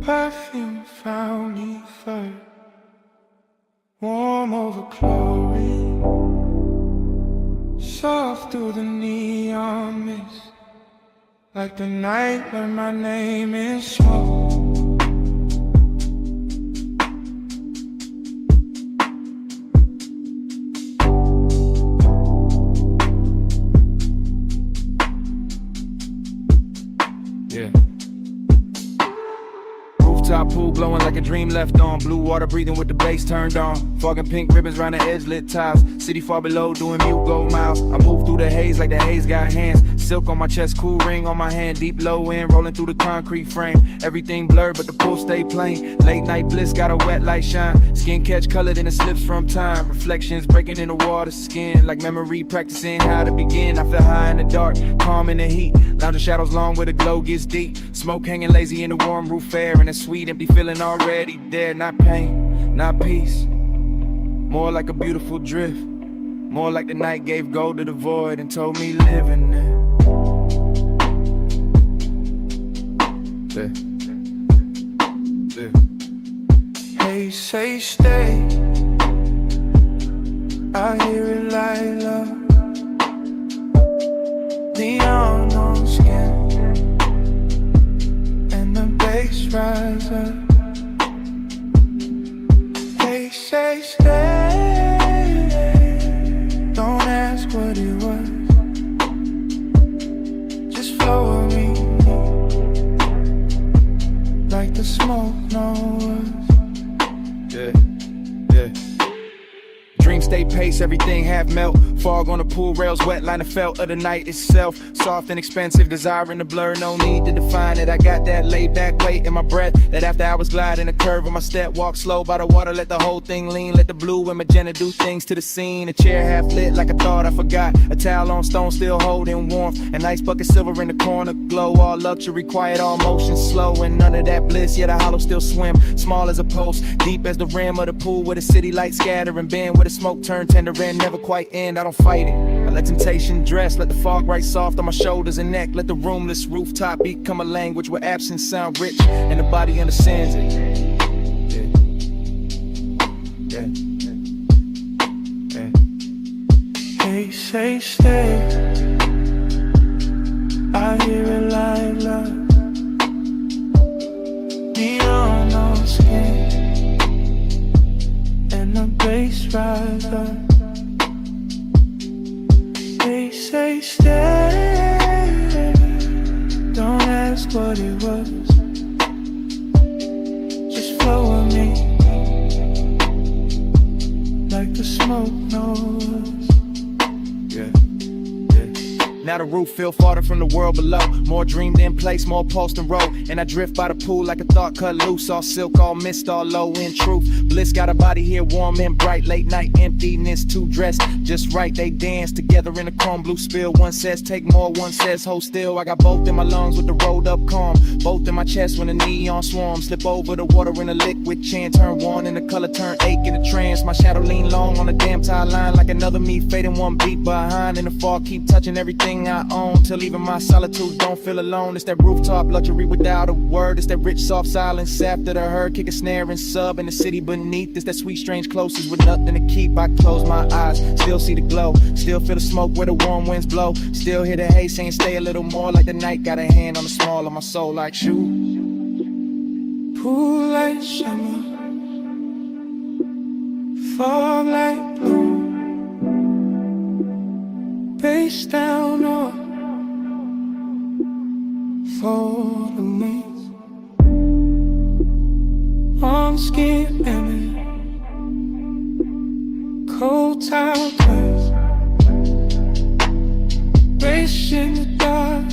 Perfume found me first, warm over chlorine, soft through the neon mist, like the night when my name is smoke. Top pool glowing like a dream left on. Blue water breathing with the bass turned on. Fog and pink ribbons round the edge lit tiles. City far below doing mute gold miles. I move through the haze like the haze got hands. Silk on my chest, cool ring on my hand. Deep low end rolling through the concrete frame. Everything blurred but the pool stay plain. Late night bliss got a wet light shine. Skin catch colored and it slips from time. Reflections breaking in the water skin. Like memory practicing how to begin. I feel high in the dark, calm in the heat. Lounging shadows long where the glow gets deep. Smoke hanging lazy in the warm roof air. And a sweet empty feeling already there. Not pain, not peace. More like a beautiful drift. More like the night gave gold to the void and told me live in it. Hey, say stay. I hear it like love. Neon on skin, and the bass rise up. They say stay. Don't ask what it was. Just flow with me, like the smoke knows. Yeah. Dream stay pace, everything half melt. Fog on the pool rails, wet line of felt of the night itself. Soft and expensive, desire in the blur, no need to define it. I got that laid back weight in my breath, that after hours glide in a curve of my step. Walk slow by the water, let the whole thing lean. Let the blue and magenta do things to the scene. A chair half lit like I thought I forgot. A towel on stone still holding warmth. An ice bucket silver in the corner glow. All luxury, quiet, all motion slow. And none of that bliss, yet a hollow still swim. Small as a post, deep as the rim of the pool. Where the city lights scatter and bend. Where the smoke turn tender and never quite end. I don't fight it, I let temptation dress. Let the fog right soft on my shoulders and neck. Let the roomless rooftop become a language where absence sound rich and the body understands it. Hey, say stay. I hear it like love. Neon on skin, and the bass rise up. They say stay. Don't ask what it was. Just flow with me, like the smoke knows. Now Without a roof, feel farther from the world below. More dreamed in place, more pulse than road. And I drift by the pool like a thought cut loose. All silk, all mist, all low in truth. Bliss got a body here warm and bright. Late night emptiness, two dressed just right. They dance together in a chrome blue spill. One says take more, one says hold still. I got both in my lungs with the rolled up calm. Both in my chest when the neon swarm. Slip over the water in a liquid chin. Turn one and the color turn ache in a trance. My shadow lean long on the damn tie line. Like another me fading one beat behind. In the fall keep touching everything I own. Till even my solitude don't feel alone. It's that rooftop luxury without a word. It's that rich soft silence after the herd. Kick a snare and sub in the city beneath. It's that sweet strange closeness with nothing to keep. I close my eyes, still see the glow. Still feel the smoke where the warm winds blow. Still hear the hay saying stay a little more. Like the night got a hand on the small of my soul like shoe. Pool like summer, fog like blue, face down or for the wings, warm skin and cold towel clothes, race in the dark,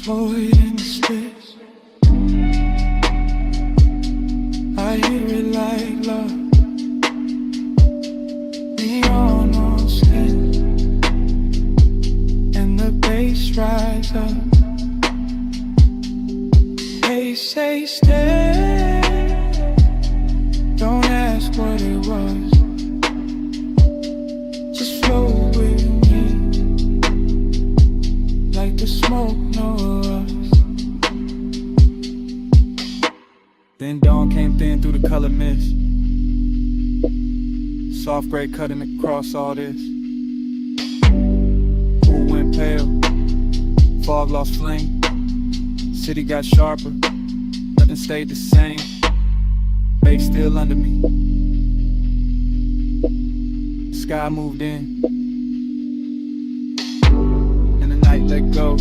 floating in the space. I hear it like love, neon on skin, and the bass rise up. They say stay, don't ask what it was, just flow with me, like the smoke knows us. Then dawn came thin through the color mist. Soft gray cutting across all this. Pool went pale, fog lost flame. City got sharper, nothing stayed the same. Babe still under me. Sky moved in, and the night let go.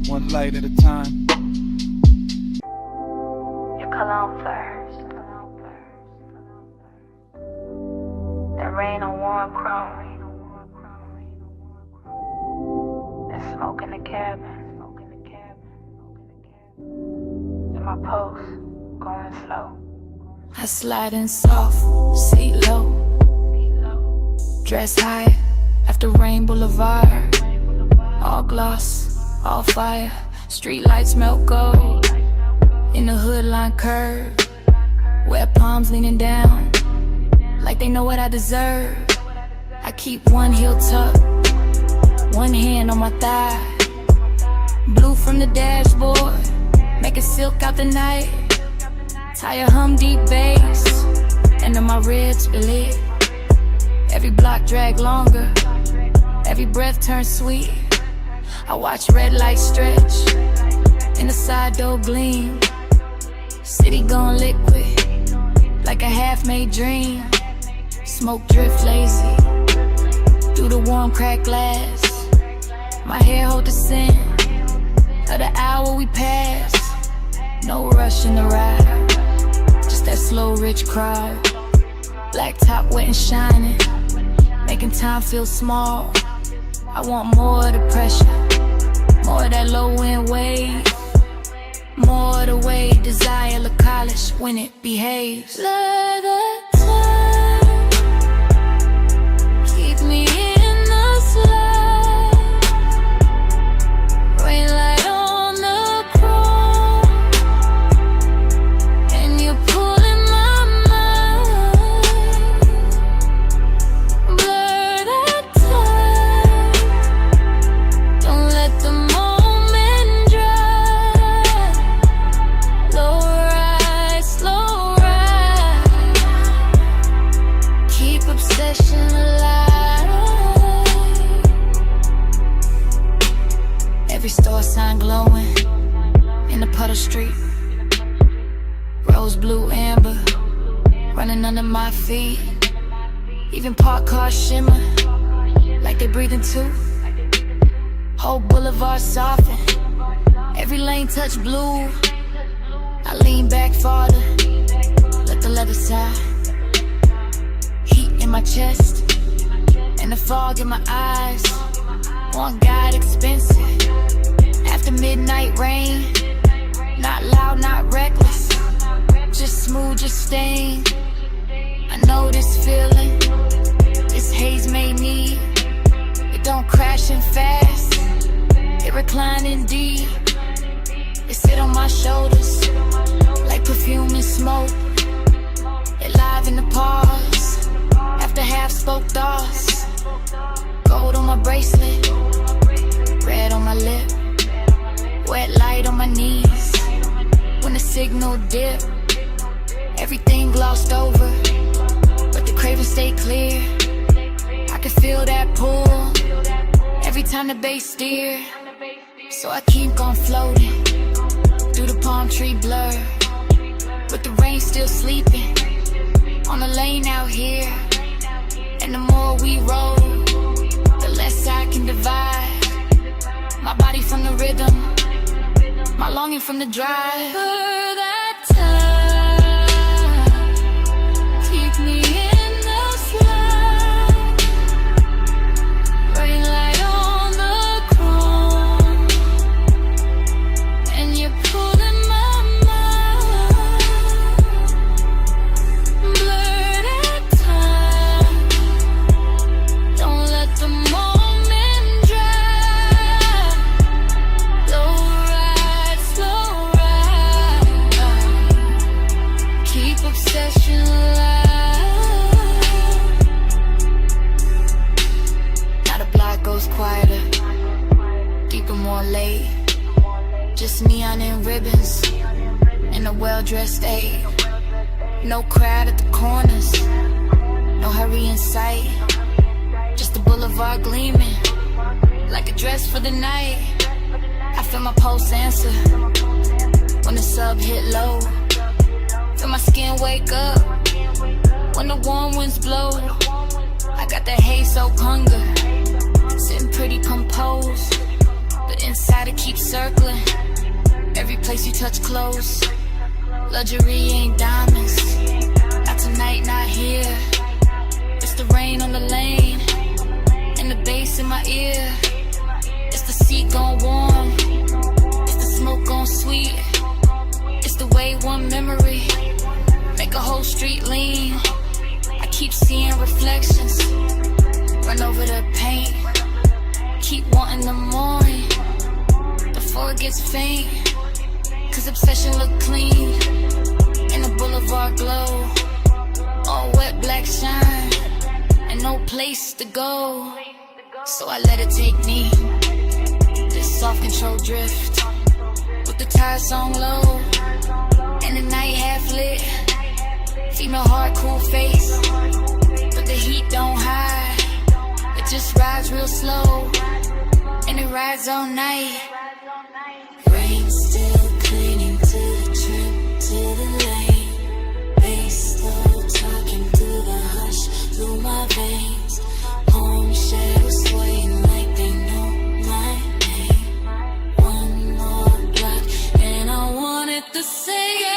One light at a time. Cologne first. That rain on warm chrome. That smoke in the cabin. And my pulse going slow. I slide in soft, seat low. Dress high after Rain Boulevard. All gloss, all fire. Street lights melt gold. In the hood line curve, wet palms leaning down, like they know what I deserve. I keep one heel tucked, one hand on my thigh. Blue from the dashboard, making silk out the night. Tire hum deep bass, and then my ribs belit. Every block drag longer, every breath turns sweet. I watch red lights stretch, in the side door gleam. City gone liquid, like a half-made dream. Smoke drift lazy, through the warm cracked glass. My hair hold the scent of the hour we pass. No rush in the ride, just that slow rich crowd. Black top wet and shining, making time feel small. I want more of the pressure, more of that low end wave. More the way desire look college when it behaves. Let the time keep me in the slide. Rain light on the chrome, and you're pulling my mind. Blur that time, don't let the moment dry. Slow ride, keep obsession alive. Every store sign glowing in the puddle street. Rose, blue, amber, running under my feet. Even parked cars shimmer, like they breathing too. Whole boulevard soften, every lane touch blue. I lean back farther, let the leather side. Heat in my chest, the fog in my eyes. One God expensive. After midnight rain. Not loud, not reckless. Just smooth, just staying. I know this feeling. This haze made me. It don't crash and fast. It reclining deep. It sit on my shoulders like perfume and smoke. It live in the pause. After half spoke thoughts. Gold on my bracelet. Red on my lip. Wet light on my knees. When the signal dip, everything glossed over, but the craving stay clear. I can feel that pull every time the bass steer. So I keep on floating through the palm tree blur, with the rain still sleeping on the lane out here. And the more we roll, the less I can divide my body from the rhythm, my longing from the drive. For that time, keep me in the slide. Rain light on the chrome, and you're pulling my mind. Blur that time, don't let the moment drive. Slow ride, slow ride. Keep obsession alive. Now the block goes quieter, deeper, more late. Just neon and ribbons in a well-dressed aid. No crowd at the corners, no hurry in sight. Just the boulevard gleaming like a dress for the night. I feel my pulse answer when the sub hit low. Feel my skin wake up when the warm winds blow. I got that haze-soaked hunger, sitting pretty composed, but inside it keeps circling. Every place you touch close. Luxury ain't diamonds, not tonight, not here. It's the rain on the lane and the bass in my ear. It's the seat gone warm, it's the smoke gone sweet. It's the way one memory make a whole street lean. I keep seeing reflections run over the paint. Keep wanting the morning before it gets faint. Cause obsession look clean in the boulevard glow. All wet black shine and no place to go. So I let it take me, this soft control drift, with the tires on low and the night half lit. Female heart, cool face, but the heat don't hide. It just rides real slow and it rides all night. Rain still clinging to the trip, to the lane. Bass slow talking through the hush, through my veins. Home shadows swaying like they know my name. One more block and I wanted to say it.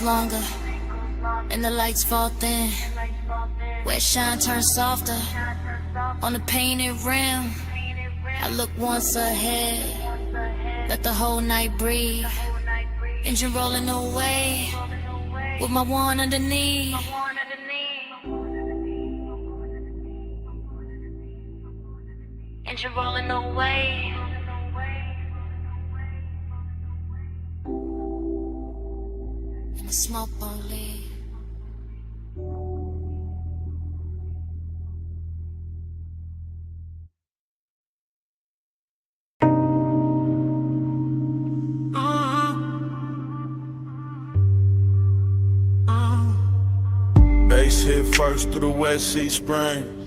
Longer and the lights fall thin, where shine turns softer on the painted rim. I look once ahead, let the whole night breathe. Engine rolling away with my one underneath. Engine rolling away. And the smoke won't leave. hit first through the West Sea Spring.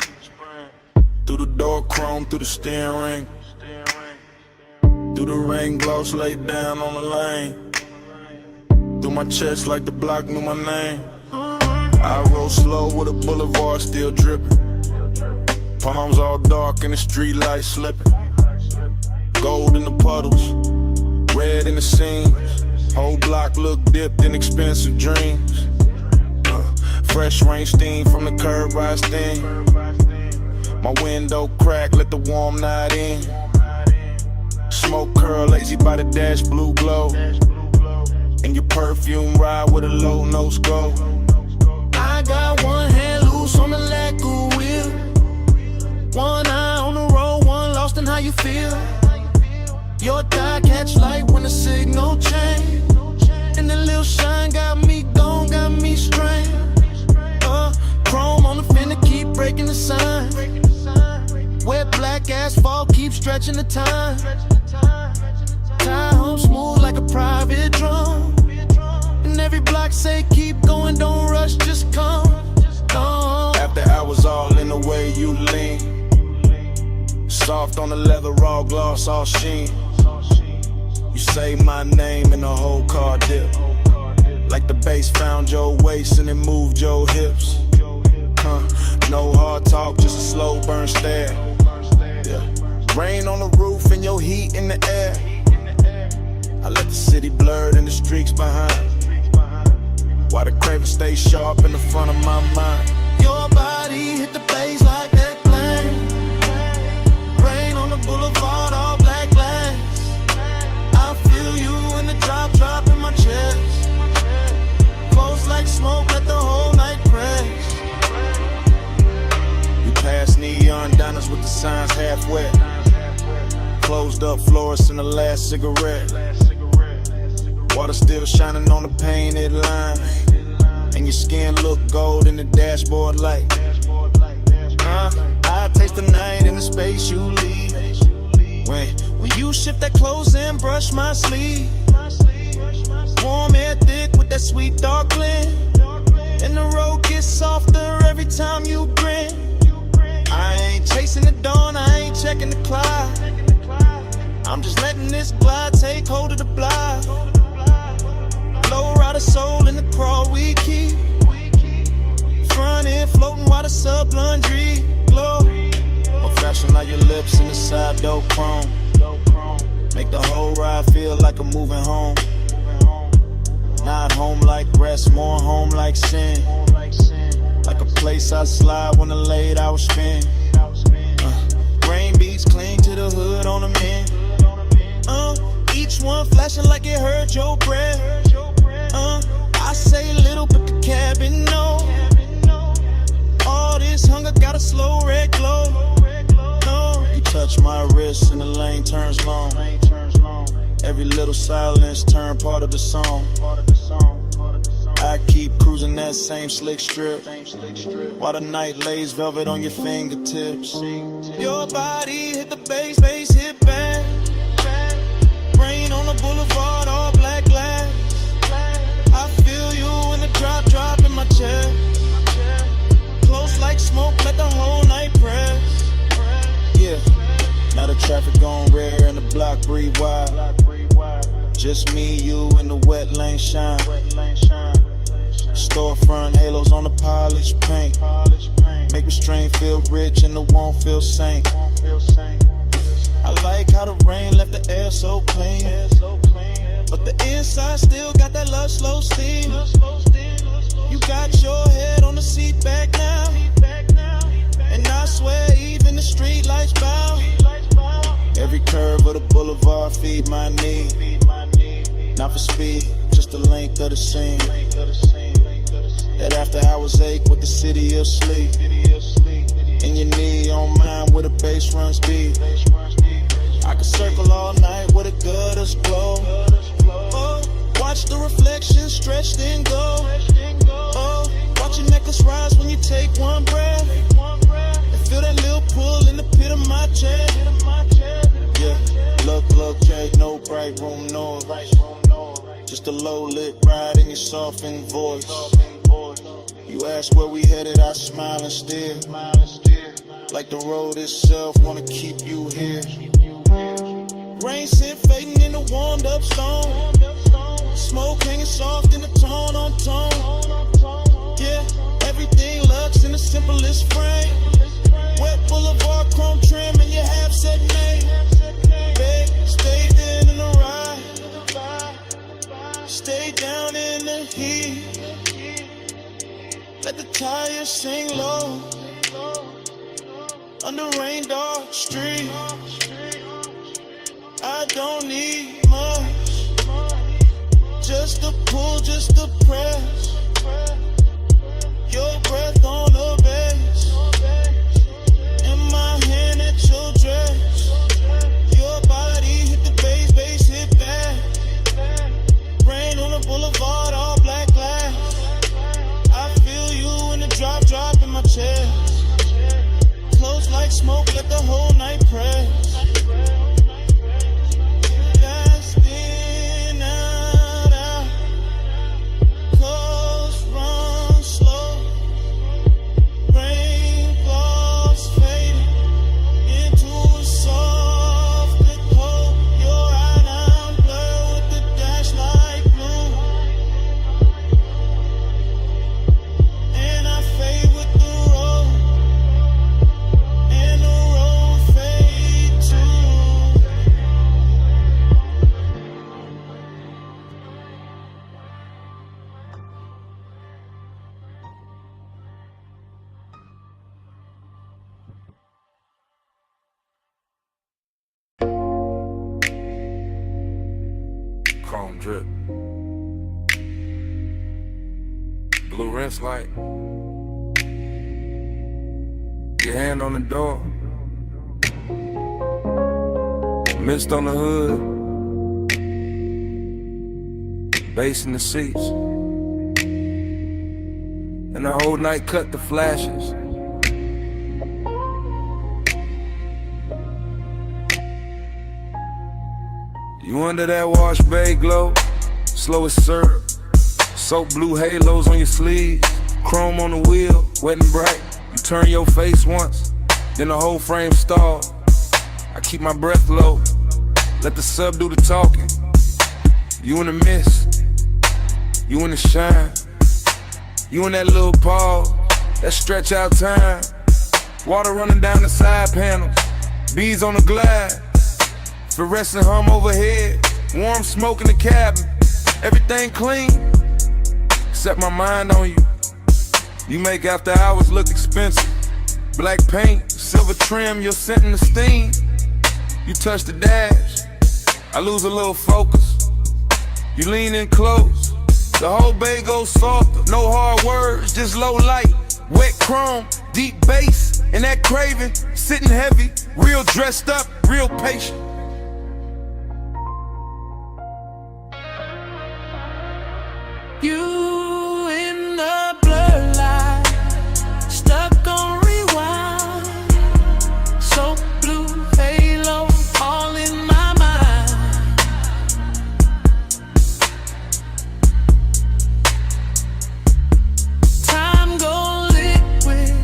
Through the door chrome, through the steering ring. Through the rain gloss laid down on the lane. Through my chest like the block knew my name. I roll slow with a boulevard still dripping. Palms all dark and the street lights slipping. Gold in the puddles, red in the seams. Whole block look dipped in expensive dreams. Fresh rain steam from the curb rise steam. My window crack, let the warm night in. Smoke curl, lazy by the dash, blue glow. And your perfume ride with a low nose go. I got one hand loose on the lacquer wheel. One eye on the road, one lost in how you feel. Your die catch light when the signal change. And the little shine got me gone, got me strained. Chrome on the fender, keep breaking the sign. Wet black asphalt, keep stretching the time. Tie home smooth like a private drum. And every block say keep going, don't rush, just come. After hours all in the way you lean. Soft on the leather, raw gloss, all sheen. You say my name and the whole car dip. Like the bass found your waist and it moved your hips. No hard talk, just a slow burn stare. Yeah. Rain on the roof and your heat in the air. I let the city blur in the streaks behind. While the craven stay sharp in the front of my mind. Your body hit the bass like that flame. Rain on the boulevard, all black glass. I feel you in the drop in my chest. Close like smoke, let the whole night crash. We pass neon diners with the signs half wet. Closed up floors in the last cigarette. Water still shining on the painted line. And your skin look gold in the dashboard light. I taste the night in the space you leave. When you shift that clothes and brush my sleeve. Warm air thick with that sweet dark blend. And the road gets softer every time you grin. I ain't chasing the dawn, I ain't checking the clock. I'm just letting this glide take hold of the block. Low rider soul in the crawl we keep. Front end floating while the sub laundry glow. My fashion like your lips in the side door chrome. Make the whole ride feel like I'm moving home. Not home like rest, more home like sin. Like a place I slide when the late hours spend. Rain beats cling to the hood on the men. Each one flashing like it hurt your breath. I say little, but the cabin know. All this hunger got a slow red glow. You touch my wrist and the lane turns long. Every little silence turn part of the song. I keep cruising that same slick strip. While the night lays velvet on your fingertips. Your body hit the bass hit back. Rain on the boulevard, all black glass. I feel you in the drop in my chest. Close like smoke, let the whole night press. Yeah, now the traffic on rare and the block breathe wide. Just me, you, and the wet lane shine. Storefront halos on the polished paint. Make restraint feel rich and the won't feel saint. I like how the rain left the air so clean. But the inside still got that love slow steam. You got your head on the seat back now. And I swear even the street lights bow. Every curve of the boulevard feed my need. Not for speed, just the length of the scene. That after hours ache with the city of sleep. And your knee on mine with a bass run speed. I could circle all night with a gutters glow. Watch the reflection stretch then go. Watch your necklace rise when you take one breath. And feel that little pull in the pit of my chest. Yeah, look, Jake, no bright room noise. Just a low lit ride in your softened voice. You ask where we headed, I smile and stare. Like the road itself wanna keep you here. Rain scent fading in a warmed up stone. Smoke hanging soft in the tone on tone. Yeah, everything looks in the simplest frame. Wet boulevard, chrome trim, and your half set name. Babe, stay in the ride. Stay down in the heat. Let the tires sing low. Under rain dark street. I don't need much. Just a pull, just a press. Your breath on the bass. In my hand at your dress. Your body hit the bass, bass hit back. Rain on the boulevard, all black glass. I feel you in the drop in my chest. Close like smoke, let the whole night press. Fast in, out. Close, run slow. Rain gloss fading into a soft cold. Your eye now blur with the dash like blue. And I fade with the road. And the road fade too. Chrome drip. Blue rinse light. Your hand on the door. Mist on the hood. Bass in the seats. And the whole night cut the flashes. You under that wash bay glow, slow as syrup. Soap blue halos on your sleeves, chrome on the wheel, wet and bright. You turn your face once, then the whole frame stall. I keep my breath low, let the sub do the talking. You in the mist, you in the shine. You in that little pause, that stretch out time. Water running down the side panels, bees on the glass. Fluorescent hum overhead, warm smoke in the cabin. Everything clean, except my mind on you. You make after hours look expensive. Black paint, silver trim, your scent in the steam. You touch the dash, I lose a little focus. You lean in close, the whole bay goes softer. No hard words, just low light. Wet chrome, deep bass, and that craving, sitting heavy. Real dressed up, real patient. You in the blur light, stuck on rewind. So blue halo, all in my mind. Time go liquid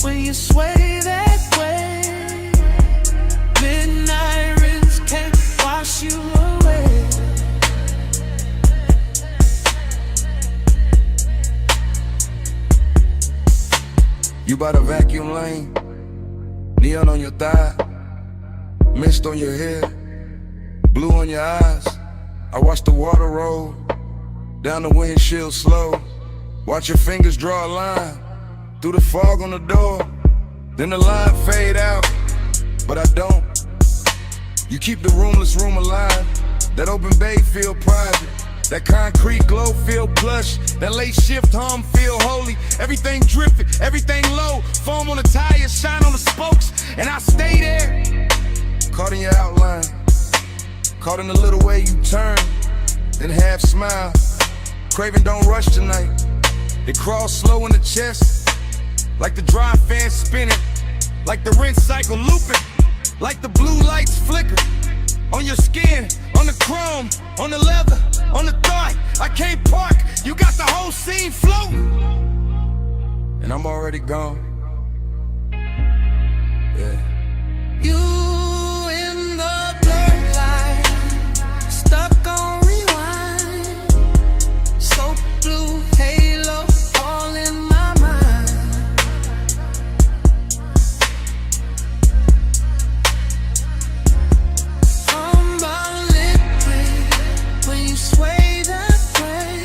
when you sway that way. Midnight rinse can't wash you away. You by the vacuum lane, neon on your thigh, mist on your hair, blue on your eyes. I watch the water roll down the windshield slow. Watch your fingers draw a line through the fog on the door. Then the line fade out, but I don't. You keep the roomless room alive. That open bay feel private. That concrete glow feel plush. That late shift hum feel holy. Everything drifting, everything low. Foam on the tires, shine on the spokes. And I stay there, caught in your outline, caught in the little way you turn, then half smile. Craving don't rush tonight. It crawls slow in the chest, like the dry fan spinning, like the rinse cycle looping, like the blue lights flicker. On your skin, on the chrome, on the leather, on the thigh. I can't park, you got the whole scene floating. I'm already gone. Yeah. You in the blurred light, stuck on rewind. So blue halo all in my mind. I'm liquid when you sway that way.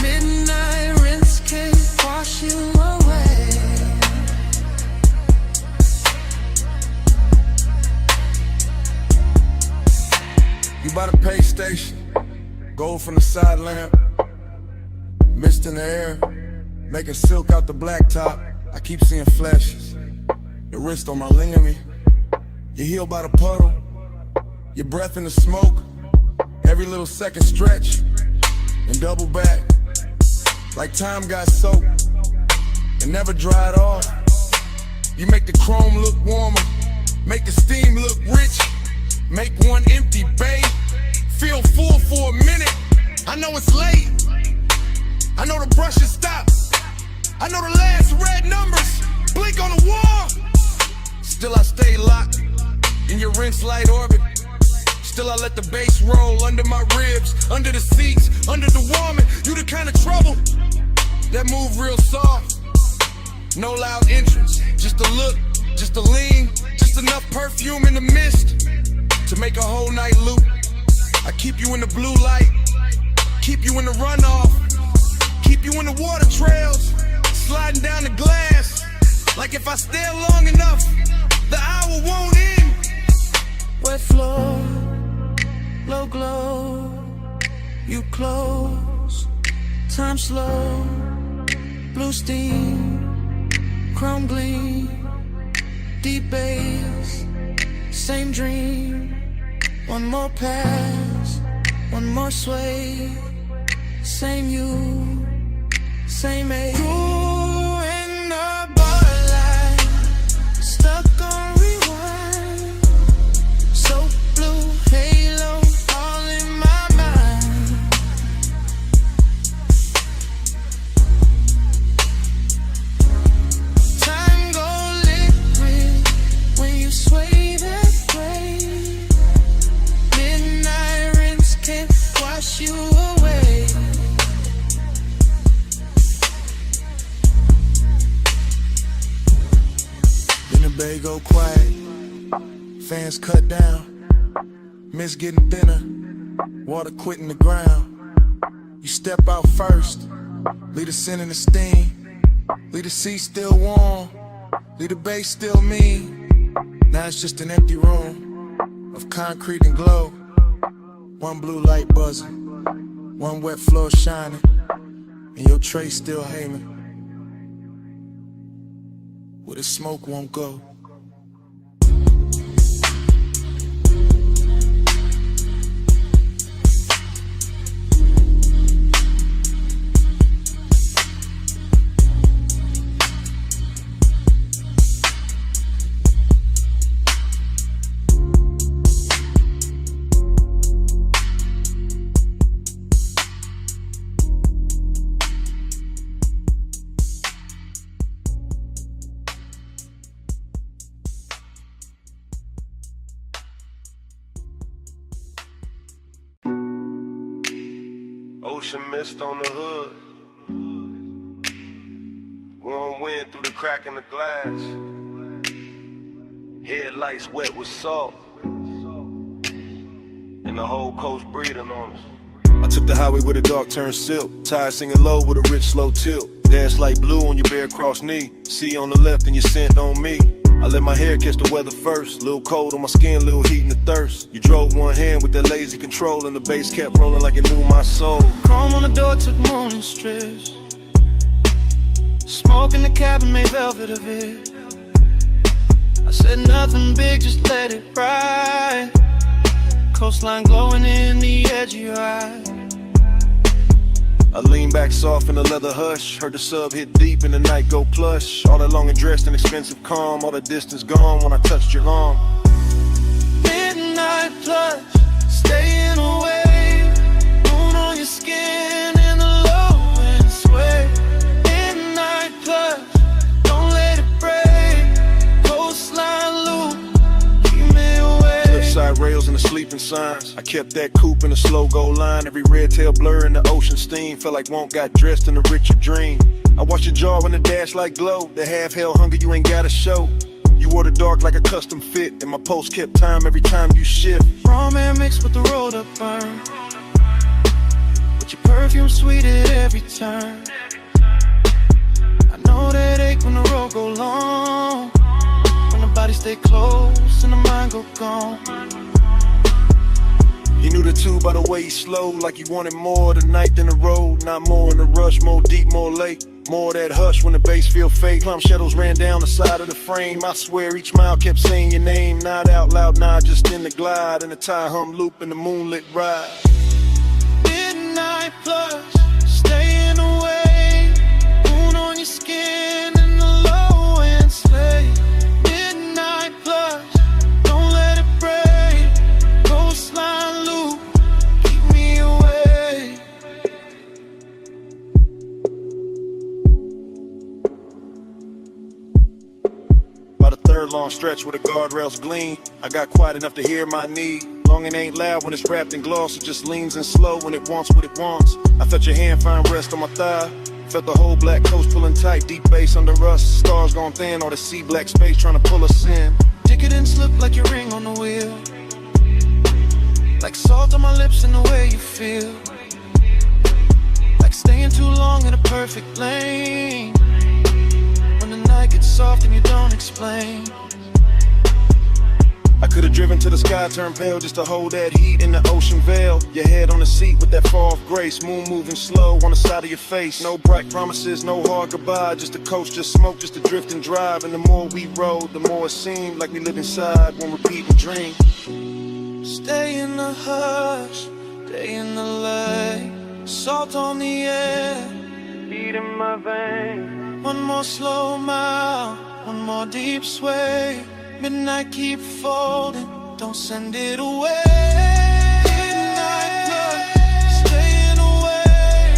Midnight rinse can't wash you away. You by the pay station, gold from the side lamp, mist in the air, making silk out the blacktop. I keep seeing flashes, your wrist on my ligament, your heel by the puddle, your breath in the smoke, every little second stretch, and double back, like time got soaked, and never dried off. You make the chrome look warmer, make the steam look rich, make one empty bay feel full for a minute. I know it's late, I know the brush is stopped, I know the last red numbers blink on the wall. Still I stay locked in your rinse light orbit. Still I let the bass roll under my ribs, under the seats, under the warming. You the kind of trouble that move real soft. No loud entrance, just a look, just a lean, just enough perfume in the mist to make a whole night loop. I keep you in the blue light, keep you in the runoff, keep you in the water trails, sliding down the glass. Like if I stare long enough, the hour won't end. Wet floor, low glow, you close, time slow, blue steam, chrome gleam, deep bass, same dream. One more pass, one more sway, same you, same age. You in the borderline, stuck on rewind. So blue halo all in my mind. Time go liquid when you sway that way. Midnight rinse can't wash you away. Then the bay go quiet, fans cut down, mist getting thinner, water quitting the ground. You step out first, leave the scent and the steam, leave the seat still warm, leave the bay still mean. Now it's just an empty room of concrete and glow. One blue light buzzing, one wet floor shining, and your tray still hanging where the smoke won't go. Ocean mist on the hood, warm wind through the crack in the glass, headlights wet with salt, and the whole coast breathing on us. I took the highway with a dark turn silk, tires singing low with a rich slow tilt. Dash light blue on your bare cross knee, sea on the left and your scent on me. I let my hair catch the weather first, little cold on my skin, little heat in the thirst. You drove one hand with that lazy control and the bass kept rolling like it knew my soul. Chrome on the door took morning strips, smoke in the cabin made velvet of it. I said nothing big, just let it ride. Coastline glowing in the edge of your eye. I lean back soft in the leather hush, heard the sub hit deep and the night go plush. All that long and dressed in expensive calm, all the distance gone when I touched your arm. Midnight plush, staying away, moon on your skin in the low and sway. Midnight signs. I kept that coupe in a slow go line. Every red tail blur in the ocean steam. Felt like Won't got dressed in a richer dream. I watch your jaw in the dash like glow. The half hell hunger you ain't gotta show. You wore the dark like a custom fit, and my post kept time every time you shift. Raw man mixed with the rolled up burn, but your perfume sweet at every turn. I know that ache when the road go long, when the body stay close and the mind go gone. You knew the two by the way he slowed, like you wanted more tonight than the road. Not more in the rush, more deep, more late. More that hush when the bass feel fake. Plum shadows ran down the side of the frame. I swear each mile kept saying your name. Not out loud, nah, just in the glide. In the tie hum loop in the moonlit ride. Midnight plus, staying away. Moon on your skin and the low end sleigh. Midnight plus, don't let it break. Coastline loop, keep me away. By the third long stretch where the guardrails gleam, I got quiet enough to hear my need. Long and ain't loud when it's wrapped in gloss. It just leans in slow when it wants what it wants. I felt your hand find rest on my thigh. Felt the whole black coast pulling tight. Deep bass under us, stars gone thin. All the sea black space trying to pull us in. Ticket and slip like your ring on the wheel. Like salt on my lips and the way you feel. Like staying too long in a perfect lane. When the night gets soft and you don't explain. I could've driven to the sky, turned pale just to hold that heat in the ocean veil. Your head on the seat with that fall of grace. Moon moving slow on the side of your face. No bright promises, no hard goodbye. Just a coast, just smoke, just a drift and drive. And the more we rode, the more it seemed like we lived inside one repeating dream. Stay in the hush, stay in the light. Salt on the air, beat in my veins. One more slow mile, one more deep sway. Midnight keep folding, don't send it away. Midnight love, staying away.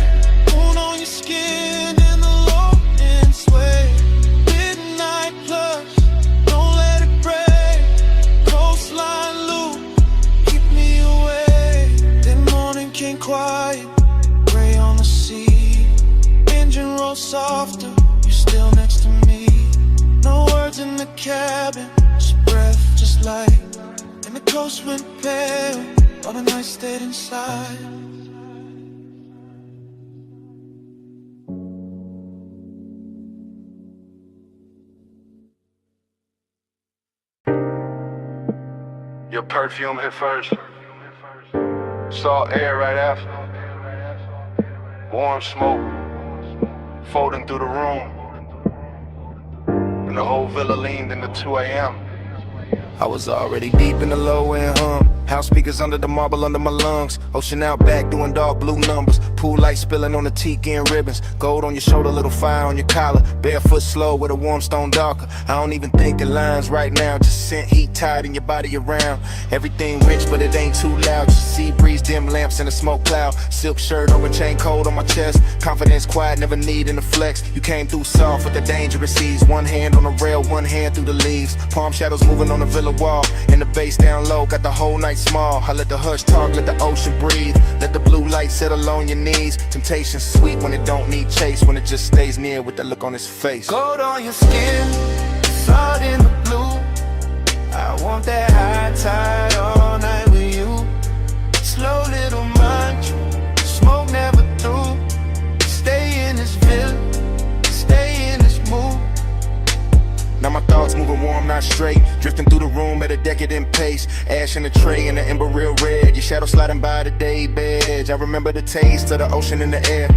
Moon on your skin and the low end sway. Midnight plus, don't let it break. Coastline loop, keep me away. Then morning came quiet, gray on the sea. Engine roll softer, you're still next to me. No words in the cabin, breath just light, and the coast went pale while the night stayed inside. Your perfume hit first, salt air right after, warm smoke folding through the room, and the whole villa leaned into 2 a.m. I was already deep in the low end hum. House speakers under the marble under my lungs. Ocean out back doing dark blue numbers. Pool light spilling on the tiki and ribbons. Gold on your shoulder, little fire on your collar. Barefoot slow with a warm stone darker. I don't even think in lines right now. Just scent heat tied in your body around. Everything rich but it ain't too loud. Just sea breeze, dim lamps and a smoke cloud. Silk shirt over chain cold on my chest. Confidence quiet, never needing to flex. You came through soft with the dangerous ease. One hand on the rail, one hand through the leaves. Palm shadows moving on the villa wall. And the bass down low, got the whole night small. I let the hush talk, let the ocean breathe. Let the blue light settle on your knees. Temptation sweet when it don't need chase. When it just stays near with that look on his face. Gold on your skin, salt in the blue. I want that high tide all night with you. Slow little mantra, smoke never through. Stay in this villa, stay in this mood. Now my thoughts moving warm, not straight. Drifting through the room at a decadent pace. Ash in the tray and the ember real red. Your shadow sliding by the day bed. I remember the taste of the ocean in the air.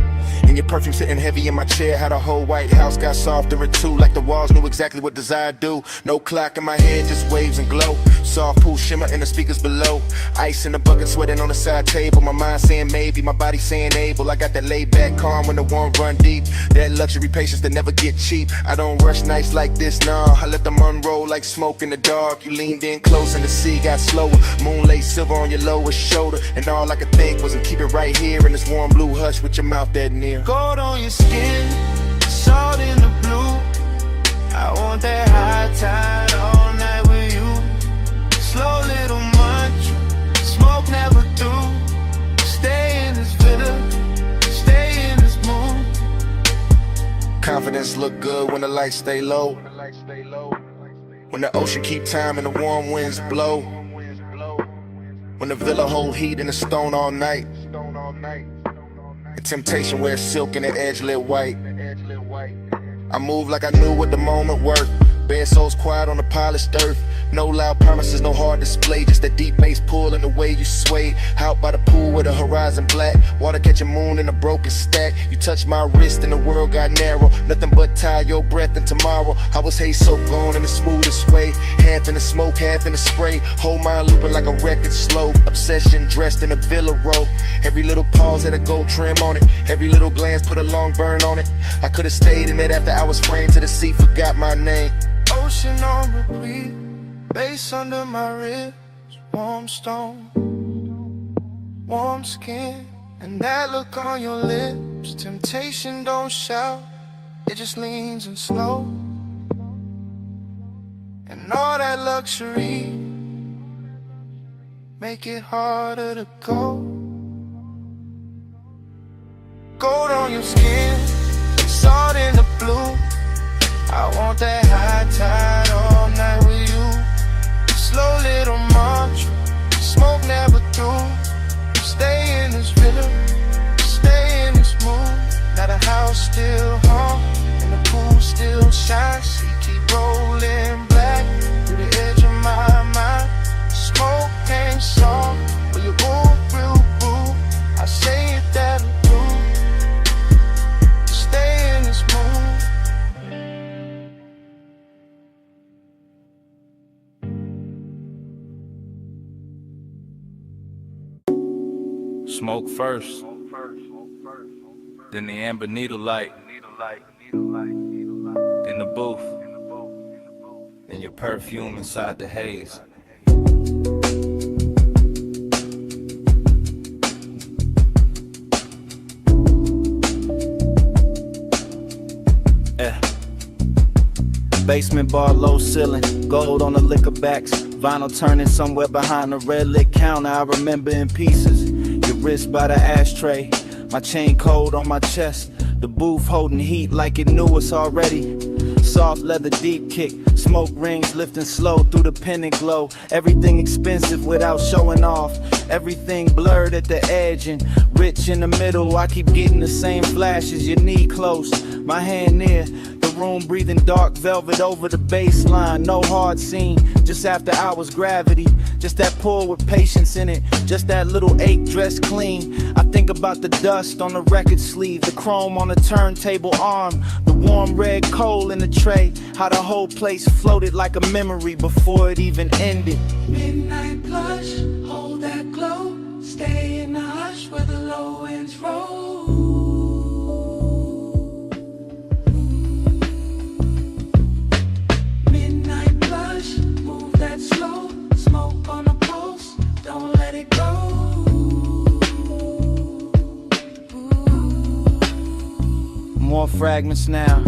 And your perfume sitting heavy in my chair. How the whole White House got softer at two. Like the walls knew exactly what desire do. No clock in my head, just waves and glow. Soft pool shimmer in the speakers below. Ice in the bucket sweating on the side table. My mind saying maybe, my body saying able. I got that laid back calm when the warm run deep. That luxury patience that never get cheap. I don't rush nights like this, nah. I let them unroll like smoke in the dark. You leaned in close and the sea got slower. Moonlight silver on your lowest shoulder. And all I could think was to keep it right here in this warm blue hush with your mouth that near. Gold on your skin, salt in the blue. I want that high tide all night with you. Slow little mantra, smoke confidence look good when the lights stay low. When the ocean keep time and the warm winds blow. When the villa hold heat and the stone all night. And temptation wears silk and the edge lit white. I move like I knew what the moment worth. Bare souls quiet on the polished earth. No loud promises, no hard display. Just that deep bass pull and the way you sway. Out by the pool with the horizon black. Water catching moon in a broken stack. You touch my wrist and the world got narrow. Nothing but tie your breath and tomorrow. I was hay soaked on in the smoothest way. Half in the smoke, half in the spray. Whole mind looping like a record slow. Obsession dressed in a villa robe. Every little pause had a gold trim on it. Every little glance put a long burn on it. I could've stayed in it after I was framed to the sea. Forgot my name. Ocean on repeat, bass under my ribs, warm stone, warm skin, and that look on your lips. Temptation don't shout, it just leans and slow. And all that luxury make it harder to go. Gold on your skin, salt in the blue. I want that high tide all night with you. Slow little mantra, smoke never through. Stay in this villa, stay in this mood. Now the house still hum, and the pool still shines. She keep rolling black through the edge of my mind. Smoke ain't song, but you move real boo. I say it that do. Stay in this mood. Smoke first, then the amber needle light, then the booth, then your perfume inside the haze. Basement bar, low ceiling, gold on the liquor backs, vinyl turning somewhere behind the red lit counter. I remember in pieces. Your wrist by the ashtray, my chain cold on my chest. The booth holding heat like it knew us already. Soft leather deep kick, smoke rings lifting slow through the pendant glow. Everything expensive without showing off. Everything blurred at the edge and rich in the middle. I keep getting the same flashes, your knee close, my hand near. The room breathing dark velvet over the baseline. No hard scene, just after hours gravity. Just that pull with patience in it. Just that little ache dressed clean. I think about the dust on the record sleeve, the chrome on the turntable arm, the warm red coal in the tray. How the whole place floated like a memory before it even ended. Midnight blush, hold that glow. Stay in the hush where the low winds roll. Midnight blush, move that slow. Smoke on the pulse, don't let it go. More fragments now,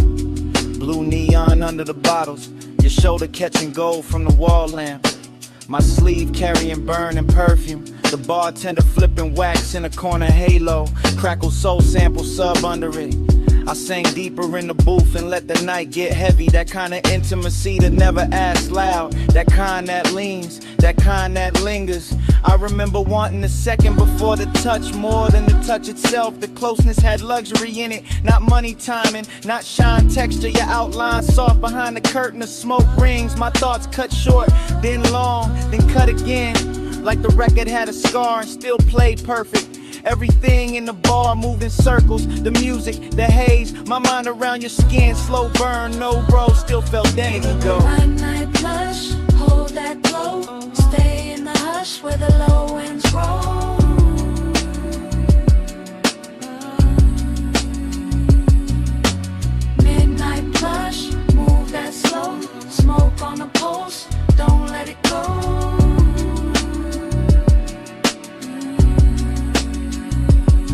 blue neon under the bottles. Your shoulder catching gold from the wall lamp. My sleeve carrying burning perfume. The bartender flipping wax in a corner halo. Crackle soul sample sub under it. I sang deeper in the booth and let the night get heavy. That kind of intimacy that never asks loud. That kind that leans, that kind that lingers. I remember wanting the second before the touch, more than the touch itself. The closeness had luxury in it, not money timing, not shine texture. Your outline soft behind the curtain of smoke rings. My thoughts cut short, then long, then cut again. Like the record had a scar and still played perfect. Everything in the bar moved in circles. The music, the haze, my mind around your skin. Slow burn, no bro, still felt days ago. Night blush, hold that glow. Stay in the hush where the low winds roll. Midnight blush, move that slow. Smoke on the pulse, don't let it go.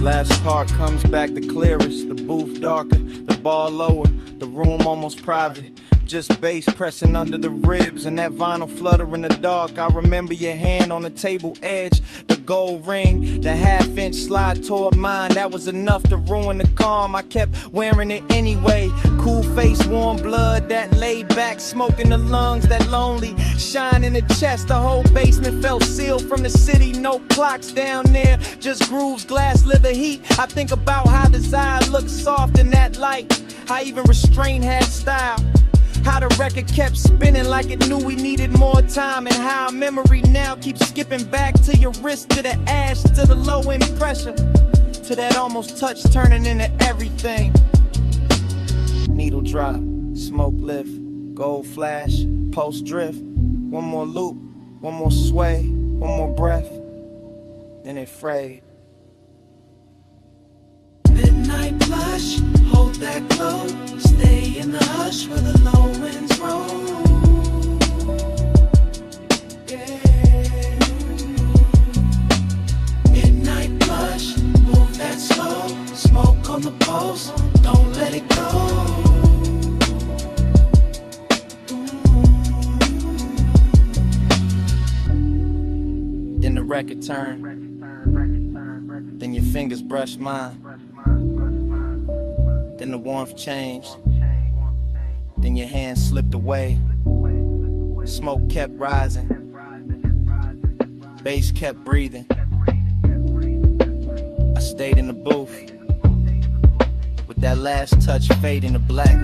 Last part comes back the clearest. The booth darker, the bar lower, the room almost private. Just bass pressing under the ribs and that vinyl flutter in the dark. I remember your hand on the table edge, the gold ring. The half-inch slide toward mine, that was enough to ruin the calm. I kept wearing it anyway. Cool face, warm blood, that laid back smoke in the lungs, that lonely shine in the chest. The whole basement felt sealed from the city. No clocks down there, just grooves, glass, leather heat. I think about how desire looked soft in that light, how even restraint had style, how the record kept spinning like it knew we needed more time, and how memory now keeps skipping back to your wrist, to the ash, to the low end pressure, to that almost touch turning into everything. Needle drop, smoke lift, gold flash, pulse drift. One more loop, one more sway, one more breath, then it frayed. Midnight blush, hold that glow. Stay in the hush where the low winds roll. Yeah. Midnight blush, move that slow. Smoke on the pulse, don't let it go. Then the record turned, then your fingers brushed mine. Then the warmth changed, then your hand slipped away. Smoke kept rising, bass kept breathing. I stayed in the booth, with that last touch fading to black.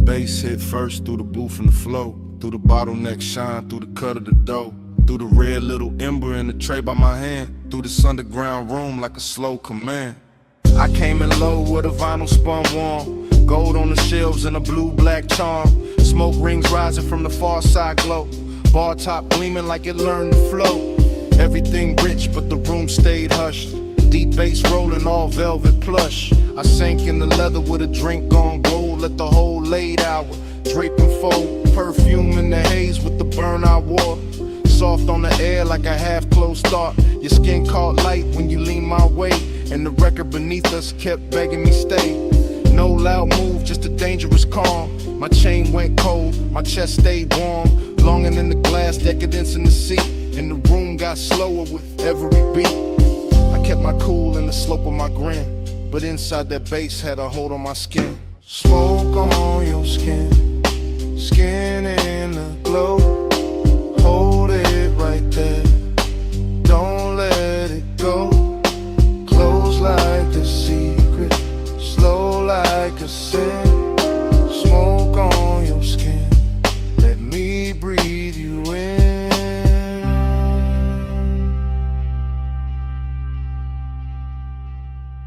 Bass hit first through the booth and the flow, through the bottleneck shine, through the cut of the dough, through the red little ember in the tray by my hand, through this underground room like a slow command. I came in low with a vinyl spun warm, gold on the shelves and a blue-black charm. Smoke rings rising from the far side glow, bar top gleaming like it learned to flow. Everything rich but the room stayed hushed, deep bass rolling all velvet plush. I sank in the leather with a drink gone gold, at the whole late hour, drape and fold, perfume in the haze with the burn I wore. Soft on the air like a half-closed thought, your skin caught light when you leaned my way, and the record beneath us kept begging me stay. No loud move, just a dangerous calm. My chain went cold, my chest stayed warm, longing in the glass, decadence in the seat, and the room got slower with every beat. I kept my cool in the slope of my grin, but inside that bass had a hold on my skin. Smoke on your skin, skin in the glow. Hold it right there, don't let it go. Close like a secret, slow like a sin. Smoke on your skin, let me breathe you in.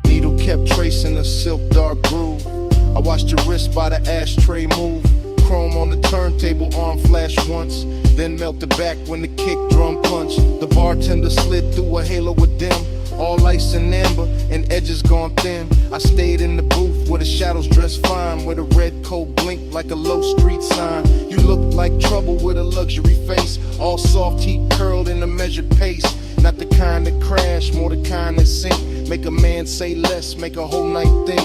Needle kept tracing a silk dark groove. I watched your wrist by the ashtray move. Chrome on the turntable, arm flash once, then melted back when the kick drum punched. The bartender slid through a halo of dim, all ice and amber, and edges gone thin. I stayed in the booth where the shadows dressed fine, where the red coat blinked like a low street sign. You looked like trouble with a luxury face, all soft heat curled in a measured pace. Not the kind that crash, more the kind that sink. Make a man say less, make a whole night think.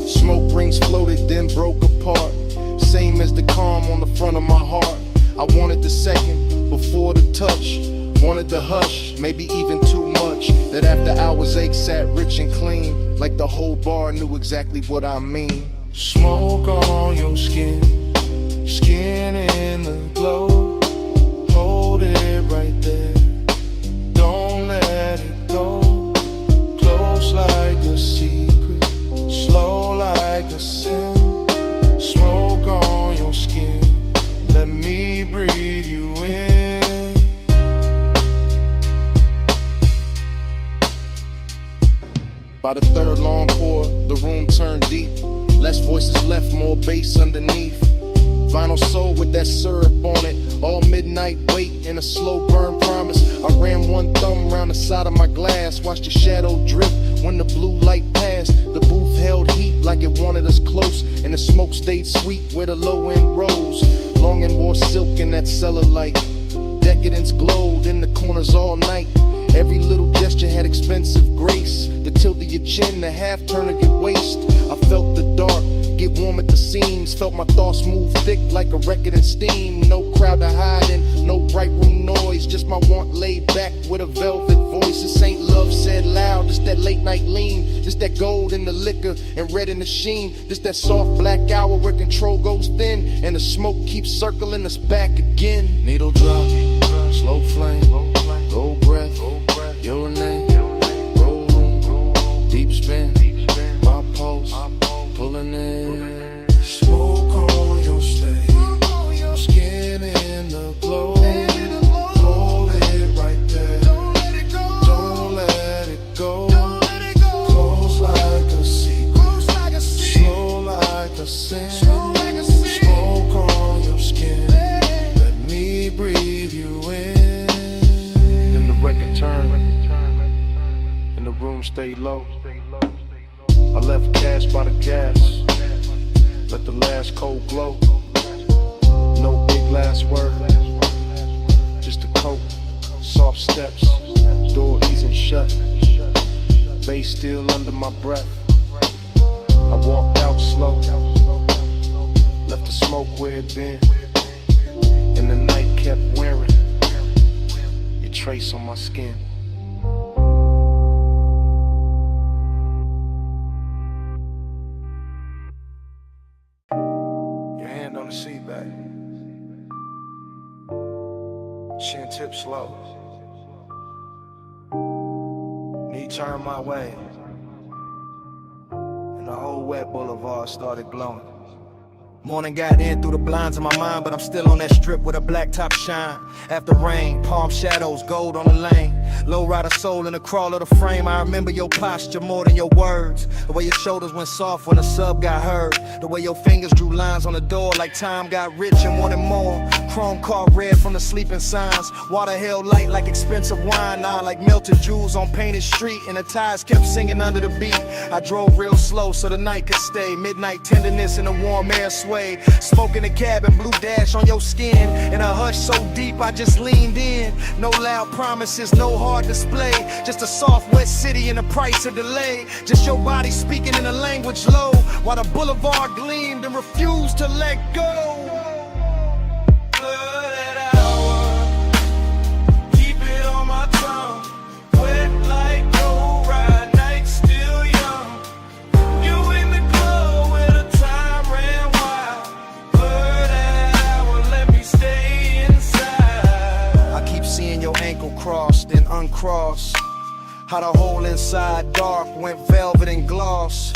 Smoke rings floated, then broke apart, same as the calm on the front of my heart. I wanted the second before the touch, wanted the hush, maybe even too much. That after hours ache sat rich and clean, like the whole bar knew exactly what I mean. Smoke on your skin, skin in the glow. Hold it right there, don't let it go. Close like a secret, slow like a sin. Smoke on your skin, let me breathe you in. By the third long pour, the room turned deep. Less voices left, more bass underneath. Vinyl soul with that syrup on it. All midnight wait in a slow burn promise. I ran one thumb around the side of my glass. Watched the shadow drift when the blue light passed. The booth held heat like it wanted us close, and the smoke stayed sweet where the low end rose. Long and wore silk in that cellar light. Decadence glowed in the corners all night. Every little gesture had expensive grace. The tilt of your chin, the half turn of your waist. I felt the dark get warm at the seams. Felt my thoughts move thick like a record in steam. No crowd to hide in, no bright room noise. Just my want laid back with a velvet voice. This ain't love said loud, just that late night lean. Just that gold in the liquor and red in the sheen. Just that soft black hour where control goes thin, and the smoke keeps circling us back again. Needle drop, slow flame, gold breath, your name, roll room, deep spin, my pulse, pulling in. Smoke on your stage, skin in the glow. Hold it right there, don't let it go. Close like a secret, slow like a sin. Smoke on your skin, let me breathe you in. Then the record turned, and the room stayed low. I left cash by the gas, let the last cold glow. No big last word, just a coat, soft steps, door easing shut, bass still under my breath. I walked out slow, left the smoke where it been, and the night kept wearing your trace on my skin. On the seat back, chin tip slow, knee turned my way, and the whole wet boulevard started glowing. Morning got in through the blinds of my mind, but I'm still on that strip with a black top shine. After rain, palm shadows, gold on the lane. Low rider soul in the crawl of the frame. I remember your posture more than your words. The way your shoulders went soft when a sub got heard. The way your fingers drew lines on the door like time got rich and wanted more. Chrome car red from the sleeping signs. Water held light like expensive wine. Now like melted jewels on painted street, and the tires kept singing under the beat. I drove real slow so the night could stay. Midnight tenderness in the warm air sway. Smoke in the cabin, blue dash on your skin. In a hush so deep I just leaned in. No loud promises, no hard display. Just a soft wet city and the price of delay. Just your body speaking in a language low, while the boulevard gleamed and refused to let go. Crossed and uncrossed. How the hole inside dark went velvet and gloss.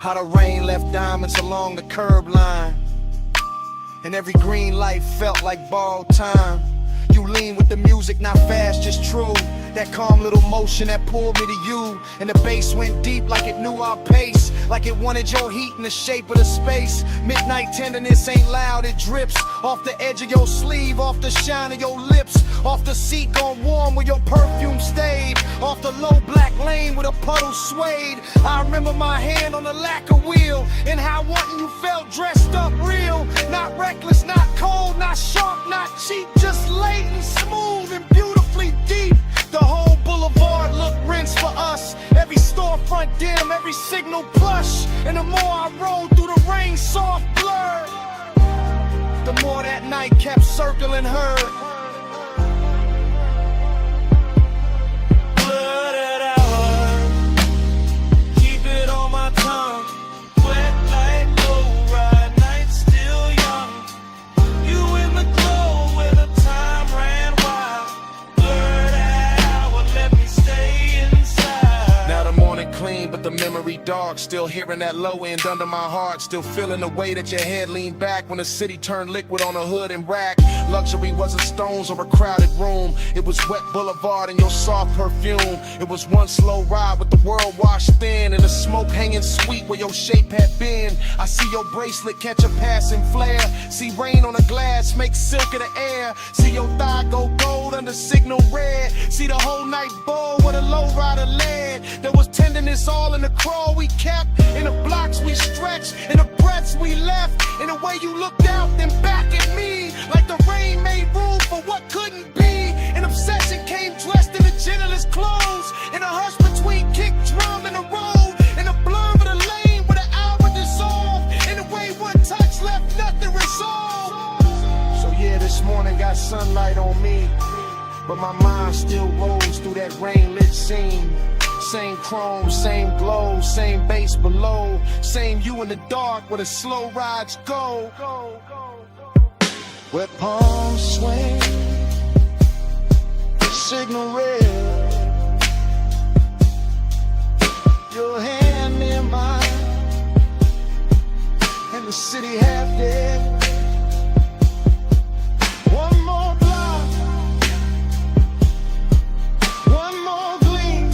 How the rain left diamonds along the curb line, and every green light felt like borrowed time. You lean with the music, not fast, just true. That calm little motion that pulled me to you. And the bass went deep like it knew our pace, like it wanted your heat in the shape of the space. Midnight tenderness ain't loud, it drips off the edge of your sleeve, off the shine of your lips, off the seat gone warm where your perfume stayed, off the low black lane where the puddle swayed. I remember my hand on the lacquer wheel, and how wanting you felt dressed up real. Not reckless, not cold, not sharp, not cheap, just latent, smooth, and beautifully deep. The whole boulevard looked rinsed for us. Every storefront dim, every signal plush. And the more I rolled through the rain, soft blurred, the more that night kept circling her. Blooded hour, keep it on my tongue. Wet like low ride, night still young. You in the glow where the time ran wild. Now the morning clean, but the memory dark. still hearing that low end under my heart. Still feeling the way that your head leaned back when the city turned liquid on a hood and rack. Luxury wasn't stones or a crowded room. It was wet boulevard and your soft perfume. It was one slow ride with the world washed thin and the smoke hanging sweet where your shape had been. I see your bracelet catch a passing flare. See rain on the glass make silk of the air. See your thigh go gold under signal red. See the whole night bowl where the low rider led. There was tenderness all in the crawl we kept, in the blocks we stretched, in the breaths we left, in the way you looked out then back at me, like the rain made room for what couldn't be. An obsession came dressed in the gentlest clothes, in a hush between kick drum and a roll, in the blur of the lane where the hour dissolved, in the way one touch left nothing resolved. So yeah, this morning got sunlight on me, but my mind still rolls through that rain-lit scene. Same chrome, same glow, same bass below, same you in the dark where the slow rides go. Where palms swing, signal red, your hand in mine, and the city half dead. One more block, one more gleam,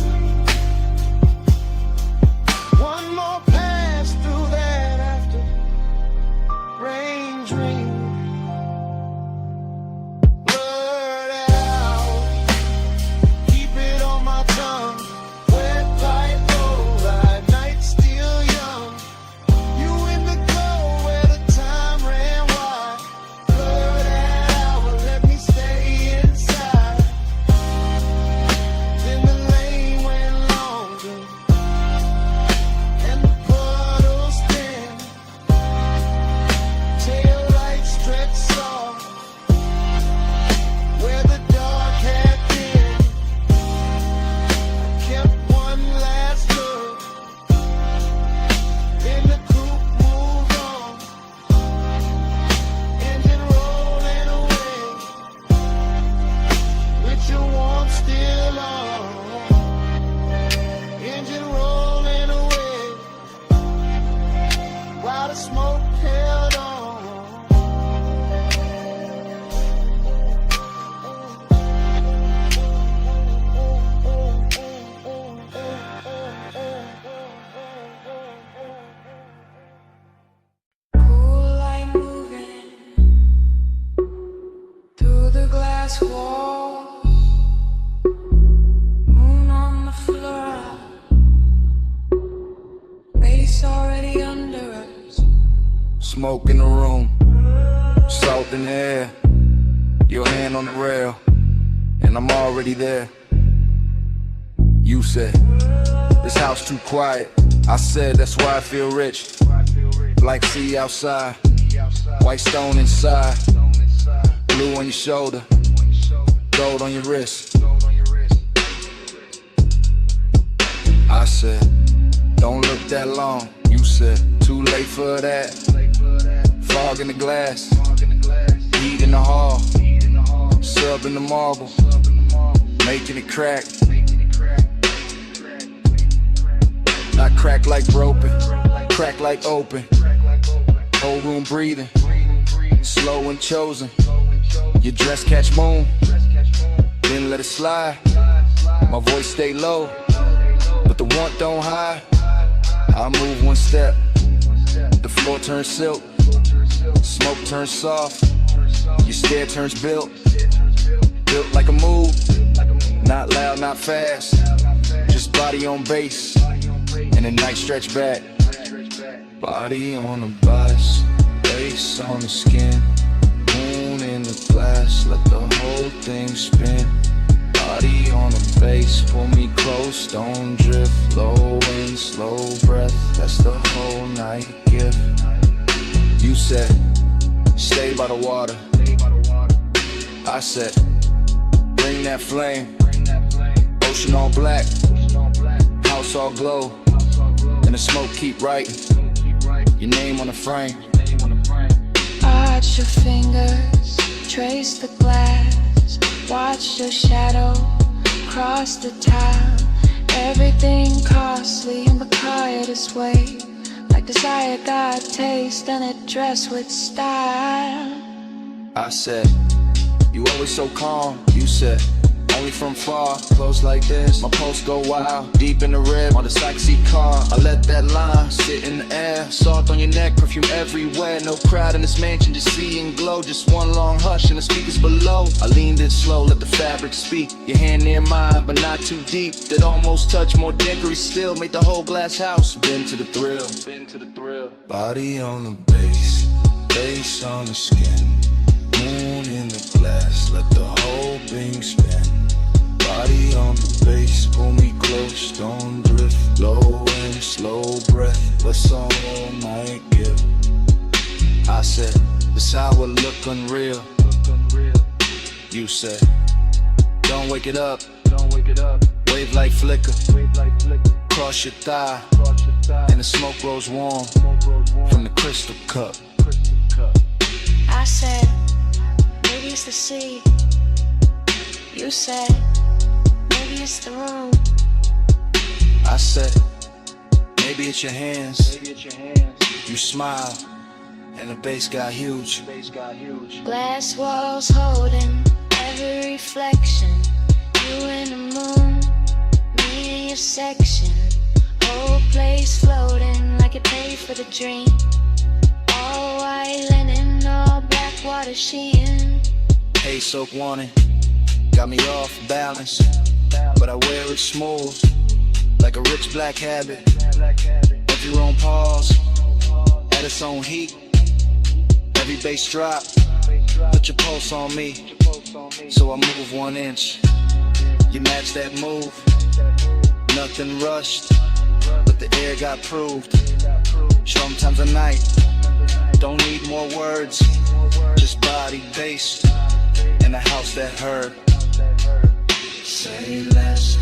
one more pass through that after rain dream. Blurt out, keep it on my tongue. Wet like moonlight, night still young. You in the glow where the time ran wide. Blurt out, let me stay inside. Then the lane went longer, and the puddles thin. Tail lights stretched soft where the dark had been. I kept one last look, then the coupe moved on. Engine rolling away, with your warmth still on. Engine rolling away, while the smoke held on. Cool light moving through the glass wall. Moon on the floor. Face already under us. Smoke in the room, salt in the air, your hand on the rail, and I'm already there. You said, this house too quiet. I said, that's why I feel rich. Like sea outside, white stone inside, blue on your shoulder, gold on your wrist. I said, don't look that long. You said, too late for that. Fog in the glass, heat in the hall, sub in the marble, making it crack. Not crack like broken, crack like open. Whole room breathing, slow and chosen. Your dress catch moon, then let it slide. My voice stay low, but the warmth don't hide. I move one step, the floor turns silk, smoke turns soft, your stare turns built like a move, not loud, not fast, just body on base, and the night stretch back. Body on the bus, face on the skin, moon in the glass, let the whole thing spin. Body on the base, pull me close, don't drift. Low wind, slow breath, that's the whole night gift. You said, stay by the water. I said, bring that flame. Ocean all black, house all glow, and the smoke keep writing your name on the frame. Arch your fingers, trace the glass, watch your shadow cross the tile, Everything costly in the quietest way, like desire got taste and it dressed with style. I said, you always so calm, you said, only from far, close like this. My pulse go wild, deep in the red, on the sexy car. I let that line sit in the air, salt on your neck, perfume everywhere. No crowd in this mansion, just see and glow. Just one long hush and the speakers below. I leaned in slow, let the fabric speak. Your hand near mine, but not too deep. That almost touch, more decory still. Made the whole glass house, been to the thrill. Been to the thrill. Body on the bass, bass on the skin. Moon in the glass, let the whole thing spin. Body on the bass, pull me close, don't drift. Low and slow breath, what's all night give? I said, this hour look unreal. You said, don't wake it up. Wave like flicker. Cross your thigh, and the smoke grows warm from the crystal cup. I said, maybe it's the sea. You said, maybe it's the room. I said, maybe it's your hands. You smile, and the bass got huge. Glass walls holding every reflection. You in the moon, me in your section. Whole place floating like it paid for the dream. All white linen, all black water sheen. Hey, soak warning, got me off balance, but I wear it smooth, like a rich black habit. Every room pause, at its own heat. Every bass drop, put your pulse on me, so I move 1 inch. You match that move, nothing rushed, but the air got proved. Sometimes a night, don't need more words, just body, bass, and a house that heard. Say less,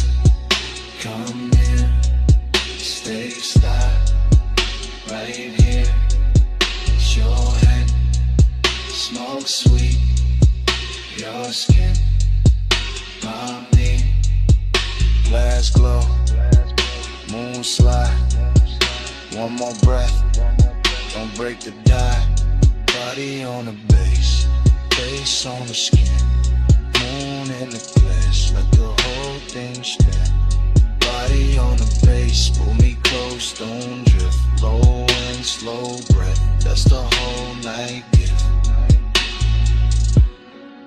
come near, stay style, right here. It's your hand, smoke sweet, your skin, my knee. Glass glow, moon slide, one more breath, don't break the die. Body on the bass, bass on the skin. Moon in the glass, let the whole thing spin. Body on the bass, pull me close, don't drift. Low and slow breath, that's the whole night gift.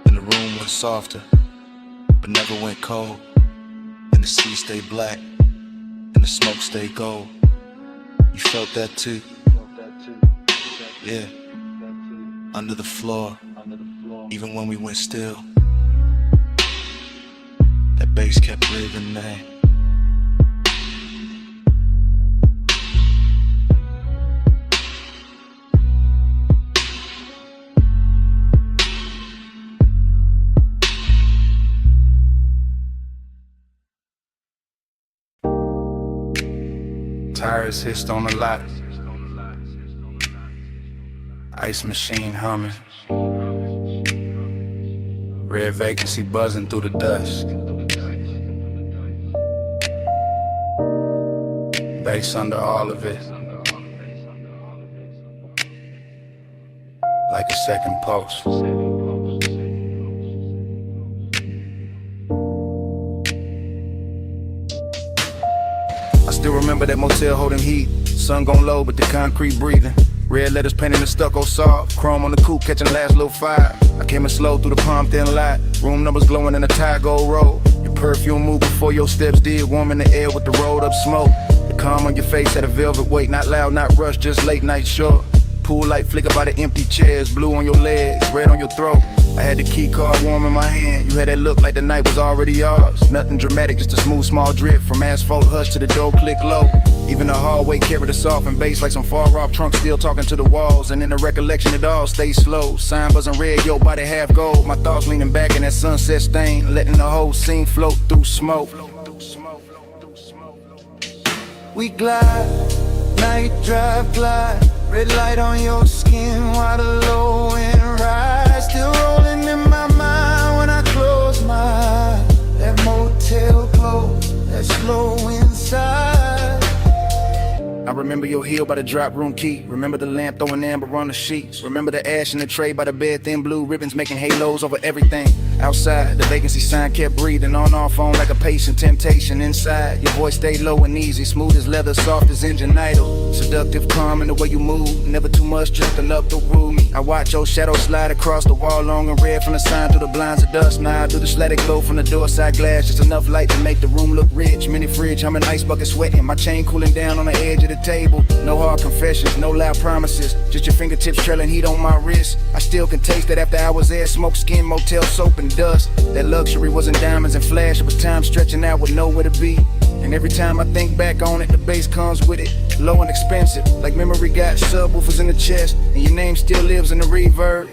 And the room went softer, but never went cold. And the sea stayed black, and the smoke stayed gold. You felt that too? Yeah. Under the floor, even when we went still, that bass kept breathing, man. Tires hissed on the lot, ice machine humming, red vacancy buzzing through the dust. Bass under all of it, like a second pulse. I still remember that motel holding heat. Sun gon' low, but the concrete breathing. Red letters painted in stucco soft. Chrome on the coupe, catching last little fire. I came in slow through the palm thin light. Room numbers glowing in a tie gold roll. Your perfume moved before your steps did. Warm in the air with the rolled up smoke. The calm on your face had a velvet weight. Not loud, not rushed, just late night short. Pool light flicker by the empty chairs. Blue on your legs, red on your throat. I had the key card warm in my hand. You had that look like the night was already yours. Nothing dramatic, just a smooth small drip. From asphalt hush to the door click low. Even the hallway carried a soft and bass like some far off trunk still talking to the walls. And in the recollection it all stays slow. Sign buzzing red, your body half gold. My thoughts leaning back in that sunset stain, letting the whole scene float through smoke. We glide, night drive glide. Red light on your skin while the low end rise. Still rolling in my mind when I close my eyes. That motel close, that slow wind remember your heel by the drop room key. Remember the lamp throwing amber on the sheets. Remember the ash in the tray by the bed, thin blue ribbons making halos over everything. Outside, the vacancy sign kept breathing on our phone like a patient. Temptation inside, your voice stayed low and easy, smooth as leather, soft as engine idle. Seductive, calm in the way you move, never too much, just enough to rule me. I watch your shadow slide across the wall, long and red from the sign through the blinds of dust. Now I do the static glow from the door side glass, just enough light to make the room look rich. Mini fridge, I'm an ice bucket sweating, my chain cooling down on the edge of the table. No hard confessions, no loud promises, just your fingertips trailing heat on my wrist. I still can taste it after hours there, smoke, skin, motel, soap and dust. That luxury wasn't diamonds and flash, it was time stretching out with nowhere to be. And every time I think back on it, the bass comes with it, low and expensive, like memory got subwoofers in the chest, and your name still lives in the reverb.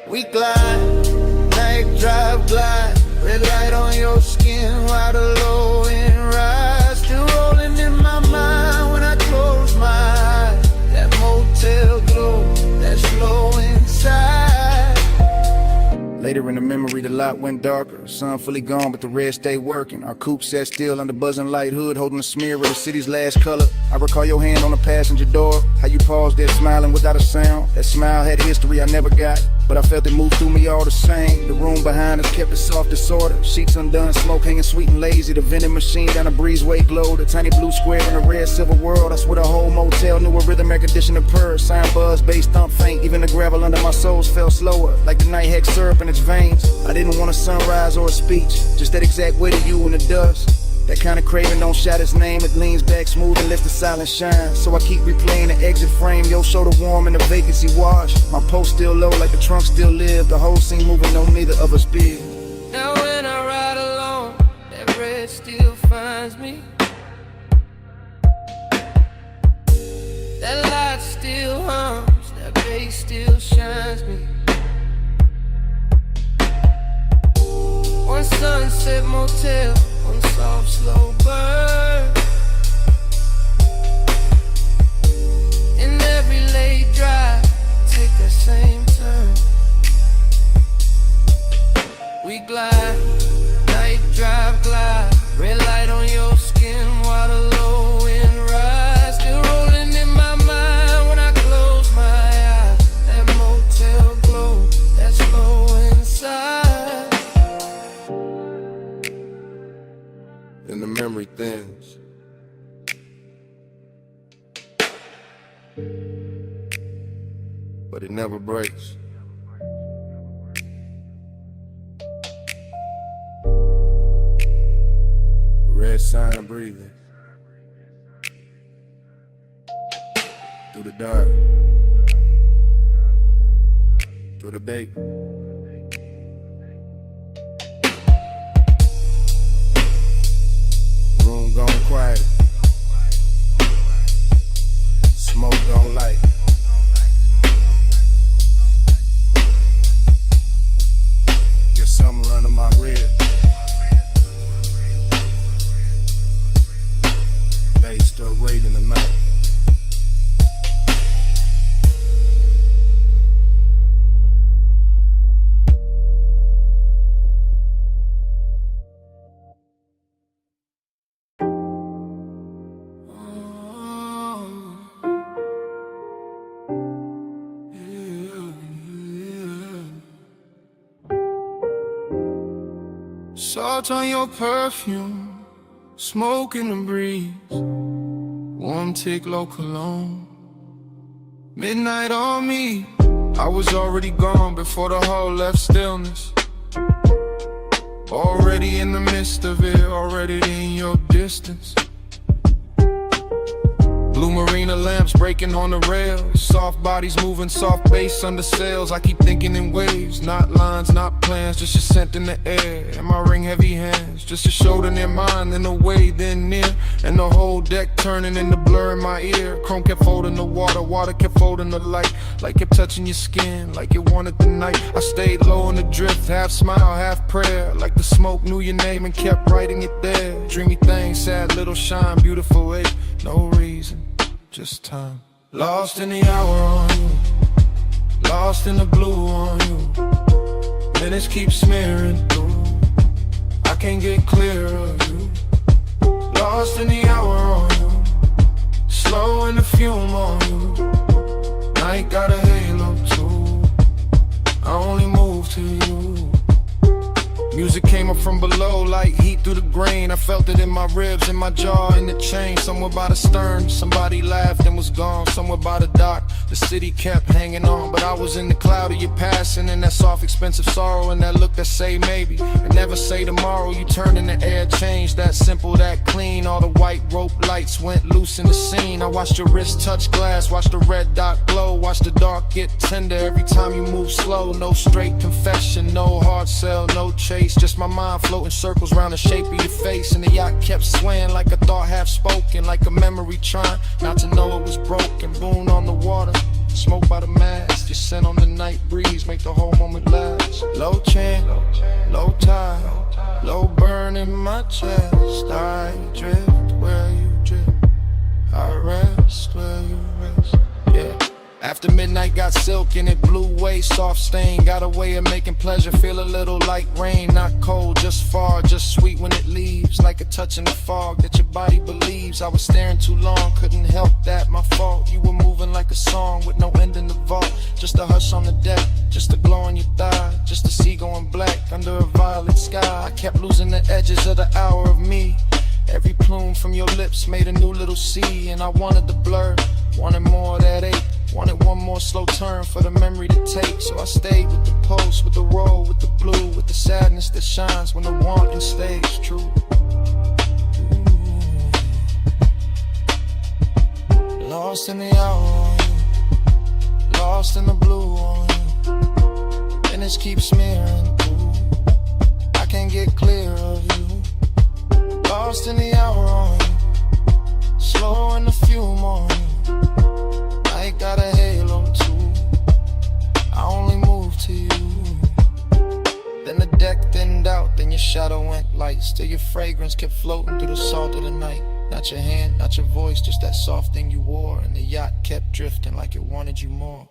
We glide, night drive glide, red light on your skin while the low end rise. Still rolling in my mind when I close my eyes. That motel glow, that slow inside. Later in the memory, the lot went darker. Sun fully gone, but the red stayed working. Our coupe sat still under buzzing light hood, holding a smear of the city's last color. I recall your hand on the passenger door, how you paused there smiling without a sound. That smile had history I never got, but I felt it move through me all the same. The room behind us kept it soft disorder. Sheets undone, smoke hanging sweet and lazy. The vending machine down a breezeway glowed. A tiny blue square in a red silver world. I swear the whole motel knew a rhythm air conditioner purr. Sign buzz, bass thump faint. Even the gravel under my soles fell slower, like the night hex syrup in its veins. I didn't want a sunrise or a speech, just that exact weight of you in the dust. That kind of craving don't shout its name. It leans back smooth and lets the silence shine. So I keep replaying the exit frame. Your shoulder warm and the vacancy wash. My post still low like the trunk still live. The whole scene moving, no neither of us big. Now when I ride alone, that red still finds me. That light still hums, that bass still shines me. One sunset motel, one soft slow burn. In every late drive, take that same turn. We glide, night drive glide, red light on your skin while the low end rise. Still rolling in my mind when I close my eyes. That motel glow, that slow inside. And the memory thins. But it never breaks. Red sign of breathing. Through the dark. Through the bake. Room gone quiet. Smoke gone light. Get something running my rib. Bass still raiding the night. Salt on your perfume, smoke in the breeze, warm tick low cologne. Midnight on me, I was already gone before the hall left stillness. Already in the midst of it, already in your distance. Blue marina lamps breaking on the rails, soft bodies moving, soft bass under sails. I keep thinking in waves, not lines, not plans, just your scent in the air. And my ring heavy hands, just a shoulder near mine, then away, then near. And the whole deck turning into blur in my ear. Chrome kept folding the water, water kept folding the light. Like kept touching your skin, like it wanted the night. I stayed low in the drift, half smile, half prayer. Like the smoke knew your name and kept writing it there. Dreamy things, sad little shine, beautiful ache. No reason, just time. Lost in the hour on you, lost in the blue on you. Minutes keep smearing through, I can't get clear of you. Lost in the hour on you, slow in the fume on you. Night got a halo too, I only move to you. Music came up from below like heat through the grain. I felt it in my ribs, in my jaw, in the chain. Somewhere by the stern, somebody laughed and was gone. Somewhere by the dock, the city kept hanging on. But I was in the cloud of your passing, and that soft, expensive sorrow, and that look that say maybe, and never say tomorrow. You turned in the air, changed, that simple, that clean. All the white rope lights went loose in the scene. I watched your wrist touch glass, watched the red dot glow, watched the dark get tender every time you move slow. No straight confession, no hard sell, no chase. Just my mind floating circles round the shape of your face. And the yacht kept swaying like a thought half spoken, like a memory trying not to know it was broken. Boon on the water, smoke by the mast. Your scent on the night breeze make the whole moment last. Low chant, low tide, low burn in my chest. I drift where you drift, I rest where you rest. Yeah. After midnight got silk and it blew away, soft stain. Got a way of making pleasure feel a little like rain. Not cold, just far, just sweet when it leaves. Like a touch in the fog that your body believes. I was staring too long, couldn't help that, my fault. You were moving like a song with no end in the vault. Just a hush on the deck, just a glow on your thigh. Just a sea going black under a violet sky. I kept losing the edges of the hour of me. Every plume from your lips made a new little sea. And I wanted the blur, wanted more of that ache. Wanted one more slow turn for the memory to take. So I stayed with the pulse, with the roll, with the blue, with the sadness that shines when the wanting stays true. Ooh. Lost in the hour on you, lost in the blue on you. And this keeps smearing through, I can't get clear of you. Lost in the hour on you, slow in the fume on you. I got a halo too, I only move to you. Then the deck thinned out, then your shadow went light. Still your fragrance kept floating through the salt of the night. Not your hand, not your voice, just that soft thing you wore. And the yacht kept drifting like it wanted you more.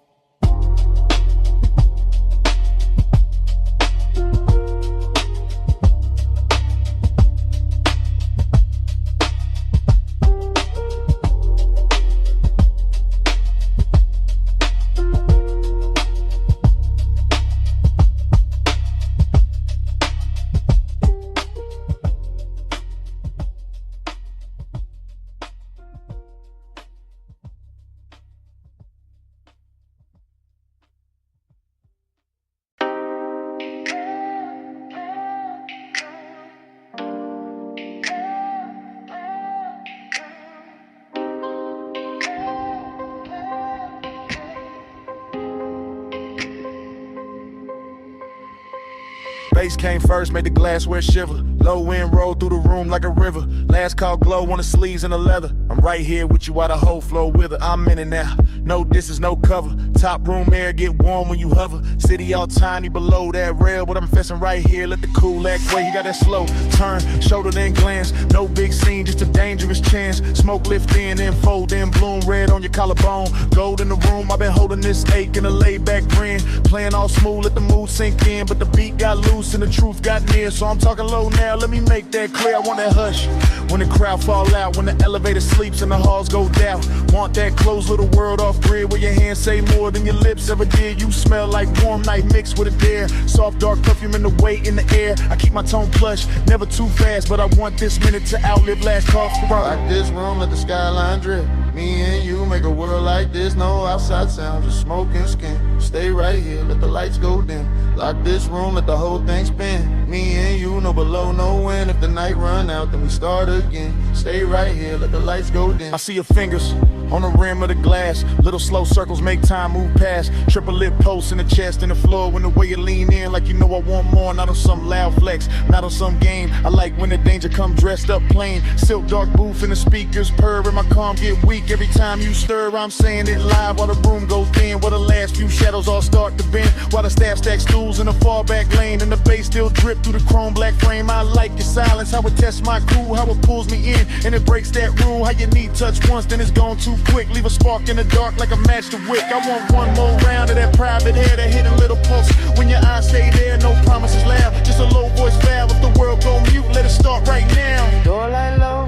Bass came first, made the glassware shiver. Low wind rolled through the room like a river. Last call glow on the sleeves and the leather. I'm right here with you while the whole flow with her. I'm in it now, no distance, no cover. Top room air get warm when you hover. City all tiny below that rail, but I'm fessing right here. Let the cool act way. You got that slow turn, shoulder then glance. No big scene, just a dangerous chance. Smoke lift in and fold in, bloom red on your collarbone. Gold in the room, I've been holding this ache in a laid back grin. Playing all smooth, let the mood sink in, but the beat got loose and the truth got near. So I'm talking low now, let me make that clear. I want that hush when the crowd fall out, when the elevator sleeps and the halls go down. Want that closed little world off grid where your hands say more than your lips ever did. You smell like warm night mixed with a dare. Soft dark perfume in the weight in the air. I keep my tone plush, never too fast, but I want this minute to outlive last call for like this room, let the skyline drip. Me and you make a world like this, no outside sound, just smoke and skin. Stay right here, let the lights go dim. Lock this room, let the whole thing spin. Me and you, no below, no wind. If the night run out, then we start again. Stay right here, let the lights go dim. I see your fingers on the rim of the glass. Little slow circles make time move past. Triple lip posts in the chest and the floor. When the way you lean in like you know I want more. Not on some loud flex, not on some game. I like when the danger come dressed up plain. Silk dark booth in the speakers purr and my calm get weak. Every time you stir, I'm saying it live while the room goes thin. While the last few shadows all start to bend. While the staff stacks stools in the far back lane. And the bass still drip through the chrome black frame. I like your silence, how it tests my crew. How it pulls me in and it breaks that rule. How you need touch once, then it's gone too quick. Leave a spark in the dark like a match to wick. I want one more round of that private air, that hit a little pulse. When your eyes stay there, no promises loud. Just a low voice valve. If the world go mute, let it start right now. Door light low,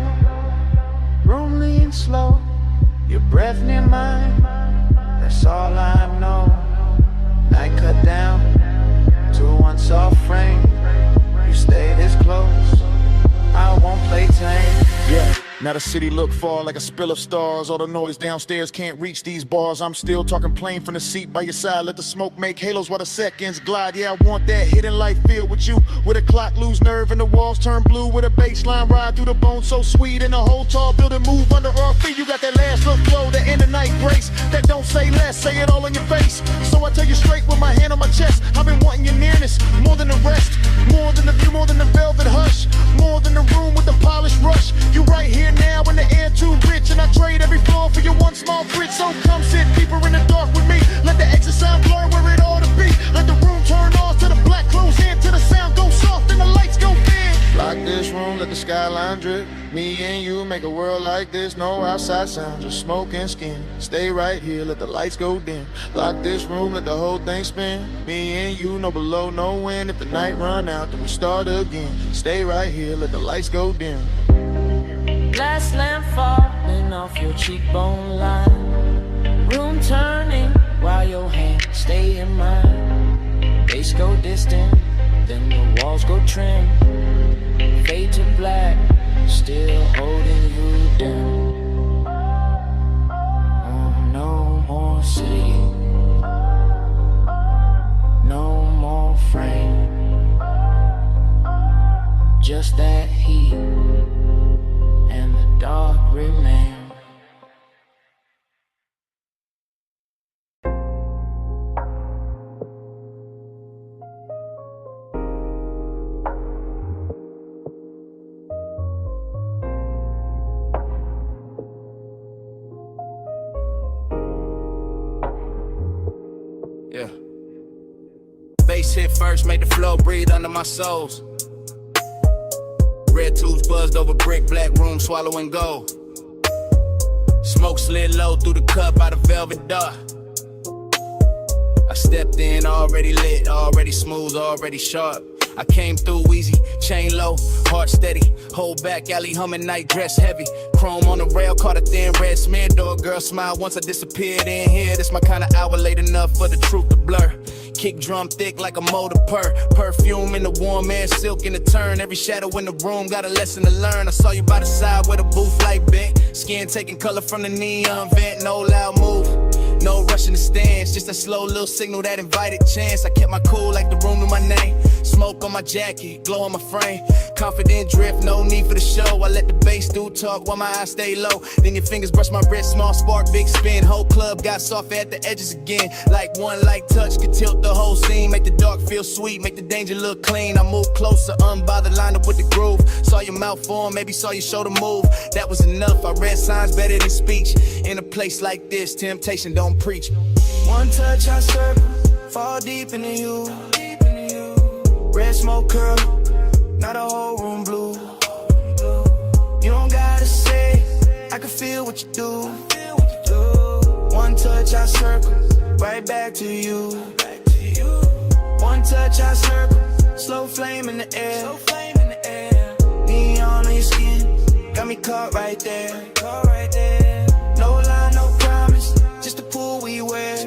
smoking slow, your breath near mine, that's all I know. Night cut down to one soft frame, you stay this close, I won't play tame. Yeah, now the city look far like a spill of stars. All the noise downstairs can't reach these bars. I'm still talking plain from the seat by your side. Let the smoke make halos while the seconds glide. Yeah, I want that hidden light filled with you, with a clock lose nerve and the walls turn blue, with a bass line ride through the bones so sweet, and the whole tall building move under our feet. You got that last look flow, that in the night grace, that don't say less, say it all in your face. So I tell you straight with my hand on my chest, I've been wanting your nearness more than the rest, more than the view, more than the velvet hush, more than the room with the polished rush. You right here now in the air too rich, and I trade every floor for your one small fridge. So come sit deeper in the dark with me, let the exit sound blur where it ought to be. Let the room turn on to the black close in, till the sound go soft and the lights go dim. Lock this room, let the skyline drip. Me and you make a world like this. No outside sound, just smoke and skin. Stay right here, let the lights go dim. Lock this room, let the whole thing spin. Me and you, no below, no wind. If the night run out, then we start again. Stay right here, let the lights go dim. Glass lamp falling off your cheekbone line, room turning while your hands stay in mine. Bass go distant, then the walls go trim, fade to black, still holding you down. Oh, no more city, no more frame, just that heat and the dark remain. Yeah. Bass hit first, made the flow breathe under my soles. Red tubes buzzed over brick, black room swallowing gold. Smoke slid low through the cup out of velvet dark. I stepped in already lit, already smooth, already sharp. I came through easy, chain low, heart steady. Hold back, alley humming, night dress heavy. Chrome on the rail, caught a thin red smear. Door girl smile once I disappeared in here. This my kind of hour, late enough for the truth to blur. Kick drum thick like a motor purr. Perfume in the warm air, silk in the turn. Every shadow in the room got a lesson to learn. I saw you by the side where the booth light bent. Skin taking color from the neon vent. No loud move, no rush in the stands. Just a slow little signal that invited chance. I kept my cool like the room knew my name. Smoke on my jacket, glow on my frame. Confident drift, no need for the show. I let the bass do talk while my eyes stay low. Then your fingers brush my wrist, small spark, big spin. Whole club got soft at the edges again. Like one light touch could tilt the whole scene. Make the dark feel sweet, make the danger look clean. I move closer, unbothered, lined up with the groove. Saw your mouth form, maybe saw your shoulder move. That was enough, I read signs better than speech. In a place like this, temptation don't preach. One touch I circle, fall deep into you. Red smoke curl, now the whole room blue. You don't gotta say, I can feel what you do. One touch I circle, right back to you. One touch I circle, slow flame in the air. Neon on your skin, got me caught right there. No lie, no promise, just the pool we wear.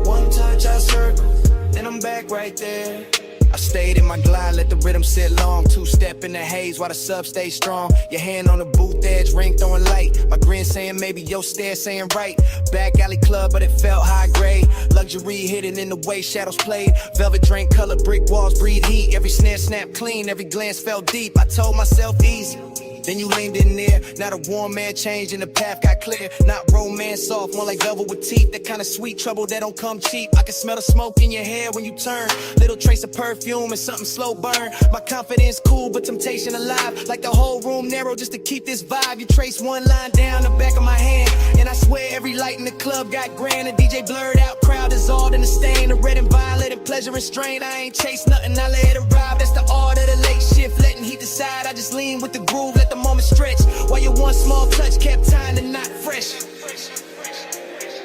One touch I circle, then I'm back right there. I stayed in my glide, let the rhythm sit long. Two-step in the haze while the sub stays strong. Your hand on the booth edge, ring throwing light. My grin saying maybe your stare saying right. Back alley club, but it felt high grade. Luxury hidden in the way shadows played. Velvet drink color, brick walls breathe heat. Every snare snapped clean, every glance felt deep. I told myself easy. Then you leaned in there, now the warm man changed and the path got clear. Not romance soft, more like velvet with teeth. That kind of sweet trouble that don't come cheap. I can smell the smoke in your hair when you turn. Little trace of perfume and something slow burn. My confidence cool, but temptation alive. Like the whole room narrow just to keep this vibe. You trace one line down the back of my hand, and I swear every light in the club got grand. The DJ blurred out, crowd dissolved in the stain. The red and violet and pleasure and strain. I ain't chase nothing, I let it arrive. That's the art of the late shift, letting heat decide. I just lean with the groove, let the moment stretch, while your one small touch kept time to not fresh.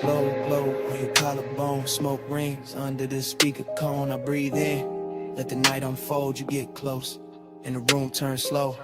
Low, low on your collarbone, smoke rings under the speaker cone. I breathe in, let the night unfold. You get close, and the room turns slow.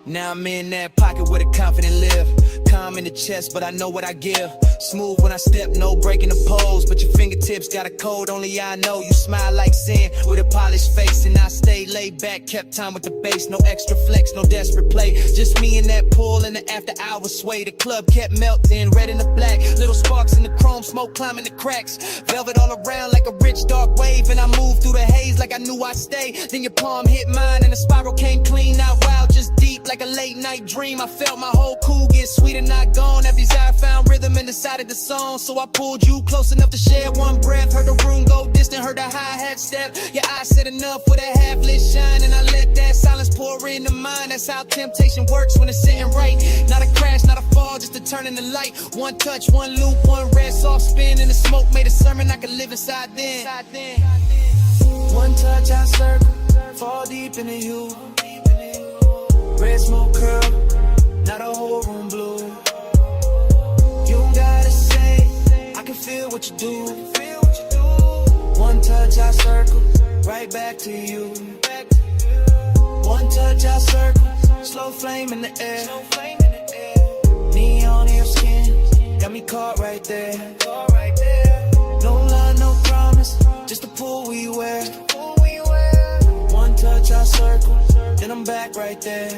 Now I'm in that pocket where the confident live. Calm in the chest, but I know what I give. Smooth when I step, no breaking the pose. But your fingertips got a code, only I know. You smile like sin with a polished face. And I stay laid back, kept time with the bass. No extra flex, no desperate play. Just me and that pool in the after hours sway. The club kept melting, red and the black. Little sparks in the chrome, smoke climbing the cracks. Velvet all around like a rich dark wave. And I moved through the haze like I knew I'd stay. Then your palm hit mine and the spiral came clean. Not wild, just deep like a late night dream. I felt my whole cool get sweet and not gone. Every desire found rhythm in the side of the song. So I pulled you close enough to share one breath. Heard the room go distant, heard the hi-hat step. Your eyes said enough with a half-lit shine. And I let that silence pour into mine. That's how temptation works when it's sitting right. Not a crash, not a fall, just a turn in the light. One touch, one loop, one red soft spin. And the smoke made a sermon I could live inside then. One touch I circle, fall deep into you. Red smoke curl, now the whole room blue. You don't gotta say, I can feel what you do. One touch I circle, right back to you. One touch I circle, slow flame in the air. Neon in your skin, got me caught right there. No love, no promise, just the pull we wear. One touch I circle, then I'm back right there.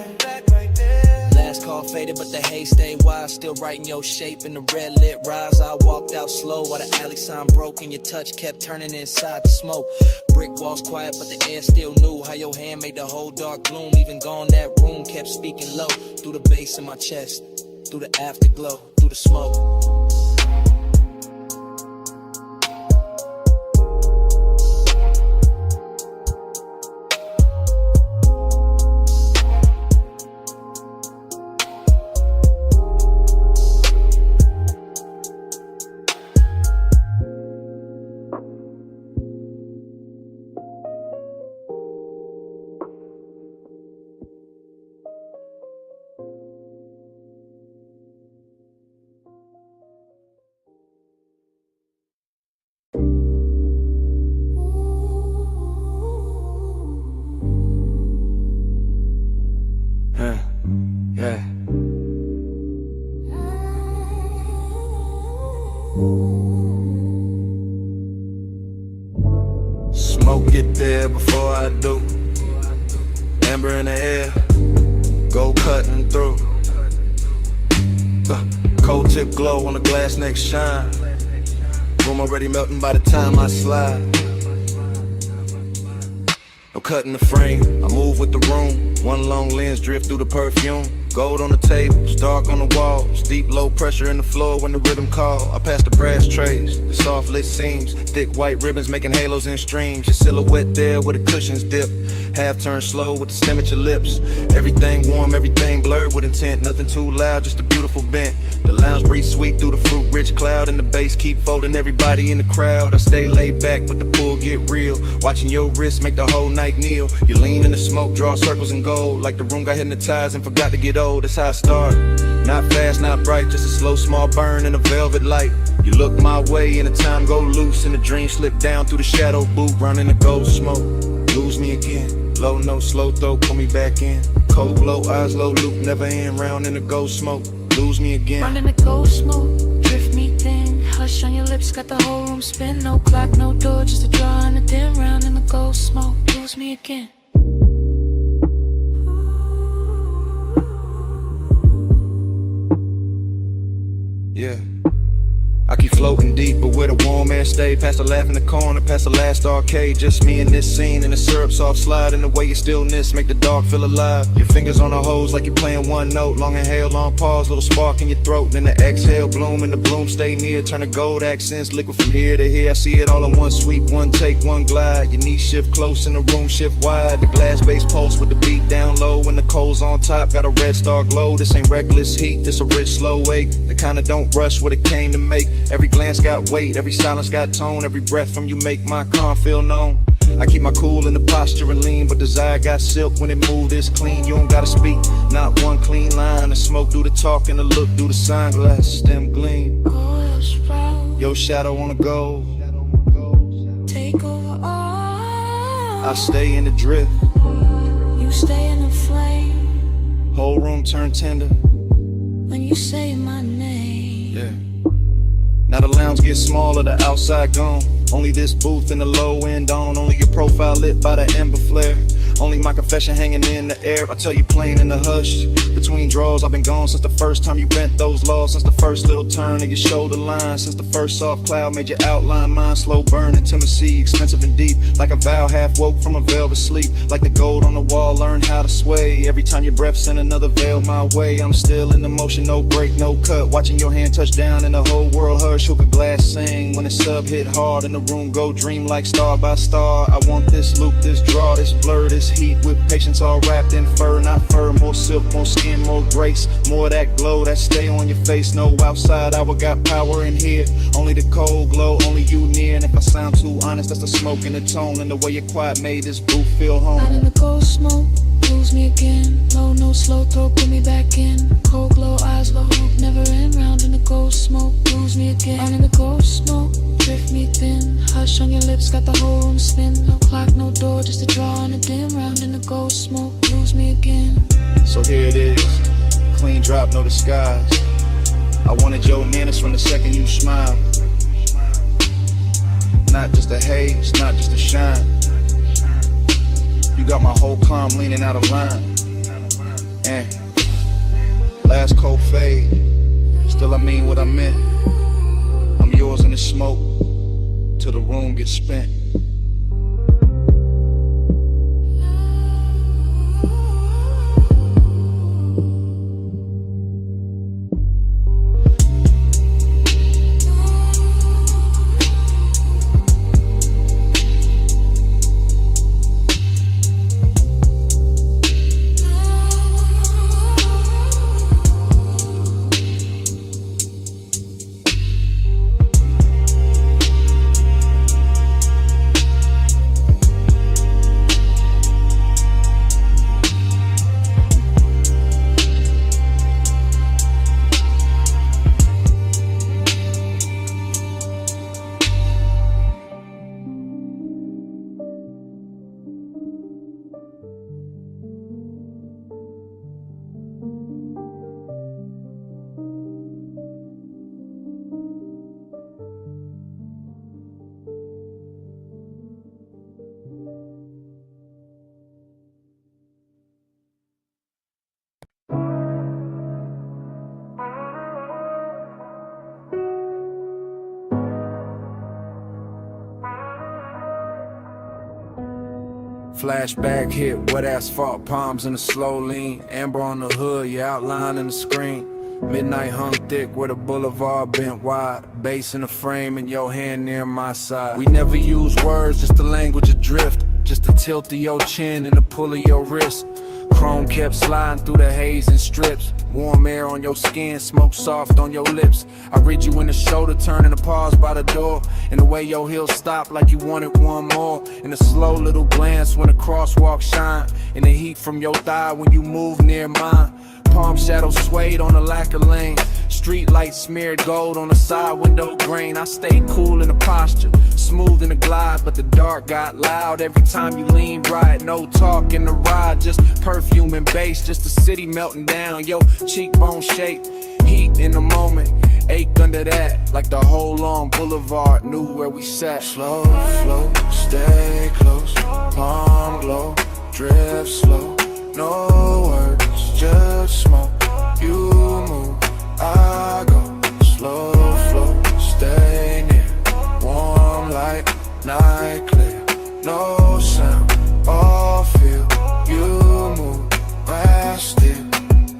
Last call faded, but the haze stayed wild. Still writing your shape in the red lit rise. I walked out slow while the alley sign broke and your touch kept turning inside the smoke. Brick walls quiet, but the air still knew how your hand made the whole dark gloom. Even gone, that room kept speaking low. Through the bass in my chest, through the afterglow, through the smoke. Smoke get there before I do. Amber in the air, go cutting through. Cold tip glow on the glass next shine. Room already melting by the time I slide. No cutting the frame, I move with the room. One long lens drift through the perfume. Gold on the tables, dark on the walls. Deep low pressure in the floor when the rhythm call. I pass the brass trays, the soft lit seams. Thick white ribbons making halos and streams. Your silhouette there where the cushions dip. Half turn slow with the stem at your lips. Everything warm, everything blurred with intent. Nothing too loud, just a beautiful bent. The lounge breeze sweet through the fruit rich cloud. And the bass keep folding everybody in the crowd. I stay laid back but the pull get real. Watching your wrist make the whole night kneel. You lean in the smoke, draw circles in gold. Like the room got hypnotized and forgot to get old. That's how I start. Not fast, not bright, just a slow small burn in a velvet light. You look my way and the time go loose. And the dream slip down through the shadow boot. Running the gold smoke, lose me again. Low note, slow throat, pull me back in. Cold glow, eyes low, loop, never end. Round in the ghost smoke, lose me again. Running the ghost smoke, drift me thin. Hush on your lips, got the whole room spin. No clock, no door, just a draw and a dim. Round in the ghost smoke, lose me again. Yeah. I keep floating deep, but where the warm air stay. Past the laugh in the corner, past the last arcade. Just me and this scene, and the syrup soft slide. And the way your stillness make the dark feel alive. Your fingers on the hose like you're playing one note. Long inhale, long pause, little spark in your throat. Then the exhale, bloom, and the bloom stay near. Turn to gold accents, liquid from here to here. I see it all in one sweep, one take, one glide. Your knees shift close and the room shift wide. The glass base pulse with the beat down low. And the coals on top, got a red star glow. This ain't reckless heat, this a rich slow wake. The kind of don't rush what it came to make. Every glance got weight, every silence got tone. Every breath from you make my calm feel known. I keep my cool in the posture and lean, but desire got silk when it moved this clean. You don't gotta speak, not one clean line. The smoke do the talk and the look do the sunglasses, them gleam. Your shadow on the gold. Take over all. I stay in the drift. You stay in the flame. Whole turn tender. When you say my name, Yeah. Now the lounge gets smaller, the outside gone. Only this booth and the low end on. Only your profile lit by the ember flare. Only my confession hanging in the air. I tell you plain in the hush. Between draws, I've been gone since the first time you bent those laws. Since the first little turn of your shoulder line. Since the first soft cloud made your outline mine. Slow burn, intimacy, expensive and deep. Like a vow half woke from a velvet sleep. Like the gold on the wall, learn how to sway. Every time your breath send another veil my way. I'm still in the motion, no break, no cut. Watching your hand touch down and the whole world hush. Hook a glass sing when the sub hit hard. And the room go dream like star by star. I want this loop, this draw, this blur, this heat with patience all wrapped in fur, not fur. More silk, more skin, more grace. More of that glow that stay on your face. No outside hour got power in here. Only the cold glow, only you near. And if I sound too honest, that's the smoke and the tone. And the way your quiet made this booth feel home. out in the cold smoke, lose me again. Low, no slow throw, put me back in. Cold glow, eyes low, never end. Round in the cold smoke, lose me again. Out in the cold smoke, drift me thin. Hush on your lips, got the whole room spin. No clock, no door, just a draw on a dim. Round in the cold smoke, lose me again. So here it is, clean drop, no disguise. I wanted your manners from the second you smiled. Not just a haze, not just a shine. You got my whole calm leaning out of line. And last cold fade, still I mean what I meant. I'm yours in the smoke, till the room gets spent. Flashback hit, wet asphalt, palms in a slow lean. Amber on the hood, your outline in the screen. Midnight hung thick where the boulevard bent wide. Bass in the frame and your hand near my side. We never use words, just the language adrift. Just the tilt of your chin and the pull of your wrist. Chrome kept sliding through the haze and strips. Warm air on your skin, smoke soft on your lips. I read you in the shoulder, turning to pause by the door. And the way your heels stop like you wanted one more. And a slow little glance when the crosswalk shine. And the heat from your thigh when you move near mine. Palm shadows swayed on the lacquer lane. Street lights smeared gold on the side window grain. I stayed cool in the posture, smooth in the glide, but the dark got loud every time you leaned right. No talk in the ride, just perfume and bass, just the city melting down. Yo, cheekbone shape, heat in the moment, ache under that, like the whole long boulevard knew where we sat. Slow flow, stay close, palm glow, drift slow, no words, just smoke. You move, I go, slow flow, stay near, warm light, night clear, no sound, all feel, you move, I still.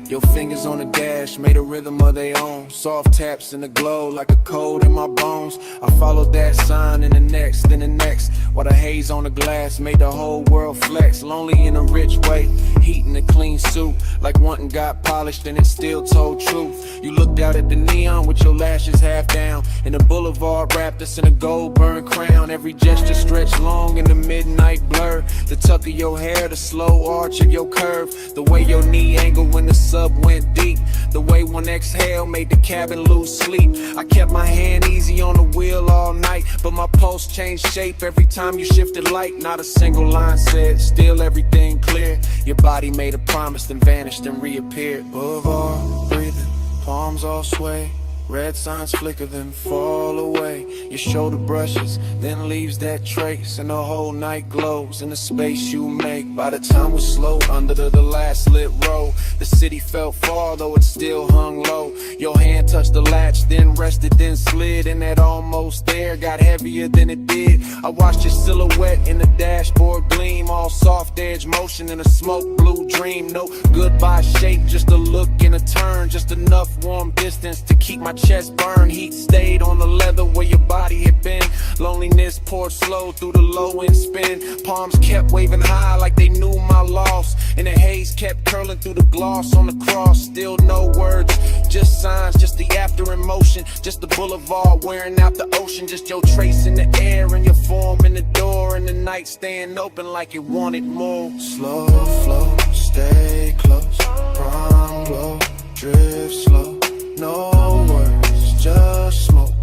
Your fingers on the dash made a rhythm of their own. Soft taps in the glow like a cold in my bones. I followed that sign in the next, then the next. While the haze on the glass made the whole world flex. Lonely in a rich way, heat in a clean suit. Like one got polished and it still told truth. You looked out at the neon with your lashes half down. And the boulevard wrapped us in a gold burn crown. Every gesture stretched long in the midnight blur. The tuck of your hair, the slow arch of your curve. The way your knee angled when the sub went deep. The way one exhale made the cabin lose sleep. I kept my hand easy on the wheel all night, but my pulse changed shape every time you shifted light. Not a single line said, still everything clear. Your body made a promise, then vanished in then reappeared. Boulevard, breathing, palms all sway. Red signs flicker, then fall away. Your shoulder brushes, then leaves that trace. And the whole night glows in the space you make. By the time we're slow under the last lit row, the city felt far, though it still hung low. Your hand touched the latch, then rested, then slid. And that almost there got heavier than it did. I watched your silhouette in the dashboard gleam. All soft edge motion in a smoke blue dream. No goodbye shape, just a look and a turn. Just enough warm distance to keep my chest burn. Heat stayed on the leather where your body had been. Loneliness poured slow through the low end spin. Palms kept waving high like they knew my loss. And the haze kept curling through the gloss on the cross. Still no words, just signs, just the after emotion. Just the boulevard wearing out the ocean. Just your trace in the air and your form in the door. And the night staying open like it wanted more. Slow flow, stay close. Prime glow, drift slow. No words, just smoke.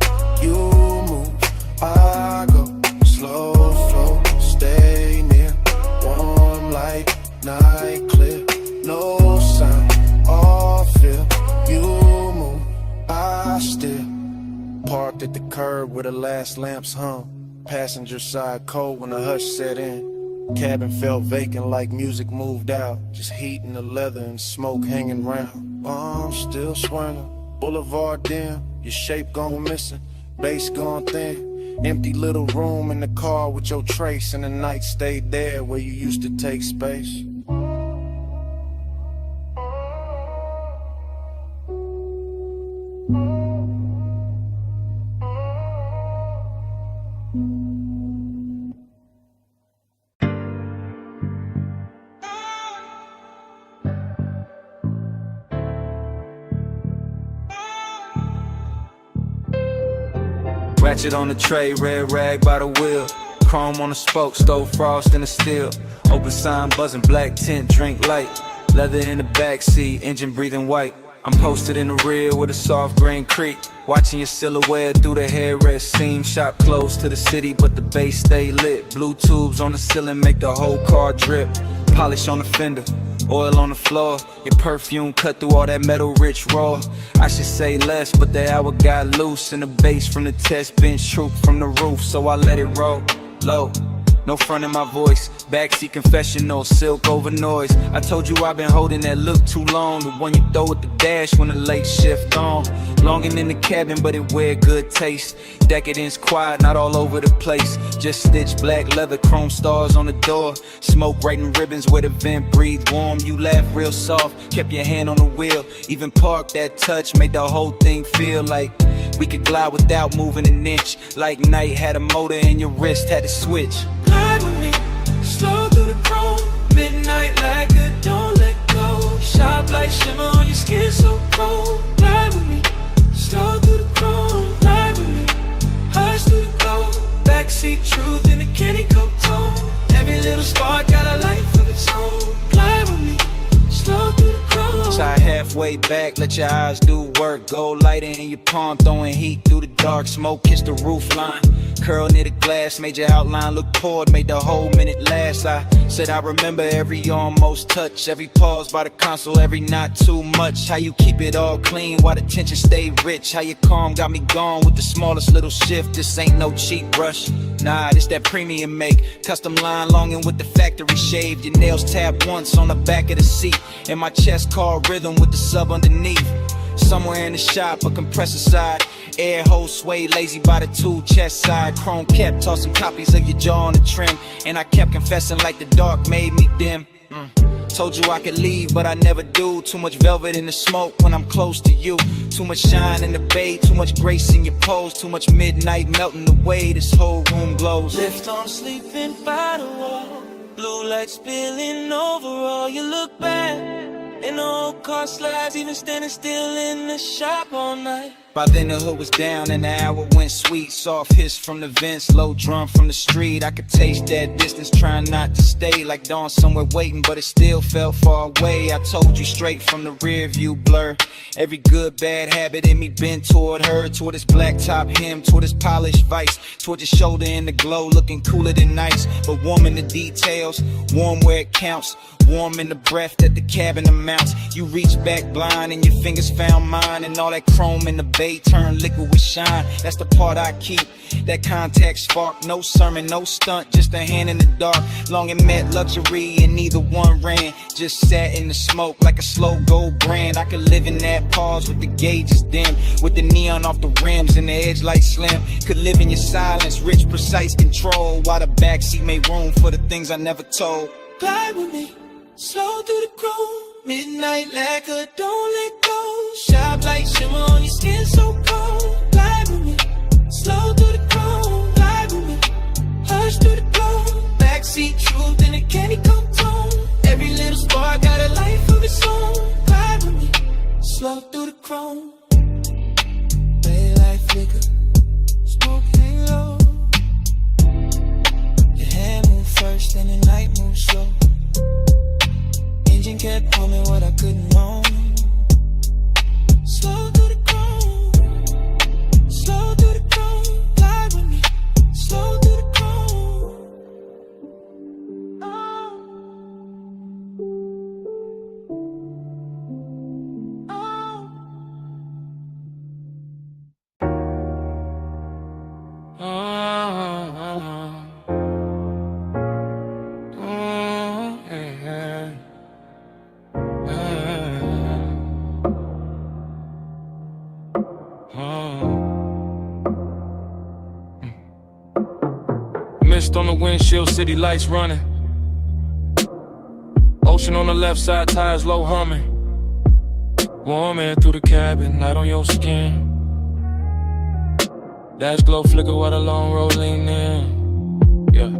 You move, I go. Slow flow, stay near. Warm light, night clear. No sound, all feel. You move, I still. Parked at the curb where the last lamps hung. Passenger side cold when the hush set in. Cabin felt vacant like music moved out. Just heat in the leather and smoke hanging round. Bombs still swirling, boulevard dim. Your shape gone missing, bass gone thin. Empty little room in the car with your trace. And the night stayed there where you used to take space. Ratchet on the tray, red rag by the wheel. Chrome on the spoke, stove frost in the steel. Open sign buzzing, black tint, drink light. Leather in the backseat, engine breathing white. I'm posted in the rear with a soft green creek. Watching your silhouette through the headrest seam. Shop close to the city, but the base stay lit. Blue tubes on the ceiling make the whole car drip. Polish on the fender, oil on the floor. Your perfume cut through all that metal rich raw. I should say less, but the hour got loose. And the bass from the test bench troop from the roof. So I let it roll, low, no front in my voice. Backseat confessional, silk over noise. I told you I've been holding that look too long. The one you throw at the dash when the late shift on. Longing in the cabin, but it wear good taste. Decadence quiet, not all over the place. Just stitched black leather, chrome stars on the door. Smoke writing ribbons where the vent breathe warm. You laugh real soft, kept your hand on the wheel. Even parked that touch, made the whole thing feel like we could glide without moving an inch. Like night had a motor and your wrist had a switch. Glide with me, slow through the chrome. Midnight like a don't let go. Sharp light shimmer on your skin so cold. Glide with me, slow through the chrome. Glide with me, hush through the glow. Backseat truth in a candy coat tone. Every little spark got a life of its own. Glide with me, slow through the chrome. Tie halfway back, let your eyes do work. Gold lighting in your palm, throwing heat through the dark. Smoke kissed the roof line. Curl near the glass, made your outline look poured, made the whole minute last. I said I remember every almost touch, every pause by the console, every not too much. How you keep it all clean while the tension stay rich. How you calm got me gone with the smallest little shift. This ain't no cheap rush, nah, this that premium make. Custom line longing with the factory shaved. Your nails tapped once on the back of the seat. And my chest called rhythm with the sub underneath. Somewhere in the shop, a compressor side. Air hose sway lazy by the tool chest side. Chrome kept tossing copies of your jaw on the trim. And I kept confessing like the dark made me dim. Told you I could leave, but I never do. Too much velvet in the smoke when I'm close to you. Too much shine in the bay, too much grace in your pose. Too much midnight melting away, this whole room glows. Lift on sleeping by the wall. Blue light spilling over all. You look back, and the old car slides. Even standing still in the shop all night. By then the hood was down and the hour went sweet. Soft hiss from the vents, low drum from the street. I could taste that distance, trying not to stay. Like dawn somewhere waiting, but it still felt far away. I told you straight from the rear view blur. Every good, bad habit in me bent toward her. Toward his black top hem, toward his polished vice. Toward his shoulder in the glow, looking cooler than ice. But warm in the details, warm where it counts. Warm in the breath that the cabin amounts. You reach back blind and your fingers found mine. And all that chrome in the bay turned liquid with shine. That's the part I keep, that contact spark. No sermon, no stunt, just a hand in the dark. Long and met luxury and neither one ran. Just sat in the smoke like a slow gold brand. I could live in that pause with the gauges dim, with the neon off the rims and the edge light slim. Could live in your silence, rich, precise control, while the backseat made room for the things I never told. Glide with me, slow through the groove. Midnight lacquer, don't let go. Shop like shimmer on your skin, so cold. Glide with me, slow through the groove. Glide with me, hush through the glow. Backseat truth in a candy coat tone. Every little spark got a life of its own. Glide with me, slow through the chrome. Daylight flicker, smoke hang low. Your hand move first and the night move slow. Engine kept humming what I couldn't own. Slow through the chrome, slow through the chrome. Glide with me, slow through the chrome. Mist on the windshield, city lights running. Ocean on the left side, tires low humming. Warm air through the cabin, light on your skin. Dash glow flicker while the long road lean in. Yeah.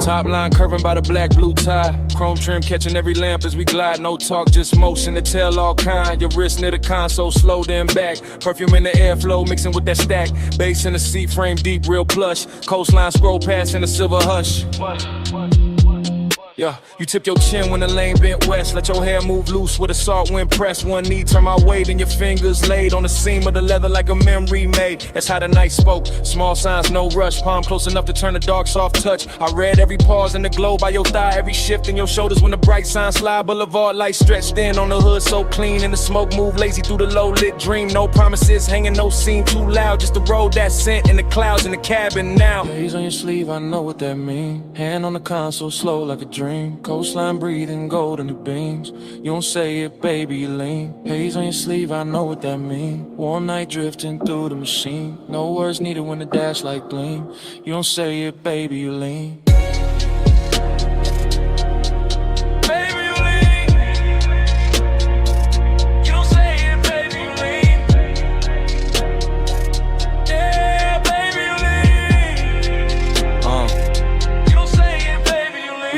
Top line curving by the black blue tie. Chrome trim catching every lamp as we glide. No talk, just motion to tell all kind. Your wrist near the console, slow then back. Perfume in the airflow mixing with that stack. Bass in the seat, frame deep, real plush. Coastline scroll past in a silver hush. Yeah, you tip your chin when the lane bent west. Let your hair move loose with a salt wind press. One knee, turn my weight and your fingers laid on the seam of the leather like a memory made. That's how the night spoke. Small signs, no rush. Palm close enough to turn the dark soft touch. I read every pause in the glow by your thigh. Every shift in your shoulders when the bright signs slide. Boulevard lights stretched in on the hood so clean. And the smoke move lazy through the low lit dream. No promises hanging, no scene too loud. Just the road that sent in the clouds in the cabin now. Days on your sleeve, I know what that mean. Hand on the console, slow like a dream. Coastline breathing golden beams. You don't say it, baby, you lean. Haze on your sleeve, I know what that mean. Warm night drifting through the machine. No words needed when the dash light gleam. You don't say it, baby, you lean.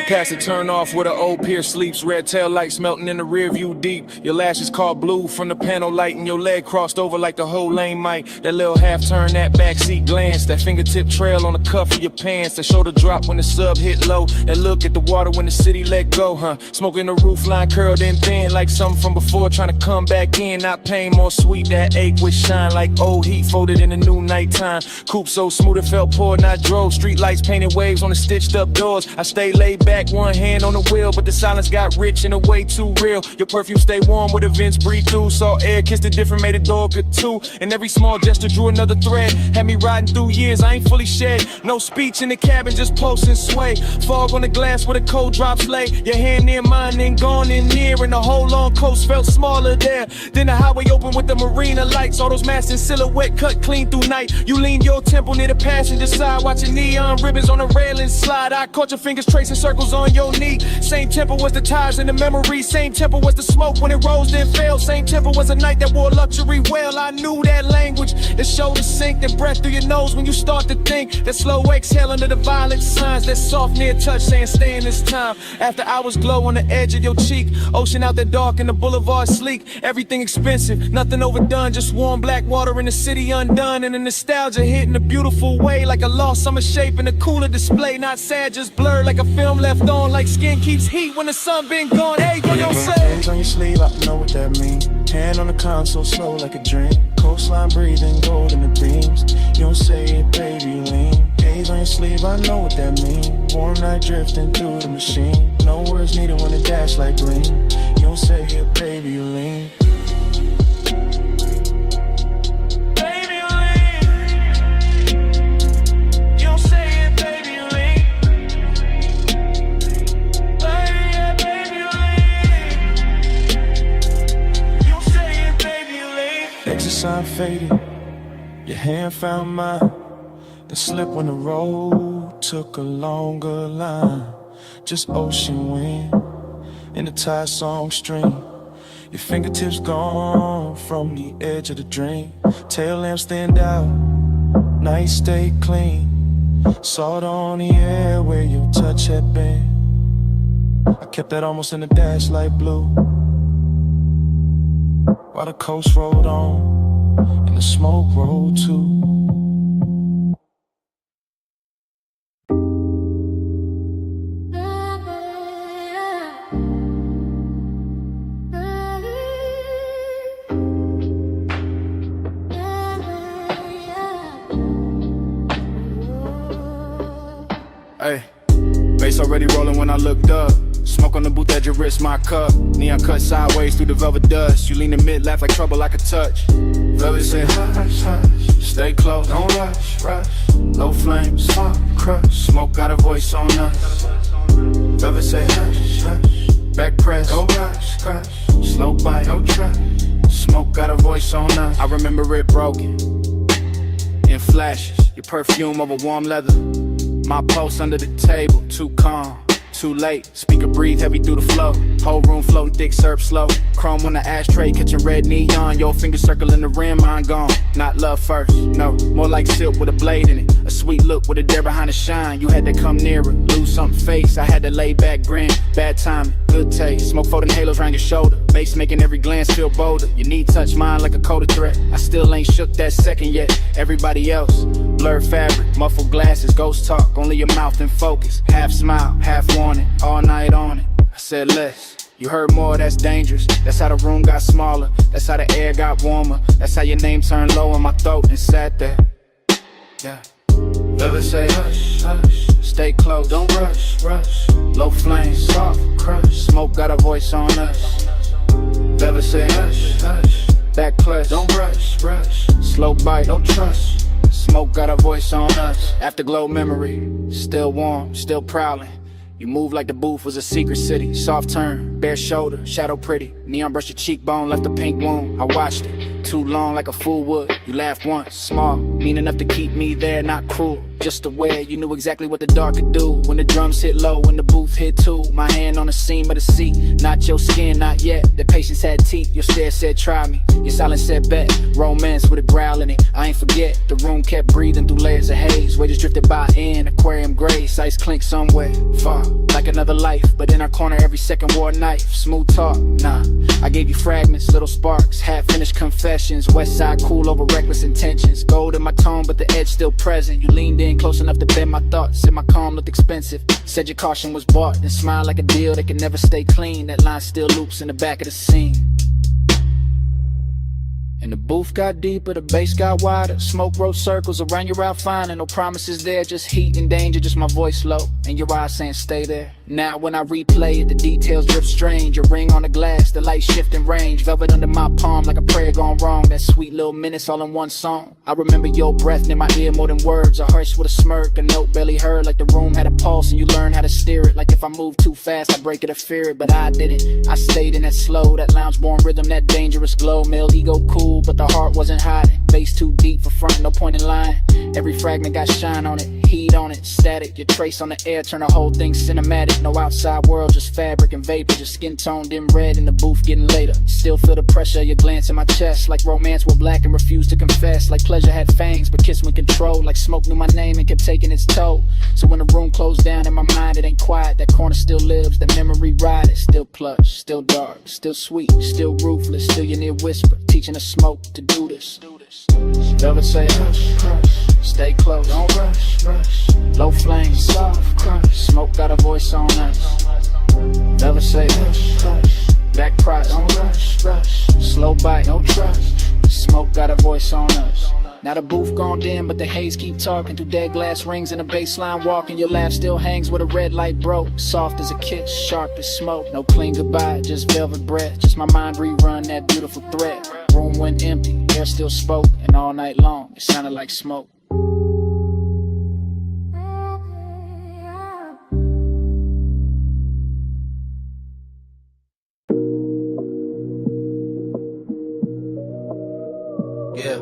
Past the turn off where the old pier sleeps. Red tail lights melting in the rear view deep. Your lashes caught blue from the panel light, and your leg crossed over like the whole lane might. That little half turn, that backseat glance, that fingertip trail on the cuff of your pants, that shoulder drop when the sub hit low, that look at the water when the city let go, huh? Smoking the roof line curled in thin like something from before, trying to come back in. Not pain, more sweet, that ache with shine like old heat folded in the new nighttime. Coupe so smooth it felt poured, not drove. Street lights painted waves on the stitched up doors. I stay laid back, one hand on the wheel, but the silence got rich in a way too real. Your perfume stay warm with the vents breathe through. Saw air, kissed it different, made a door good too. And every small gesture drew another thread. Had me riding through years, I ain't fully shed. No speech in the cabin, just pulse and sway. Fog on the glass where the cold drops lay. Your hand near mine, then gone in near. And the whole long coast felt smaller there. Then the highway open with the marina lights. All those masts in silhouette cut clean through night. You lean your temple near the passenger side, watching neon ribbons on the railing slide. I caught your fingers tracing circles on on your knee. Same tempo was the ties and the memories. Same tempo was the smoke when it rose then fell. Same tempo was a night that wore luxury well. I knew that language, the shoulder sink, that breath through your nose when you start to think. That slow exhale under the violent signs. That soft near touch saying stay in this time. After hours glow on the edge of your cheek. Ocean out there dark and the boulevard sleek. Everything expensive, nothing overdone. Just warm black water in the city undone. And the nostalgia hitting a beautiful way. Like a lost summer shape in a cooler display. Not sad, just blurred like a film left on. Like skin keeps heat when the sun been gone. Hey, what you say? Hands on your sleeve, I know what that means. Hand on the console, slow like a dream. Coastline breathing, gold in the beams. You don't say it, baby, lean. Haze on your sleeve, I know what that means. Warm night drifting through the machine. No words needed when it dash like green. You don't say it, baby, lean. Sign faded, your hand found mine. The slip when the road took a longer line. Just ocean wind in the tide song stream. Your fingertips gone from the edge of the dream. Tail lamps stand out, night stay clean. Salt on the air where your touch had been. I kept that almost in the dash light blue. While the coast rolled on and the smoke rolled too. Hey, bass already rolling when I looked up. Smoke on the booth at your wrist, my cup. Neon cut sideways through the velvet dust. You lean in mid, laugh like trouble I could touch. Velvet said, hush, hush, stay close, don't rush, rush. Low flames, smoke, crush. Smoke got a voice on us. Velvet said, hush, hush, back press, don't rush, crush. Slow bite, don't trust. Smoke got a voice on us. I remember it broken in flashes. Your perfume over warm leather. My pulse under the table, too calm. Too late, speaker breathe heavy through the flow. Whole room floating thick, serve slow. Chrome on the ashtray, catching red neon. Your finger circling the rim, mine gone. Not love first, no, more like silk with a blade in it. A sweet look with a dare behind the shine. You had to come nearer, lose something face. I had to lay back, grin, bad timing, good taste. Smoke floating halos around your shoulder. Bass making every glance feel bolder. Your knee touch mine like a coded threat. I still ain't shook that second yet. Everybody else, blurred fabric, muffled glasses, ghost talk. Only your mouth in focus. Half smile, half warning, all night on it. I said less. You heard more, that's dangerous. That's how the room got smaller. That's how the air got warmer. That's how your name turned low in my throat and sat there. Yeah. Velvet say hush, hush, stay close, don't rush, rush. Low flames, soft crush. Smoke got a voice on us. Velvet say hush, hush, back clutch, don't rush, rush. Slow bite, don't trust. Smoke got a voice on us. Afterglow memory, still warm, still prowling. You move like the booth was a secret city. Soft turn, bare shoulder, shadow pretty. Neon brush your cheekbone, left a pink wound. I watched it, too long like a fool would. You laughed once, small, mean enough to keep me there, not cruel. Just aware, you knew exactly what the dark could do. When the drums hit low, when the booth hit too. My hand on the seam of the seat, not your skin, not yet. The patience had teeth, your stare said try me. Your silence said bet, romance with a growl in it. I ain't forget, the room kept breathing through layers of haze. Wages drifted by in, aquarium grace, ice clink somewhere far. Like another life, but in our corner every second wore a knife. Smooth talk, nah, I gave you fragments, little sparks, half-finished confessions. West side cool over reckless intentions. Gold in my tone, but the edge still present. You leaned in close enough to bend my thoughts. Said my calm looked expensive. Said your caution was bought. Then smiled like a deal that could never stay clean. That line still loops in the back of the scene. And the booth got deeper, the bass got wider. Smoke wrote circles around your outfinding. No promises there, just heat and danger. Just my voice low, and your eyes saying stay there. Now when I replay it, the details drift strange. A ring on the glass, the light shifting range. Velvet under my palm like a prayer gone wrong. That sweet little minutes all in one song. I remember your breath near my ear more than words. A hush with a smirk, a note barely heard. Like the room had a pulse and you learned how to steer it. Like if I move too fast, I break it or fear it. But I didn't, I stayed in that slow, that lounge born rhythm, that dangerous glow. Male ego cool, but the heart wasn't hiding. Bass too deep for front, no point in lying. Every fragment got shine on it, heat on it, static. Your trace on the air, turn the whole thing cinematic. No outside world, just fabric and vapor. Just skin tone dim red in the booth getting later. Still feel the pressure, your glance in my chest. Like romance were black and refused to confess. Like pleasure had fangs, but kiss when controlled. Like smoke knew my name and kept taking its toll. So when the room closed down in my mind, it ain't quiet. That corner still lives, that memory ride. It's still plush, still dark, still sweet, still ruthless. Still your near whisper, teaching the smoke to do this. Velvet say hush, hush, stay close, don't rush, rush. Low flame, soft crush, smoke got a voice on us. Velvet say hush, hush, back price, don't rush, rush. Slow bite, no trust, smoke got a voice on us. Now the booth gone dim, but the haze keep talking through dead glass rings and a baseline walking. Your laugh still hangs where the red light broke. Soft as a kiss, sharp as smoke. No clean goodbye, just velvet breath. Just my mind rerun that beautiful thread. Room went empty, air still spoke, and all night long it sounded like smoke. Yeah.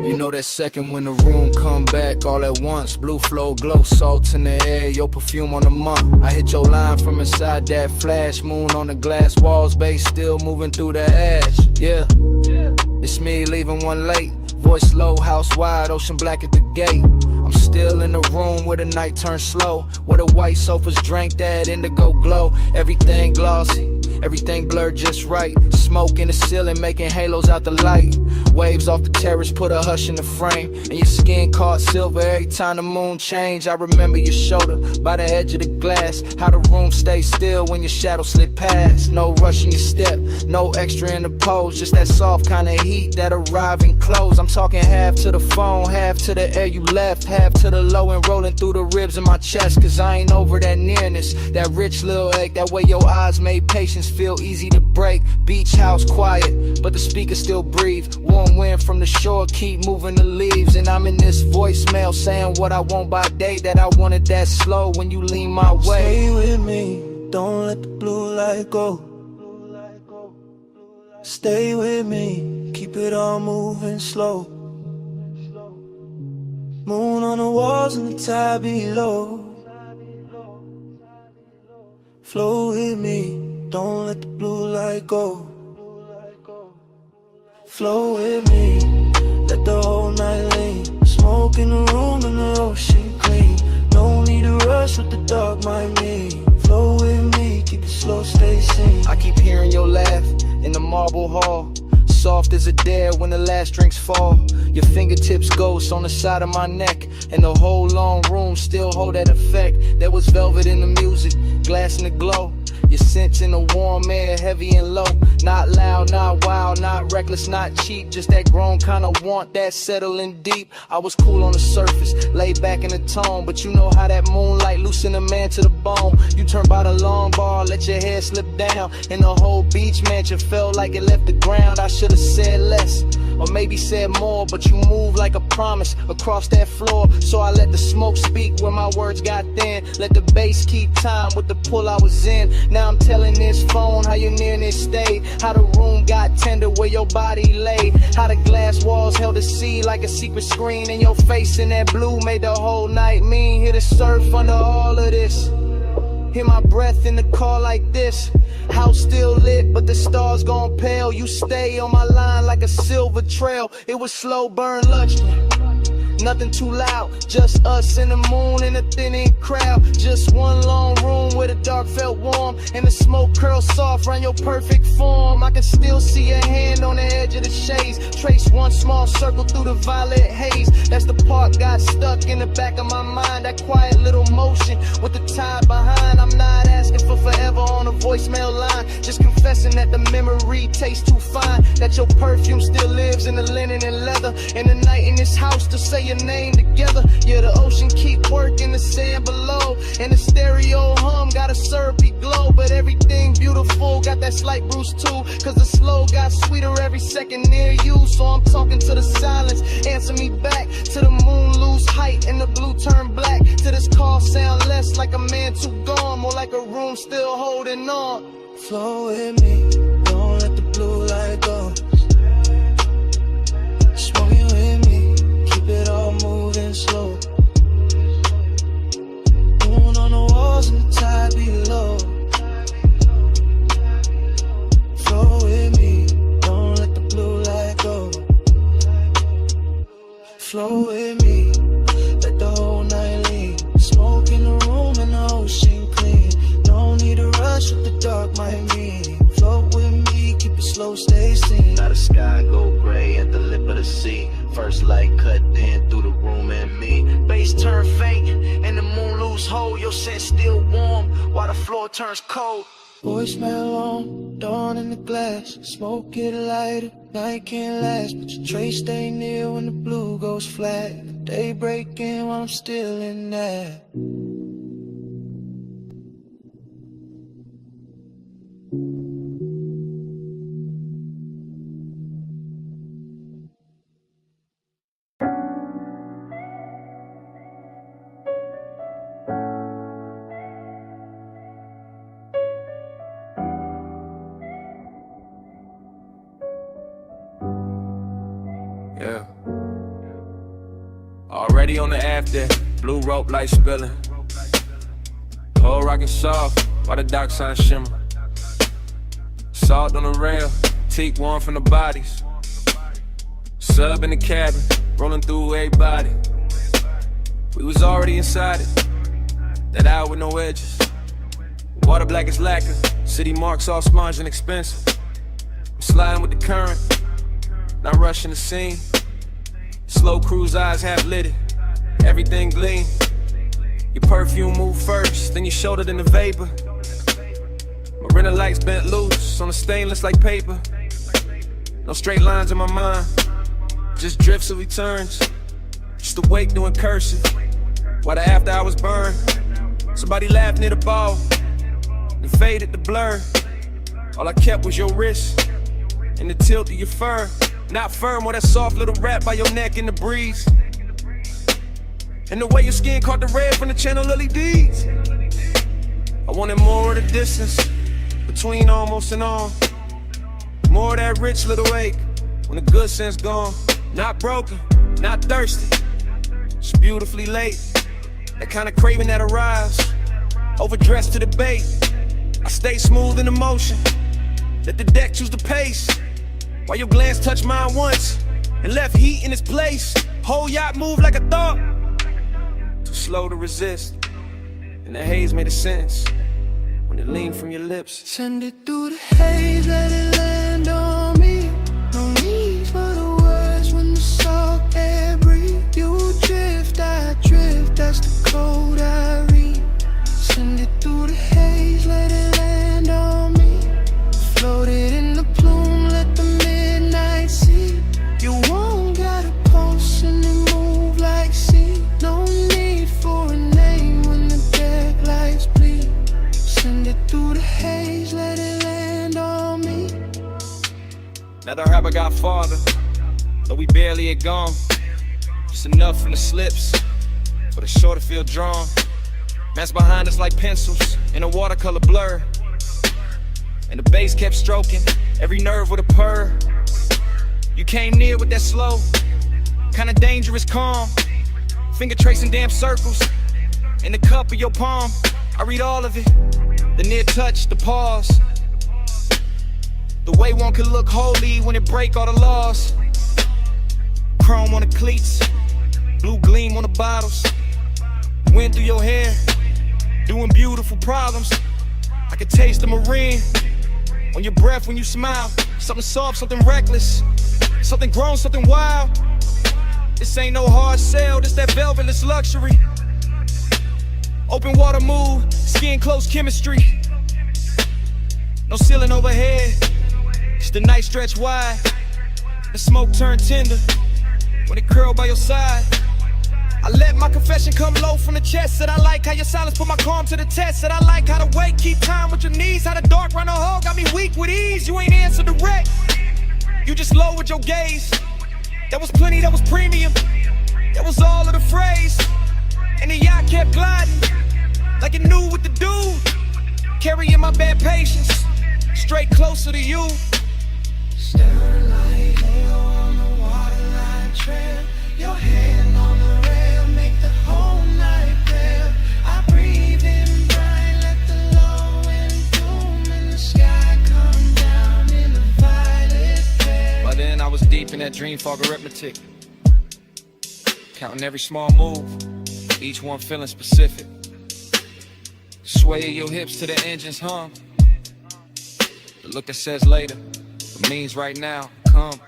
You know that second when the room come back all at once. Blue flow, glow, salt in the air, your perfume on the month. I hit your line from inside that flash. Moon on the glass walls, bass still moving through the ash. Yeah, it's me leaving one late. Voice low, house wide, ocean black at the gate. I'm still in the room where the night turns slow, where the white sofas drank that indigo glow. Everything glossy, everything blurred just right. Smoke in the ceiling making halos out the light. Waves off the terrace put a hush in the frame, and your skin caught silver every time the moon changed. I remember your shoulder by the edge of the glass, how the room stayed still when your shadow slid past. No rush in your step, no extra in the pose, just that soft kind of heat that arrive and close. I'm talking half to the phone, half to the air you left, half to the low and rolling through the ribs in my chest. Cause I ain't over that nearness, that rich little ache, that way your eyes made patience feel easy to break. Beach house quiet, but the speakers still breathe. Warm wind from the shore keep moving the leaves, and I'm in this voicemail saying what I want by day, that I wanted that slow when you lean my way. Stay with me, don't let the blue light go. Stay with me, keep it all moving slow. Moon on the walls and the tide below. Flow with me, don't let the blue light go. Flow with me, let the whole night lean. Smoke in the room and the ocean clean. No need to rush what the dark might mean. Flow with me, keep it slow, stay sane. I keep hearing your laugh in the marble hall, soft as a dare when the last drinks fall. Your fingertips ghost on the side of my neck, and the whole long room still hold that effect. There was velvet in the music, glass in the glow. Your scent in the warm air, heavy and low. Not loud, not wild, not reckless, not cheap. Just that grown kind of want, that settling deep. I was cool on the surface, laid back in the tone, but you know how that moonlight loosen a man to the bone. You turn by the long bar, let your hair slip down, and the whole beach mansion felt like it left the ground. I should've said less, or maybe said more, but you move like a promise across that floor. So I let the smoke speak where my words got thin. Let the bass keep time with the pull I was in. Now I'm telling this phone how your nearness stayed, how the room got tender where your body lay, how the glass walls held the sea like a secret screen, and your face in that blue made the whole night mean. Hear the surf under all of this, hear my breath in the car like this. House still lit, but the stars gone pale. You stay on my line like a silver trail. It was slow burn luxury, nothing too loud, just us and the moon and a thinning crowd. Just one long room where the dark felt warm, and the smoke curled soft around your perfect form. I can still see your hand on the edge of the shades, trace one small circle through the violet haze. That's the part got stuck in the back of my mind, that quiet little motion with the tide behind. I'm not asking for forever on a voicemail line, just confessing that the memory tastes too fine, that your perfume still lives in the linen and leather, and the night in this house to say your name together. Yeah, the ocean keep working the sand below, and the stereo hum got a syrupy glow. But everything beautiful got that slight bruise too, cause the slow got sweeter every second near you. So I'm talking to the silence, answer me back, to the moon lose height and the blue turn black, to this call sound less like a man too gone, more like a room still holding on. Flow with me, don't slow. Moon on the walls and the tide below. Flow with me, don't let the blue light go. Flow with me, let the whole night lean. Smoke in the room and the ocean clean. No need to rush what the dark might mean. Float with me, keep it slow, stay seen. Now the sky go gray at the lip of the sea. First light cut in through the room and me. Bass turn faint and the moon lose hold. Your scent still warm while the floor turns cold. Voicemail on, dawn in the glass. Smoke get lighter, night can't last. But your trace stay near when the blue goes flat. Day breaking while I'm still in that. Yeah. Already on the after, blue rope light spilling. Whole rockin' soft, while the dock sign shimmer. Salt on the rail, teak warm from the bodies. Sub in the cabin, rolling through everybody. We was already inside it, that hour with no edges. Water black as lacquer, city marks all smudged and expensive. I'm sliding with the current, not rushing the scene. Slow cruise eyes half lit, everything gleam. Your perfume move first, then your shoulder then the vapor. Marina lights bent loose on the stainless like paper. No straight lines in my mind, just drifts of returns. Just awake doing cursive, while the after hours burn. Somebody laughed near the ball, then faded the blur. All I kept was your wrist and the tilt of your fur. Not firm or that soft little wrap by your neck in the breeze. And the way your skin caught the red from the channel LEDs. I wanted more of the distance between almost and on. More of that rich little ache when the good sense gone. Not broken, not thirsty, just beautifully late. That kind of craving that arrives, overdressed to the bait. I stay smooth in the motion, let the deck choose the pace. While your glance touched mine once and left heat in its place. Whole yacht moved like a thought, too slow to resist. And the haze made a sense when it leaned from your lips. Send it through the haze, let it land on me. No need for the words when the salt air breathe. You drift, I drift, that's the code I read. Send it through the haze, let it land on me. Floated in the plume, let the midnight see. You won't gotta pulse and it move like sea. No need for a name when the deck lights bleed. Send it through the haze, let it land on me. Now the rapper got farther, though we barely had gone. Just enough from the slips for the shore to feel drawn. Man's behind us like pencils in a watercolor blur. And the bass kept stroking every nerve with a purr. You came near with that slow, kinda dangerous calm. Finger tracing damn circles in the cup of your palm. I read all of it, the near touch, the pause. The way one could look holy when it break all the laws. Chrome on the cleats, blue gleam on the bottles. Wind through your hair, doing beautiful problems. I could taste the marine on your breath when you smile. Something soft, something reckless, something grown, something wild. This ain't no hard sell, this that velvetless luxury. Open water move, skin close chemistry. No ceiling overhead, just the night stretch wide. The smoke turn tender when it curl by your side. I let my confession come low from the chest. Said I like how your silence put my calm to the test. Said I like how the weight keep time with your knees. How the dark run a hole got me weak with ease. You ain't answer direct, you just lowered your gaze. That was plenty, that was premium, that was all of the phrase. And the yacht kept gliding like it knew what to do. Carrying my bad patience straight closer to you. Starlight, halo on the waterline trail. Your hand on the rail, dream fog arithmetic. Counting every small move, each one feeling specific. Sway your hips to the engine's hum. The look that says later, but means right now, come.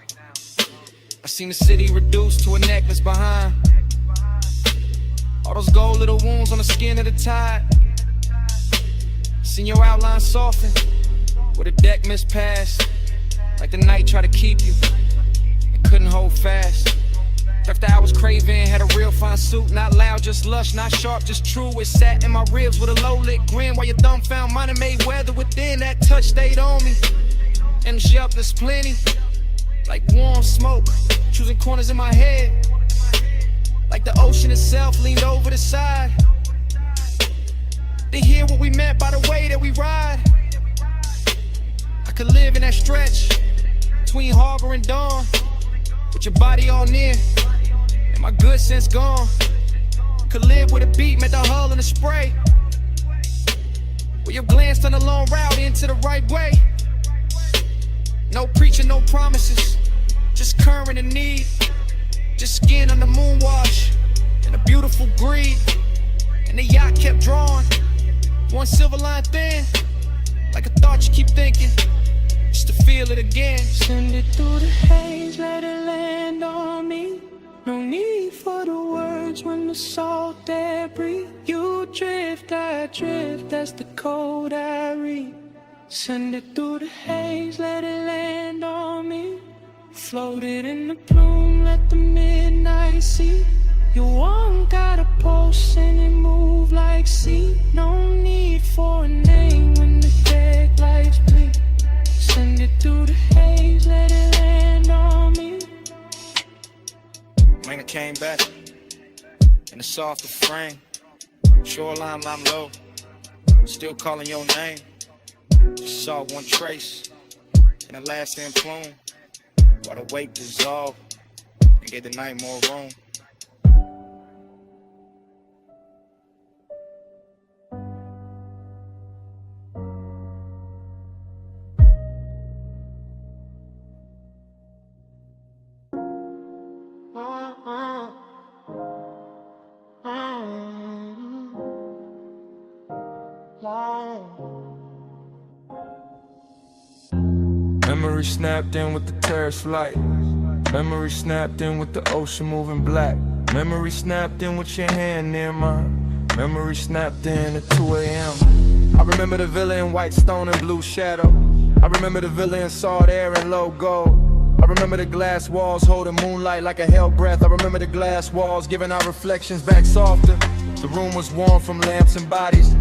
I seen the city reduced to a necklace behind. All those gold little wounds on the skin of the tide. Seen your outline soften, with a deck mispassed. Like the night tried to keep you, and couldn't hold fast. After I was craving, had a real fine suit. Not loud, just lush, not sharp, just true. It sat in my ribs with a low-lit grin, while your thumb found mine and made weather within. That touch stayed on me, and the sharpness plenty. Like warm smoke, choosing corners in my head. Like the ocean itself leaned over the side to hear what we meant by the way that we ride. I could live in that stretch between harbor and dawn, with your body all near and my good sense gone. Could live with a beat, met the hull and the spray, where your glance turned a long route into the right way. No preaching, no promises, just current and need. Just skin on the moon wash and a beautiful greed. And the yacht kept drawing, one silver line thin, like a thought you keep thinking, just to feel it again. Send it through the haze, let it land on me. No need for the words when the salt air breathe. You drift, I drift, that's the code I read. Send it through the haze, let it land on me. Floated in the plume, let the midnight see. You won't gotta post and it move like sea. No need for a name when the deck lights bleed. Send it through the haze, let it land on me. When I came back in a softer frame, shoreline I'm low, still calling your name. Just saw one trace in the lasting plume, while the weight dissolved and gave the night more room. Memory snapped in with the terrorist flight. Memory snapped in with the ocean moving black. Memory snapped in with your hand near mine. Memory snapped in at 2 a.m. I remember the villa in white stone and blue shadow. I remember the villa in salt air and low gold. I remember the glass walls holding moonlight like a hell breath. I remember the glass walls giving our reflections back softer. The room was warm from lamps and bodies.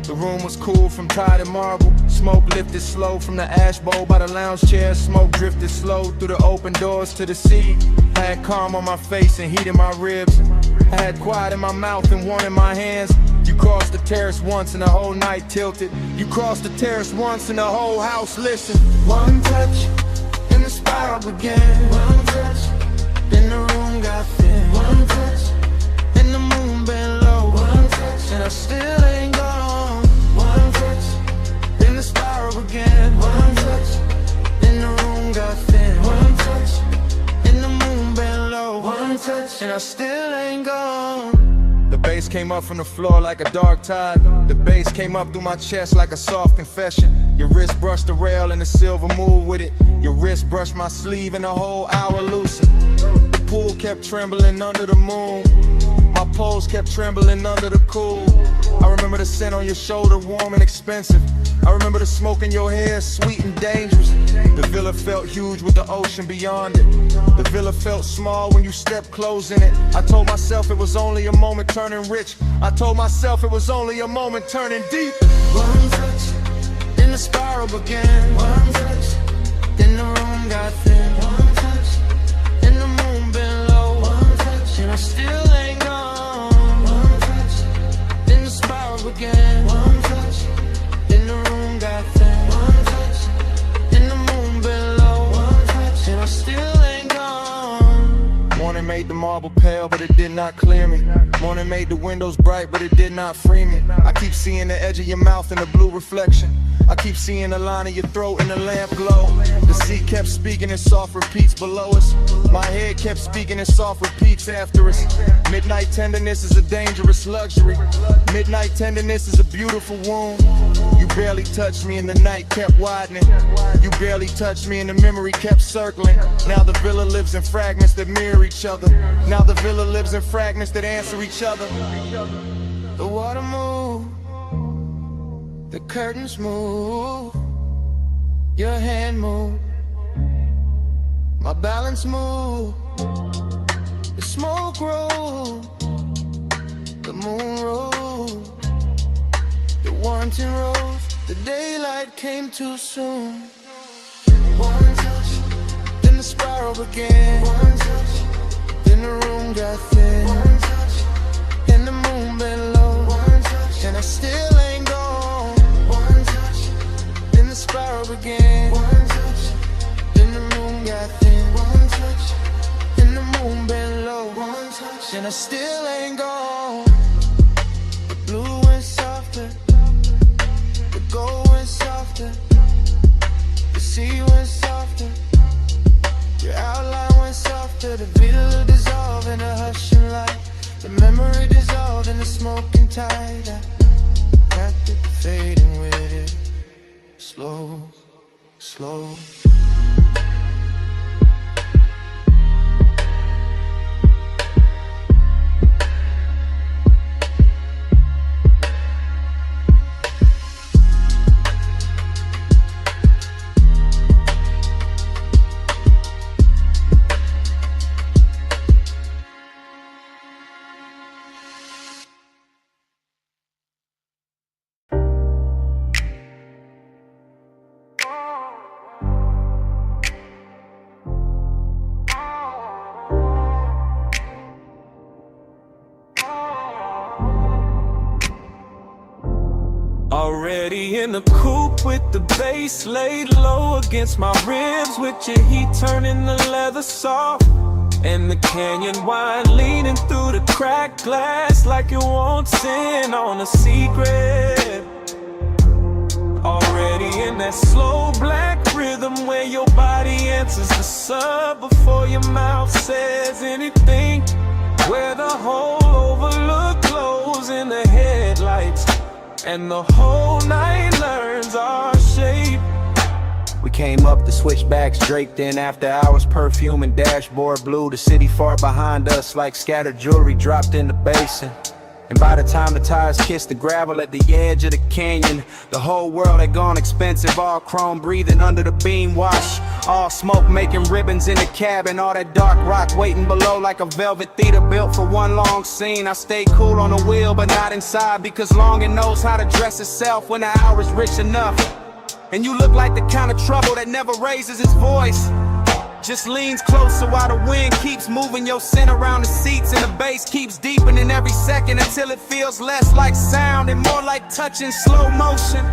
The room was cool from tide and marble. Smoke lifted slow from the ash bowl by the lounge chair. Smoke drifted slow through the open doors to the sea. I had calm on my face and heat in my ribs. I had quiet in my mouth and warmth in my hands. You crossed the terrace once and the whole night tilted. You crossed the terrace once and the whole house listened. One touch and the spiral began. One touch, then the room got thin. One touch, and the moon bent low. One touch, and I still ain't gone. One touch, then the spiral began. One touch, then the room got thin. One touch, and the moon bent low. One touch, and I still ain't gone. The bass came up from the floor like a dark tide. The bass came up through my chest like a soft confession. Your wrist brushed the rail and the silver moved with it. Your wrist brushed my sleeve and the whole hour loosened. The pool kept trembling under the moon. My pulse kept trembling under the cool. I remember the scent on your shoulder, warm and expensive. I remember the smoke in your hair, sweet and dangerous. The villa felt huge with the ocean beyond it. The villa felt small when you stepped close in it. I told myself it was only a moment turning rich. I told myself it was only a moment turning deep. One touch, then the spiral began. One touch, then the room got thin. One touch, then the moon bent low. One touch, and I still ain't gone. One touch, then the spiral began. One touch, then the room got thin. One touch, then the moon bent low. One touch, and I still ain't gone. Morning made the marble marble pale, but it did not clear me. Morning made the windows bright, but it did not free me. I keep seeing the edge of your mouth in the blue reflection. I keep seeing the line of your throat in the lamp glow. The sea kept speaking in soft repeats below us. My head kept speaking in soft repeats after us. Midnight tenderness is a dangerous luxury. Midnight tenderness is a beautiful wound. You barely touched me and the night kept widening. You barely touched me and the memory kept circling. Now the villa lives in fragments that mirror each other. Now the villa lives in fragments that answer each other. The water moves, the curtains move, your hand move, my balance move. The smoke rolls, the moon rolls, the warranty rose. The daylight came too soon. One touch, then the spiral began. One touch, then the room got thin. One touch, and the moon been low. One touch, and I still ain't gone. One touch, then the spiral began. One touch, then the moon got thin. One touch, and the moon been low. One touch, and I still ain't gone. The blue went softer, the gold went softer, the sea went softer, your outline went softer. The villa dissolved in a hushing light, the memory dissolved in the smoking tide. I got it fading with it, slow, slow. Already in the coupe with the bass laid low against my ribs, with your heat turning the leather soft, and the canyon wine leaning through the cracked glass like it wants in on a secret. Already in that slow black rhythm where your body answers the sub before your mouth says anything, where the whole overlook glows in the headlights, and the whole night learns our shape. We came up the switchbacks draped in after hours perfume and dashboard blue. The city far behind us like scattered jewelry dropped in the basin. And by the time the tires kissed the gravel at the edge of the canyon, the whole world had gone expensive, all chrome breathing under the beam wash. All smoke making ribbons in the cabin, all that dark rock waiting below like a velvet theater built for one long scene. I stayed cool on the wheel but not inside, because longing knows how to dress itself when the hour's rich enough. And you look like the kind of trouble that never raises its voice, just leans closer while the wind keeps moving your scent around the seats, and the bass keeps deepening every second until it feels less like sound and more like touch in slow motion.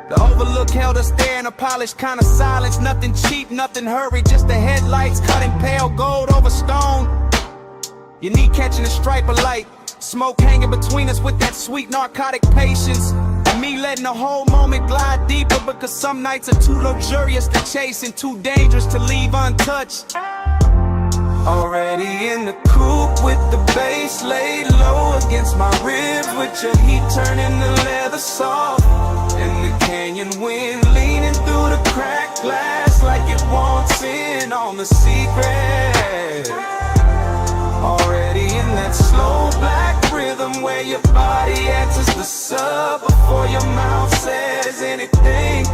The overlook held us there in a polished kind of silence, nothing cheap, nothing hurried, just the headlights cutting pale gold over stone. Your knee catching a stripe of light, smoke hanging between us with that sweet narcotic patience, and me letting the whole moment glide deeper, because some nights are too luxurious to chase and too dangerous to leave untouched. Already in the coupe with the bass laid low against my ribs, with your heat turning the leather soft, and the canyon wind leaning through the cracked glass like it wants in on the secret. Already in that slow black rhythm where your body answers the sub before your mouth says anything,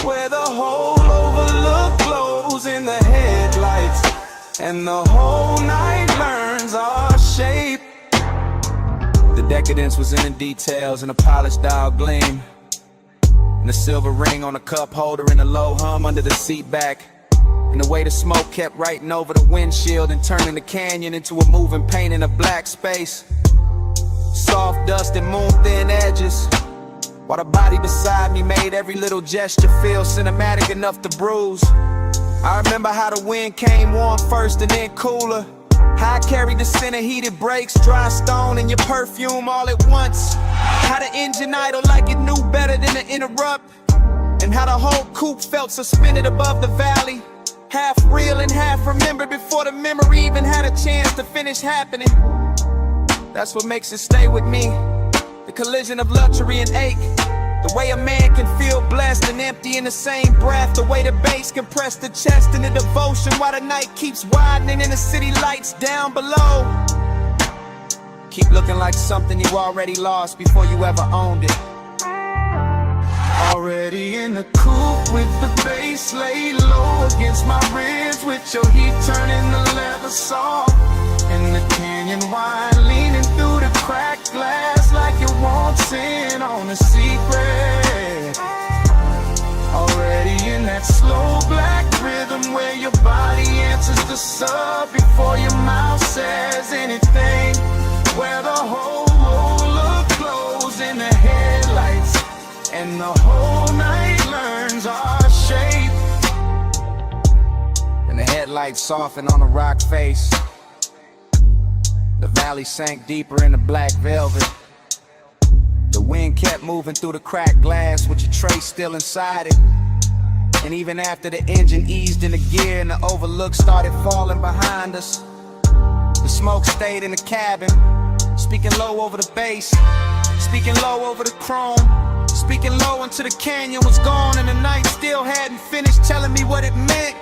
where the whole overlook glows in the headlights, and the whole night learns our shape. The decadence was in the details and a polished dial gleam, and the silver ring on the cup holder and a low hum under the seat back. And the way the smoke kept writing over the windshield and turning the canyon into a moving paint in a black space. Soft dust and moon-thin edges, while the body beside me made every little gesture feel cinematic enough to bruise. I remember how the wind came warm first and then cooler, How I carry the scent of heated brakes, dry stone, and your perfume all at once. How the engine idle like it knew better than to interrupt. And how the whole coupe felt suspended above the valley. Half real and half remembered before the memory even had a chance to finish happening. That's what makes it stay with me. The collision of luxury and ache. The way a man can feel blessed and empty in the same breath. The way the bass can press the chest in the devotion while the night keeps widening and the city lights down below. Keep looking like something you already lost before you ever owned it. Already in the coupe with the bass laid low against my ribs, with your heat turning the leather soft. And the canyon wine leaning through the cracked glass like it wants in on a secret. Already in that slow black rhythm where your body answers the sub before your mouth says anything. Where the whole roller glows in the headlights and the whole night learns our shape. And the headlights soften on the rock face. The valley sank deeper in the black velvet. The wind kept moving through the cracked glass with your tray still inside it. And even after the engine eased into gear and the overlook started falling behind us, the smoke stayed in the cabin, speaking low over the bass, speaking low over the chrome, speaking low until the canyon was gone and the night still hadn't finished telling me what it meant.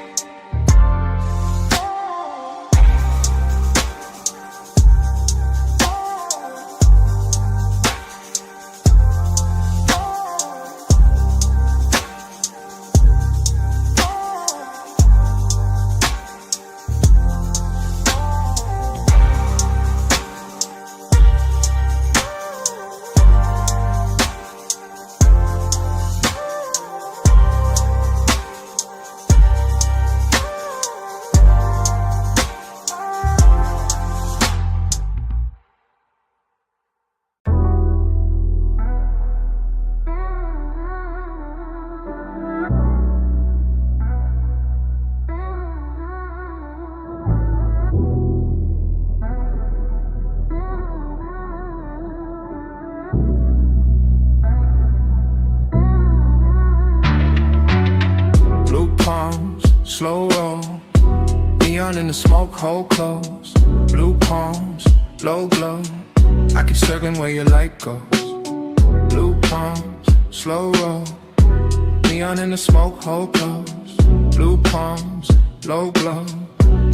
Slow roll, neon in the smoke, hold close. Blue palms, low glow. I keep circling where your light goes. Blue palms, slow roll, neon in the smoke, hold close. Blue palms, low glow.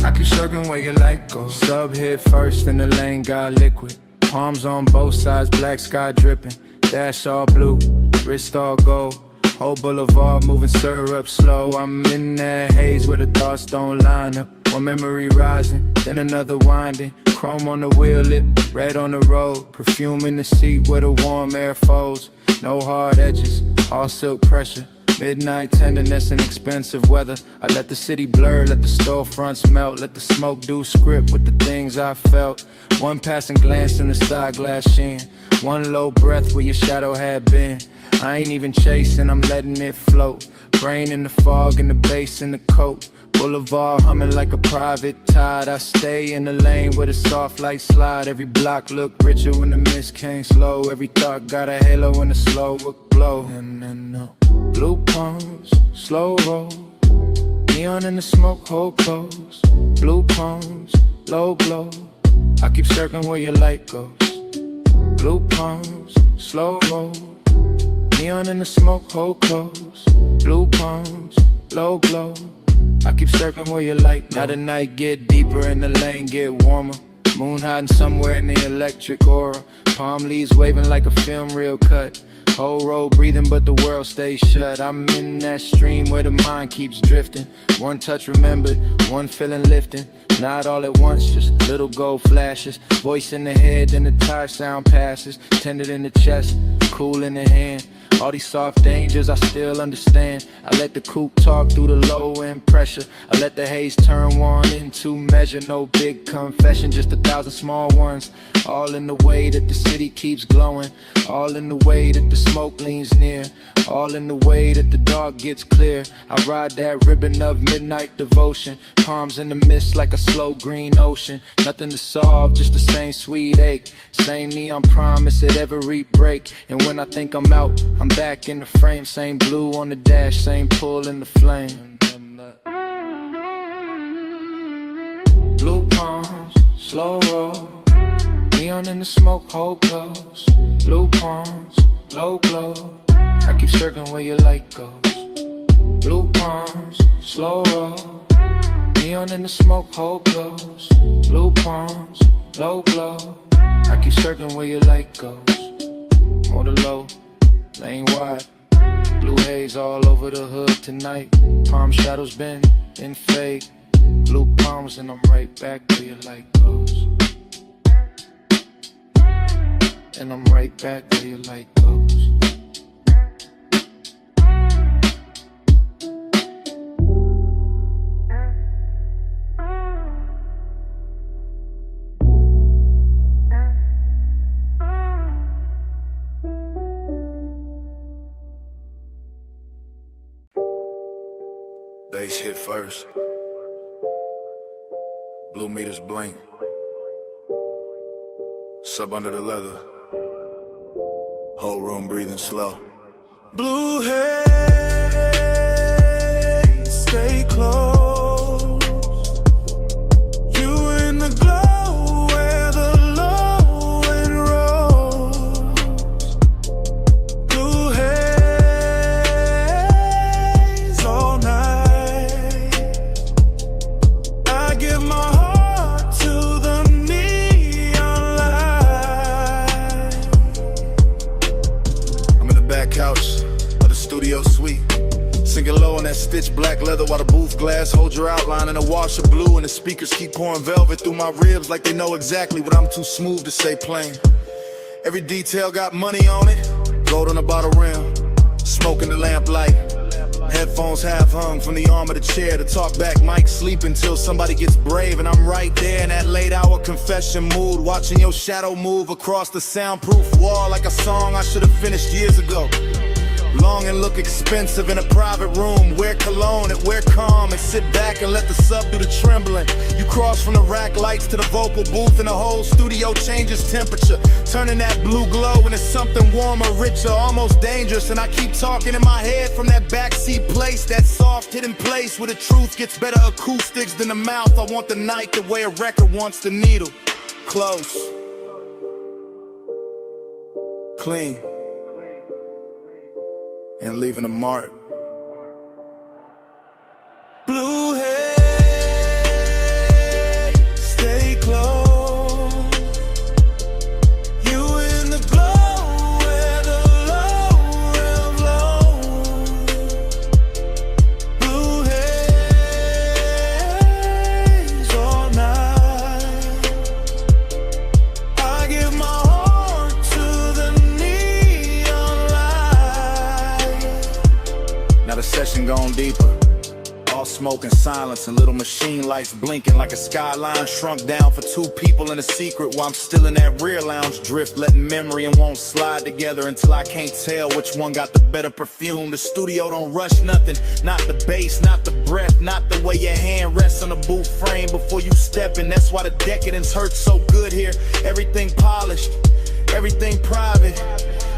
I keep circling where your light goes. Sub hit first and the lane got liquid. Palms on both sides, black sky dripping. Dash all blue, wrist all gold. Whole boulevard moving syrup slow. I'm in that haze where the thoughts don't line up. One memory rising, then another winding. Chrome on the wheel lip, red on the road. Perfume in the seat where the warm air folds. No hard edges, all silk pressure. Midnight tenderness and expensive weather. I let the city blur, let the storefronts melt. Let the smoke do script with the things I felt. One passing glance in the side glass sheen. One low breath where your shadow had been. I ain't even chasing, I'm letting it float. Brain in the fog and the bass in the coat. Boulevard humming like a private tide. I stay in the lane where the soft light slide. Every block look richer when the mist came slow. Every thought got a halo in the slow glow. Blue palms, slow roll. Neon in the smoke, hold close. Blue palms, low glow. I keep circling where your light goes. Blue palms, slow roll. Neon in the smoke, hold close. Blue palms, low glow. I keep circling where your light goes. Now the night get deeper and the lane get warmer. Moon hiding somewhere in the electric aura. Palm leaves waving like a film reel cut. Whole road breathing but the world stays shut. I'm in that stream where the mind keeps drifting. One touch remembered, one feeling lifting. Not all at once, just little gold flashes. Voice in the head, then the tire sound passes. Tended in the chest, cool in the hand. All these soft dangers I still understand. I let the coupe talk through the low end pressure. I let the haze turn one into measure. No big confession, just 1,000 small ones. All in the way that the city keeps glowing. All in the way that the smoke leans near. All in the way that the dark gets clear. I ride that ribbon of midnight devotion. Palms in the mist like a slow green ocean. Nothing to solve, just the same sweet ache. Same neon promise at every break. And when I think I'm out, I'm back in the frame. Same blue on the dash, same pull in the flame. Blue palms, slow roll. Neon in the smoke, hold close. Blue palms, low glow. I keep circling where your light goes. Blue palms, slow roll. Neon in the smoke, hold close. Blue palms, low glow. I keep circling where your light goes. Motor low, lane wide. Blue haze all over the hood tonight. Palm shadows bend and fade. Blue palms and I'm right back where your light goes. And I'm right back where your light goes. Bass hit first. Blue meters blink. Sub under the leather. Whole room breathing slow. Blue haze, stay close. You in the glow where the low end rolls. Blue haze all night. I give my heart to the neon light. I'm in the back couch of the studio suite, sinking low on that stitched black leather while the booth glass holds your outline in a wash of blue, and the speakers keep pouring velvet through my ribs like they know exactly what I'm too smooth to say plain. Every detail got money on it, gold on the bottle rim, smoke in the lamplight. Headphones half hung from the arm of the chair. The talk back mic sleep until somebody gets brave, and I'm right there in that late hour confession mood, watching your shadow move across the soundproof wall like a song I should have finished years ago. Long and look expensive in a private room. Wear cologne and wear calm and sit back and let the sub do the trembling. You cross from the rack lights to the vocal booth and the whole studio changes temperature, turning that blue glow into something warmer, richer, almost dangerous. And I keep talking in my head from that backseat place, that soft hidden place where the truth gets better acoustics than the mouth. I want the night the way a record wants the needle. Close, clean, and leaving a mark. Blue haze, stay close. You in the glow where the low end flows. Blue haze all night. I give my heart to the neon light. Now the session gone deeper. All smoke and silence and little machine lights blinking like a skyline shrunk down for two people in a secret, while I'm still in that rear lounge drift, letting memory and won't slide together until I can't tell which one got the better perfume. The studio don't rush nothing, not the bass, not the breath, not the way your hand rests on the booth frame before you step in. That's why the decadence hurts so good here. Everything polished, everything private,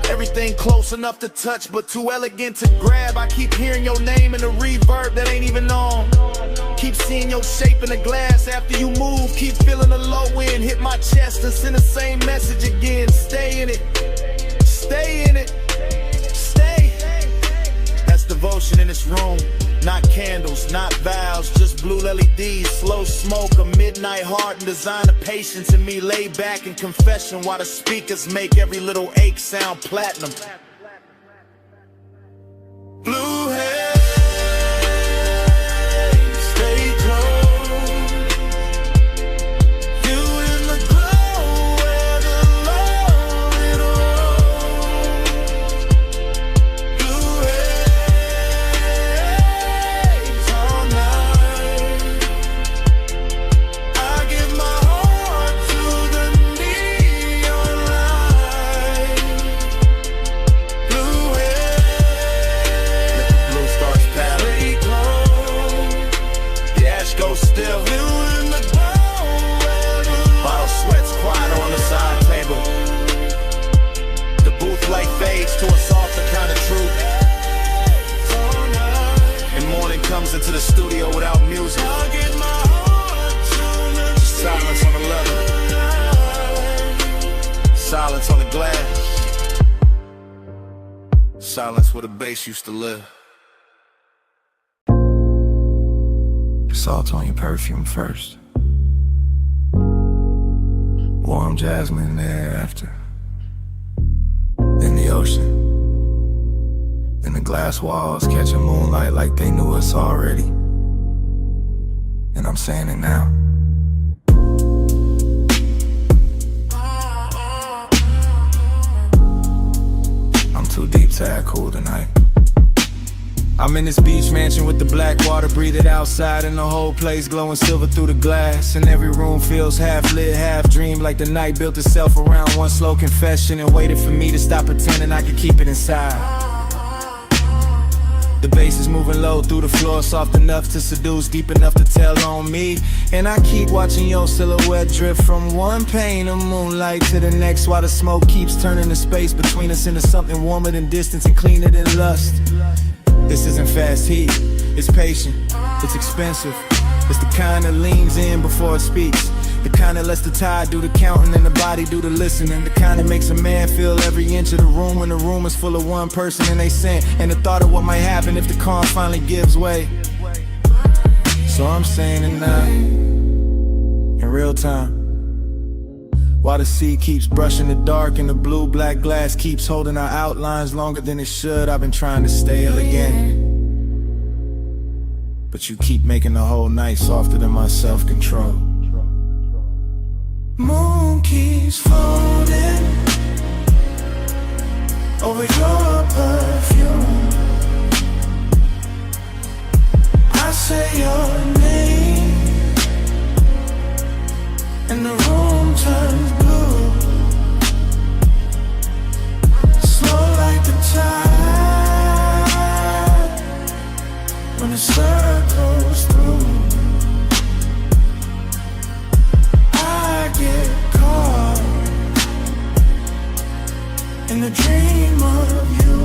everything close enough to touch but too elegant to grab. I keep hearing your name in the reverb that ain't even on. Keep seeing your shape in the glass after you move. Keep feeling the low end hit my chest and send the same message again. Stay in it, stay in it, stay. That's devotion in this room. Not candles, not vows, just blue LEDs, slow smoke, a midnight heart, and design of patience in me. Lay back in confession while the speakers make every little ache sound platinum. Blue haze, stay close. You in the glow where the low end rolls. Silence where the bass used to live. Salt on your perfume first. Warm jasmine in the air after. Then the ocean. Then the glass walls catching moonlight like they knew us already. And I'm saying it now. I'm too deep to act cool tonight. I'm in this beach mansion with the black water, breathe it outside, and the whole place glowing silver through the glass. And every room feels half lit, half dream, like the night built itself around one slow confession and waited for me to stop pretending I could keep it inside. The bass is moving low through the floor, soft enough to seduce, deep enough to tell on me. And I keep watching your silhouette drift from one pane of moonlight to the next, while the smoke keeps turning the space between us into something warmer than distance and cleaner than lust. This isn't fast heat, it's patient, it's expensive. It's the kind that leans in before it speaks, the kind that lets the tide do the counting and the body do the listening, the kind that makes a man feel every inch of the room when the room is full of one person and they sin, and the thought of what might happen if the calm finally gives way. So I'm saying it now, in real time, while the sea keeps brushing the dark and the blue-black glass keeps holding our outlines longer than it should. I've been trying to stay elegant, but you keep making the whole night softer than my self-control. Moon keeps floating over your perfume. I say your name and the room turns blue, slow like the tide when the circles through. I get caught in the dream of you.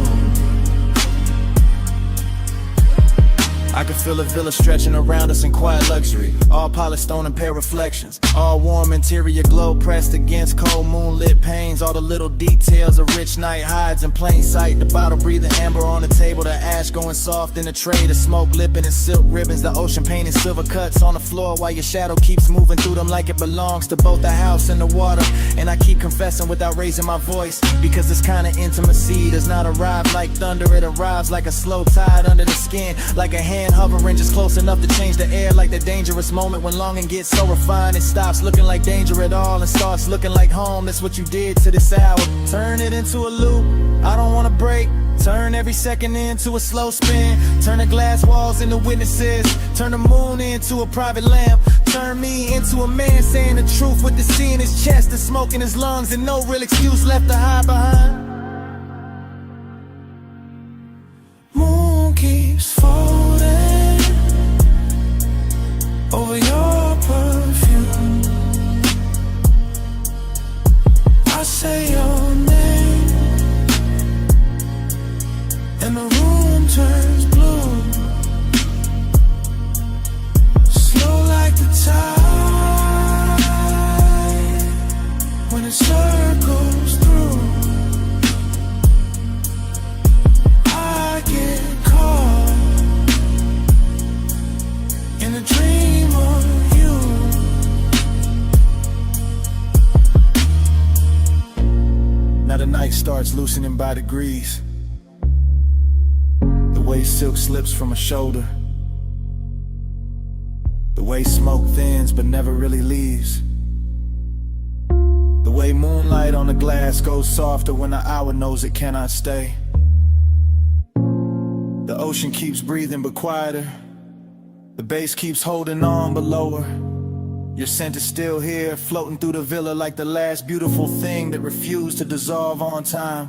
I can feel a villa stretching around us in quiet luxury, all polished stone and pale reflections, all warm interior glow pressed against cold moonlit panes. All the little details a rich night hides in plain sight. The bottle breathing amber on the table, the ash going soft in the tray, the smoke lipping in silk ribbons, the ocean painting silver cuts on the floor, while your shadow keeps moving through them like it belongs to both the house and the water. And I keep confessing without raising my voice, because this kind of intimacy does not arrive like thunder. It arrives like a slow tide under the skin, like a hand hovering just close enough to change the air, like the dangerous moment when longing gets so refined it stops looking like danger at all and starts looking like home. That's what you did to this hour. Turn it into a loop, I don't wanna break. Turn every second into a slow spin. Turn the glass walls into witnesses. Turn the moon into a private lamp. Turn me into a man saying the truth with the sea in his chest and smoke in his lungs and no real excuse left to hide behind. Moon keeps folding over your perfume. I say your name and the room turns blue, slow like the tide when it circles through. I get caught in a dream of you. Now the night starts loosening by degrees, the way silk slips from a shoulder, the way smoke thins but never really leaves, the way moonlight on the glass goes softer when the hour knows it cannot stay. The ocean keeps breathing but quieter, the bass keeps holding on but lower. Your scent is still here, floating through the villa like the last beautiful thing that refused to dissolve on time.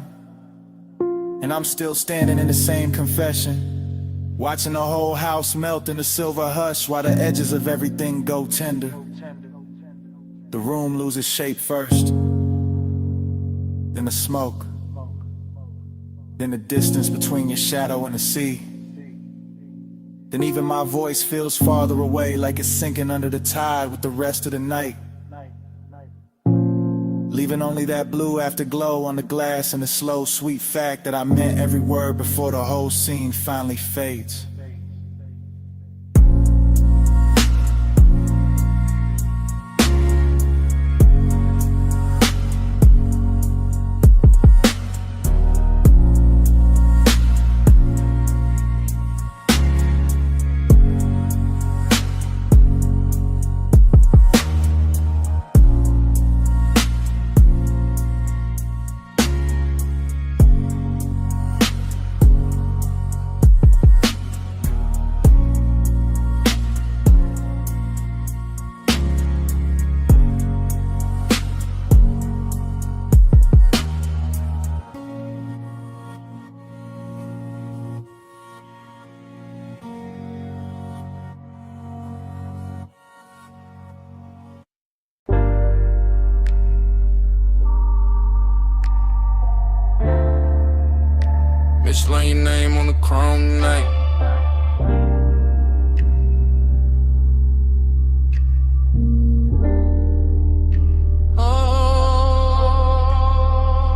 And I'm still standing in the same confession, watching the whole house melt in the silver hush while the edges of everything go tender. The room loses shape first, then the smoke, then the distance between your shadow and the sea. Then even my voice feels farther away, like it's sinking under the tide with the rest of the night. leaving only that blue afterglow on the glass and the slow, sweet fact that I meant every word before the whole scene finally fades. Mislaying your name on the chrome tonight.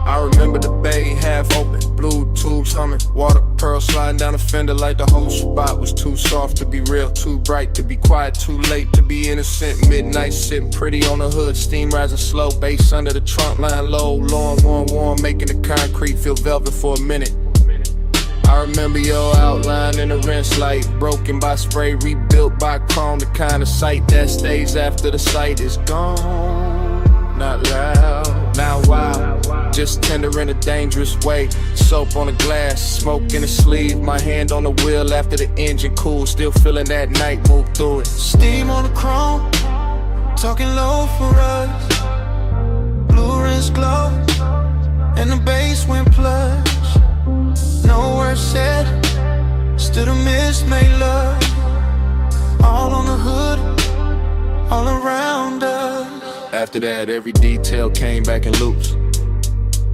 I remember the bay half open, blue tubes humming, water pearls sliding down the fender like the whole spot was too soft to be real, too bright to be quiet, too late to be innocent. Midnight sitting pretty on the hood, steam rising slow, bass under the trunk line low, long, warm, making the concrete feel velvet for a minute. I remember your outline in the rinse light, broken by spray, rebuilt by chrome, the kind of sight that stays after the sight is gone. Not loud, not wild, just tender in a dangerous way. Soap on the glass, smoke in the sleeve, my hand on the wheel after the engine cool, still feeling that night move through it. Steam on the chrome, talking low for us. Blue rinse glow, and the bass went plush. No words said, still the mist made love. All on the hood, all around us. After that, every detail came back in loops.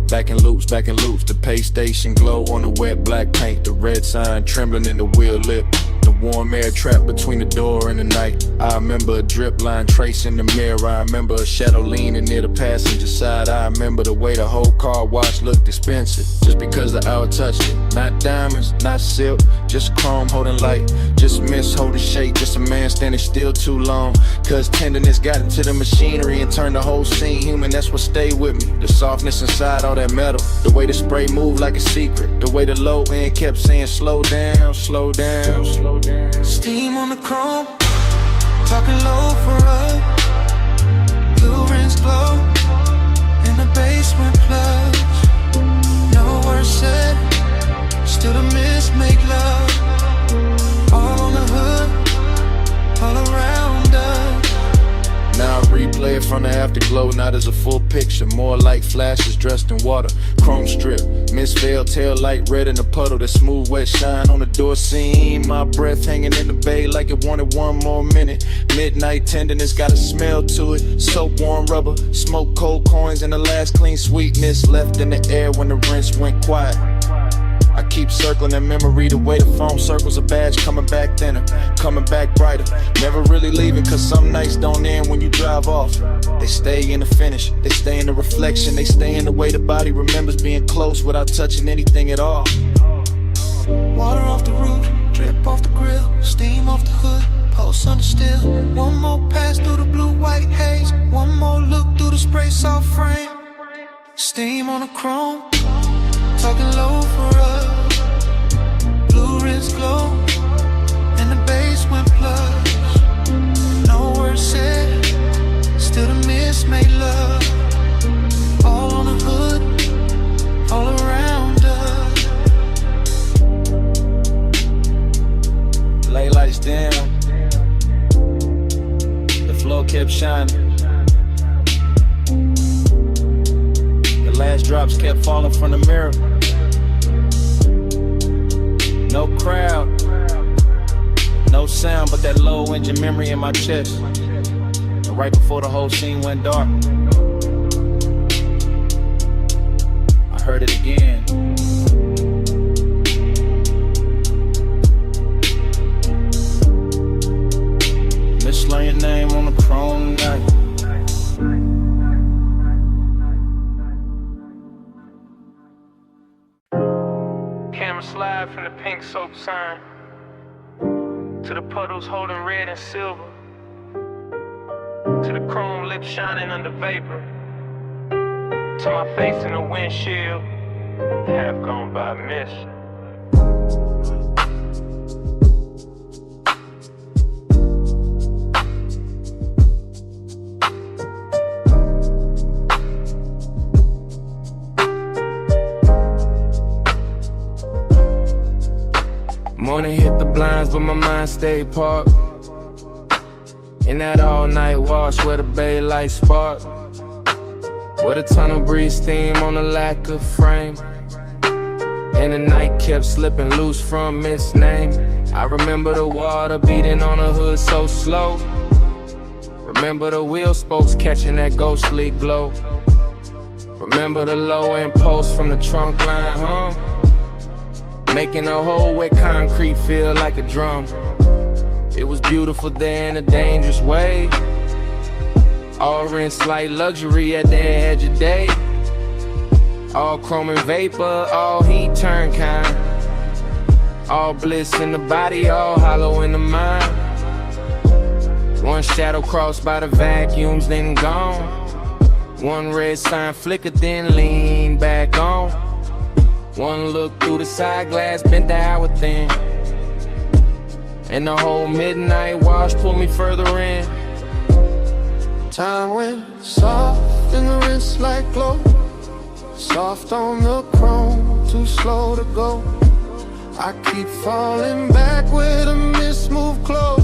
Back in loops, back in loops. The pay station glow on the wet black paint. The red sign trembling in the wheel lip. The warm air trapped between the door and the night. I remember a drip line tracing the mirror. I remember a shadow leaning near the passenger side. I remember the way the whole car wash looked expensive, just because the hour touched it. Not diamonds, not silk, just chrome holding light, just mist holding shape, just a man standing still too long. Cause tenderness got into the machinery and turned the whole scene human. That's what stayed with me. The softness inside all that metal, the way the spray moved like a secret, the way the low end kept saying slow down, slow down, slow down. Steam on the chrome, talking low for us. Blue rinse glow, and the bass went plush. No words said, still the mist make love. All on the hood, all around us. Now I replay it from the afterglow, not as a full picture, more like flashes dressed in water. Chrome strip, mist veil, tail light red in the puddle, that smooth wet shine on the door seam. My breath hanging in the bay like it wanted one more minute. Midnight tenderness got a smell to it, soap warm rubber, smoke cold coins, and the last clean sweetness left in the air when the rinse went quiet. I keep circling in memory the way the foam circles a badge, coming back thinner, coming back brighter. Never really leaving, cause some nights don't end when you drive off. They stay in the finish, they stay in the reflection, they stay in the way the body remembers being close without touching anything at all. Water off the roof, drip off the grill, steam off the hood, pulse under still. One more pass through the blue-white haze, one more look through the spray soft frame. Steam on the chrome, talking low for us. Blue rinse glow, and the bass went plush. No words said, still the mist made love. All on the hood, all around us. Lay lights down, the floor kept shining. The last drops kept falling from the mirror. No crowd, no sound, but that low engine memory in my chest. And right before the whole scene went dark, I heard it again. Mislaying your name on the chrome night. slide from the pink soap sign to the puddles holding red and silver, to the chrome lips shining under vapor, to my face in the windshield, half gone by miss. Morning hit the blinds, but my mind stayed parked in that all-night wash where the bay lights spark, where the tunnel breeze steam on the lack of frame, and the night kept slipping loose from its name. I remember the water beating on the hood so slow. Remember the wheel spokes catching that ghostly glow. Remember the low end post from the trunk line hum, making a hole where concrete feel like a drum. It was beautiful there in a dangerous way, all in slight luxury at the edge of day, all chrome and vapor, all heat turn kind, all bliss in the body, all hollow in the mind. One shadow crossed by the vacuums, then gone. One red sign flickered, then leaned back on. One look through the side glass, bent the hour thin, and the whole midnight wash pulled me further in. Time went soft in the wrist like glow, soft on the chrome, too slow to go. I keep falling back where the mist moved close,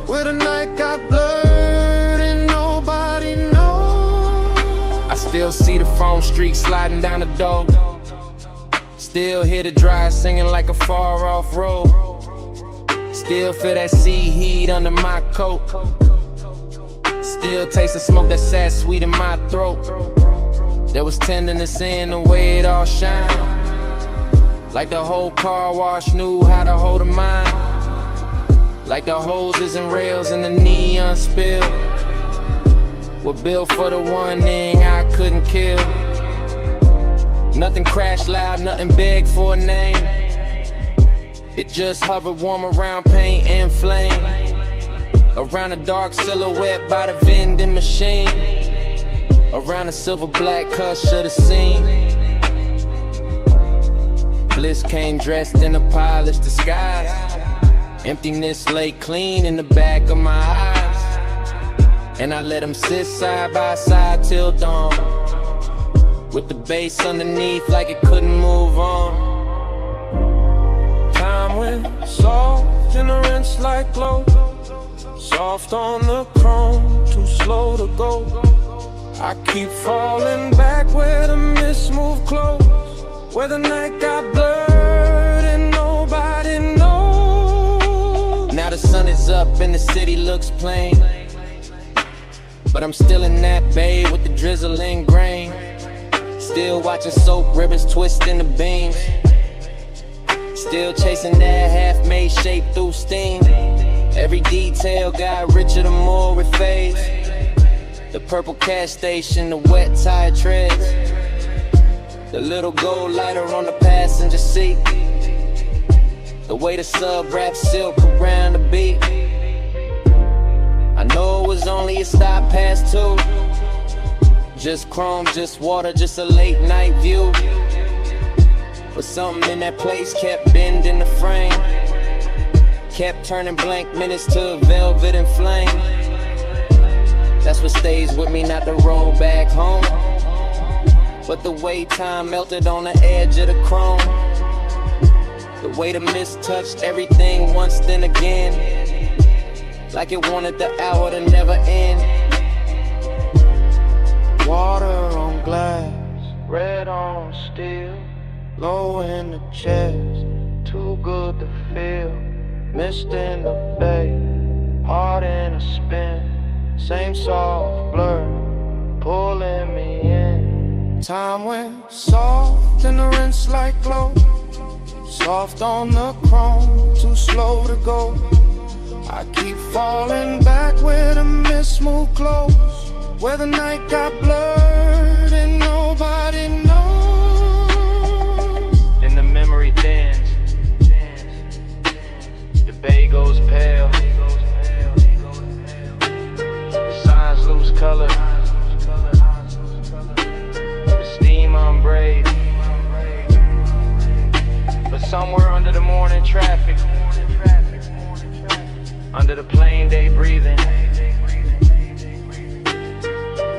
where the night got blurred and nobody knows. I still see the foam streak sliding down the door, still hear the drive singing like a far off road, still feel that sea heat under my coat, still taste the smoke that sat sweet in my throat. There was tenderness in the way it all shined, like the whole car wash knew how to hold a mind, like the hoses and rails and the neon spill were built for the one thing I couldn't kill. Nothing crashed loud, nothing begged for a name. It just hovered warm around paint and flame, around a dark silhouette by the vending machine, around the silver black hush of the scene. Bliss came dressed in a polished disguise. Emptiness lay clean in the back of my eyes, and I let them sit side by side till dawn, with the bass underneath like it couldn't move on. Time went soft in the rinse like glow, soft on the chrome, too slow to go. I keep falling back where the mist moved close, where the night got blurred and nobody knows. Now the sun is up and the city looks plain, but I'm still in that bay with the drizzling grain, still watching soap ribbons twist in the beams, still chasing that half-made shape through steam. Every detail got richer the more it fades. The purple cash station, the wet tire treads, the little gold lighter on the passenger seat, the way the sub wraps silk around the beat. I know it was only a stop past 2, just chrome, just water, just a late night view, but something in that place kept bending the frame, kept turning blank minutes to velvet and flame. That's what stays with me, not the road back home, but the way time melted on the edge of the chrome, the way the mist touched everything once then again, like it wanted the hour to never end. Water on glass, red on steel, low in the chest, too good to feel. Mist in the bay, heart in a spin, same soft blur, pulling me in. Time went soft in the rinse like glow, soft on the chrome, too slow to go. I keep falling back where the mist moved close, where the night got blurred and nobody knows. And the memory thins, morning traffic. Under the plane they breathing.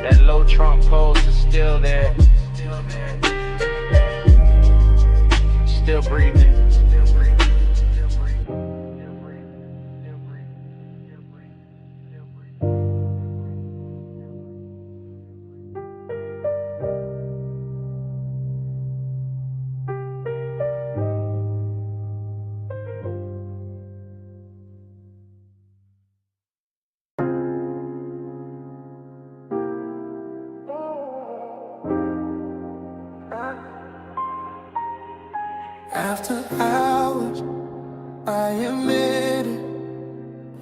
That low Trump post is still there. Still breathing. After hours, I admit it.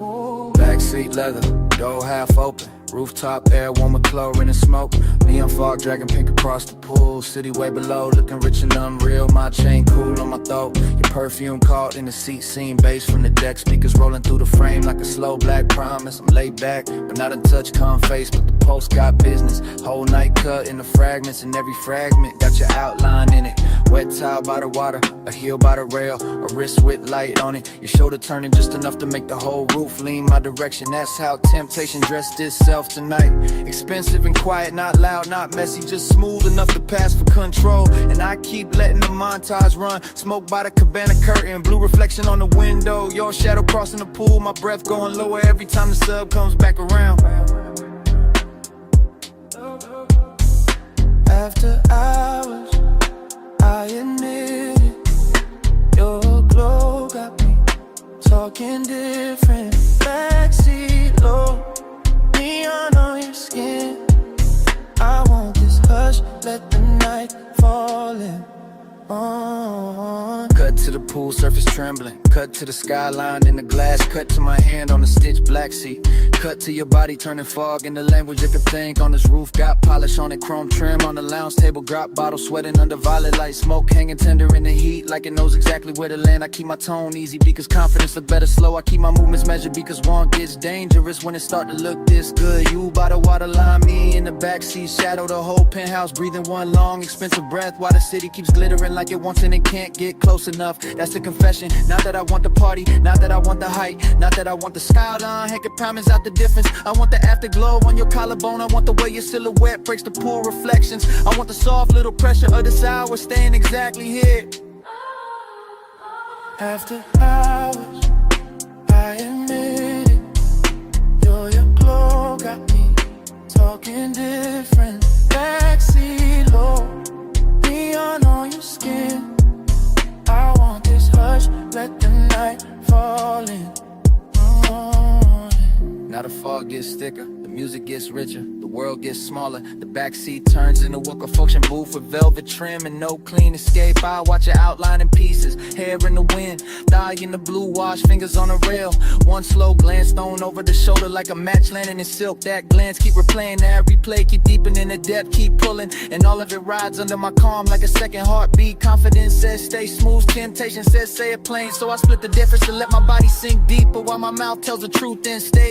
Ooh. Backseat leather, door half open. Rooftop air, warm with chlorine and smoke. Neon fog dragging pink across the pool. City way below, looking rich and unreal. My chain cool on my throat. Your perfume caught in the seat, seeing bass from the deck. Speakers rolling through the frame like a slow black promise. I'm laid back, but not a touch calm face. But the post got business. Whole night cut in the fragments, and every fragment got your outline in it. Wet towel by the water, a heel by the rail, a wrist with light on it. Your shoulder turning just enough to make the whole roof lean my direction. That's how temptation dressed itself tonight. Expensive and quiet, not loud, not messy, just smooth enough to pass for control. And I keep letting the montage run. Smoke by the cabana curtain, blue reflection on the window. Your shadow crossing the pool, my breath going lower every time the sub comes back around. After hours, I admit it. Your glow got me talking different. Backseat low, neon on your skin. I want this hush, let the night fall in. Cut to the pool surface trembling. Cut to the skyline in the glass. Cut to my hand on the stitched black seat. Cut to your body turning fog in the language you could think. On this roof got polish on it, chrome trim on the lounge table. Drop bottle sweating under violet light. Smoke hanging tender in the heat like it knows exactly where to land. I keep my tone easy because confidence look better slow. I keep my movements measured because one gets dangerous when it start to look this good. You by the waterline, me in the backseat. Shadow the whole penthouse, breathing one long expensive breath while the city keeps glittering like it wants and it can't get close enough. That's the confession. Not that I want the party, not that I want the height, not that I want the skyline. Heck, it promise out the difference. I want the afterglow on your collarbone. I want the way your silhouette breaks the pool reflections. I want the soft little pressure of this hour staying exactly here. After hours, I admit it. Your glow got me talking different. Backseat low, neon on your skin. I want this hush, let the night fall in. Now the fog gets thicker, the music gets richer, the world gets smaller. The backseat turns into a function booth with velvet trim and no clean escape. I watch it outline in pieces, hair in the wind, thigh in the blue wash, fingers on a rail. One slow glance thrown over the shoulder like a match landing in silk. That glance keep replaying that replay, keep deepening the depth, keep pulling. And all of it rides under my calm like a second heartbeat. Confidence says stay smooth, temptation says say it plain. So I split the difference to let my body sink deeper while my mouth tells the truth in stage.